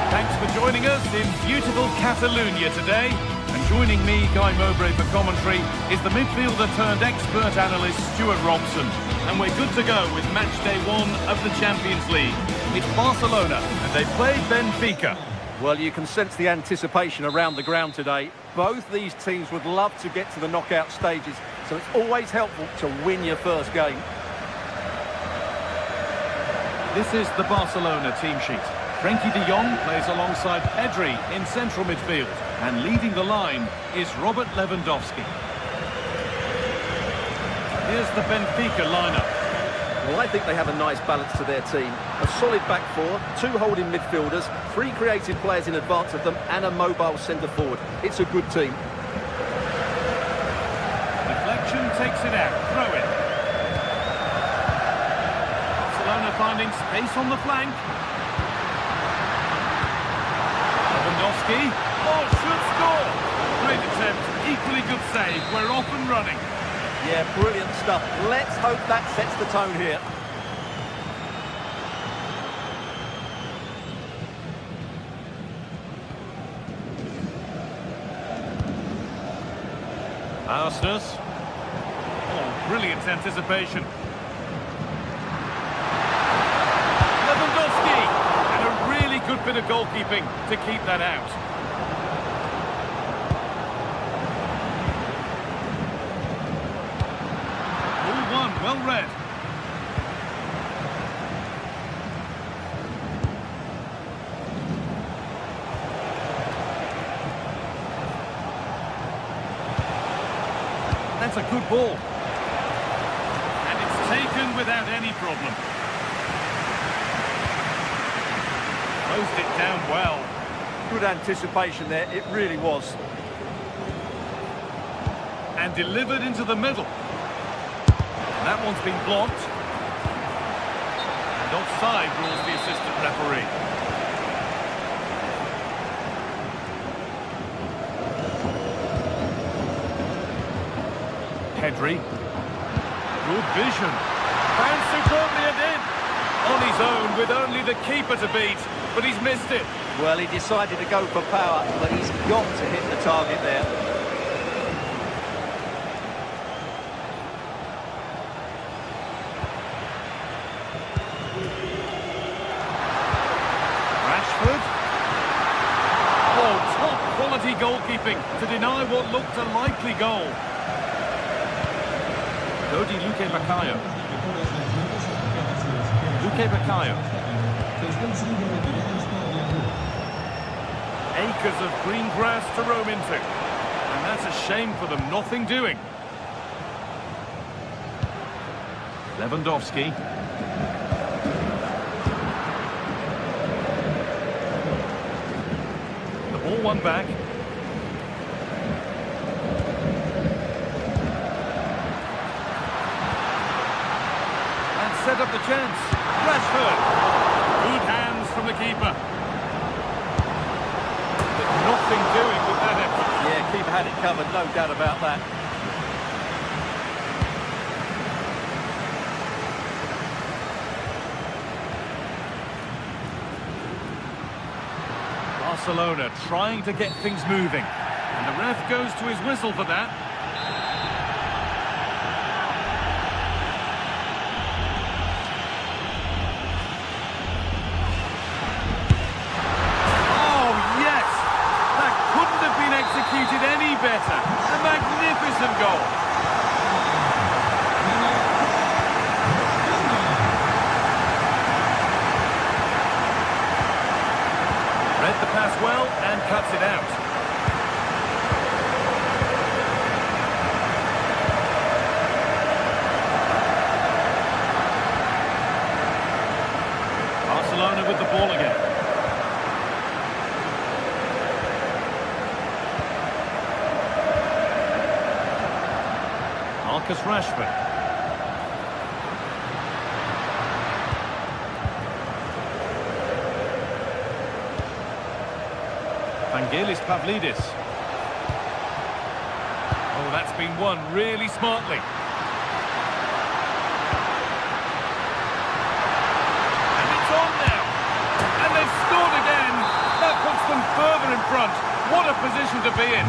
Thanks for joining us in beautiful Catalonia today. And joining me, Guy Mowbray, for commentary is the midfielder turned expert analyst Stuart Robson. And we're good to go with match day 1 of the Champions League. It's Barcelona and they play Benfica. Well, you can sense the anticipation around the ground today. Both these teams would love to get to the knockout stages, so it's always helpful to win your first game. This is the Barcelona team sheet. Frenkie de Jong plays alongside Pedri in central midfield, and leading the line is Robert Lewandowski. Here's the Benfica lineup. Well, I think they have a nice balance to their team. A solid back four, 2 holding midfielders, 3 creative players in advance of them, and a mobile centre-forward. It's a good team. Deflection takes it out. Throw in. Barcelona finding space on the flank. Lewandowski. Oh, should score. Great attempt. Equally good save. We're off and running. Yeah, brilliant stuff. Let's hope that sets the tone here. Arsenal. Oh, brilliant anticipation. Lewandowski. And a really good bit of goalkeeping to keep that out. Well read. That's a good ball. And it's taken without any problem. Closed it down well. Good anticipation there, it really was. And delivered into the middle. That one's been blocked. And offside rules the assistant referee. Pedri. Good vision. Found superbly and in. On his own with only the keeper to beat, but he's missed it. Well, he decided to go for power, but he's got to hit the target there. Goalkeeping to deny what looked a likely goal. Dodi Luque Bacalhau. Luque Bacalhau. Acres of green grass to roam into. And that's a shame for them, nothing doing. Lewandowski. The ball won back. Set up the chance. Rashford. Good hands from the keeper. But nothing doing with that effort. Yeah, keeper had it covered, no doubt about that. Barcelona trying to get things moving. And the ref goes to his whistle for that. Executed any better. A magnificent goal. Read the pass well and cuts it out. Barcelona with the ball again. Rashford. Vangelis Pavlidis. Oh, that's been won really smartly. And it's on now. And they've scored again. That puts them further in front. What a position to be in.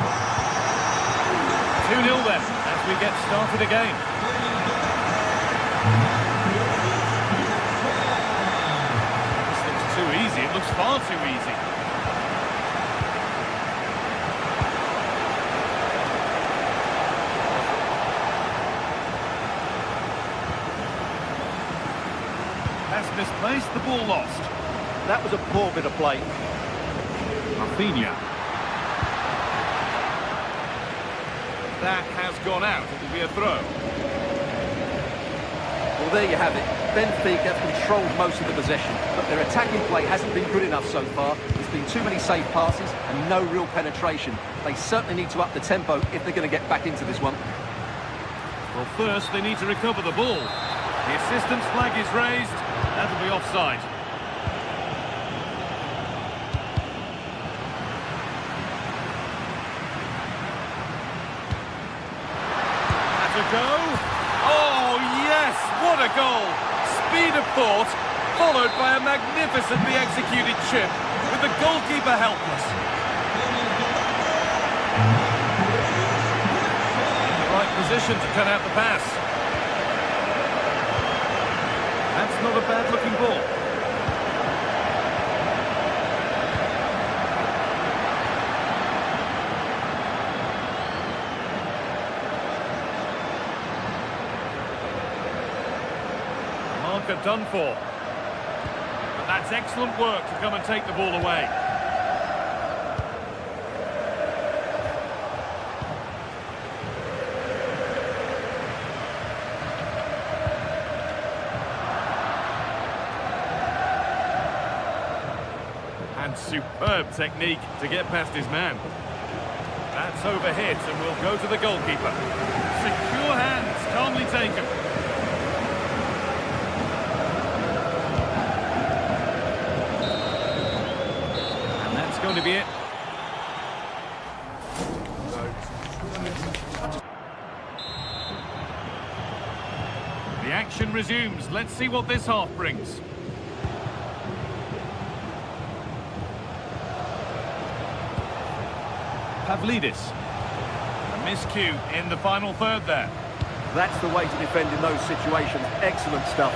2-0 then, as we get started again. This looks too easy. It looks far too easy. That's misplaced, the ball lost. That was a poor bit of play. Rafinha. That has gone out. It will be a throw. Well, there you have it. Benfica have controlled most of the possession, but their attacking play hasn't been good enough so far. There's been too many safe passes and no real penetration. They certainly need to up the tempo if they're going to get back into this one. Well, first they need to recover the ball. The assistant's flag is raised. That'll be offside. That's a go. Oh, yes! What a goal! Speed of thought, followed by a magnificently executed chip, with the goalkeeper helpless. In the right position to cut out the pass. That's not a bad-looking ball. Marker done for. And that's excellent work to come and take the ball away. And superb technique to get past his man. That's overhit and will go to the goalkeeper. Secure hands, calmly taken. And that's going to be it. The action resumes. Let's see what this half brings. Pavlidis. A miscue in the final third there. That's the way to defend in those situations. Excellent stuff.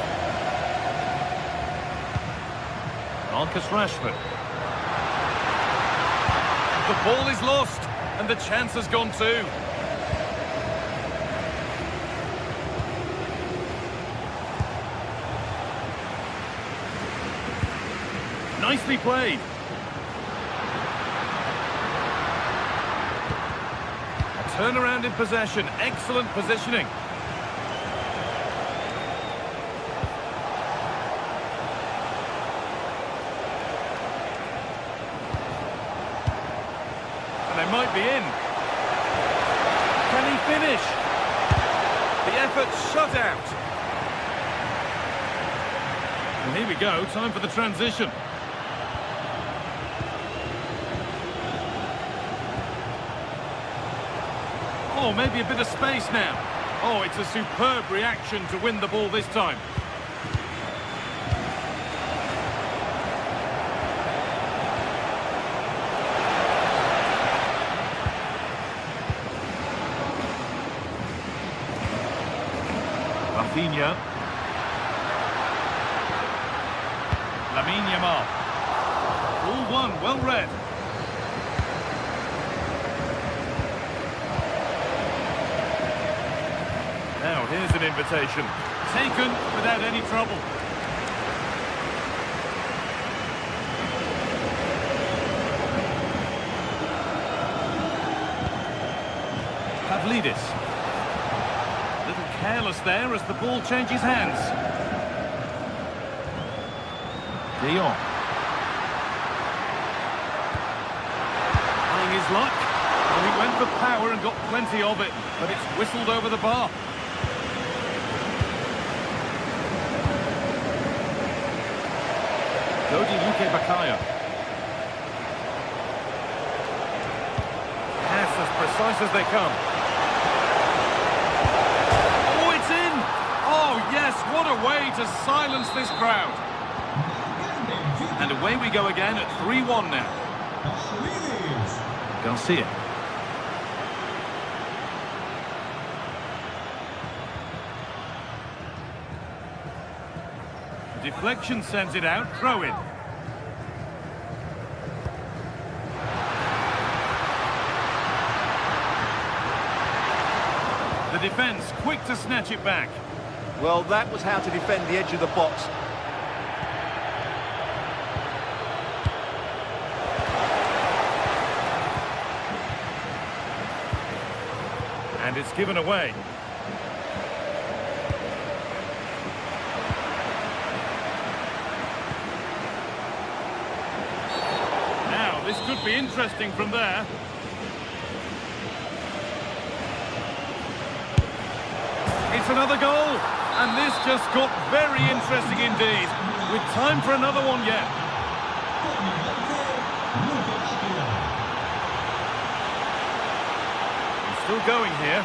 Marcus Rashford. The ball is lost, and the chance has gone too. Nicely played. Turnaround in possession, excellent positioning. And they might be in. Can he finish? The effort shut out. And here we go, time for the transition. Oh, maybe a bit of space now. Oh, it's a superb reaction to win the ball this time. Rafinha. Lamine Yamal. All one, well read. Now, here's an invitation. Taken without any trouble. Pavlidis. A little careless there as the ball changes hands. De Jong. Trying his luck. Well, he went for power and got plenty of it, but it's whistled over the bar. Luke Bakaya. precise as they come. Oh, it's in! Oh, yes, what a way to silence this crowd. And away we go again at 3-1 now. Garcia. Deflection sends it out, throw in. The defence quick to snatch it back. Well, that was how to defend the edge of the box. And it's given away. Now, this could be interesting from there. It's another goal, and this just got very interesting indeed, with time for another one yet. Still going here.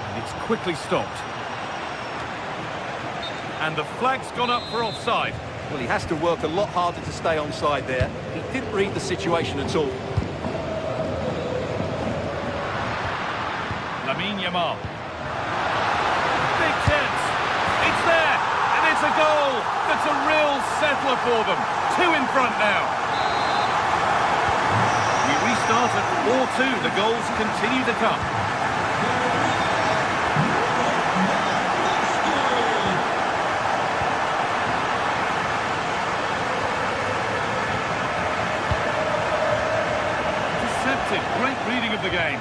And it's quickly stopped. And the flag's gone up for offside. Well, he has to work a lot harder to stay onside there. He didn't read the situation at all. Lamine Yamal. Big chance. It's there. And it's a goal. That's a real settler for them. 2 in front now. We restart at 4-2. The goals continue to come. Deceptive. Great reading of the game.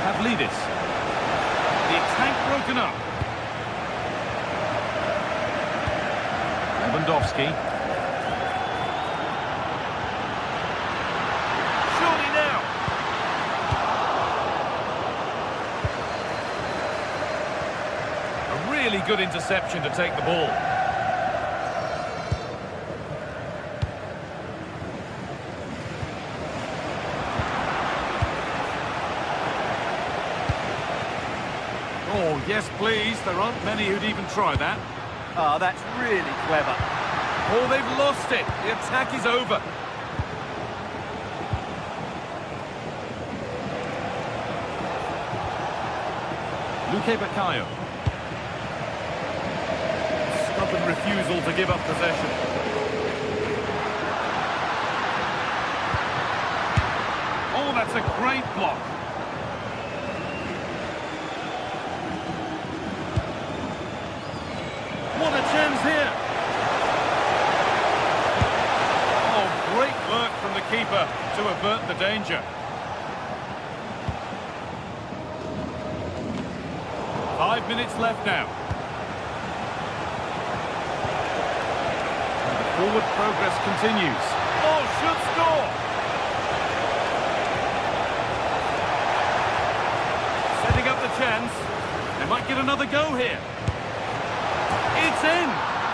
Pavlidis. The attack broken up. Lewandowski. Surely now. A really good interception to take the ball. Oh, yes, please. There aren't many who'd even try that. Ah, that's really clever. Oh, they've lost it. The attack is over. Luque Baccaio. Stubborn refusal to give up possession. Oh, that's a great block. What a chance here. Oh, great work from the keeper to avert the danger. 5 minutes left now. And the forward progress continues. Oh, should score. Setting up the chance. They might get another go here. It's in!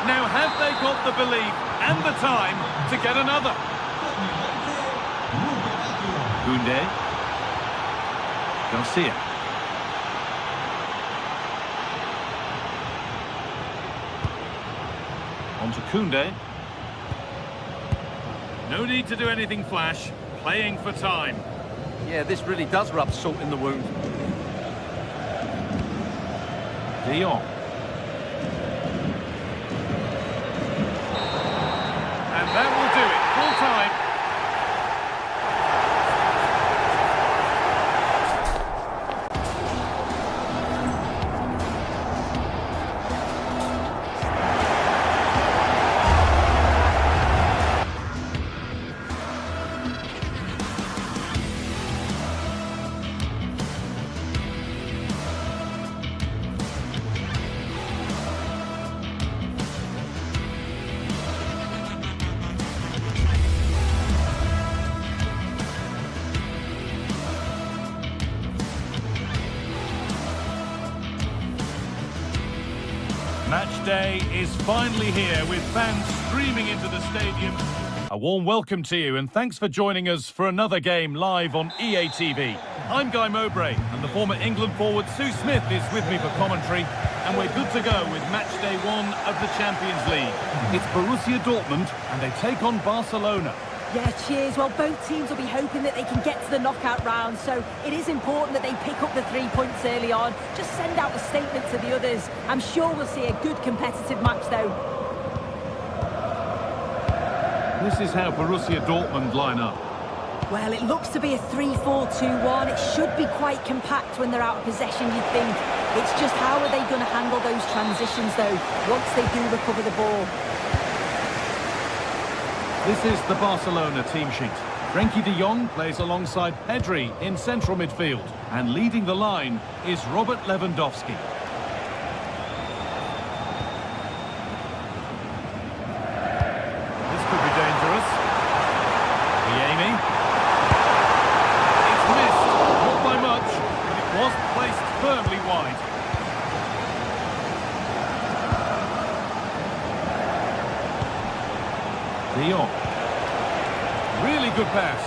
Now have they got the belief and the time to get another? Koundé. Garcia. On to Koundé. No need to do anything flash. Playing for time. Yeah, this really does rub salt in the wound. De Jong. And that will do it. Full time. Match day is finally here with fans streaming into the stadium. A warm welcome to you and thanks for joining us for another game live on EA TV. I'm Guy Mowbray and the former England forward Sue Smith is with me for commentary, and we're good to go with match day 1 of the Champions League. It's Borussia Dortmund and they take on Barcelona. Yeah, cheers. Well, both teams will be hoping that they can get to the knockout round, so it is important that they pick up the 3 points early on. Just send out a statement to the others. I'm sure we'll see a good competitive match, though. This is how Borussia Dortmund line up. Well, it looks to be a 3-4-2-1. It should be quite compact when they're out of possession, you'd think. It's just how are they going to handle those transitions, though, once they do recover the ball. This is the Barcelona team sheet. Frenkie de Jong plays alongside Pedri in central midfield. And leading the line is Robert Lewandowski. This could be dangerous. Iemi. It's missed, not by much, but it was placed firmly wide. De Jong. Really good pass.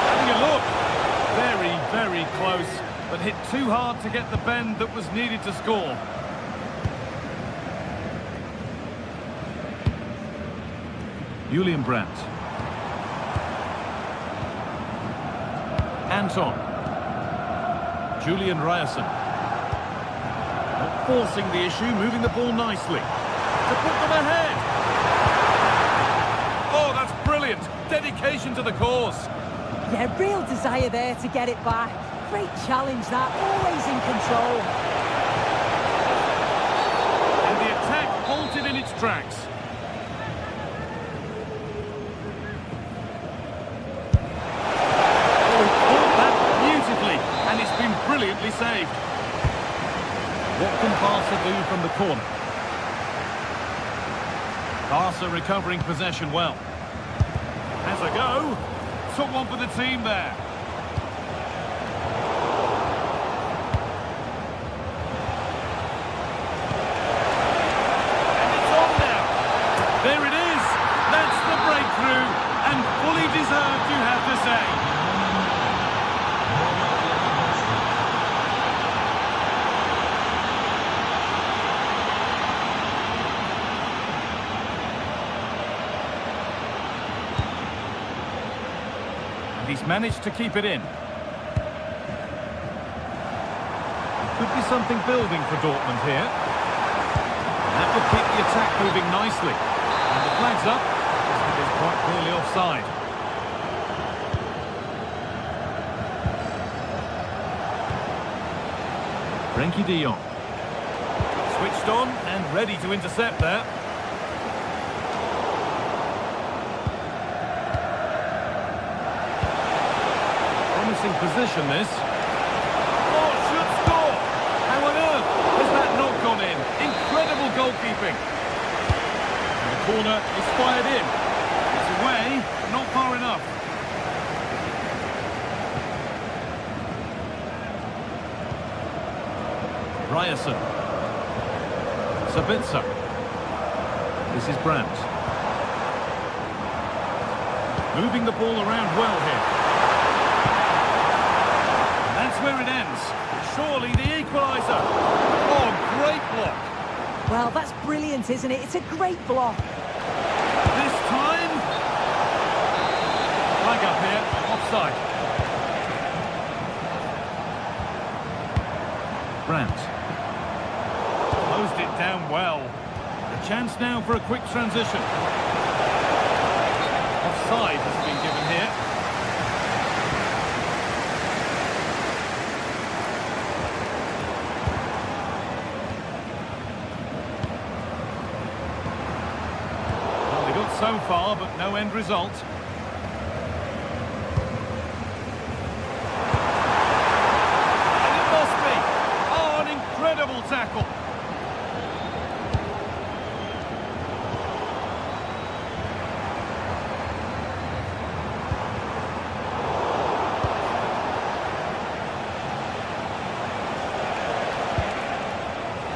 Having a look. Very, very close, but hit too hard to get the bend that was needed to score. Julian Brandt. Anton. Julian Ryerson. Not forcing the issue, moving the ball nicely. To put them ahead. Oh, that's brilliant. Dedication to the cause. Yeah, real desire there to get it back. Great challenge that, always in control. And the attack halted in its tracks. Oh, he caught that beautifully, and it's been brilliantly saved. What can Barca do from the corner? Barca recovering possession well. Has a go. Took one for the team there. And it's on now. There it is. That's the breakthrough. And fully deserved, you have to say. He's managed to keep it in. Could be something building for Dortmund here. That would keep the attack moving nicely. And the flag's up. It's quite clearly offside. Frenkie de Jong. Switched on and ready to intercept there. Position this. Oh, should score! How on earth has that not gone in? Incredible goalkeeping. And the corner is fired in. It's away, but not far enough. Ryerson. Sabitzer. This is Brandt. Moving the ball around well here. Where it ends. Surely the equaliser. Oh, great block. Well, that's brilliant, isn't it? It's a great block. This time... flag up here. Offside. Brandt. Closed it down well. A chance now for a quick transition. Offside has been given here. So far, but no end result. And it must be. Oh, an incredible tackle.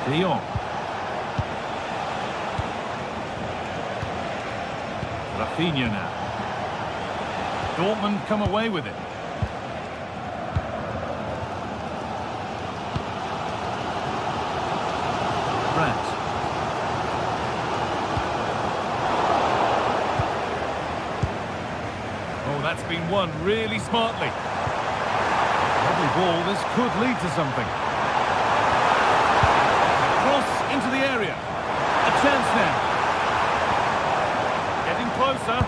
De Jong. Rafinha now. Dortmund come away with it. Brandt. Oh, that's been won really smartly. Lovely ball, this could lead to something. Cross into the area. A chance now. Getting closer.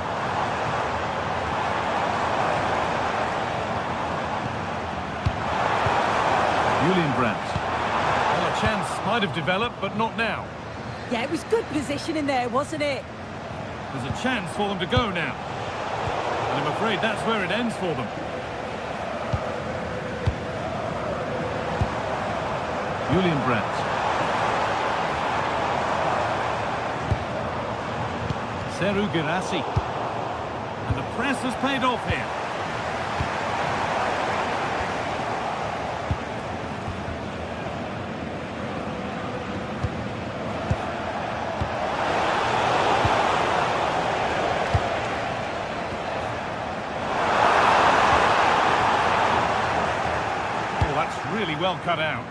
Julian Brandt. Well, a chance might have developed, but not now. Yeah, it was good positioning there, wasn't it? There's a chance for them to go now. And I'm afraid that's where it ends for them. Julian Brandt. Seru Girassi. And the press has paid off here. Oh, that's really well cut out.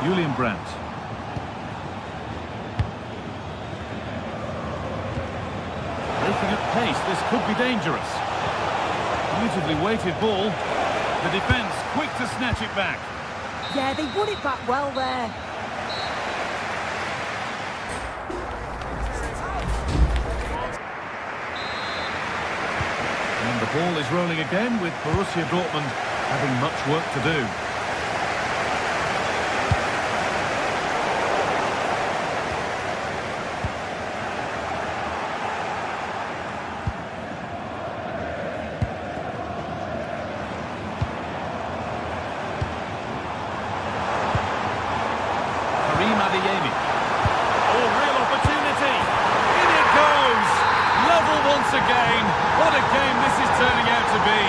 Julian Brandt. Breaking at pace, this could be dangerous. Beautifully weighted ball. The defence quick to snatch it back. Yeah, they won it back well there. And the ball is rolling again with Borussia Dortmund having much work to do. Oh, real opportunity. In it goes. Level once again. What a game this is turning out to be.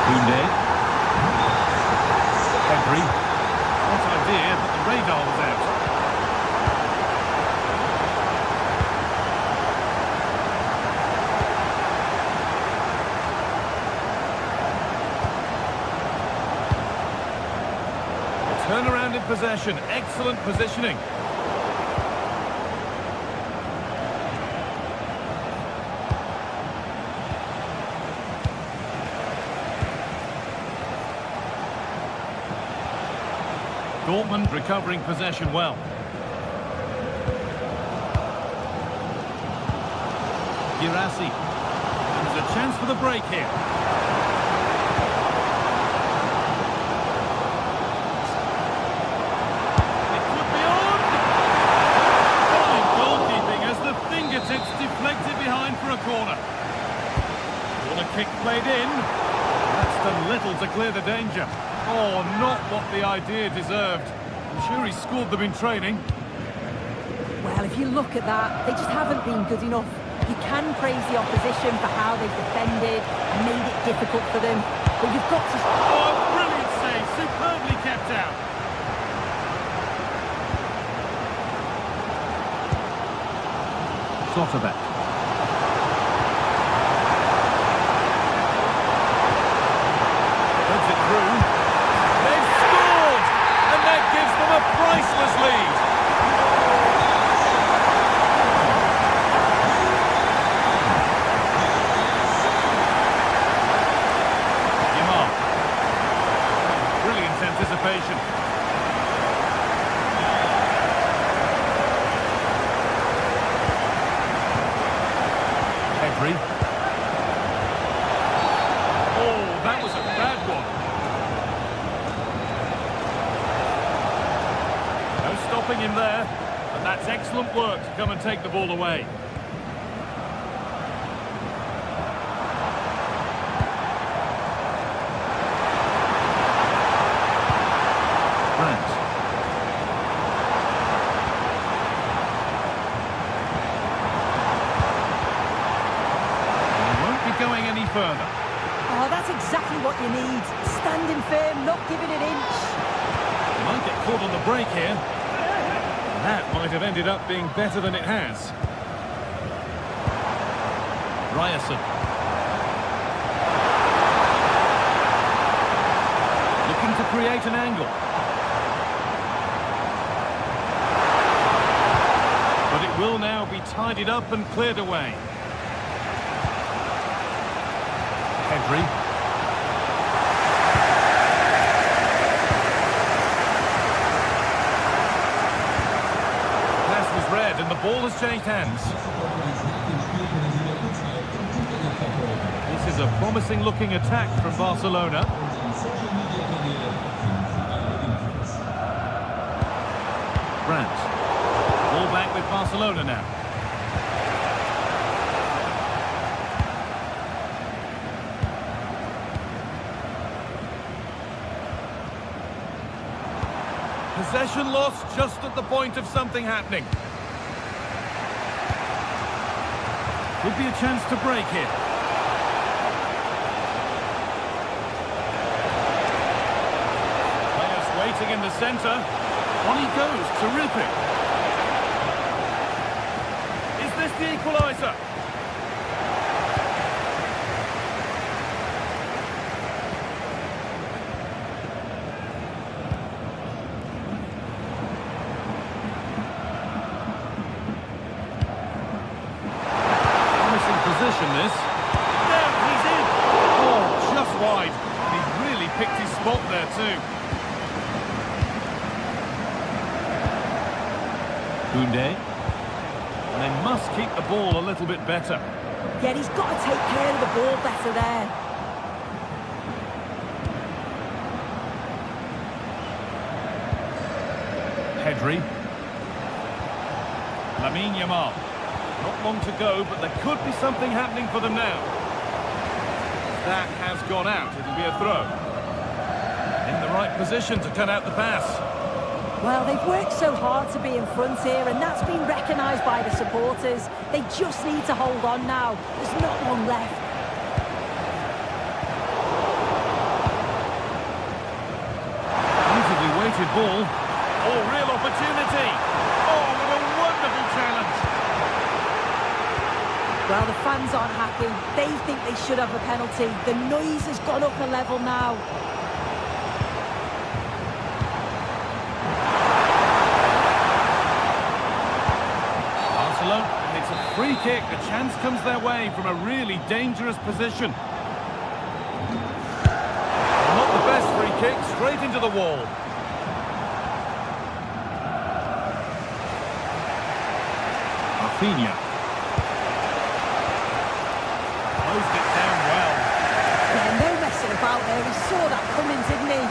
Koundé. Pedri. What idea, but the radar was out. Turnaround in possession, excellent positioning. Dortmund recovering possession well. Girassi. There's a chance for the break here. It's deflected behind for a corner. Corner kick played in. That's done little to clear the danger. Oh, not what the idea deserved. I'm sure he scored them in training. Well, if you look at that, they just haven't been good enough. You can praise the opposition for how they've defended and made it difficult for them. But you've got to... Oh, brilliant save. Superbly kept out. Slotterbeck. Puts it through. They've scored! And that gives them a priceless lead. Yamar. Brilliant anticipation. Pedri. Oh, that was a bad one. No stopping him there, and that's excellent work to come and take the ball away. Brandt. and firm, not giving an inch. Might get caught on the break here. That might have ended up being better than it has. Ryerson. Looking to create an angle. But it will now be tidied up and cleared away. Pedri. Red, and the ball has changed hands. This is a promising looking attack from Barcelona. Brandt. Ball back with Barcelona now. Possession lost just at the point of something happening. Could be a chance to break here. Players waiting in the centre. On he goes, terrific. Is this the equaliser? Position this. There, he's in. Oh, just wide. And he's really picked his spot there too. Koundé. And they must keep the ball a little bit better. Yeah, he's got to take care of the ball better there. Pedri. Lamine Yamal. Not long to go, but there could be something happening for them now. That has gone out. It'll be a throw. In the right position to cut out the pass. Well, they've worked so hard to be in front here, and that's been recognised by the supporters. They just need to hold on now. There's not long left. Beautifully weighted ball. Oh, real opportunity. Oh, what a wonderful challenge. Well, the fans aren't happy. They think they should have a penalty. The noise has gone up a level now. Barcelona, and it's a free kick. The chance comes their way from a really dangerous position. Not the best free kick, straight into the wall. Rafinha. Closed it down well. Yeah, no messing about there. He saw that coming, didn't he?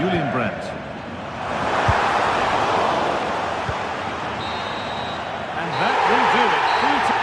Julian Brandt. And that will do it. Full time.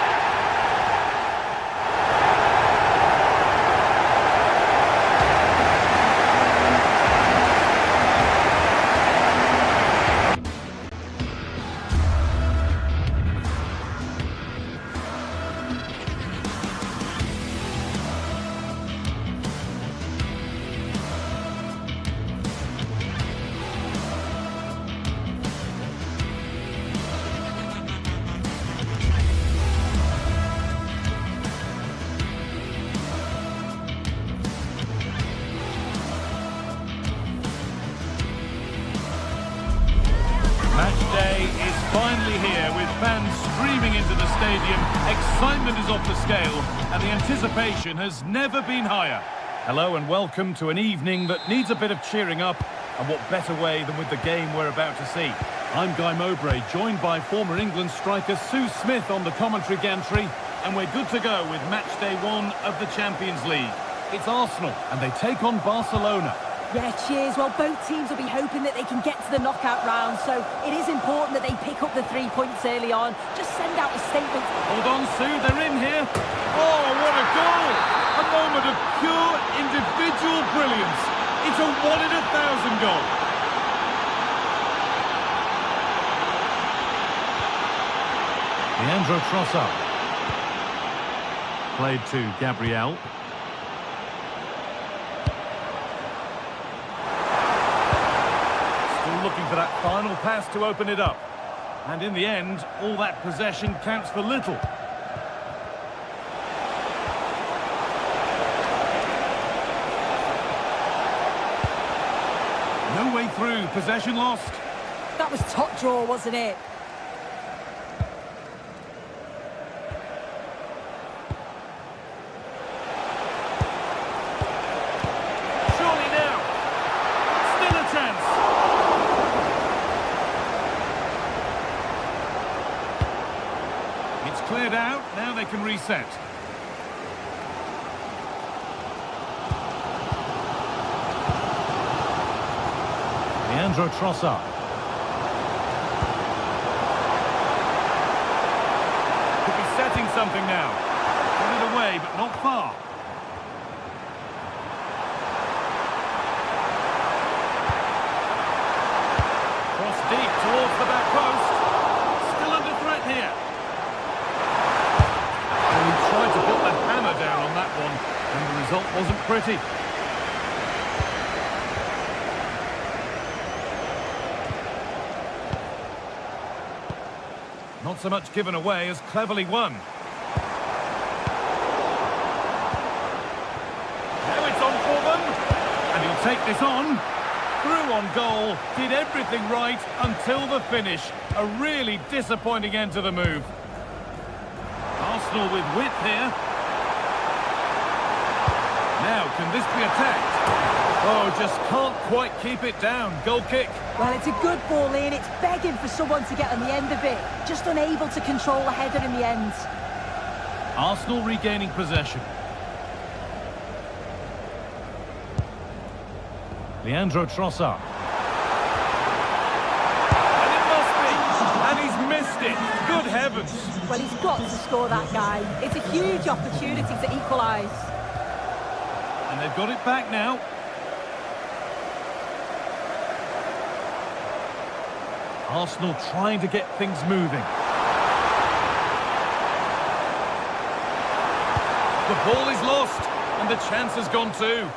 Match day is finally here with fans streaming into the stadium. Excitement is off the scale and the anticipation has never been higher. Hello and welcome to an evening that needs a bit of cheering up, and what better way than with the game we're about to see. I'm Guy Mowbray, joined by former England striker Sue Smith on the commentary gantry, and we're good to go with match day 1 of the Champions League. It's Arsenal and they take on Barcelona. Yeah, cheers. Well, both teams will be hoping that they can get to the knockout round, so it is important that they pick up the 3 points early on. Just send out a statement. Hold on, Sue, they're in here. Oh, what a goal! A moment of pure individual brilliance. It's a 1 in 1,000 goal. Leandro Trossard. Played to Gabriel. Still looking for that final pass to open it up. And in the end, all that possession counts for little. No way through, possession lost. That was top draw, wasn't it? Surely now. Still a chance. It's cleared out, now they can reset. Leandro Trossard. Could be setting something now. Got it away, but not far. Cross deep towards the back post. Still under threat here. And he tried to put the hammer down on that one, and the result wasn't pretty. Not so much given away as cleverly won. Now it's on for them. And he'll take this on. Through on goal. Did everything right until the finish. A really disappointing end to the move. Arsenal with width here. Now, can this be attacked? Oh, just can't quite keep it down. Goal kick. Well, it's a good ball in. It's begging for someone to get on the end of it. Just unable to control the header in the end. Arsenal regaining possession. Leandro Trossard. And it must be. And he's missed it. Good heavens. Well, he's got to score, that guy. It's a huge opportunity to equalise. And they've got it back now. Arsenal trying to get things moving. The ball is lost, and the chance has gone too.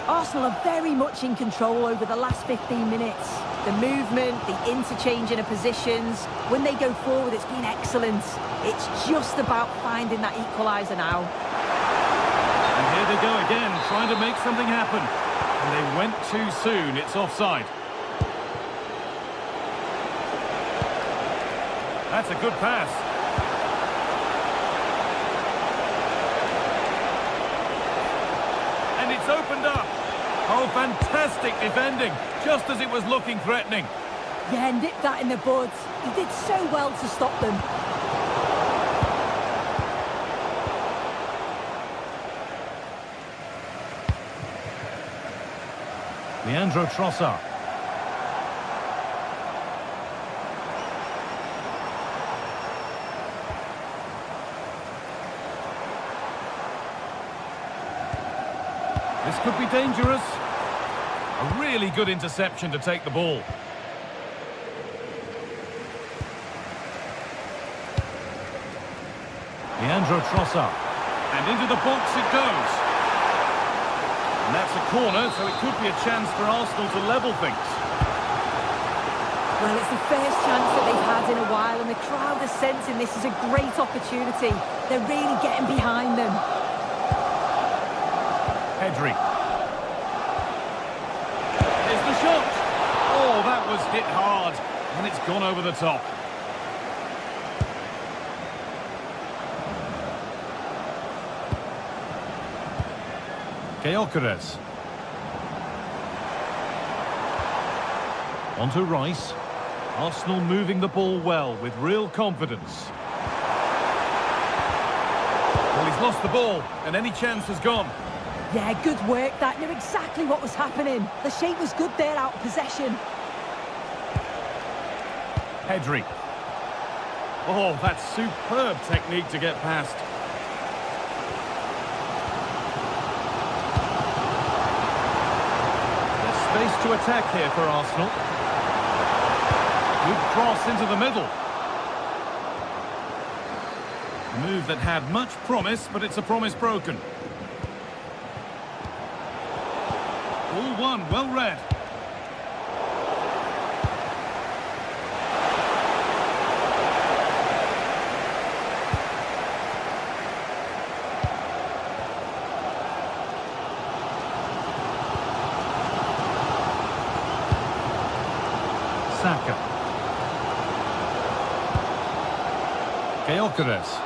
Arsenal are very much in control over the last 15 minutes. The movement, the interchanging of positions, when they go forward, it's been excellent. It's just about finding that equaliser now. And here they go again, trying to make something happen. And they went too soon, it's offside. That's a good pass. And it's opened up. Oh, fantastic defending, just as it was looking threatening. Yeah, nipped that in the bud. He did so well to stop them. Leandro Trossard. This could be dangerous. A really good interception to take the ball. Leandro Trossard. And into the box it goes. And that's a corner, so it could be a chance for Arsenal to level things. Well, it's the first chance that they've had in a while, and the crowd are sensing this is a great opportunity. They're really getting behind them. Pedri. There's the shot. Oh, that was hit hard, and it's gone over the top. Gyökeres. On to Rice. Arsenal moving the ball well with real confidence. Well, he's lost the ball, and any chance has gone. Yeah, good work. That knew exactly what was happening. The shape was good there out of possession. Pedri. Oh, that's superb technique to get past. space to attack here for Arsenal. Good cross into the middle. A move that had much promise, but it's a promise broken. All one, well read. Saka. Gyökeres.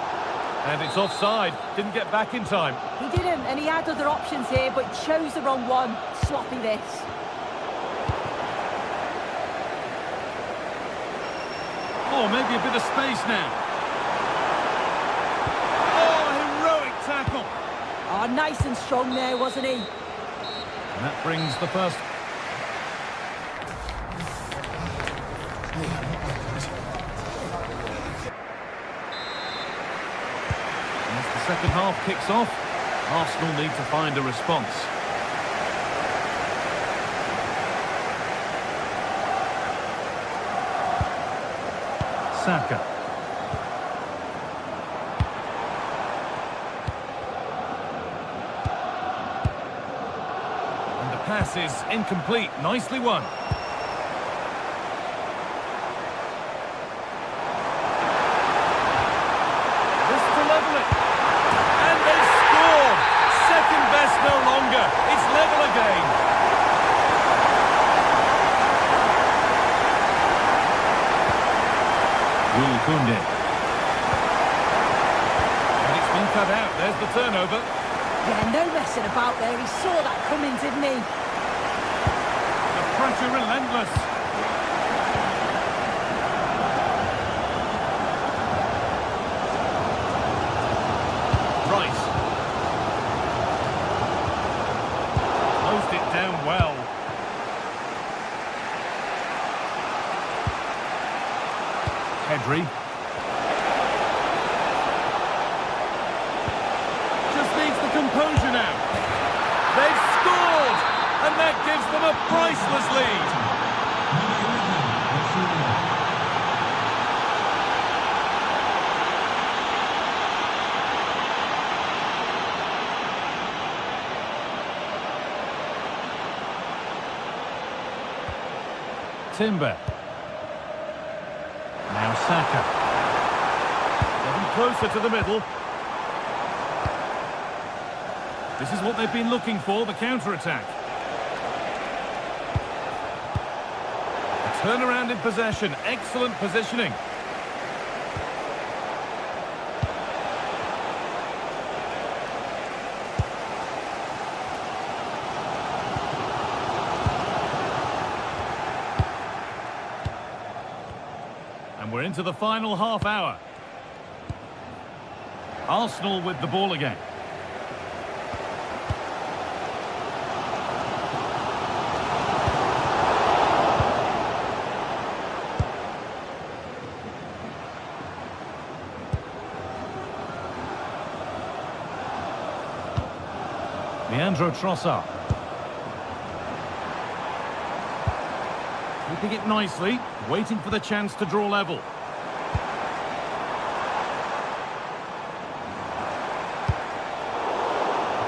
And it's offside. Didn't get back in time. He didn't, and he had other options here, but chose the wrong one. Sloppy this. Oh, maybe a bit of space now. Oh, heroic tackle. Oh, nice and strong there, wasn't he? And that brings the first... As the second half kicks off, Arsenal need to find a response. Saka. And the pass is incomplete. Nicely won. This to level it. And they scored. Second best no longer. It's level again. Koundé. And it's been cut out. There's the turnover. Yeah, no messing about there. He saw that coming, didn't he? The pressure relentless. Rice. Closed it down well. Pedri. Just needs the composure now. They've scored! And that gives them a priceless lead. Timber. Now Saka. Getting closer to the middle. This is what they've been looking for, the counter-attack. A turnaround in possession, excellent positioning. And we're into the final half hour. Arsenal with the ball again. Leandro Trossard. Keeping it nicely, waiting for the chance to draw level.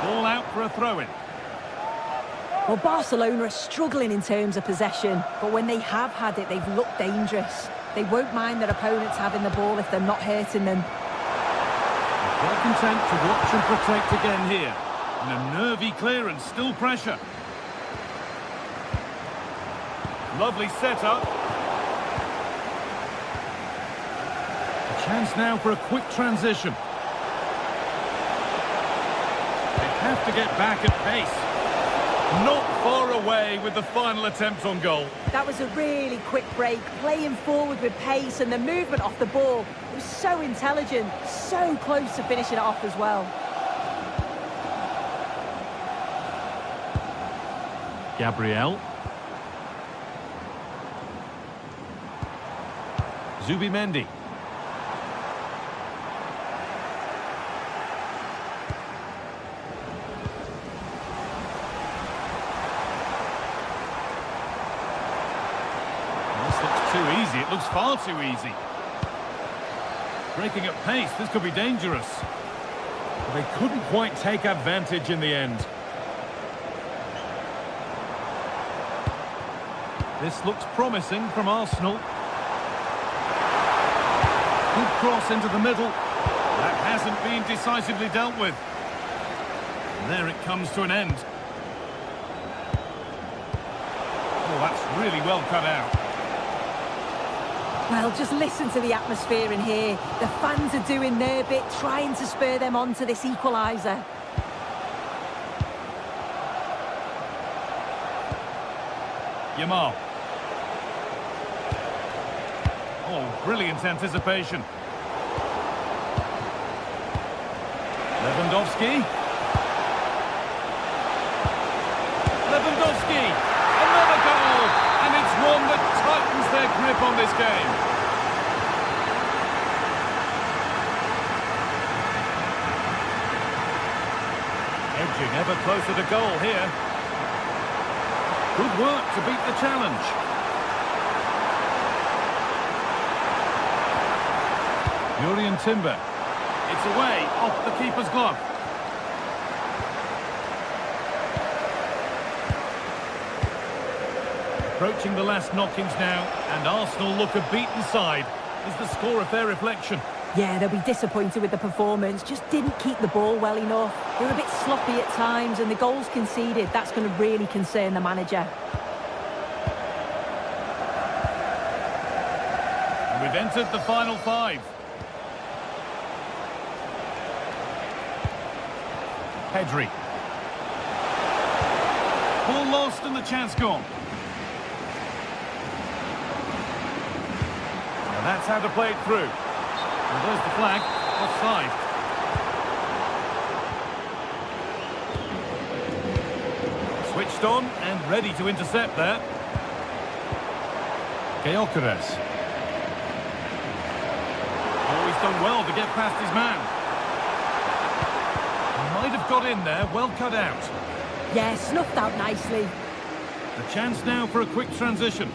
Ball out for a throw-in. Well, Barcelona are struggling in terms of possession, but when they have had it, they've looked dangerous. They won't mind their opponents having the ball if they're not hurting them. Well content to watch and protect again here. And a nervy clearance, still pressure. Lovely setup. A chance now for a quick transition. They have to get back at pace. Not far away with the final attempt on goal. That was a really quick break, playing forward with pace, and the movement off the ball was so intelligent, so close to finishing it off as well. Gabriel. Zubimendi. easy. It looks far too easy. Breaking at pace, this could be dangerous. But they couldn't quite take advantage in the end. This looks promising from Arsenal. Good cross into the middle. That hasn't been decisively dealt with. And there it comes to an end. Oh, that's really well cut out. Well, just listen to the atmosphere in here. The fans are doing their bit, trying to spur them on to this equaliser. Yamal. Oh, brilliant anticipation. Lewandowski. Lewandowski. Another goal. And it's one that tightens their grip on this game. Edging ever closer to goal here. Good work to beat the challenge. Jurrien Timber. It's away, off the keeper's glove. Approaching the last knockings now, and Arsenal look a beaten side. Is the score a fair reflection? Yeah, they'll be disappointed with the performance. Just didn't keep the ball well enough. They were a bit sloppy at times, and the goals conceded, that's going to really concern the manager. And we've entered the final five. Pedri. Ball lost and the chance gone. And that's how to play it through. And there's the flag, offside. Switched on and ready to intercept there. Gyökeres. Oh, he's done well to get past his man. Might have got in there, well cut out. Yeah, snuffed out nicely. The chance now for a quick transition.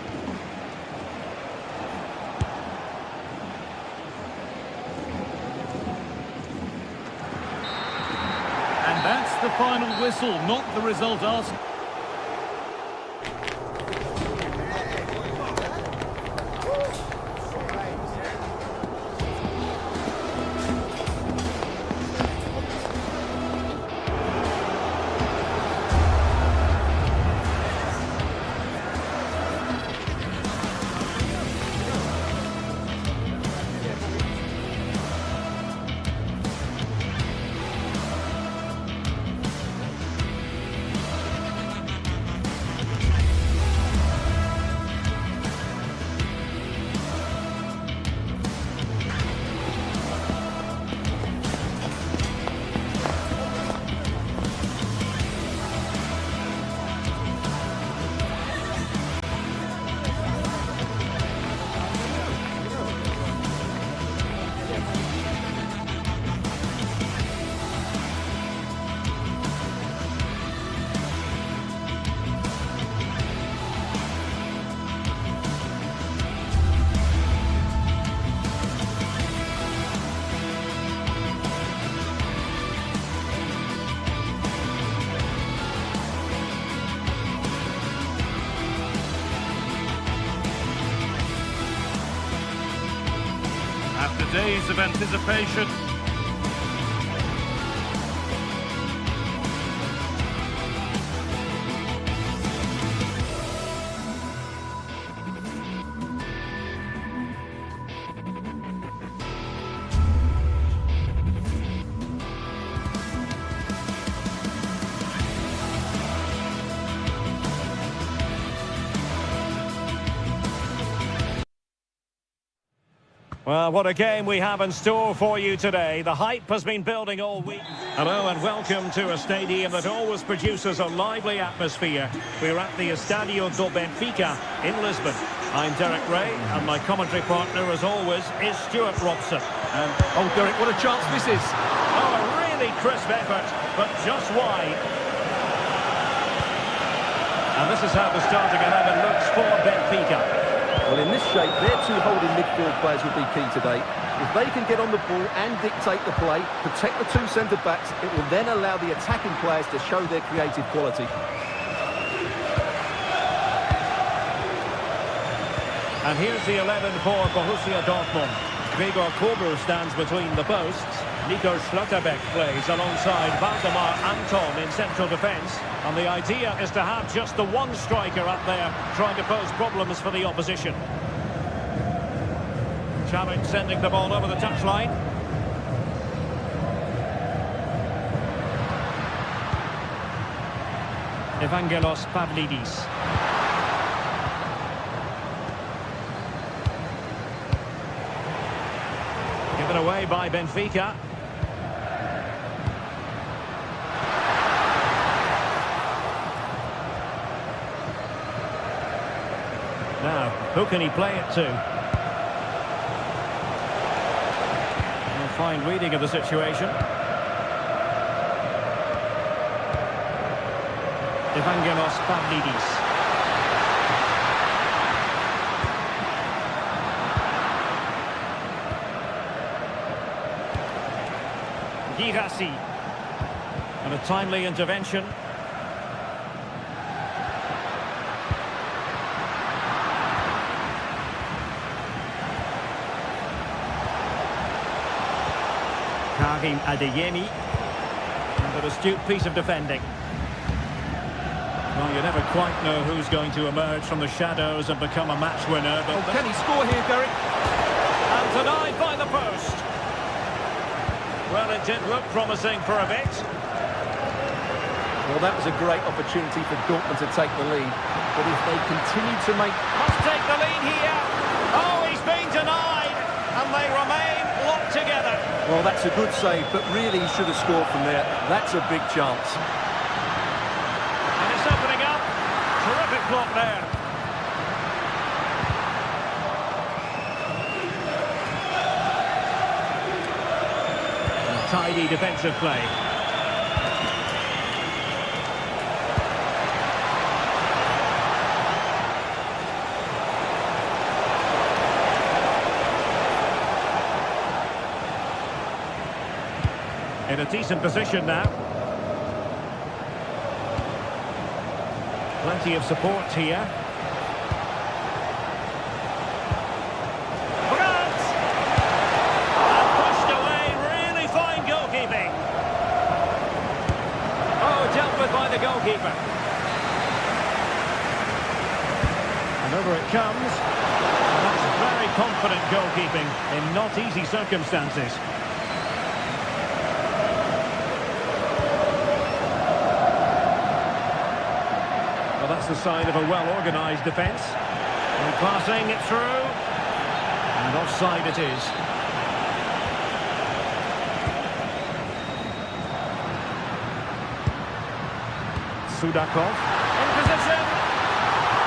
And that's the final whistle, not the result asked. After days of anticipation, Well, what a game we have in store for you today. The hype has been building all week. Hello and welcome to a stadium that always produces a lively atmosphere. We're at the Estadio do Benfica in Lisbon. I'm Derek Ray, and my commentary partner, as always, is Stuart Robson. And, oh, Derek, what a chance this is. Oh, a really crisp effort, but just wide. And this is how the starting 11 looks for Benfica. Well, in this shape, their two holding midfield players will be key today. If they can get on the ball and dictate the play, protect the two centre-backs, it will then allow the attacking players to show their creative quality. And here's the 11 for Borussia Dortmund. Gregor Kobel stands between the posts. Nico Schlotterbeck plays alongside Valdemar Anton in central defence. And the idea is to have just the one striker up there trying to pose problems for the opposition. Challenge sending the ball over the touchline. Evangelos Pavlidis. Given away by Benfica. Now, who can he play it to? A fine reading of the situation. Evangelos Pavlidis. Girassi. And a timely intervention. Karim Adeyemi. And an astute piece of defending. Well, you never quite know who's going to emerge from the shadows and become a match winner. But Can he score here, Derek? And denied by the post. Well, it did look promising for a bit. Well, that was a great opportunity for Dortmund to take the lead. But if they continue to make... Must take the lead here. Oh, he's been denied. And they remain locked together. Well, that's a good save, but really he should have scored from there. That's a big chance. And it's opening up. Terrific block there. Tidy defensive play. In a decent position now. Plenty of support here. By the goalkeeper. And over it comes. And that's very confident goalkeeping in not easy circumstances. Well, that's the sign of a well-organised defence. And passing it through. And offside it is. Sudakov in position.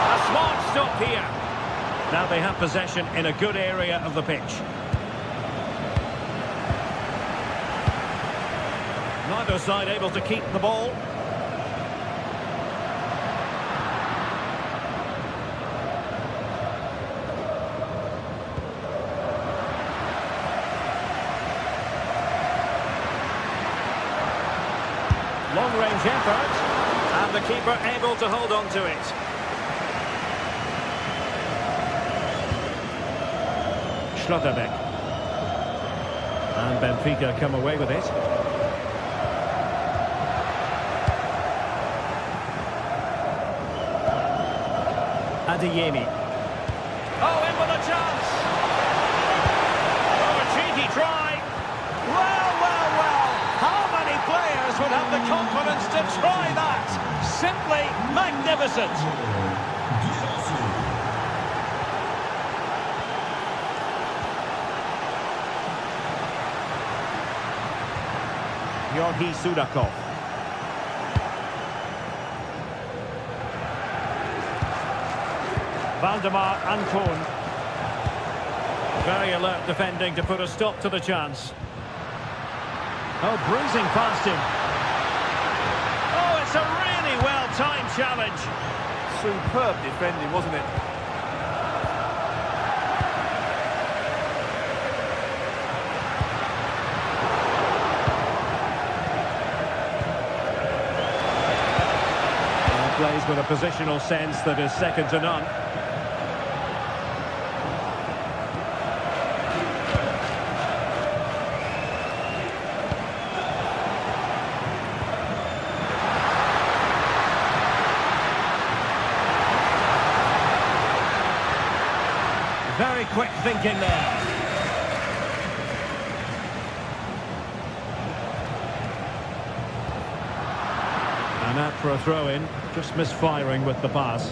A smart stop here. Now they have possession in a good area of the pitch. Neither side able to keep the ball. Long-range effort. And the keeper able to hold on to it. Schlotterbeck. And Benfica come away with it. Adeyemi. Oh, in with a chance. Oh, a cheeky try. Well, well, well. How many players would have the confidence to try that? Simply magnificent. Georgi Sudakov. Valdemar Anton. Very alert defending to put a stop to the chance. Oh, breezing past him. Oh, it's a really well-timed challenge. Superb defending, wasn't it? Plays with a positional sense that is second to none. Very quick thinking there. And out for a throw-in, just misfiring with the pass.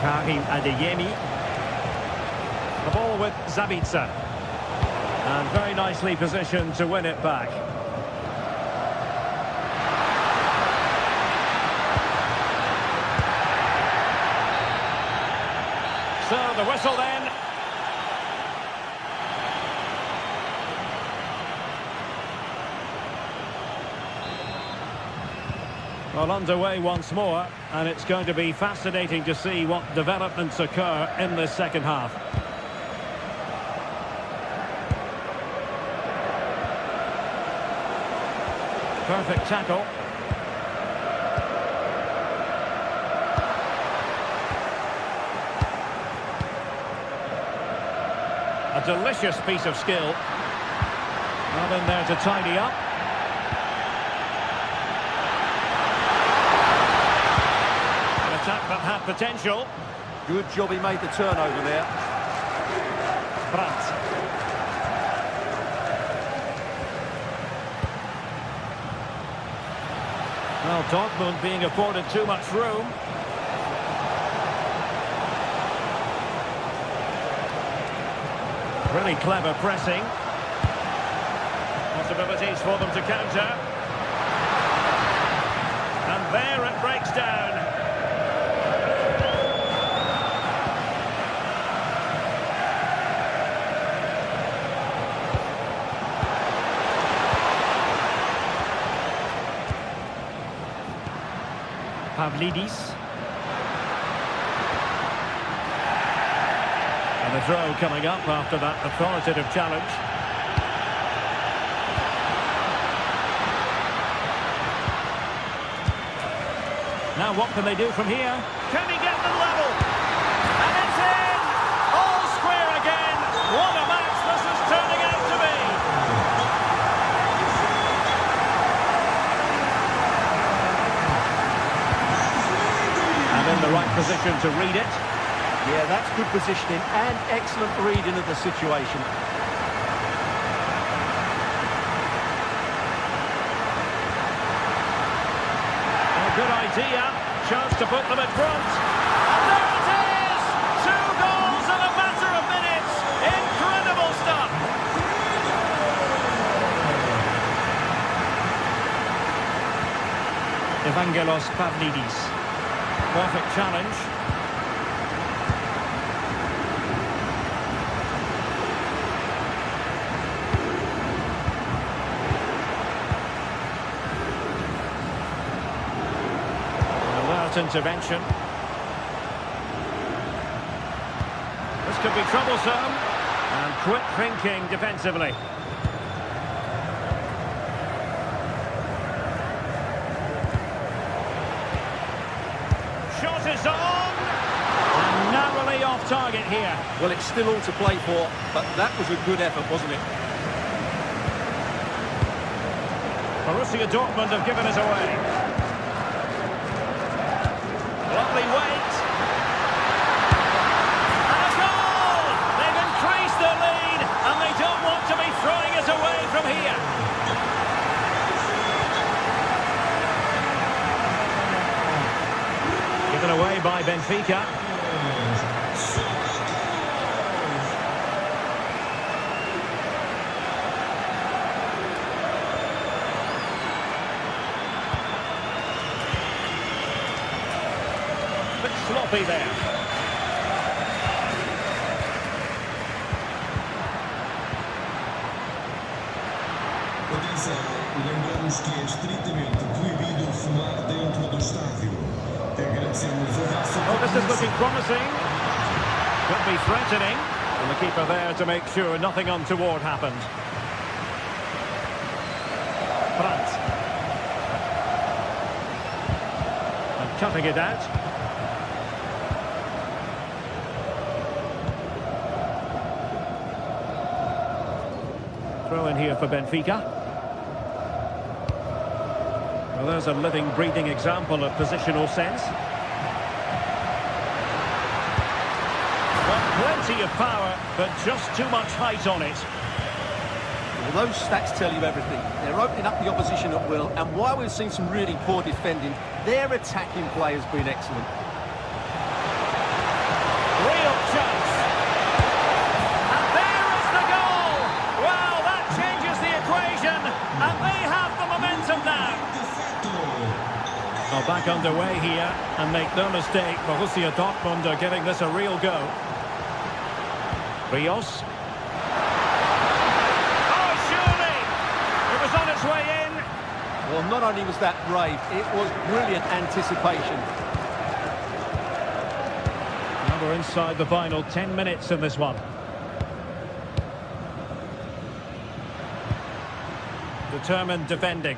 Karim Adeyemi. The ball with Zabitzer. And very nicely positioned to win it back. So the whistle then. Well, underway once more, and it's going to be fascinating to see what developments occur in this second half. Perfect tackle. A delicious piece of skill. Not in there to tidy up. An attack that had potential. Good job he made the turnover there. Brandt. Well, Dortmund being afforded too much room. Really clever pressing. Possibilities for them to counter. And there it breaks down. Pavlidis. And the throw coming up after that authoritative challenge. Now what can they do from here? Can he get them level? And it's in! All square again! What a match this is turning out to be! And in the right position to read it. Yeah, that's good positioning and excellent reading of the situation. A good idea. Chance to put them in front. And there it is! 2 goals in a matter of minutes. Incredible stuff. Evangelos Pavlidis. Perfect challenge. Intervention. This could be troublesome. And quick thinking defensively. Shot is on. And narrowly off target here. Well, it's still all to play for, but that was a good effort, wasn't it? Borussia Dortmund have given us away. Lovely weight. And a goal! They've increased their lead, and they don't want to be throwing it away from here. Given away by Benfica. Sloppy there. Atenção, lembramos que é estritamente proibido fumar dentro do estádio. Agradecemos a vossa Oh, this is looking promising. Could be threatening. And the keeper there to make sure nothing untoward happened. Brandt. cutting it out. Throw in here for Benfica. Well, there's a living, breathing example of positional sense. Got plenty of power, but just too much height on it. Well, those stats tell you everything. They're opening up the opposition at will, and while we've seen some really poor defending, their attacking play has been excellent. Real chance. And there is the goal! Well, that changes the equation, and they have the momentum now. Well, back underway here, and make no mistake, Borussia Dortmund are giving this a real go. Rios. On its way in. Well, not only was that brave, it was brilliant anticipation. Now we're inside the final 10 minutes in this one. Determined defending.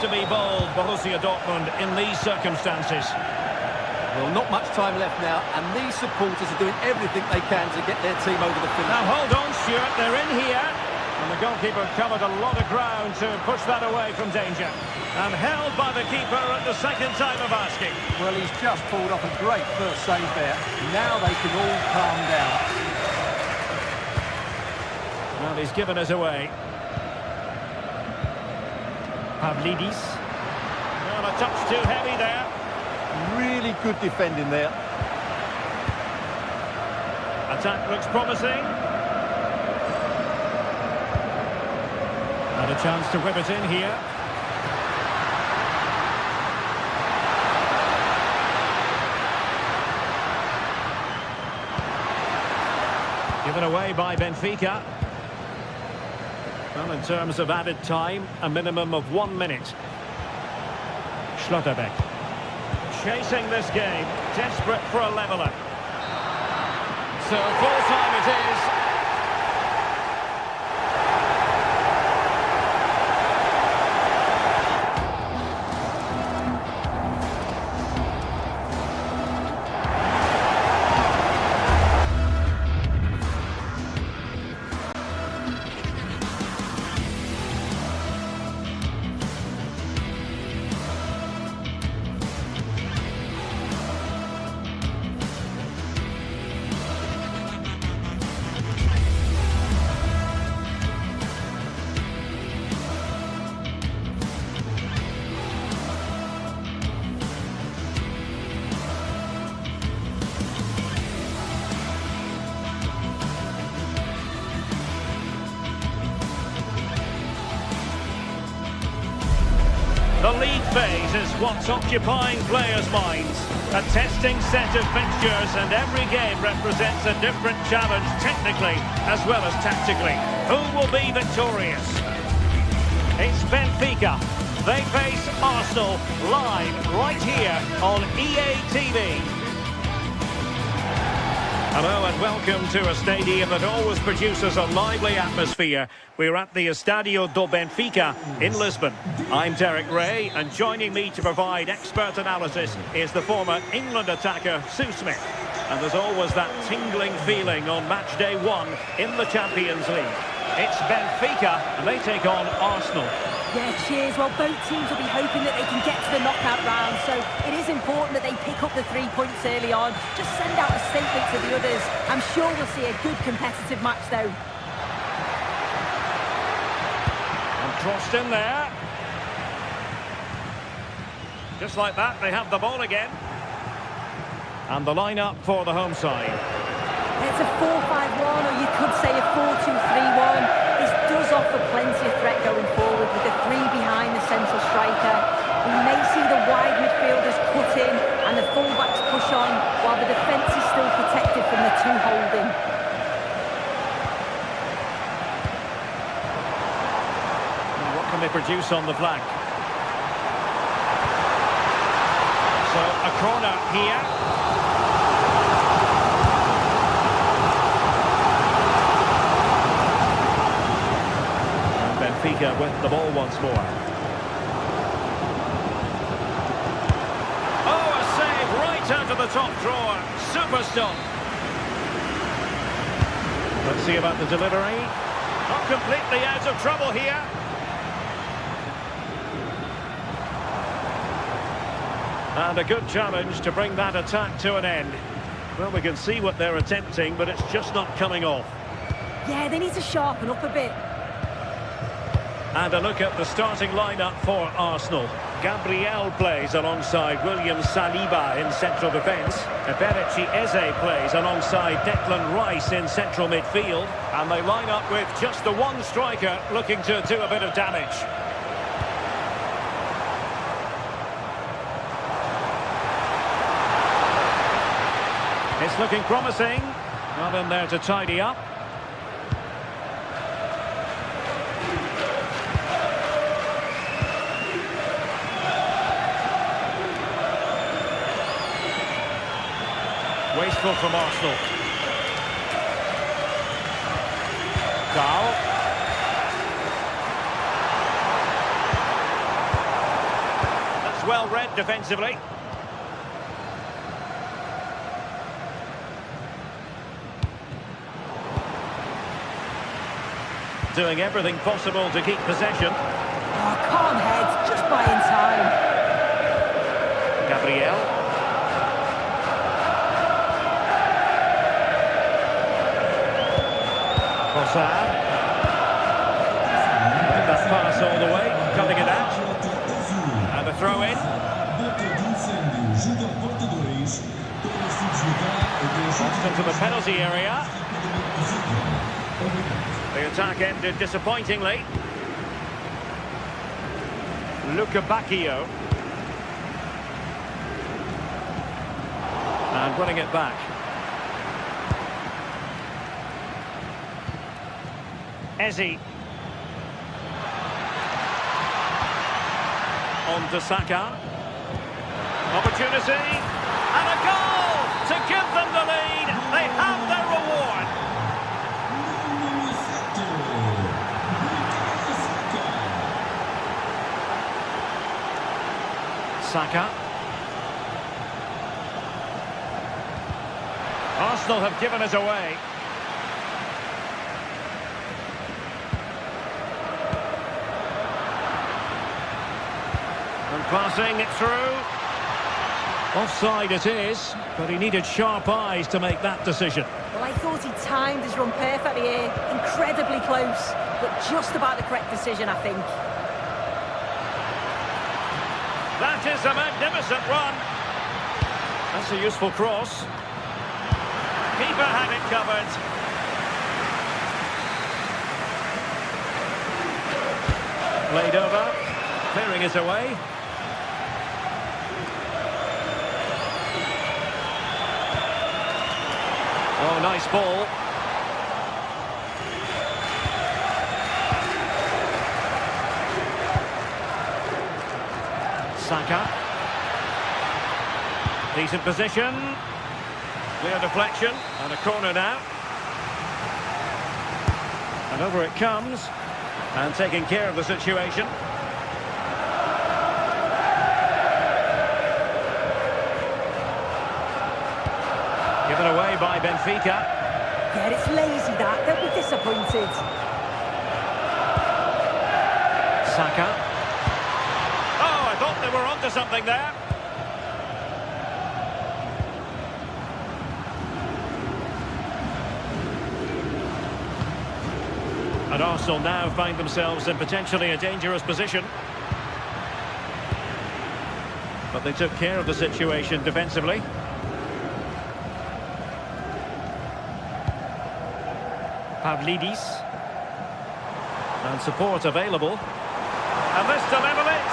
To be bold, Borussia Dortmund, in these circumstances. Well, not much time left now, and these supporters are doing everything they can to get their team over the finish. Now hold on, Stuart, they're in here, and the goalkeeper covered a lot of ground to push that away from danger, and held by the keeper at the second time of asking. Well, he's just pulled off a great first save there. Now they can all calm down. Well, he's given us away. Pavlidis. Well, a touch too heavy there. Really good defending there. Attack looks promising. And a chance to whip it in here. Given away by Benfica. Well, in terms of added time, a minimum of 1 minute. Schlotterbeck. Chasing this game, desperate for a leveller. So full time it is. The league phase is what's occupying players' minds. A testing set of fixtures, and every game represents a different challenge technically as well as tactically. Who will be victorious? It's Benfica. They face Arsenal live right here on EA TV. Hello and welcome to a stadium that always produces a lively atmosphere. We're at the Estadio do Benfica in Lisbon. I'm Derek Ray, and joining me to provide expert analysis is the former England attacker Sue Smith. And there's always that tingling feeling on match day 1 in the Champions League. It's Benfica and they take on Arsenal. Yeah, cheers. Well, both teams will be hoping that they can get to the knockout round, so it is important that they pick up the 3 points early on. Just send out a statement to the others. I'm sure we'll see a good competitive match, though. And crossed in there. Just like that, they have the ball again. And the line-up for the home side. It's a 4-5-1, or you could say a 4-2-3-1. This does offer plenty of threat going forward with the 3 behind the central striker. We may see the wide midfielders cut in and the fullbacks push on, while the defence is still protected from the 2 holding. What can they produce on the flank? So a corner here. Benfica with the ball once more. Oh, a save right out of the top drawer. Super stop. Let's see about the delivery. Not completely out of trouble here. And a good challenge to bring that attack to an end. Well, we can see what they're attempting, but it's just not coming off. Yeah, they need to sharpen up a bit. And a look at the starting lineup for Arsenal. Gabriel plays alongside William Saliba in central defence. Eberechi Eze plays alongside Declan Rice in central midfield. And they line up with just the one striker looking to do a bit of damage. It's looking promising. Not in there to tidy up. Wasteful from Arsenal. Gal. That's well read defensively. Doing everything possible to keep possession. Oh, calm head, just buying time. Gabriel. Trossard. That pass all the way, cutting it out. And a throw in. Into the penalty area. The attack ended disappointingly. Luca Bacchio. And winning it back. Eze. On to Saka. Opportunity. And a goal to give them the lead. They have their reward. Saka. Arsenal have given us away. And passing it through. Offside it is, but he needed sharp eyes to make that decision. Well, I thought he timed his run perfectly here. Incredibly close, but just about the correct decision, I think. That is a magnificent run. That's a useful cross. Keeper had it covered. Played over. Clearing it away. Oh, nice ball. Saka. Decent position. Clear deflection. And a corner now. And over it comes. And taking care of the situation. Given away by Benfica. Yeah, it's lazy that. They'll be disappointed. Saka. Oh, I thought they were onto something there. And Arsenal now find themselves in potentially a dangerous position. But they took care of the situation defensively. Pavlidis. And support available. And this to level it.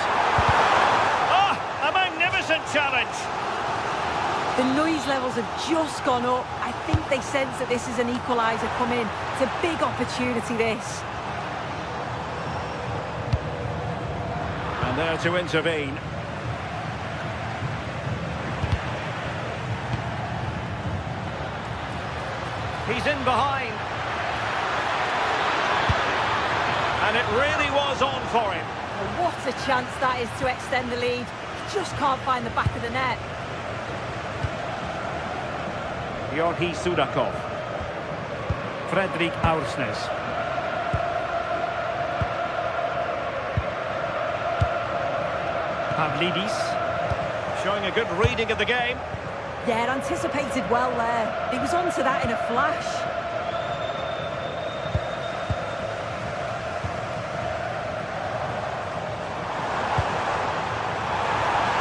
Oh, a magnificent challenge. The noise levels have just gone up. I think they sense that this is an equaliser coming. It's a big opportunity, this. And there to intervene. He's in behind. And it really was on for him. Oh, what a chance that is to extend the lead. He just can't find the back of the net. Georgi Sudakov. Fredrik Aursnes. Pavlidis. Showing a good reading of the game. Yeah, anticipated well there. He was onto that in a flash.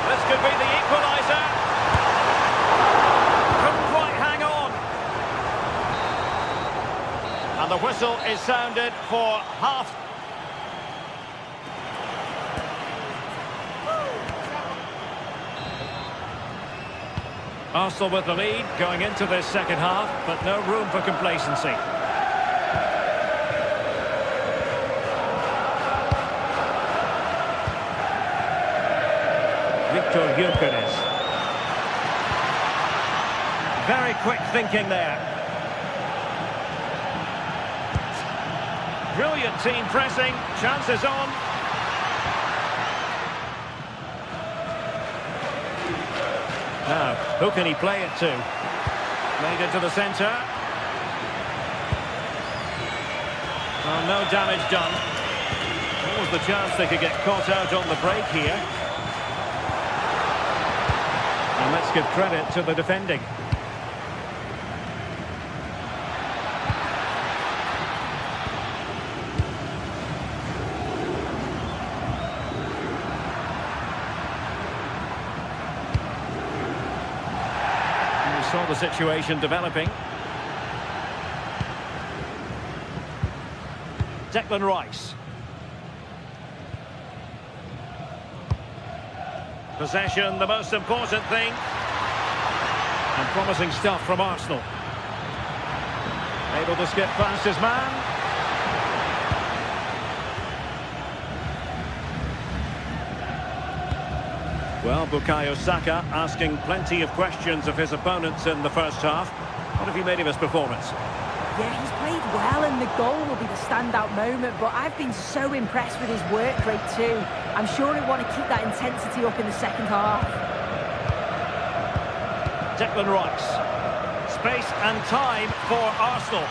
This could be the equaliser. Couldn't quite hang on. And the whistle is sounded for half. Arsenal with the lead going into this second half, but no room for complacency. Victor Gyökeres. Very quick thinking there. Brilliant team pressing, chances on. Now, who can he play it to? Made it to the centre. Oh, no damage done. What was the chance they could get caught out on the break here? And let's give credit to the defending. Saw the situation developing. Declan Rice. Possession, the most important thing. And promising stuff from Arsenal. Able to skip past his man. Well, Bukayo Saka asking plenty of questions of his opponents in the first half. What have you made of his performance? Yeah, he's played well and the goal will be the standout moment, but I've been so impressed with his work rate too. I'm sure he'll want to keep that intensity up in the second half. Declan Rice. Space and time for Arsenal.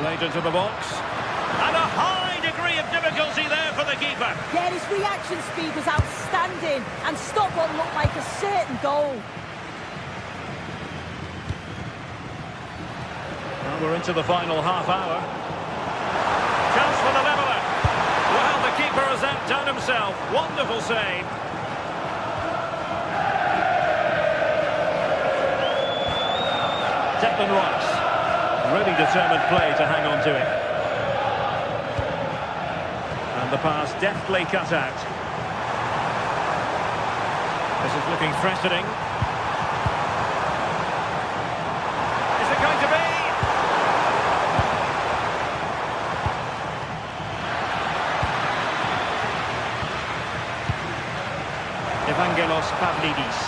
Played into the box. And a high degree of difficulty there for the keeper. Yeah, his reaction speed was outstanding and stopped what looked like a certain goal. Well, we're into the final half hour. Chance for the leveller. Well, the keeper has outdone himself. Wonderful save. Declan Rice. Really determined play to hang on to it. And the pass deftly cut out. This is looking threatening. Is it going to be? Evangelos Pavlidis.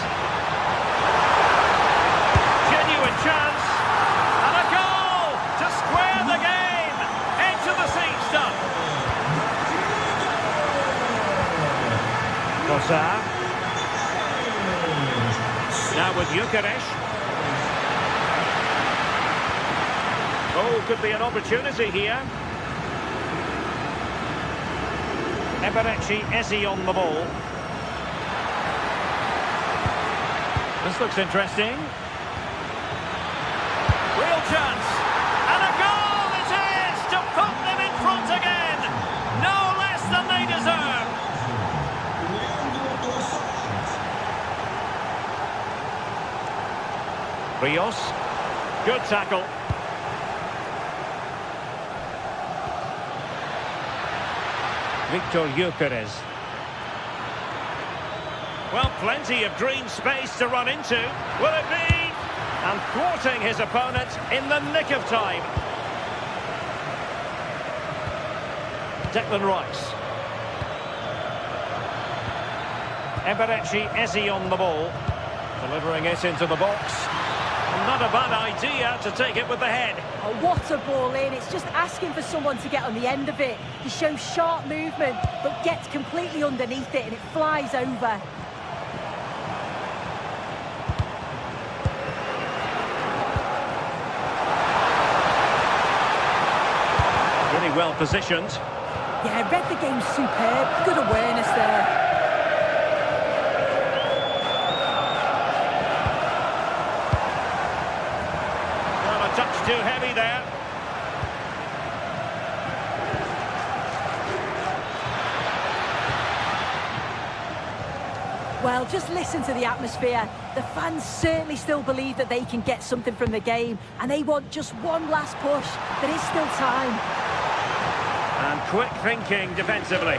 Genuine chance. And a goal to square the game. Into the seat stuff. Kossar. Now with Gyökeres. Oh, could be an opportunity here. Eberechi Eze on the ball. This looks interesting. Real chance. And a goal it is to put them in front again. No less than they deserve. Rios. Good tackle. Victor Gyökeres. Well, plenty of green space to run into. Will it be? And thwarting his opponent in the nick of time. Declan Rice. Eberechi Eze on the ball. Delivering it into the box. not a bad idea to take it with the head. Oh, what a ball in. It's just asking for someone to get on the end of it. He shows sharp movement, but gets completely underneath it and it flies over. Really well positioned. Yeah, read the game superb. Good awareness there. Touch too heavy there. Well, just listen to the atmosphere. The fans certainly still believe that they can get something from the game, and they want just one last push. There is still time. And quick thinking defensively.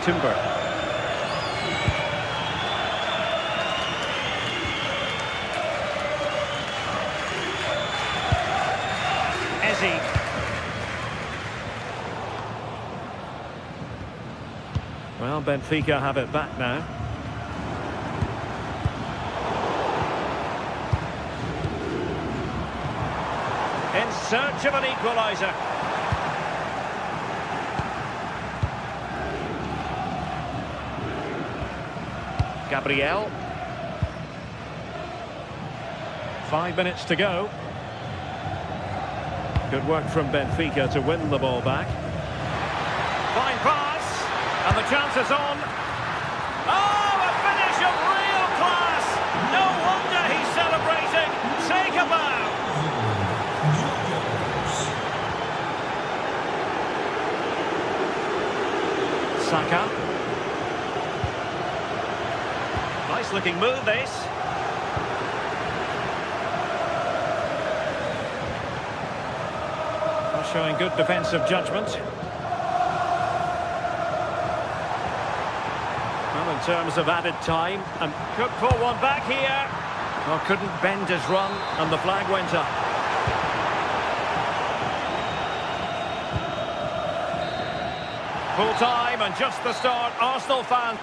Timber. Well, Benfica have it back now. In search of an equaliser. Gabriel. 5 minutes to go. Good work from Benfica to win the ball back. Fine pass, and the chance is on. Oh, a finish of real class! No wonder he's celebrating. Take a bow. Saka. Nice looking move, this. Showing good defensive judgment. Well, in terms of added time, and could pull one back here. Well, couldn't bend his run, and the flag went up. Full time, and just the start. Arsenal fans.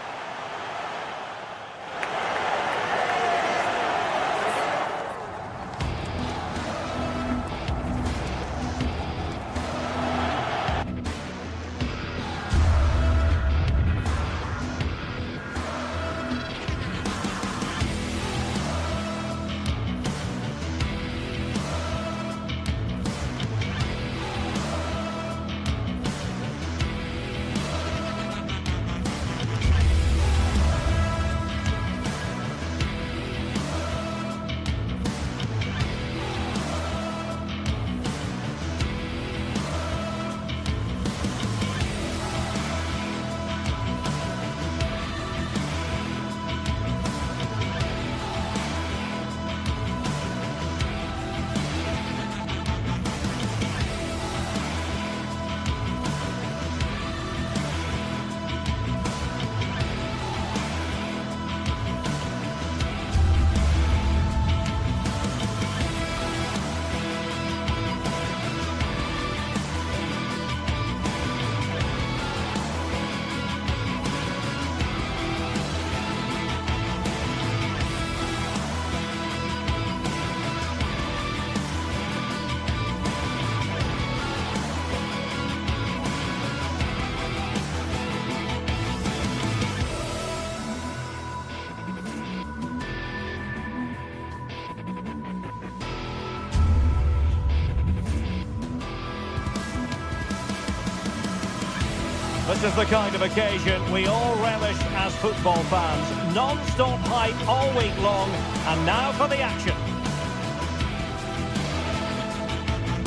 This is the kind of occasion we all relish as football fans. Non-stop hype all week long, and now for the action.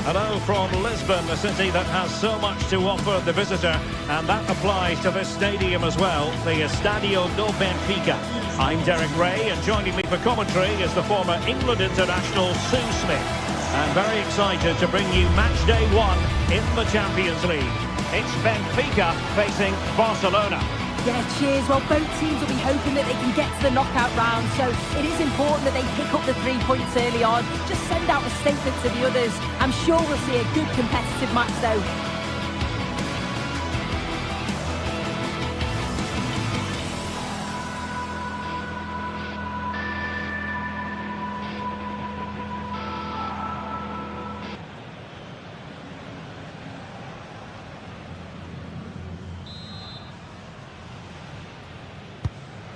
Hello from Lisbon, a city that has so much to offer the visitor, and that applies to this stadium as well, the Estadio do Benfica. I'm Derek Ray, and joining me for commentary is the former England international Sue Smith. I'm very excited to bring you match day 1 in the Champions League. It's Benfica facing Barcelona. Yeah, cheers. Well, both teams will be hoping that they can get to the knockout round, so it is important that they pick up the 3 points early on. Just send out a statement to the others. I'm sure we'll see a good competitive match, though.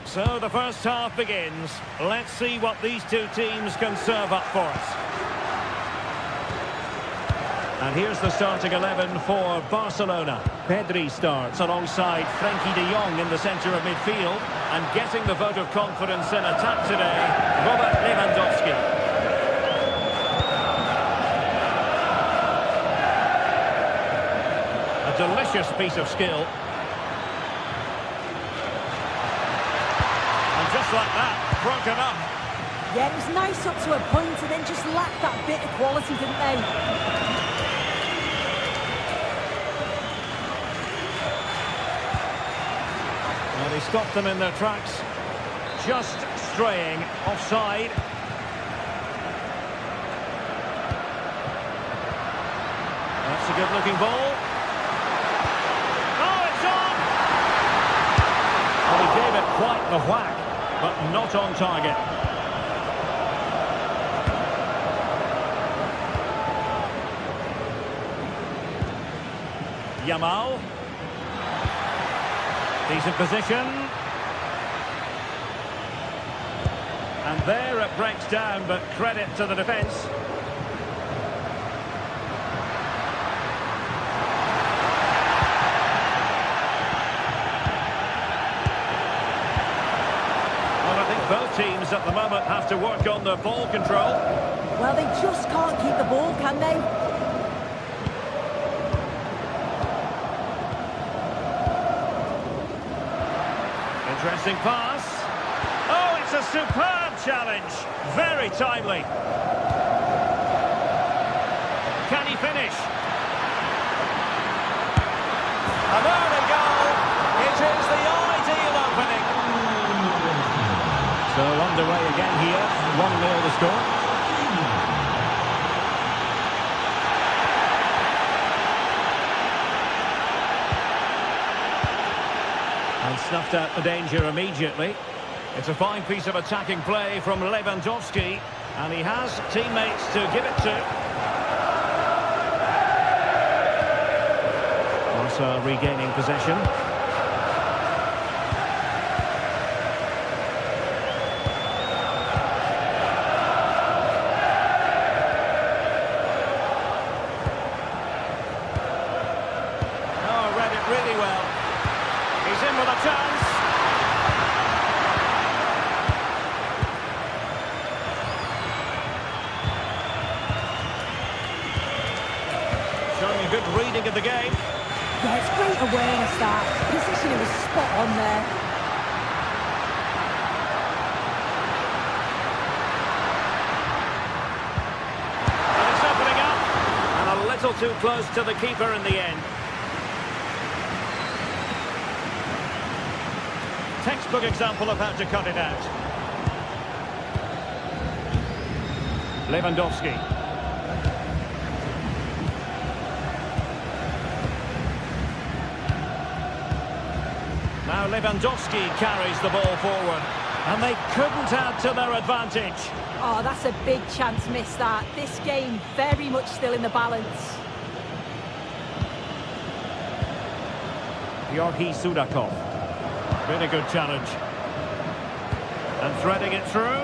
So the first half begins. Let's see what these two teams can serve up for us. And here's the starting 11 for Barcelona. Pedri starts alongside Frenkie de Jong in the centre of midfield. And getting the vote of confidence in attack today, Robert Lewandowski. A delicious piece of skill. Just like that, broken up. Yeah, it was nice up to a point and then just lacked that bit of quality, didn't they? Well, he stopped them in their tracks. Just straying offside. That's a good-looking ball. Oh, it's on! Well, he gave it quite the whack, but not on target. Yamal. Decent position. And there it breaks down, but credit to the defence. Both teams at the moment have to work on their ball control. Well, they just can't keep the ball, can they? Interesting pass. Oh, it's a superb challenge. Very timely. Can he finish? And there they go. It is the ideal opening. So underway again here, 1-0 the score. And snuffed out the danger immediately. It's a fine piece of attacking play from Lewandowski, and he has teammates to give it to. Barca regaining possession. Really well. He's in with a chance. Showing a good reading of the game. Yeah, it's great awareness that. Positioning was spot on there. And it's opening up. And a little too close to the keeper in the end. Textbook example of how to cut it out. Lewandowski. Now Lewandowski carries the ball forward. And they couldn't add to their advantage. Oh, that's a big chance missed that. This game very much still in the balance. Georgi Sudakov. Really good challenge. And threading it through.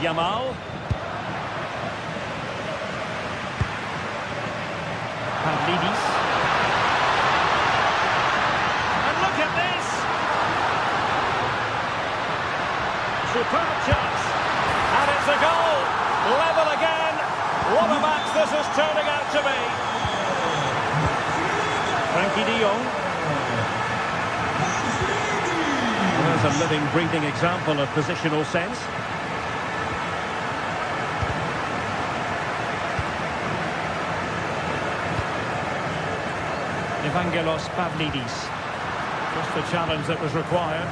Yamal. Pavlidis. And look at this! Superb chance. And it's a goal. Level again. What a match this is turning out to be. Frenkie de Jong. There's a living, breathing example of positional sense. Evangelos Pavlidis. Just the challenge that was required.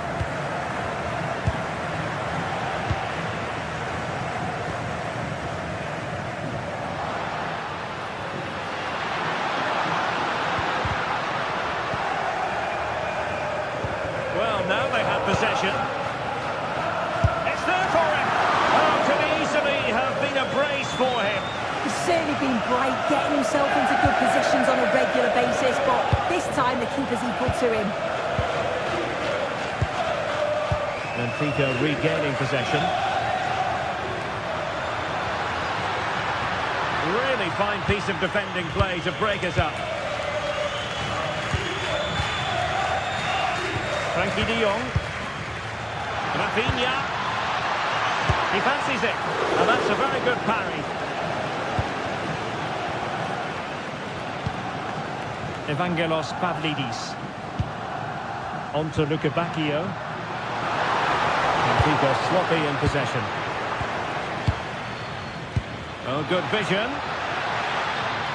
Now they have possession. It's there for him. Oh, could easily have been a brace for him. He's certainly been bright, getting himself into good positions on a regular basis, but this time the keeper's equal to him. Benfica regaining possession. Really fine piece of defending play to break us up. Frankie de Jong. Rafinha. He fancies it. And that's a very good parry. Evangelos Pavlidis. On to Luka Bacchio. Benfica sloppy in possession. Oh, good vision.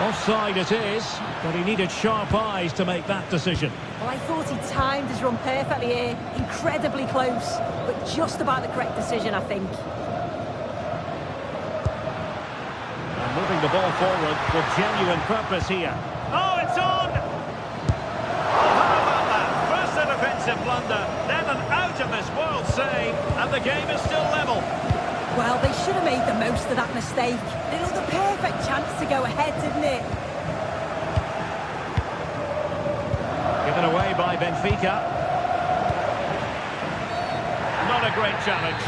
Offside it is, but he needed sharp eyes to make that decision. Well, I thought he timed his run perfectly here. Incredibly close, but just about the correct decision, I think. And moving the ball forward with genuine purpose here. Oh, it's on! Oh, how about that? First a defensive blunder, then an out-of-this-world save, and the game is still level. Well, they should have made the most of that mistake. It looked the perfect chance to go ahead, didn't it? Given away by Benfica. Not a great challenge.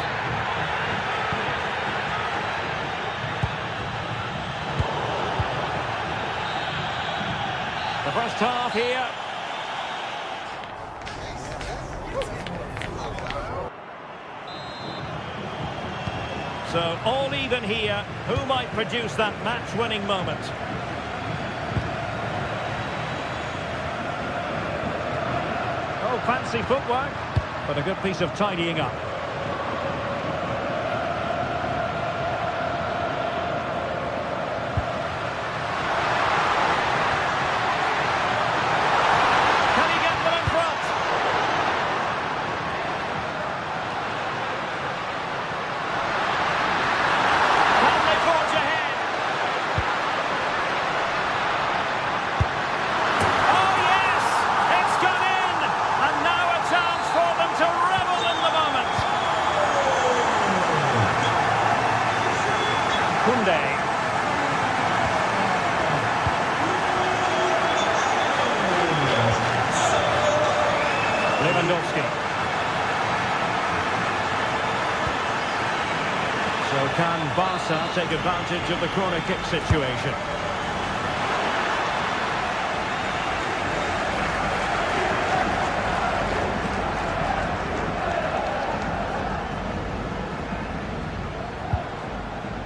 The first half here. So, all even here. Who might produce that match-winning moment? Oh, fancy footwork, but a good piece of tidying up. Can he get them in front? Lewandowski. So can Barca take advantage of the corner kick situation?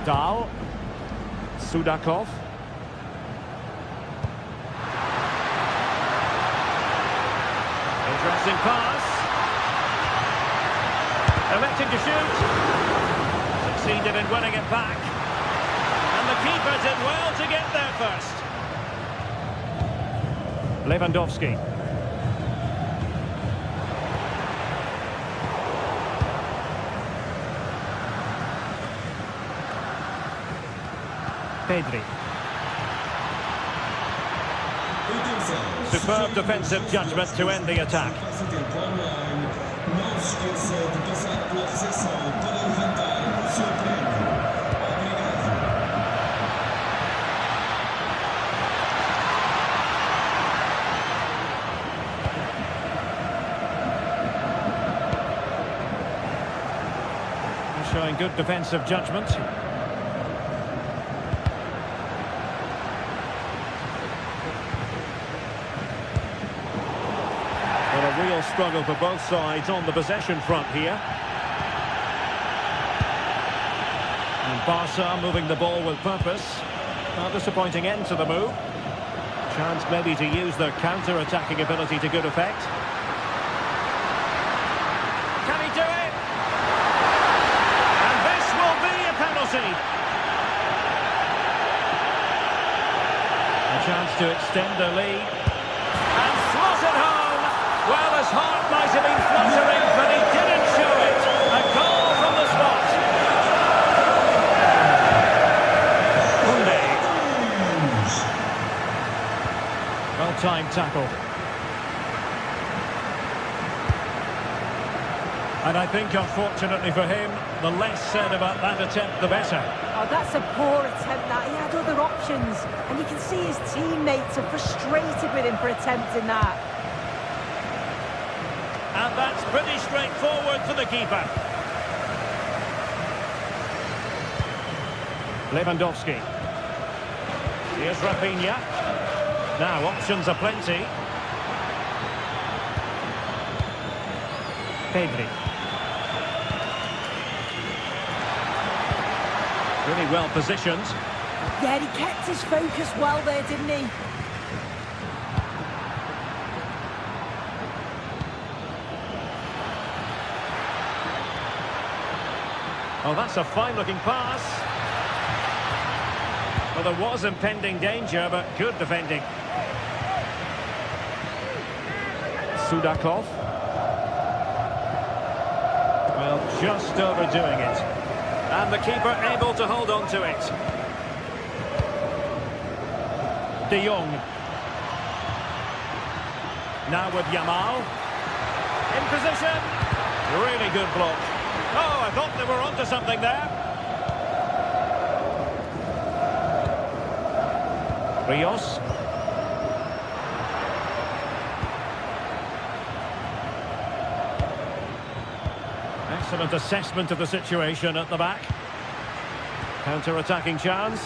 Dahl. Sudakov. Interesting pass. Electing to shoot. Succeeded in winning it back. And the keeper did well to get there first. Lewandowski. Pedri. Superb defensive judgment to end the attack. Showing good defensive judgment. A real struggle for both sides on the possession front here. And Barca moving the ball with purpose. Not a disappointing end to the move. Chance maybe to use their counter-attacking ability to good effect. Can he do it? And this will be a penalty. A chance to extend their lead. And slot it home. Well, his heart might have been fluttering, but he didn't show it. A goal from the spot. Koundé. Well-timed tackle. And I think, unfortunately for him, the less said about that attempt, the better. Oh, that's a poor attempt, that. He had other options. And you can see his teammates are frustrated with him for attempting that. And that's pretty straightforward for the keeper. Lewandowski. Here's Rafinha. Now options are plenty. Pedri. Really well positioned. Yeah, he kept his focus well there, didn't he? Oh, that's a fine-looking pass. Well, there was impending danger, but good defending. Sudakov. Well, just overdoing it. And the keeper able to hold on to it. De Jong. Now with Yamal. In position. Really good block. Oh, I thought they were onto something there. Rios. Excellent assessment of the situation at the back. Counter-attacking chance.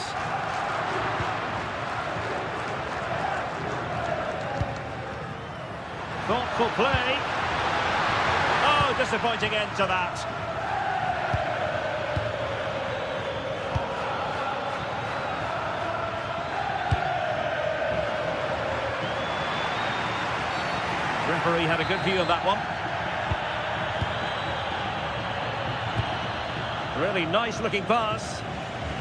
Thoughtful play. Oh, disappointing end to that. Referee had a good view of that one. Really nice looking pass.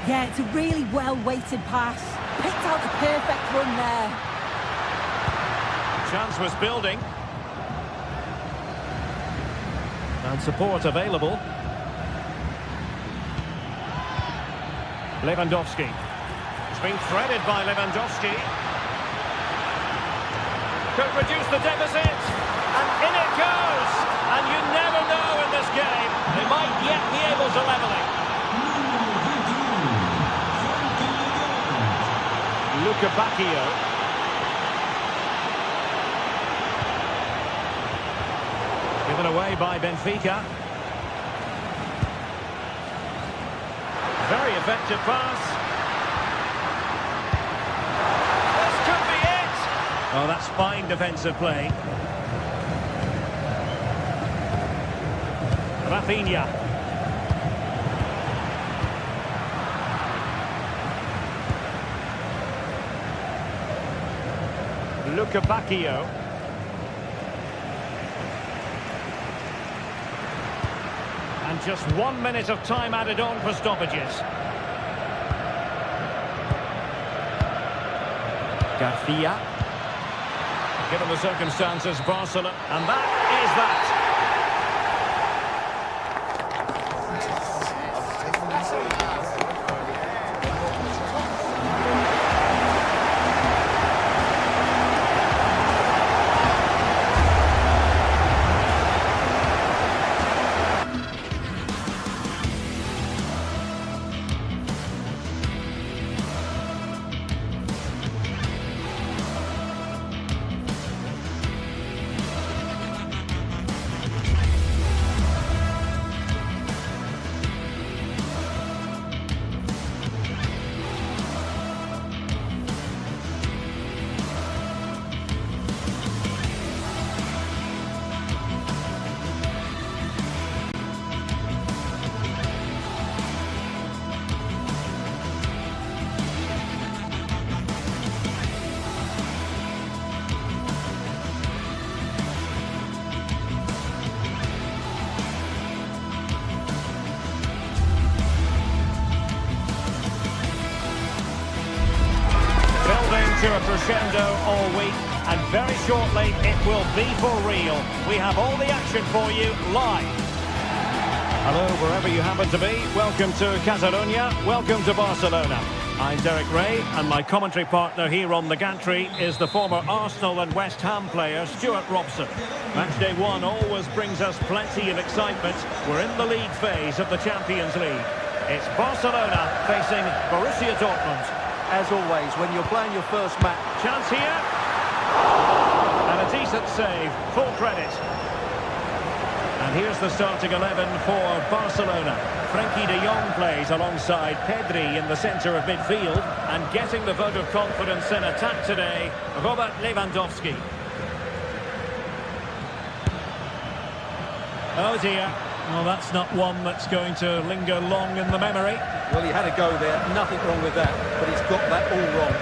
Yeah, it's a really well-weighted pass. Picked out the perfect run there. Chance was building. And support available. Lewandowski. It's been threaded by Lewandowski. Could reduce the deficit. And in it goes. And you never know in this game. They might yet be able to level it. Luca Bacchio. Given away by Benfica. Very effective pass. This could be it. Oh, that's fine defensive play. Rafinha. Luca Bacchio. And just 1 minute of time added on for stoppages. Garcia. Given the circumstances, Barcelona. And that is that. To a crescendo all week, and very shortly it will be for real. We have all the action for you live. Hello, wherever you happen to be. Welcome to Catalonia. Welcome to Barcelona. I'm Derek Ray, and my commentary partner here on the gantry is the former Arsenal and West Ham player Stuart Robson. Matchday 1 always brings us plenty of excitement. We're in the league phase of the Champions League. It's Barcelona facing Borussia Dortmund. As always, when you're playing your first match. Chance here. And a decent save. Full credit. And here's the starting 11 for Barcelona. Frenkie de Jong plays alongside Pedri in the centre of midfield. And getting the vote of confidence in attack today, Robert Lewandowski. Oh dear. Well, that's not one that's going to linger long in the memory. Well, he had a go there, nothing wrong with that, but he's got that all wrong.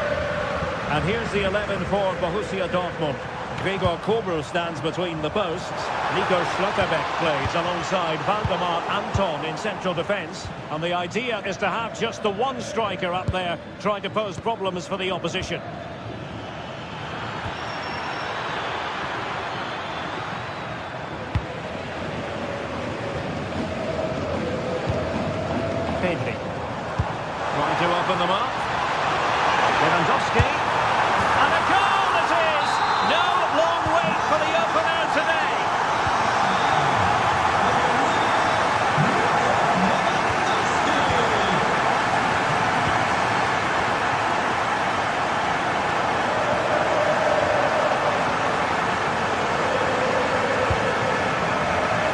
And here's the 11 for Borussia Dortmund. Gregor Kobel stands between the posts. Nico Schlotterbeck plays alongside Valdemar Anton in central defence. And the idea is to have just the one striker up there trying to pose problems for the opposition. Pedri. Trying to open them up. Lewandowski. And a goal it is! No long wait for the opener today.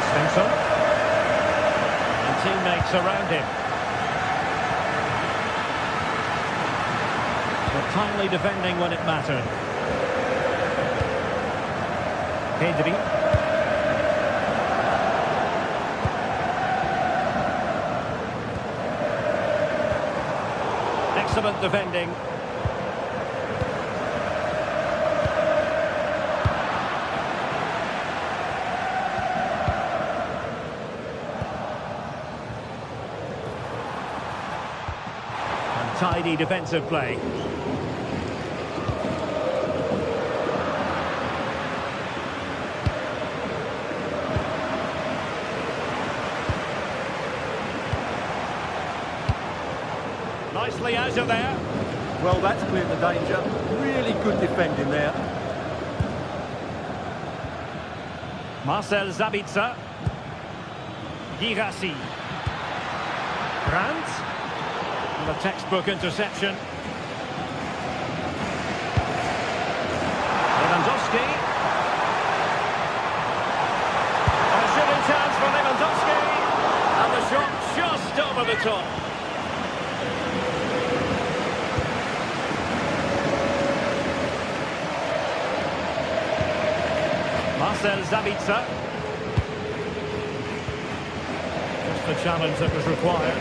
Svensson. And teammates around him. Timely defending when it mattered. Pedri. Excellent defending. And tidy defensive play. Nicely out of there. Well, that's cleared the danger. Really good defending there. Marcel Sabitzer. Girassi. Brandt. And a textbook interception. Lewandowski. A shooting chance for Lewandowski. And the shot just over the top. Marcel Sabitzer. Just the challenge that was required.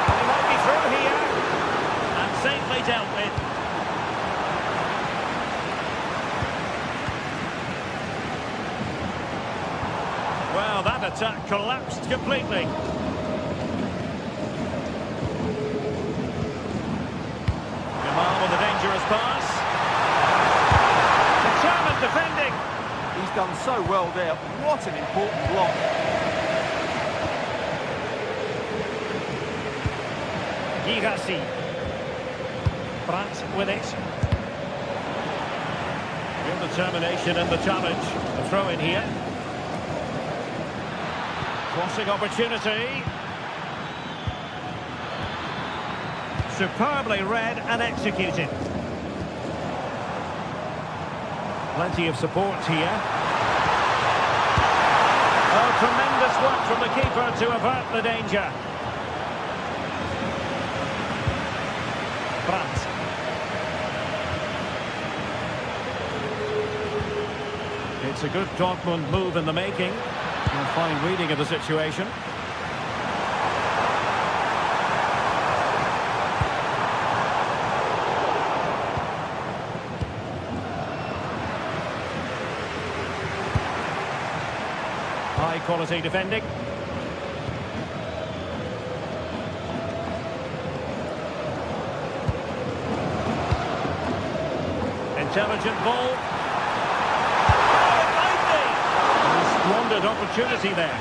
He might be through here. And safely dealt with. Well, that attack collapsed completely. With a dangerous pass. Determined defending. He's done so well there. What an important block. Girassi. Brandt with it. Real determination in the challenge. A throw in here. Crossing opportunity. Superbly read and executed. Plenty of support here. Oh, tremendous work from the keeper to avert the danger. Brandt. It's a good Dortmund move in the making. A fine reading of the situation. High-quality defending. Intelligent ball. Oh, it might be! A squandered opportunity there.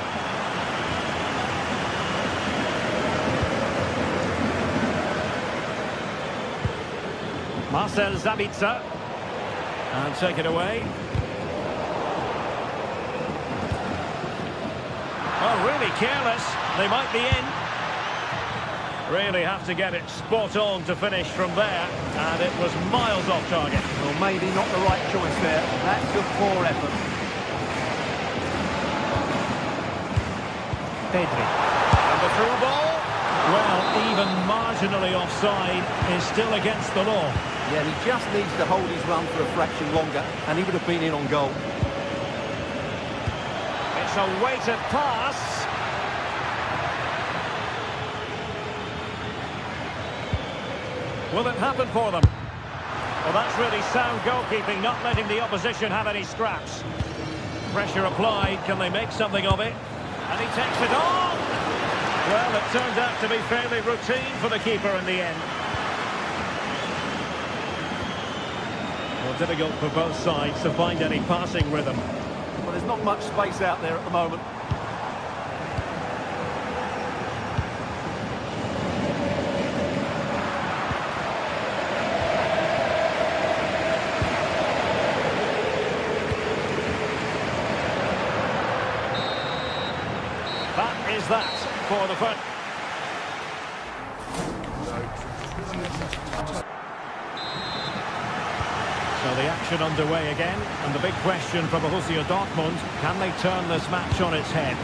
Marcel Sabitzer. And take it away. Oh, really careless. They might be in. Really have to get it spot on to finish from there, and it was miles off target. Well, maybe not the right choice there. That's a poor effort. Pedri. And the through ball. Well, even marginally offside is still against the law. Yeah, he just needs to hold his run for a fraction longer, and he would have been in on goal. It's a weighted pass. Will it happen for them? Well, that's really sound goalkeeping, not letting the opposition have any scraps. Pressure applied. Can they make something of it? And he takes it on. Well, it turned out to be fairly routine for the keeper in the end. Well, difficult for both sides to find any passing rhythm. Well, there's not much space out there at the moment. That is that for the first. So the action underway again, and the big question for Borussia Dortmund, can they turn this match on its head?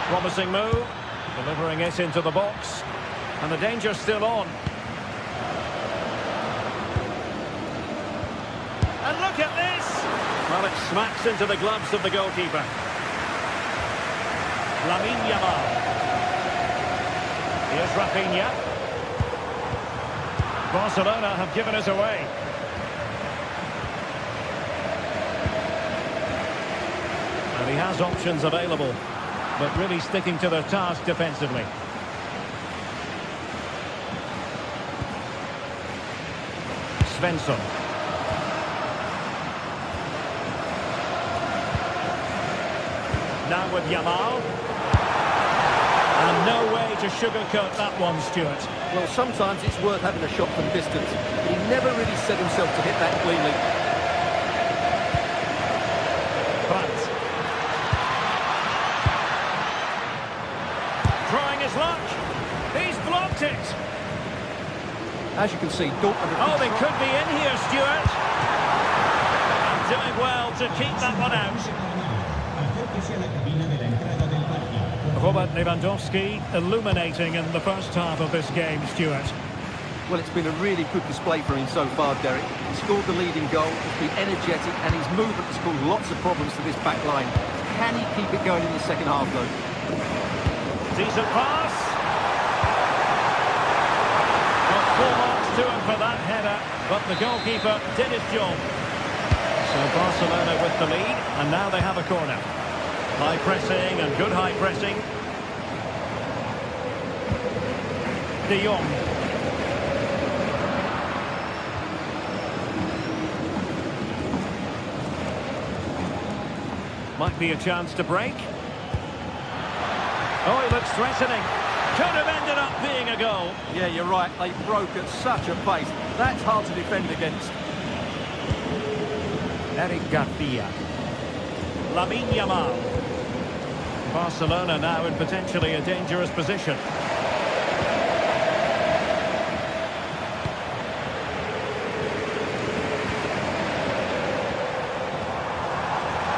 Promising move, delivering it into the box, and the danger's still on. And look at this! Well, it smacks into the gloves of the goalkeeper. Lamine Yamal. Here's Rafinha. Barcelona have given it away. And he has options available, but really sticking to their task defensively. Svensson. Now with Yamal. And no way to sugarcoat that one, Stuart. Well, sometimes it's worth having a shot from distance, but he never really set himself to hit that cleanly. Brandt. Trying his luck. He's blocked it. As you can see, Dortmund... Oh, they could be in here, Stuart. And doing well to keep that one out. Robert Lewandowski illuminating in the first half of this game, Stuart. Well, it's been a really good display for him so far, Derek. He scored the leading goal, he's been energetic, and his movement has caused lots of problems to this back line. Can he keep it going in the second half, though? Decent pass. Well, 4 marks to him for that header, but the goalkeeper did his job. So Barcelona with the lead, and now they have a corner. High pressing and good high pressing. De Jong. Might be a chance to break. Oh, he looks threatening. Could have ended up being a goal. Yeah, you're right. They broke at such a pace. That's hard to defend against. Eric Garcia. Lamine Yamal. Barcelona now in potentially a dangerous position.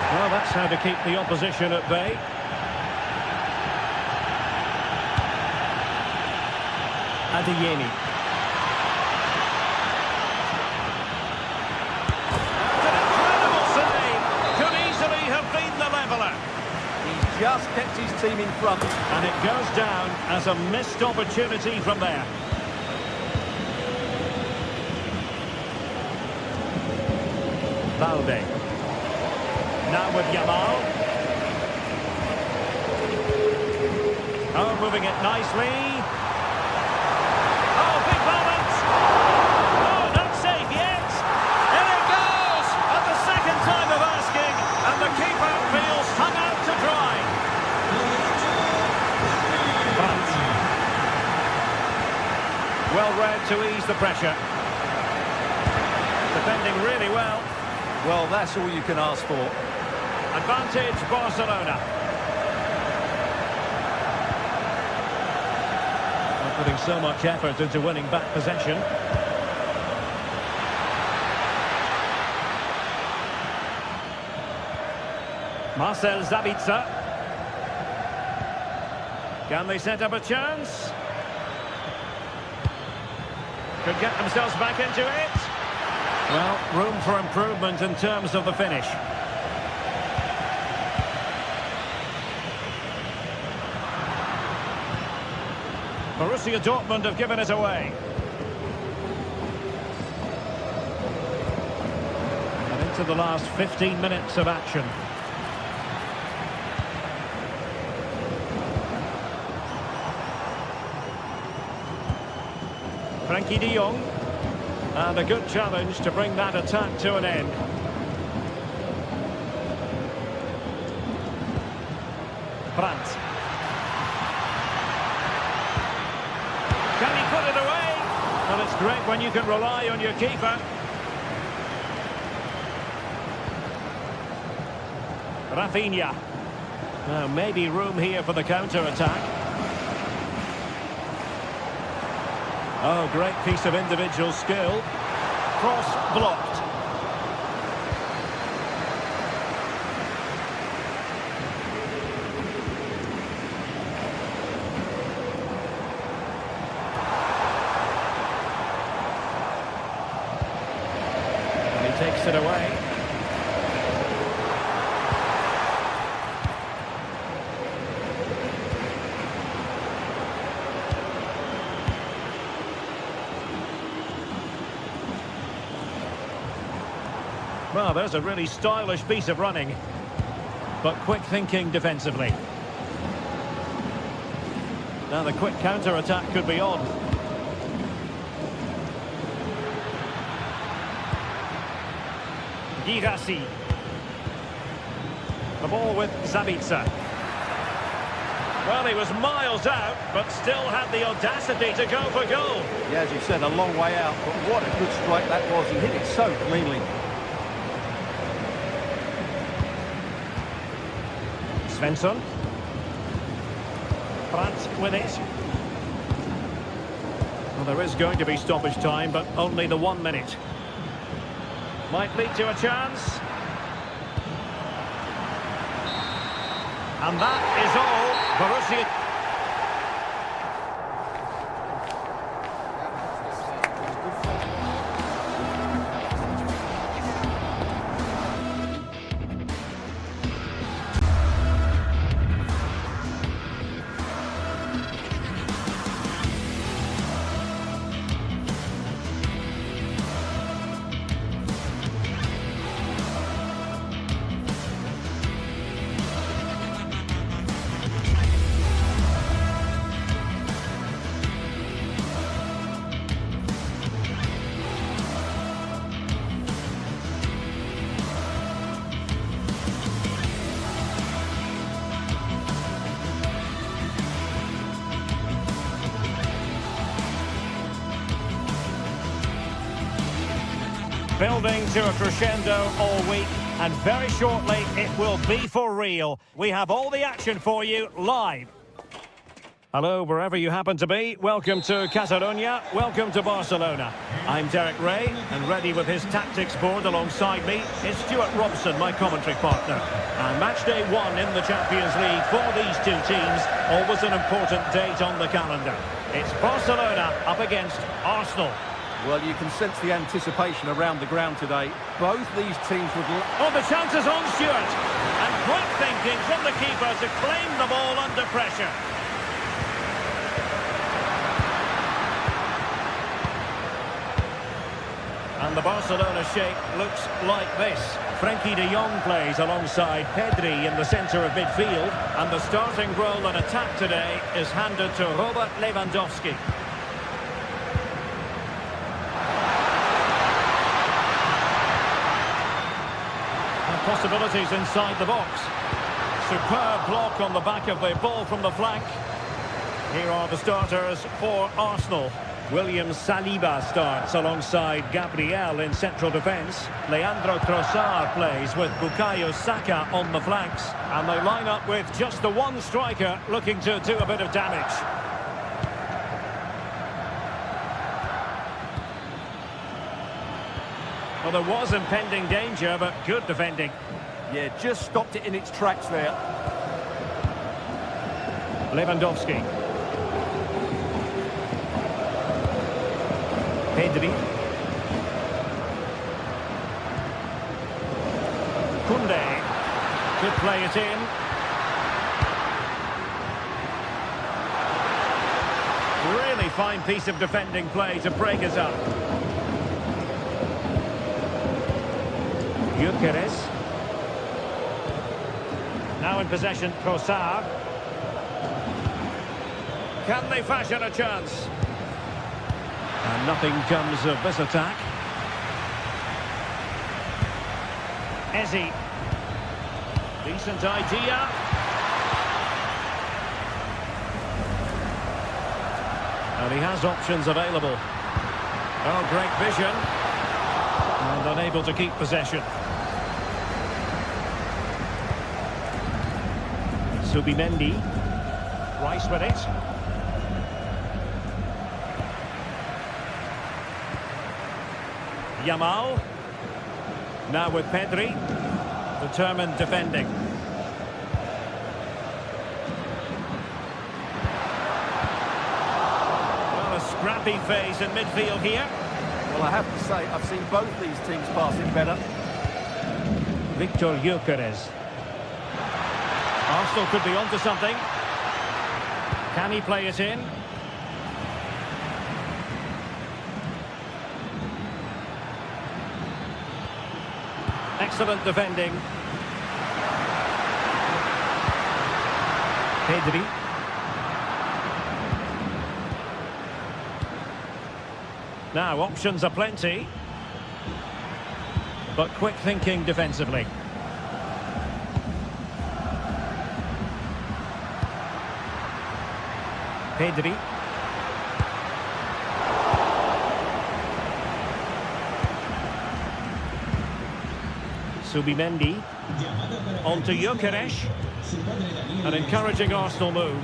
Well, that's how to keep the opposition at bay. Adeyemi. An incredible save. Could easily have been the leveller. He's just kept his team in front. And it goes down as a missed opportunity from there. Valde. Now with Yamal. Oh, moving it nicely. Oh, big moment. Oh, not safe yet. And it goes at the second time of asking. And the keeper feels hung out to dry. Well read to ease the pressure. Defending really well. Well, that's all you can ask for. Advantage Barcelona. Not putting so much effort into winning back possession. Marcel Sabitzer. Can they set up a chance? Could get themselves back into it. Well, room for improvement in terms of the finish. Borussia Dortmund have given it away. And into the last 15 minutes of action. Frankie de Jong. And a good challenge to bring that attack to an end. Brandt. Can he put it away? Well, it's great when you can rely on your keeper. Rafinha. Now, maybe room here for the counter-attack. Oh, great piece of individual skill. Cross blocked. And he takes it away. Well, there's a really stylish piece of running, but quick thinking defensively. Now the quick counter-attack could be on. Girassi. The ball with Sabitzer. Well, he was miles out, but still had the audacity to go for goal. Yeah, as you said, a long way out, but what a good strike that was. He hit it so cleanly. Svensson. Brandt with it. Well, there is going to be stoppage time, but only the 1 minute. Might lead to a chance. And that is all. Borussia... Building to a crescendo all week, and very shortly it will be for real. We have all the action for you live. Hello, wherever you happen to be. Welcome to Catalonia. Welcome to Barcelona. I'm Derek Ray, and ready with his tactics board alongside me is Stuart Robson, my commentary partner. And match day 1 in the Champions League for these two teams. Always an important date on the calendar. It's Barcelona up against Arsenal. Well, you can sense the anticipation around the ground today. Both these teams would... Oh, the chance is on, Stuart. And quick thinking from the keeper to claim the ball under pressure. And the Barcelona shape looks like this. Frankie de Jong plays alongside Pedri in the centre of midfield. And the starting role in attack today is handed to Robert Lewandowski. Possibilities inside the box. Superb block on the back of the ball from the flank. Here are the starters for Arsenal. William Saliba starts alongside Gabriel in central defence. Leandro Trossard plays with Bukayo Saka on the flanks. And they line up with just the one striker looking to do a bit of damage. Well, there was impending danger, but good defending. Yeah, just stopped it in its tracks there. Lewandowski. Pedri. Koundé. Could play it in. Really fine piece of defending play to break us up. Gyökeres. Now in possession, Trossard. Can they fashion a chance? And nothing comes of this attack. Eze. Decent idea. And he has options available. Oh, great vision. And unable to keep possession. Subimendi. Rice with it. Yamal. Now with Pedri. Determined defending. Well, a scrappy phase in midfield here. Well, I have to say, I've seen both these teams passing better. Victor Gyökeres. Arsenal could be onto something. Can he play it in? Excellent defending. Pedri. Now, options are plenty. But quick thinking defensively. Pedri. Subimendi. On to Gyökeres. An encouraging Arsenal move.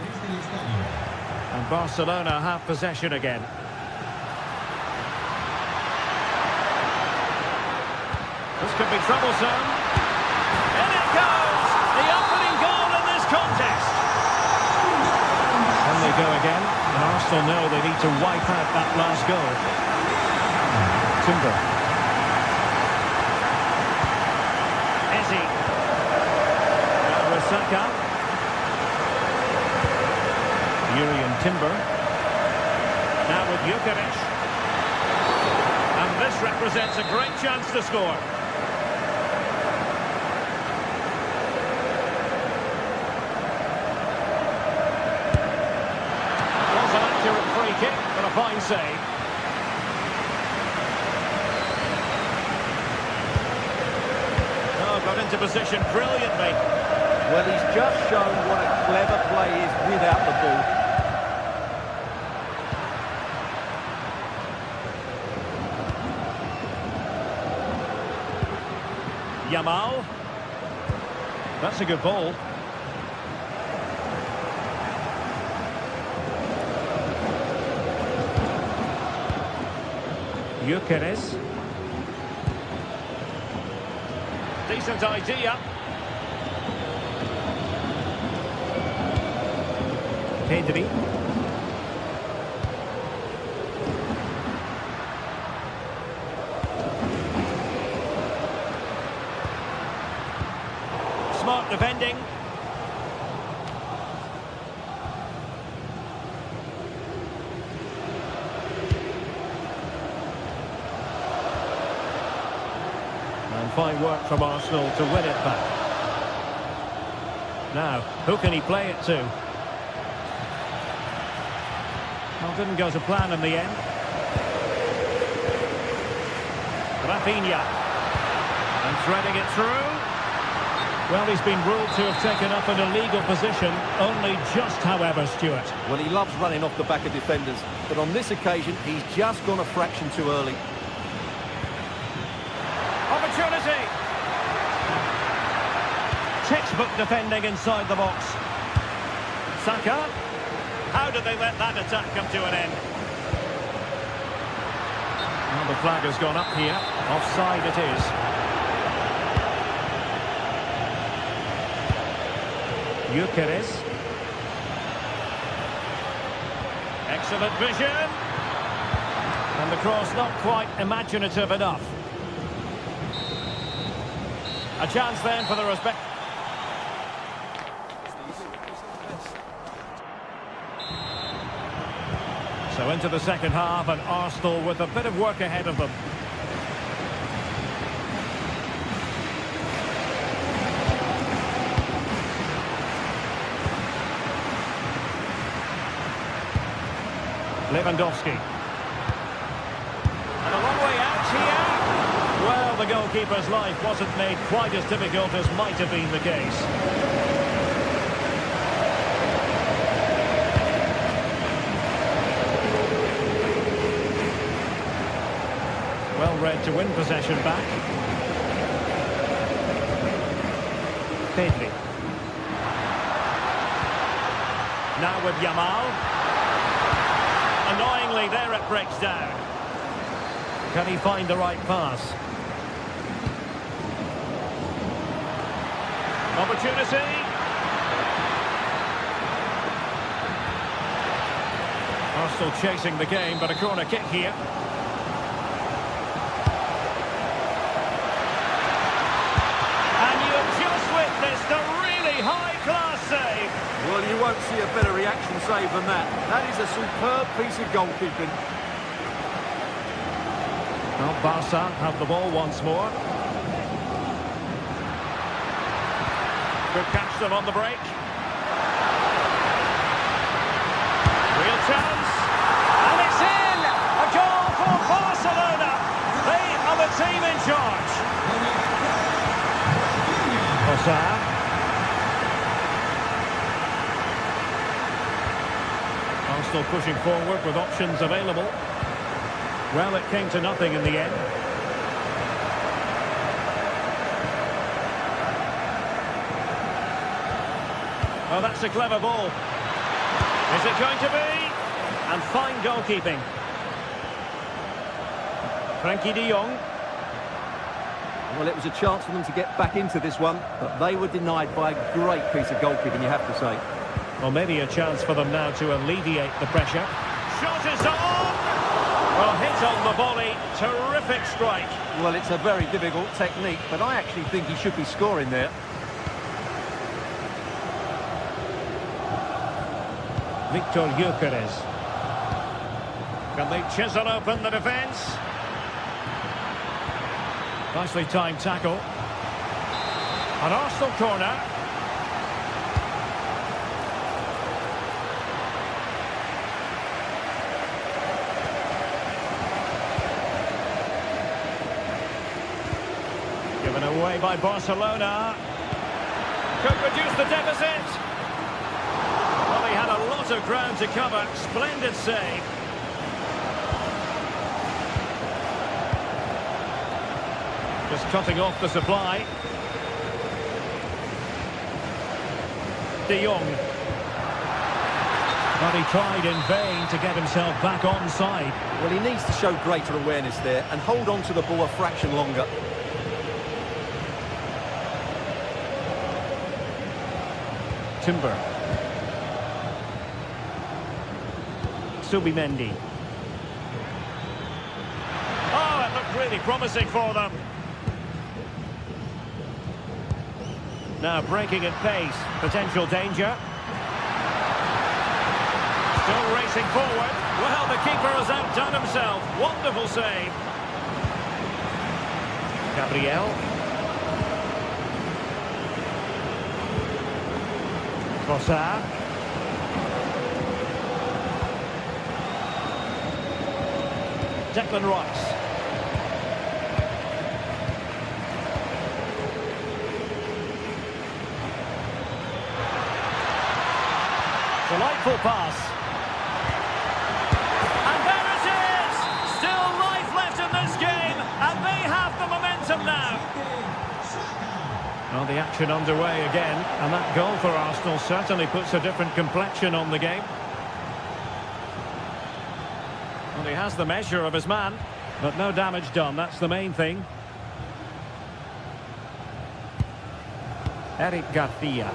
And Barcelona have possession again. This could be troublesome. In it goes! The opening goal in this contest. Can they go again? And Arsenal know they need to wipe out that last goal. Timber. Eze. Now with Saka. Urian Timber. Now with Gyökeres. And this represents a great chance to score. Kick, but a fine save. Oh, got into position brilliantly. Well, he's just shown what a clever play is without the ball. Yamal. That's a good ball. Gyökeres. Decent idea. Pedri. Smart defending. Fine work from Arsenal to win it back. Now, who can he play it to? Well, didn't go to plan in the end. Rafinha. And threading it through. Well, he's been ruled to have taken up an illegal position, only just, however, Stuart. Well, he loves running off the back of defenders, but on this occasion, he's just gone a fraction too early. Opportunity! Textbook defending inside the box. Saka. How did they let that attack come to an end? Well, the flag has gone up here. Offside it is. Gyökeres. Excellent vision. And the cross not quite imaginative enough. A chance then for the respect. So into the second half, and Arsenal with a bit of work ahead of them. Lewandowski. And a long way out here. Well, the goalkeeper's life wasn't made quite as difficult as might have been the case. Well read to win possession back. Pedri. Now with Yamal. Annoyingly, there it breaks down. Can he find the right pass? Opportunity. Arsenal chasing the game, but a corner kick here. And you've just witnessed a really high-class save. Well, you won't see a better reaction save than that. That is a superb piece of goalkeeping. Well, Barca have the ball once more. Could catch them on the break. Real chance. And it's in! A goal for Barcelona. They are the team in charge. Osa. Arsenal pushing forward with options available. Well, it came to nothing in the end. Oh, that's a clever ball. Is it going to be? And fine goalkeeping. Frankie de Jong. Well, it was a chance for them to get back into this one, but they were denied by a great piece of goalkeeping, you have to say. Well, maybe a chance for them now to alleviate the pressure. Shot is on! Well, hit on the volley. Terrific strike. Well, it's a very difficult technique, but I actually think he should be scoring there. Victor Gyökeres. Can they chisel open the defence? Nicely timed tackle. An Arsenal corner. Given away by Barcelona. Could reduce the deficit. Well, he had a lot of ground to cover. Splendid save. Just cutting off the supply. De Jong. But he tried in vain to get himself back onside. Well, he needs to show greater awareness there and hold on to the ball a fraction longer. Timber. Subimendi. Oh, it looked really promising for them. Now breaking at pace. Potential danger. Still racing forward. Well, the keeper has outdone himself. Wonderful save. Gabriel. Trossard. Declan Rice. Delightful pass. And there it is! Still life left in this game, and they have the momentum now. Well, the action underway again, and that goal for Arsenal certainly puts a different complexion on the game. Well, he has the measure of his man, but no damage done, that's the main thing. Eric Garcia.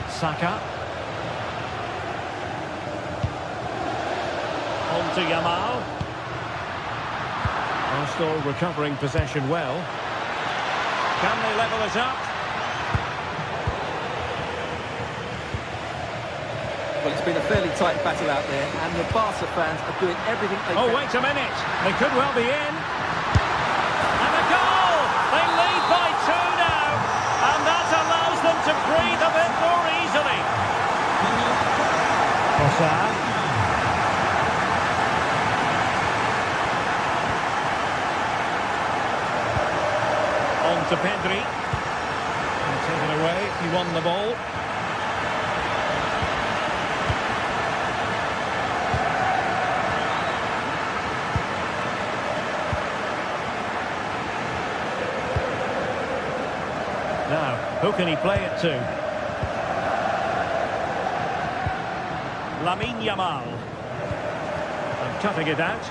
Saka. On to Yamal. Arsenal recovering possession well. Can they level it up? Well, it's been a fairly tight battle out there, and the Barca fans are doing everything they can. Oh, wait a minute. They could well be in. And a goal! They lead by 2 now. And that allows them to breathe a bit more easily. Ossad. On to Pedri. And taken away. He won the ball. Now, who can he play it to? Lamine Yamal. And cutting it out.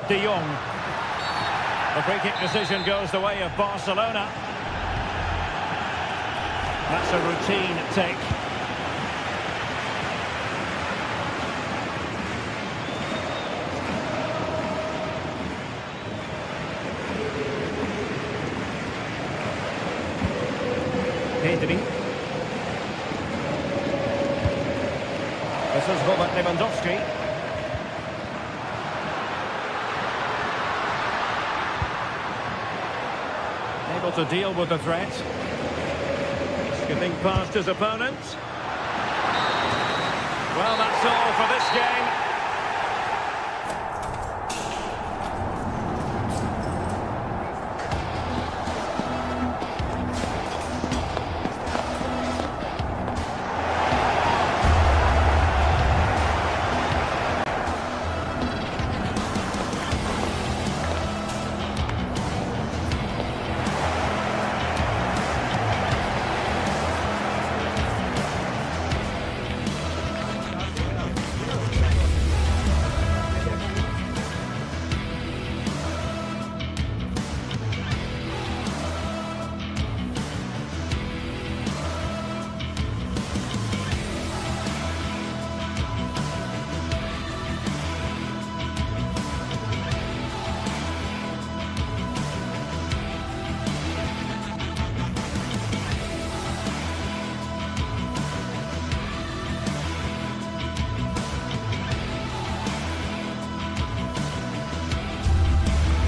De Jong. The free kick decision goes the way of Barcelona. That's a routine take. Pedri. This is Robert Lewandowski. Able to deal with the threat. Skipping past his opponent. Well, that's all for this game.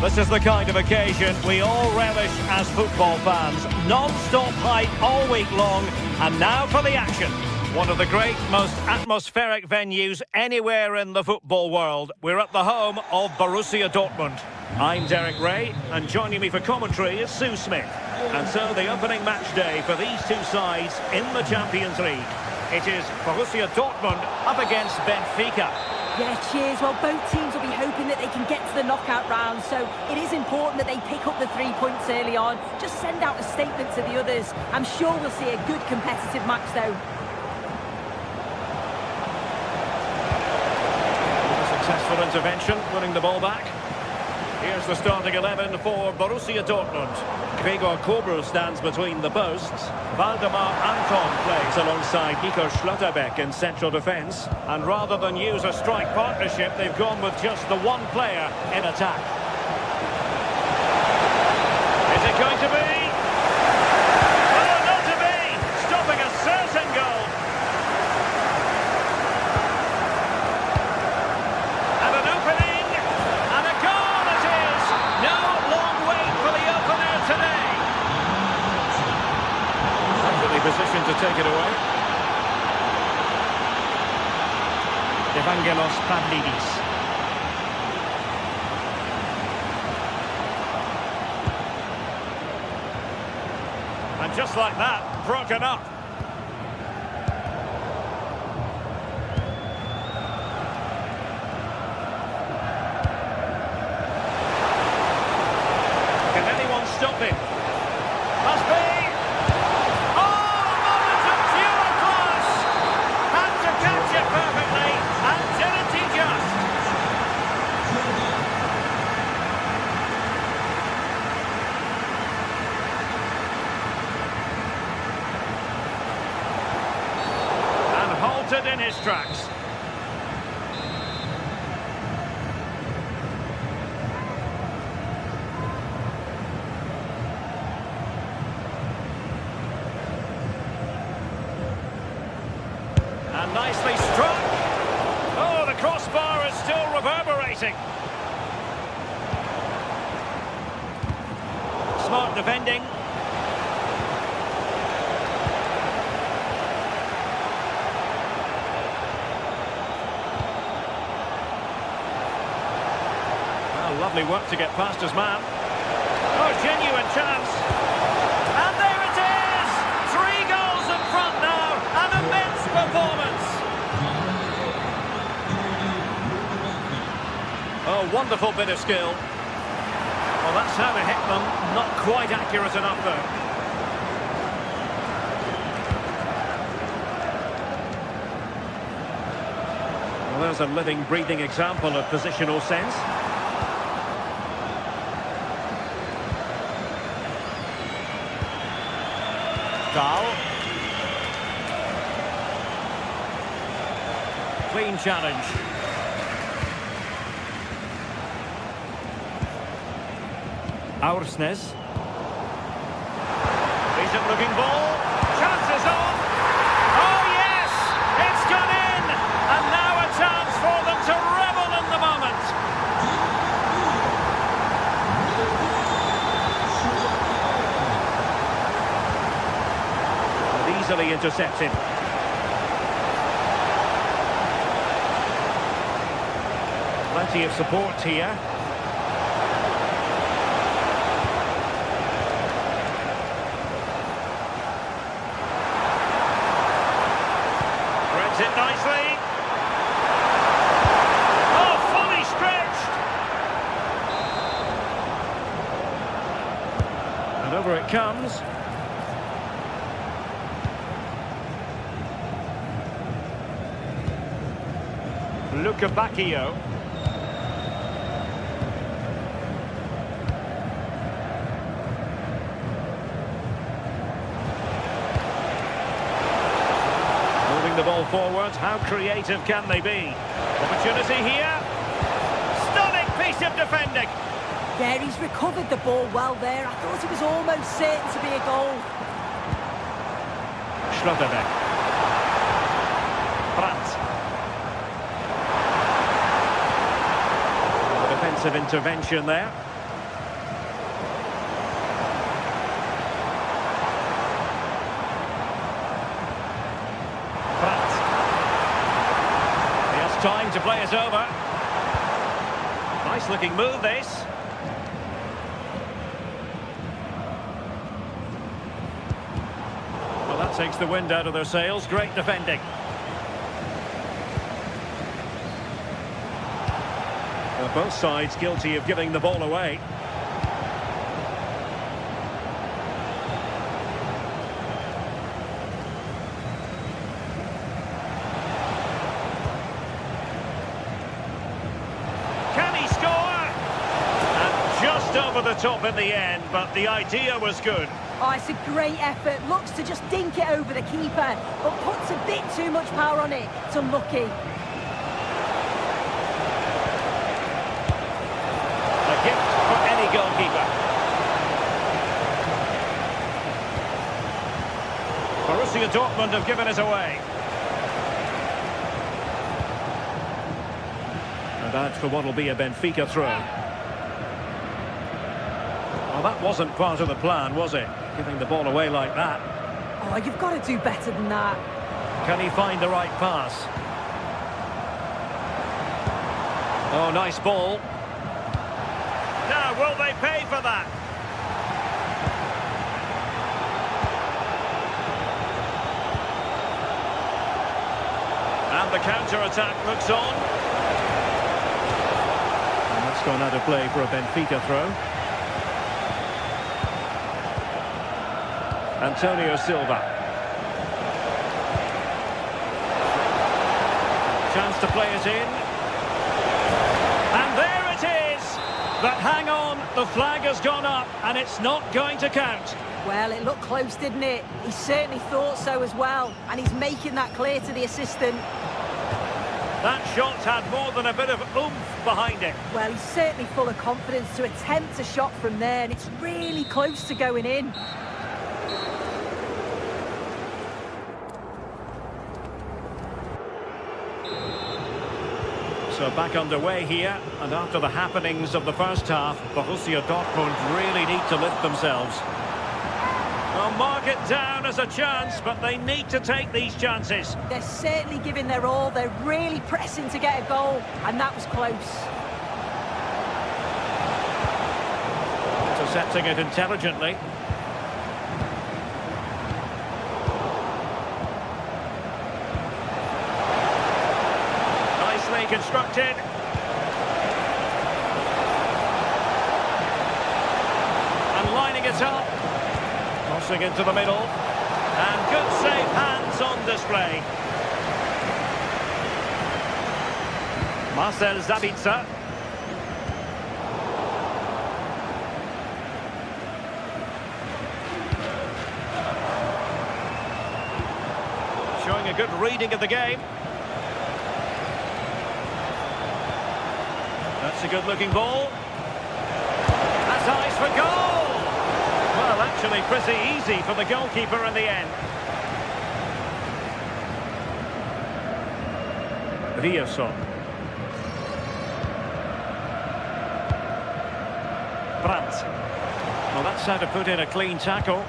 This is the kind of occasion we all relish as football fans. Non-stop hype all week long, and now for the action. One of the great, most atmospheric venues anywhere in the football world. We're at the home of Borussia Dortmund. I'm Derek Ray, and joining me for commentary is Sue Smith. And so the opening match day for these two sides in the Champions League. It is Borussia Dortmund up against Benfica. Yeah, cheers. Well, both teams will be hoping that they can get to the knockout round, so it is important that they pick up the 3 points early on. Just send out a statement to the others. I'm sure we'll see a good competitive match, though. A successful intervention, winning the ball back. Here's the starting 11 for Borussia Dortmund. Gregor Kobel stands between the posts. Waldemar Anton plays alongside Nico Schlotterbeck in central defence. And rather than use a strike partnership, they've gone with just the one player in attack. Is it going to be? Oh, not to be! Stopping a certain goal. And an opening. And a goal it is! No long wait for the opener today. Perfectly positioned to take it away. De Evangelos Pavlidis. And just like that, broken up. Can anyone stop him? Must be! Oh, a moment of pure class! Had to catch it perfectly, and didn't he just? And halted in his tracks. And nicely struck. Oh, the crossbar is still reverberating. Smart defending. Well, lovely work to get past his man. Oh, genuine chance. And there it is! 3 goals in front now. An immense performance. Oh, wonderful bit of skill. Well, that's how to hit them. Not quite accurate enough, though. Well, there's a living, breathing example of positional sense. Dahl. Clean challenge. Aursnes. Decent looking ball. Chances on. Oh yes! It's gone in! And now a chance for them to revel in the moment. And easily intercepted. Plenty of support here. Threads it nicely. Oh, fully stretched. And over it comes. Luca Bacchio. The ball forward. How creative can they be? Opportunity here. Stunning piece of defending. Yeah, he's recovered the ball well there. I thought it was almost certain to be a goal. Schlotterbeck. Brandt. Defensive intervention there. Time to play it over. Nice looking move this. Well, that takes the wind out of their sails. Great defending. Well, both sides guilty of giving the ball away. Over the top in the end, but the idea was good. Oh, it's a great effort. Looks to just dink it over the keeper, but puts a bit too much power on it. It's unlucky. A gift for any goalkeeper. Borussia Dortmund have given it away. And that's for what will be a Benfica throw. Well, that wasn't part of the plan, was it? Giving the ball away like that. Oh, you've got to do better than that. Can he find the right pass? Oh, nice ball. Now, will they pay for that? And the counter-attack looks on. And that's gone out of play for a Benfica throw. Antonio Silva. Chance to play it in. And there it is! But hang on, the flag has gone up and it's not going to count. Well, it looked close, didn't it? He certainly thought so as well, and he's making that clear to the assistant. That shot had more than a bit of oomph behind it. Well, he's certainly full of confidence to attempt a shot from there, and it's really close to going in. So back underway here, and after the happenings of the first half, Borussia Dortmund really need to lift themselves. They'll mark it down as a chance, but they need to take these chances. They're certainly giving their all. They're really pressing to get a goal, and that was close. Intercepting it intelligently. Nicely constructed. And lining it up. Crossing into the middle. And good safe hands on display. Marcel Sabitzer. Showing a good reading of the game. That's a good-looking ball. That's eyes for goal! Well, actually pretty easy for the goalkeeper in the end. Riasson. Brandt. Well, that's how to put in a clean tackle.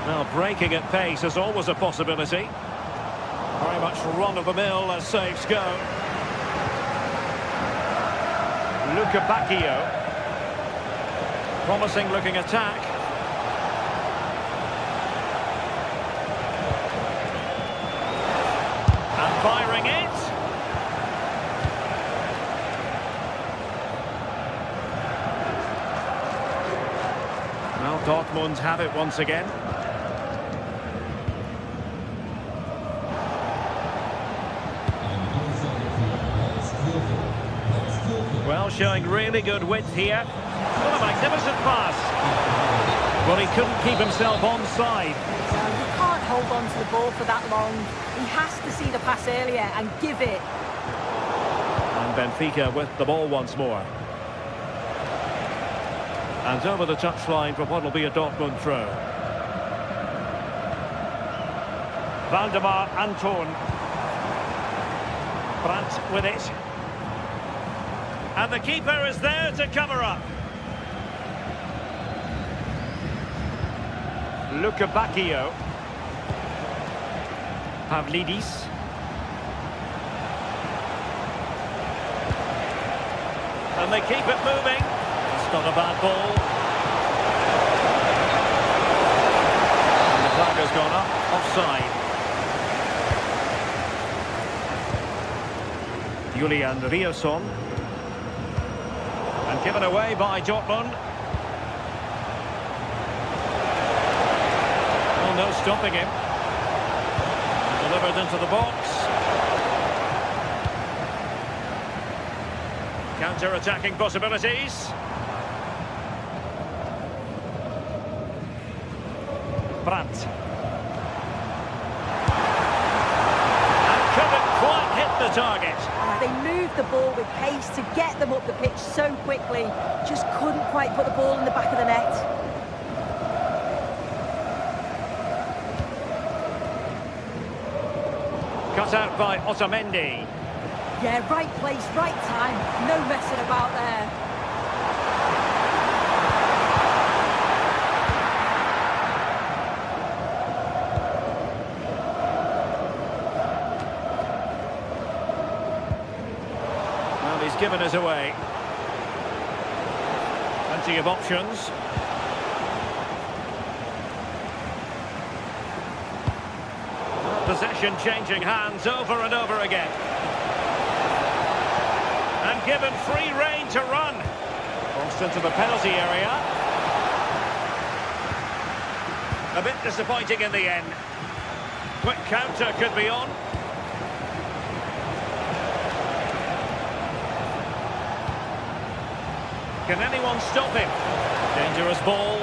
Well, breaking at pace is always a possibility. Very much run-of-the-mill as saves go. Luca Bacchio. Promising looking attack. And firing it. Well, Dortmund have it once again. Well, showing really good width here. What a magnificent pass. Well, he couldn't keep himself onside. Well, you can't hold on to the ball for that long. He has to see the pass earlier and give it. And Benfica with the ball once more. And over the touchline for what will be a Dortmund throw. Valdemar Anton. Brandt with it. And the keeper is there to cover up. Luca Bacchio. Pavlidis. And they keep it moving. It's not a bad ball. And the flag has gone up, offside. Julian Riasson. And given away by Dortmund. Oh, no stopping him. Delivered into the box. Counter-attacking possibilities. Brandt. And couldn't quite hit the target. They moved the ball with pace to get them up the pitch so quickly. Just couldn't quite put the ball in the back of the net. Cut out by Otamendi. Yeah, right place, right time. No messing about there. given it away. Plenty of options. Possession changing hands over and over again. And given free rein to run. Crossed into the penalty area. A bit disappointing in the end. Quick counter could be on. Can anyone stop him? Dangerous ball.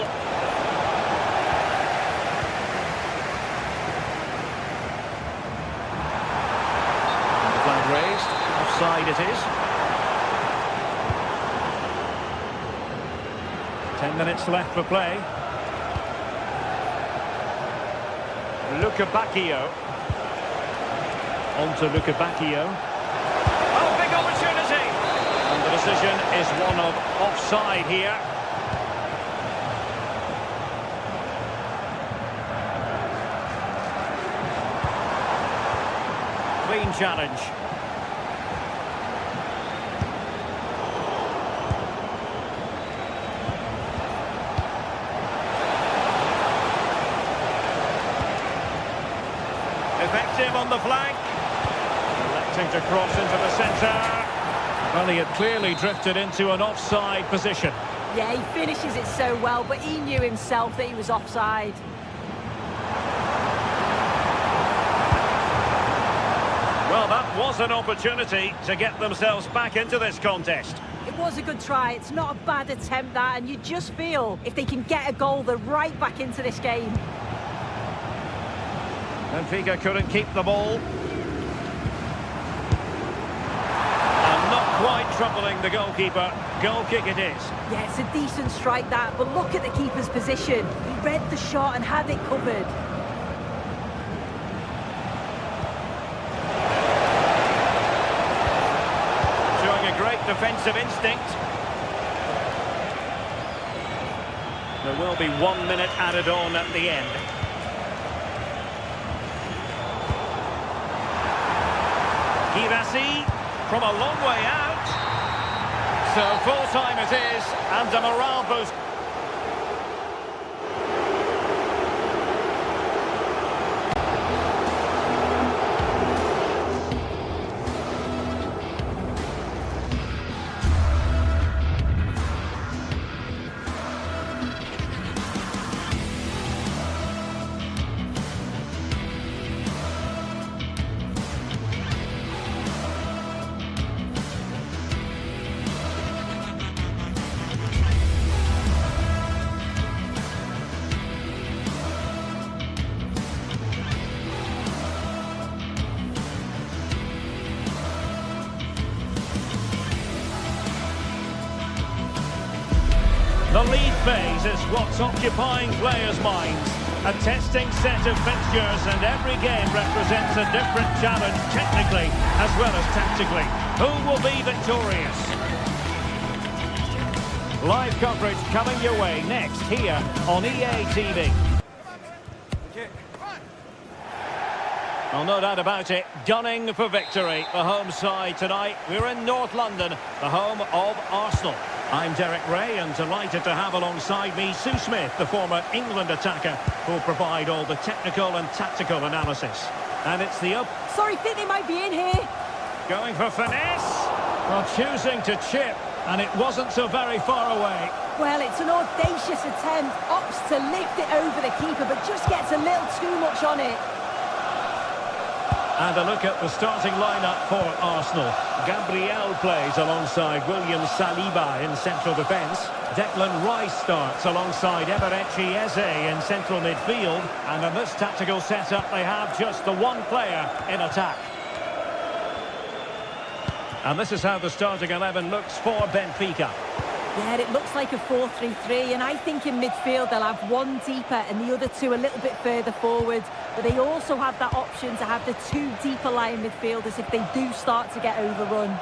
Flag raised. Offside it is. 10 minutes left for play. Bacchio. On to Bacchio. Oh, big opportunity! And the decision is one of offside here. Clean challenge. Effective on the flank. Electing to cross into the centre. Well, he had clearly drifted into an offside position. Yeah, he finishes it so well, but he knew himself that he was offside. Well, that was an opportunity to get themselves back into this contest. It was a good try. It's not a bad attempt, that, and you just feel if they can get a goal, they're right back into this game. Benfica couldn't keep the ball. And not quite troubling the goalkeeper. Goal kick it is. Yeah, it's a decent strike, that, but look at the keeper's position. He read the shot and had it covered. Showing a great defensive instinct. There will be 1 minute added on at the end. Kirasi from a long way out. So full time it is, and a morale boost. The lead phase is what's occupying players' minds. A testing set of fixtures, and every game represents a different challenge technically as well as tactically. Who will be victorious? Live coverage coming your way next here on EA TV. Well, no doubt about it, gunning for victory. The home side tonight. We're in North London, the home of Arsenal. I'm Derek Ray, and delighted to have alongside me Sue Smith, the former England attacker, who'll provide all the technical and tactical analysis. And it's the up. Sorry, think they might be in here. Going for finesse. Well, choosing to chip, and it wasn't so very far away. Well, it's an audacious attempt. Opts to lift it over the keeper, but just gets a little too much on it. And a look at the starting lineup for Arsenal. Gabriel plays alongside William Saliba in central defence. Declan Rice starts alongside Eberechi Eze in central midfield. And in this tactical setup, they have just the one player in attack. And this is how the starting 11 looks for Benfica. Yeah, it looks like a 4-3-3, and I think in midfield they'll have one deeper and the other two a little bit further forward. But they also have that option to have the two deeper lying midfielders if they do start to get overrun.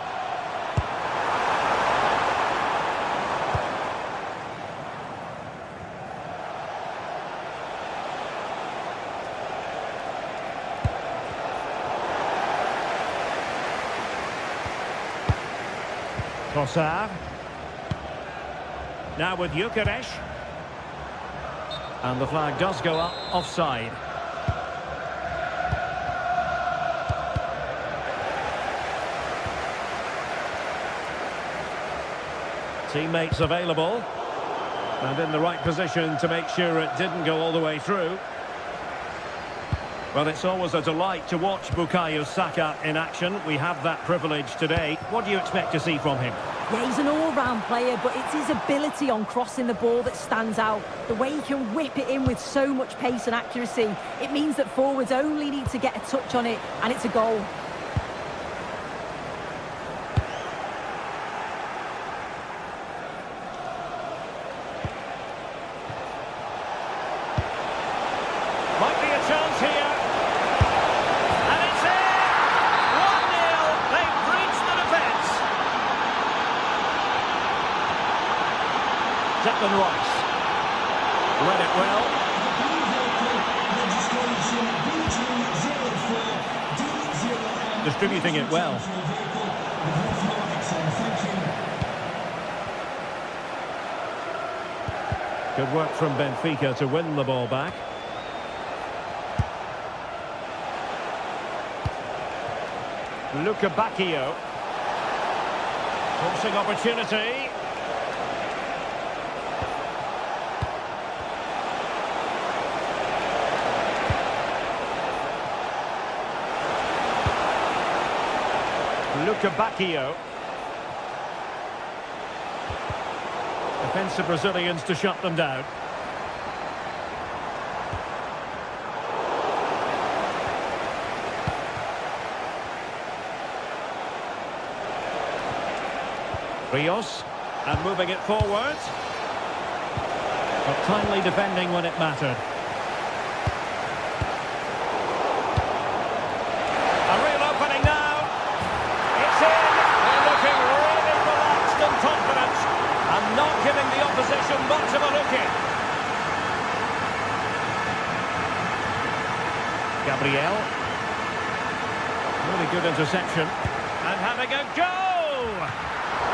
Trossard. Now with Gyökeres. And the flag does go up offside. Teammates available. And in the right position to make sure it didn't go all the way through. Well, it's always a delight to watch Bukayo Saka in action. We have that privilege today. What do you expect to see from him? Yeah, he's an all-round player, but it's his ability on crossing the ball that stands out. The way he can whip it in with so much pace and accuracy. It means that forwards only need to get a touch on it, and it's a goal. Might be a chance here. And it's in! 1-0. They've breached the defence. Declan Rice. Read it well. Distributing it well. Good work from Benfica to win the ball back. Luca Bacchio. Forcing opportunity. Luca Bacchio. Defensive Brazilians to shut them down. Rios, and moving it forward. But timely defending when it mattered. A real opening now. It's in. They're looking really relaxed and confident, and not giving the opposition much of a look in. Gabriel. Really good interception. And having a go!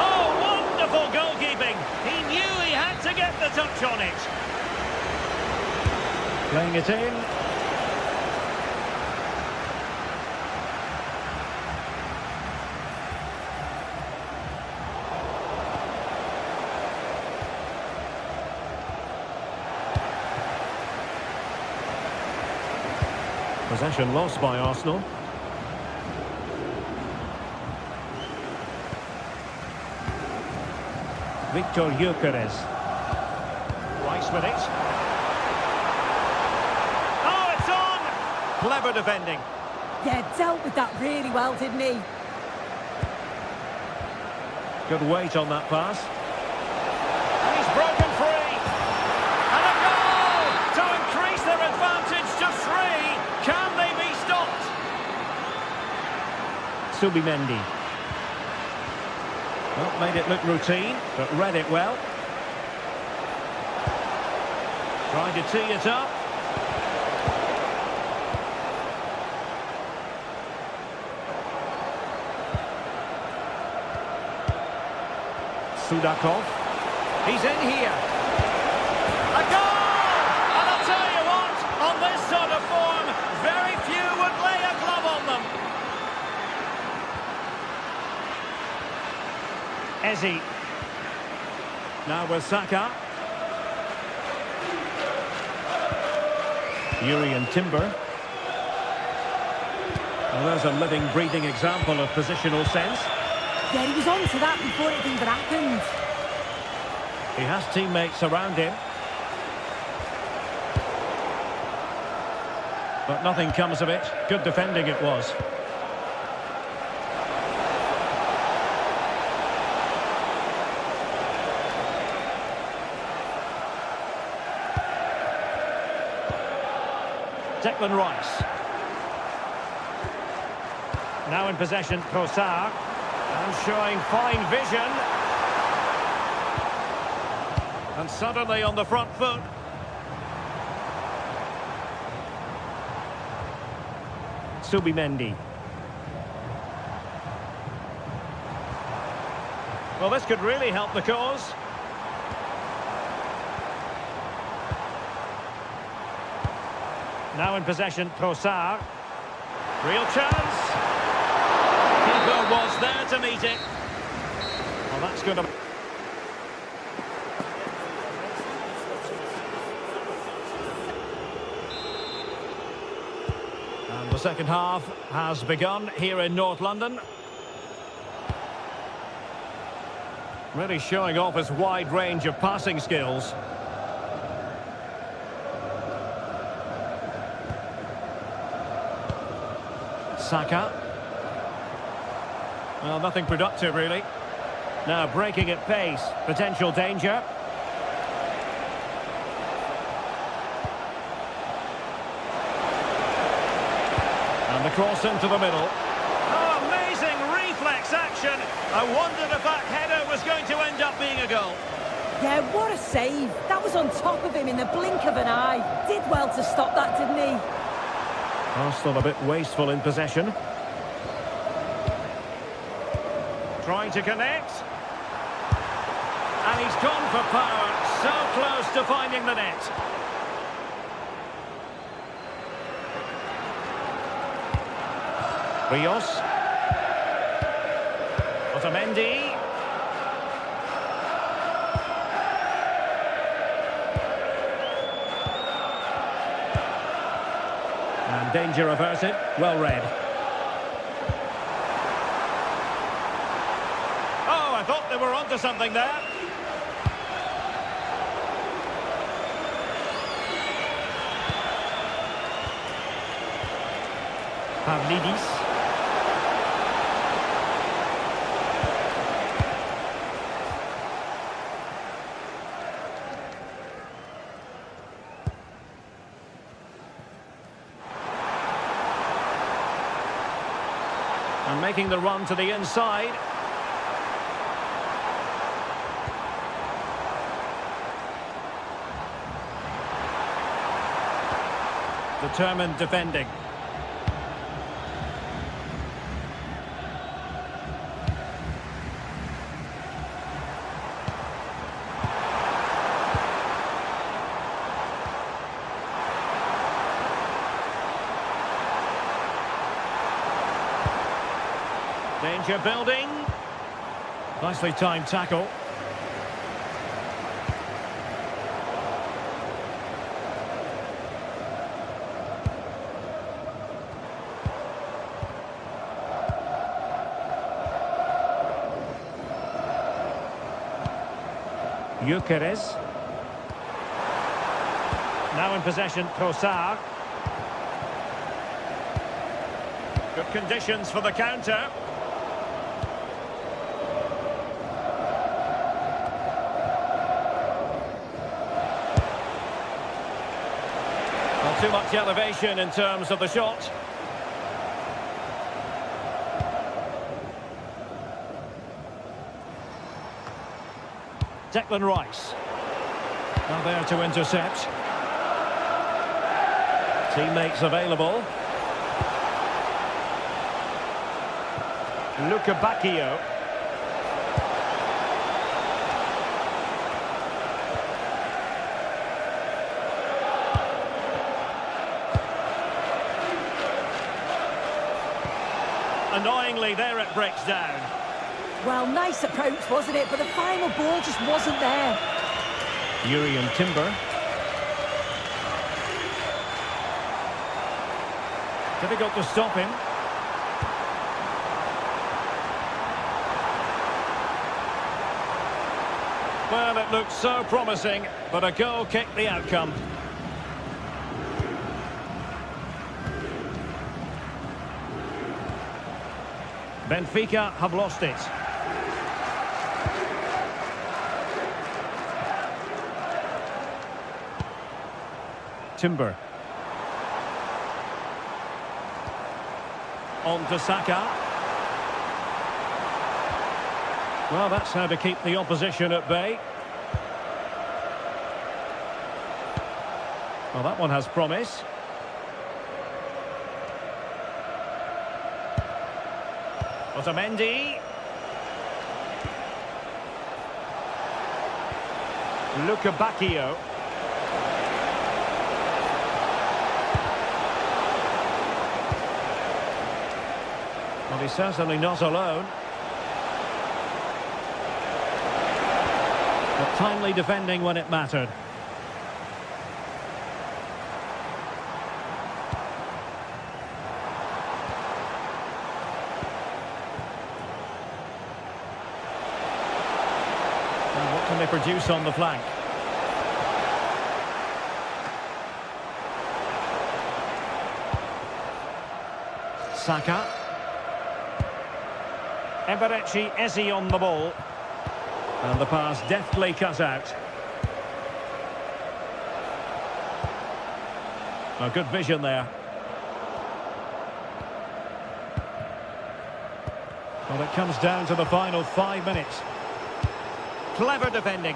Oh, wonderful goalkeeping. He knew he had to get the touch on it. Playing it in. Possession lost by Arsenal. Victor Gyökeres. Rice with it. Oh, it's on! Clever defending. Yeah, dealt with that really well, didn't he? Good weight on that pass. And he's broken free. And a goal to increase their advantage to 3. Can they be stopped? Subimendi. Well, made it look routine, but read it well. Tried to tee it up. Sudakov. He's in here. A goal! And I'll tell you what, on this sort of form, very few would lay a glove on them. Eze. Now with Saka. Yuri and Timber. Well, there's a living, breathing example of positional sense. Yeah, he was on to that before it even happened. He has teammates around him. But nothing comes of it. Good defending it was. Declan Rice. Now in possession, Trossard. And showing fine vision. And suddenly on the front foot. Subimendi. Well, this could really help the cause. Now in possession, Trossard. Real chance. Keeper was there to meet it. Well, that's going to... And the second half has begun here in North London. Really showing off his wide range of passing skills. Saka. Well, nothing productive, really. Now breaking at pace. Potential danger. And the cross into the middle. Oh, amazing reflex action. I wondered if that header was going to end up being a goal. Yeah, what a save. That was on top of him in the blink of an eye. Did well to stop that, didn't he? Arsenal a bit wasteful in possession. Trying to connect. And he's gone for power. So close to finding the net. Rios. Otamendi. And danger averted. Well read. Oh, I thought they were onto something there. Pavlidis. And making the run to the inside. Determined defending. Danger building. Nicely timed tackle. Gyökeres. Now in possession, Trossard. Good conditions for the counter. Not too much elevation in terms of the shot. Declan Rice. Now there to intercept. Teammates available. Luca Bacchio. Annoyingly, there it breaks down. Well, nice approach, wasn't it? But the final ball just wasn't there. Yuri Timber. Difficult to stop him. Well, it looked so promising, but a goal kicked the outcome. Benfica have lost it. Timber. On to Saka. Well, that's how to keep the opposition at bay. Well, that one has promise. Otamendi. Luca Bacchio. Well, he's certainly not alone. But timely defending when it mattered. And what can they produce on the flank? Saka. Eberechi Eze on the ball. And the pass deftly cut out. A good vision there. Well, it comes down to the final 5 minutes. Clever defending.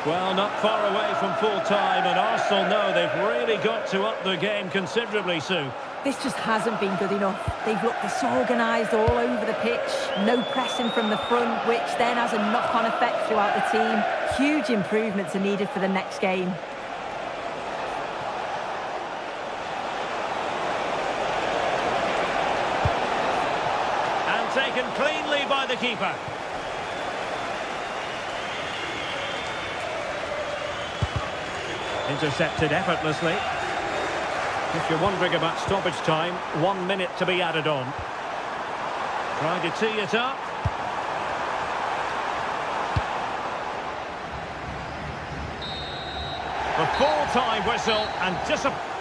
Well, not far away from full time, and Arsenal know they've really got to up the game considerably, Sue. This just hasn't been good enough. They've looked disorganised all over the pitch. No pressing from the front, which then has a knock-on effect throughout the team. Huge improvements are needed for the next game. And taken cleanly by the keeper. Intercepted effortlessly. If you're wondering about stoppage time, 1 minute to be added on. Trying to tee it up. The full-time whistle and disappointment.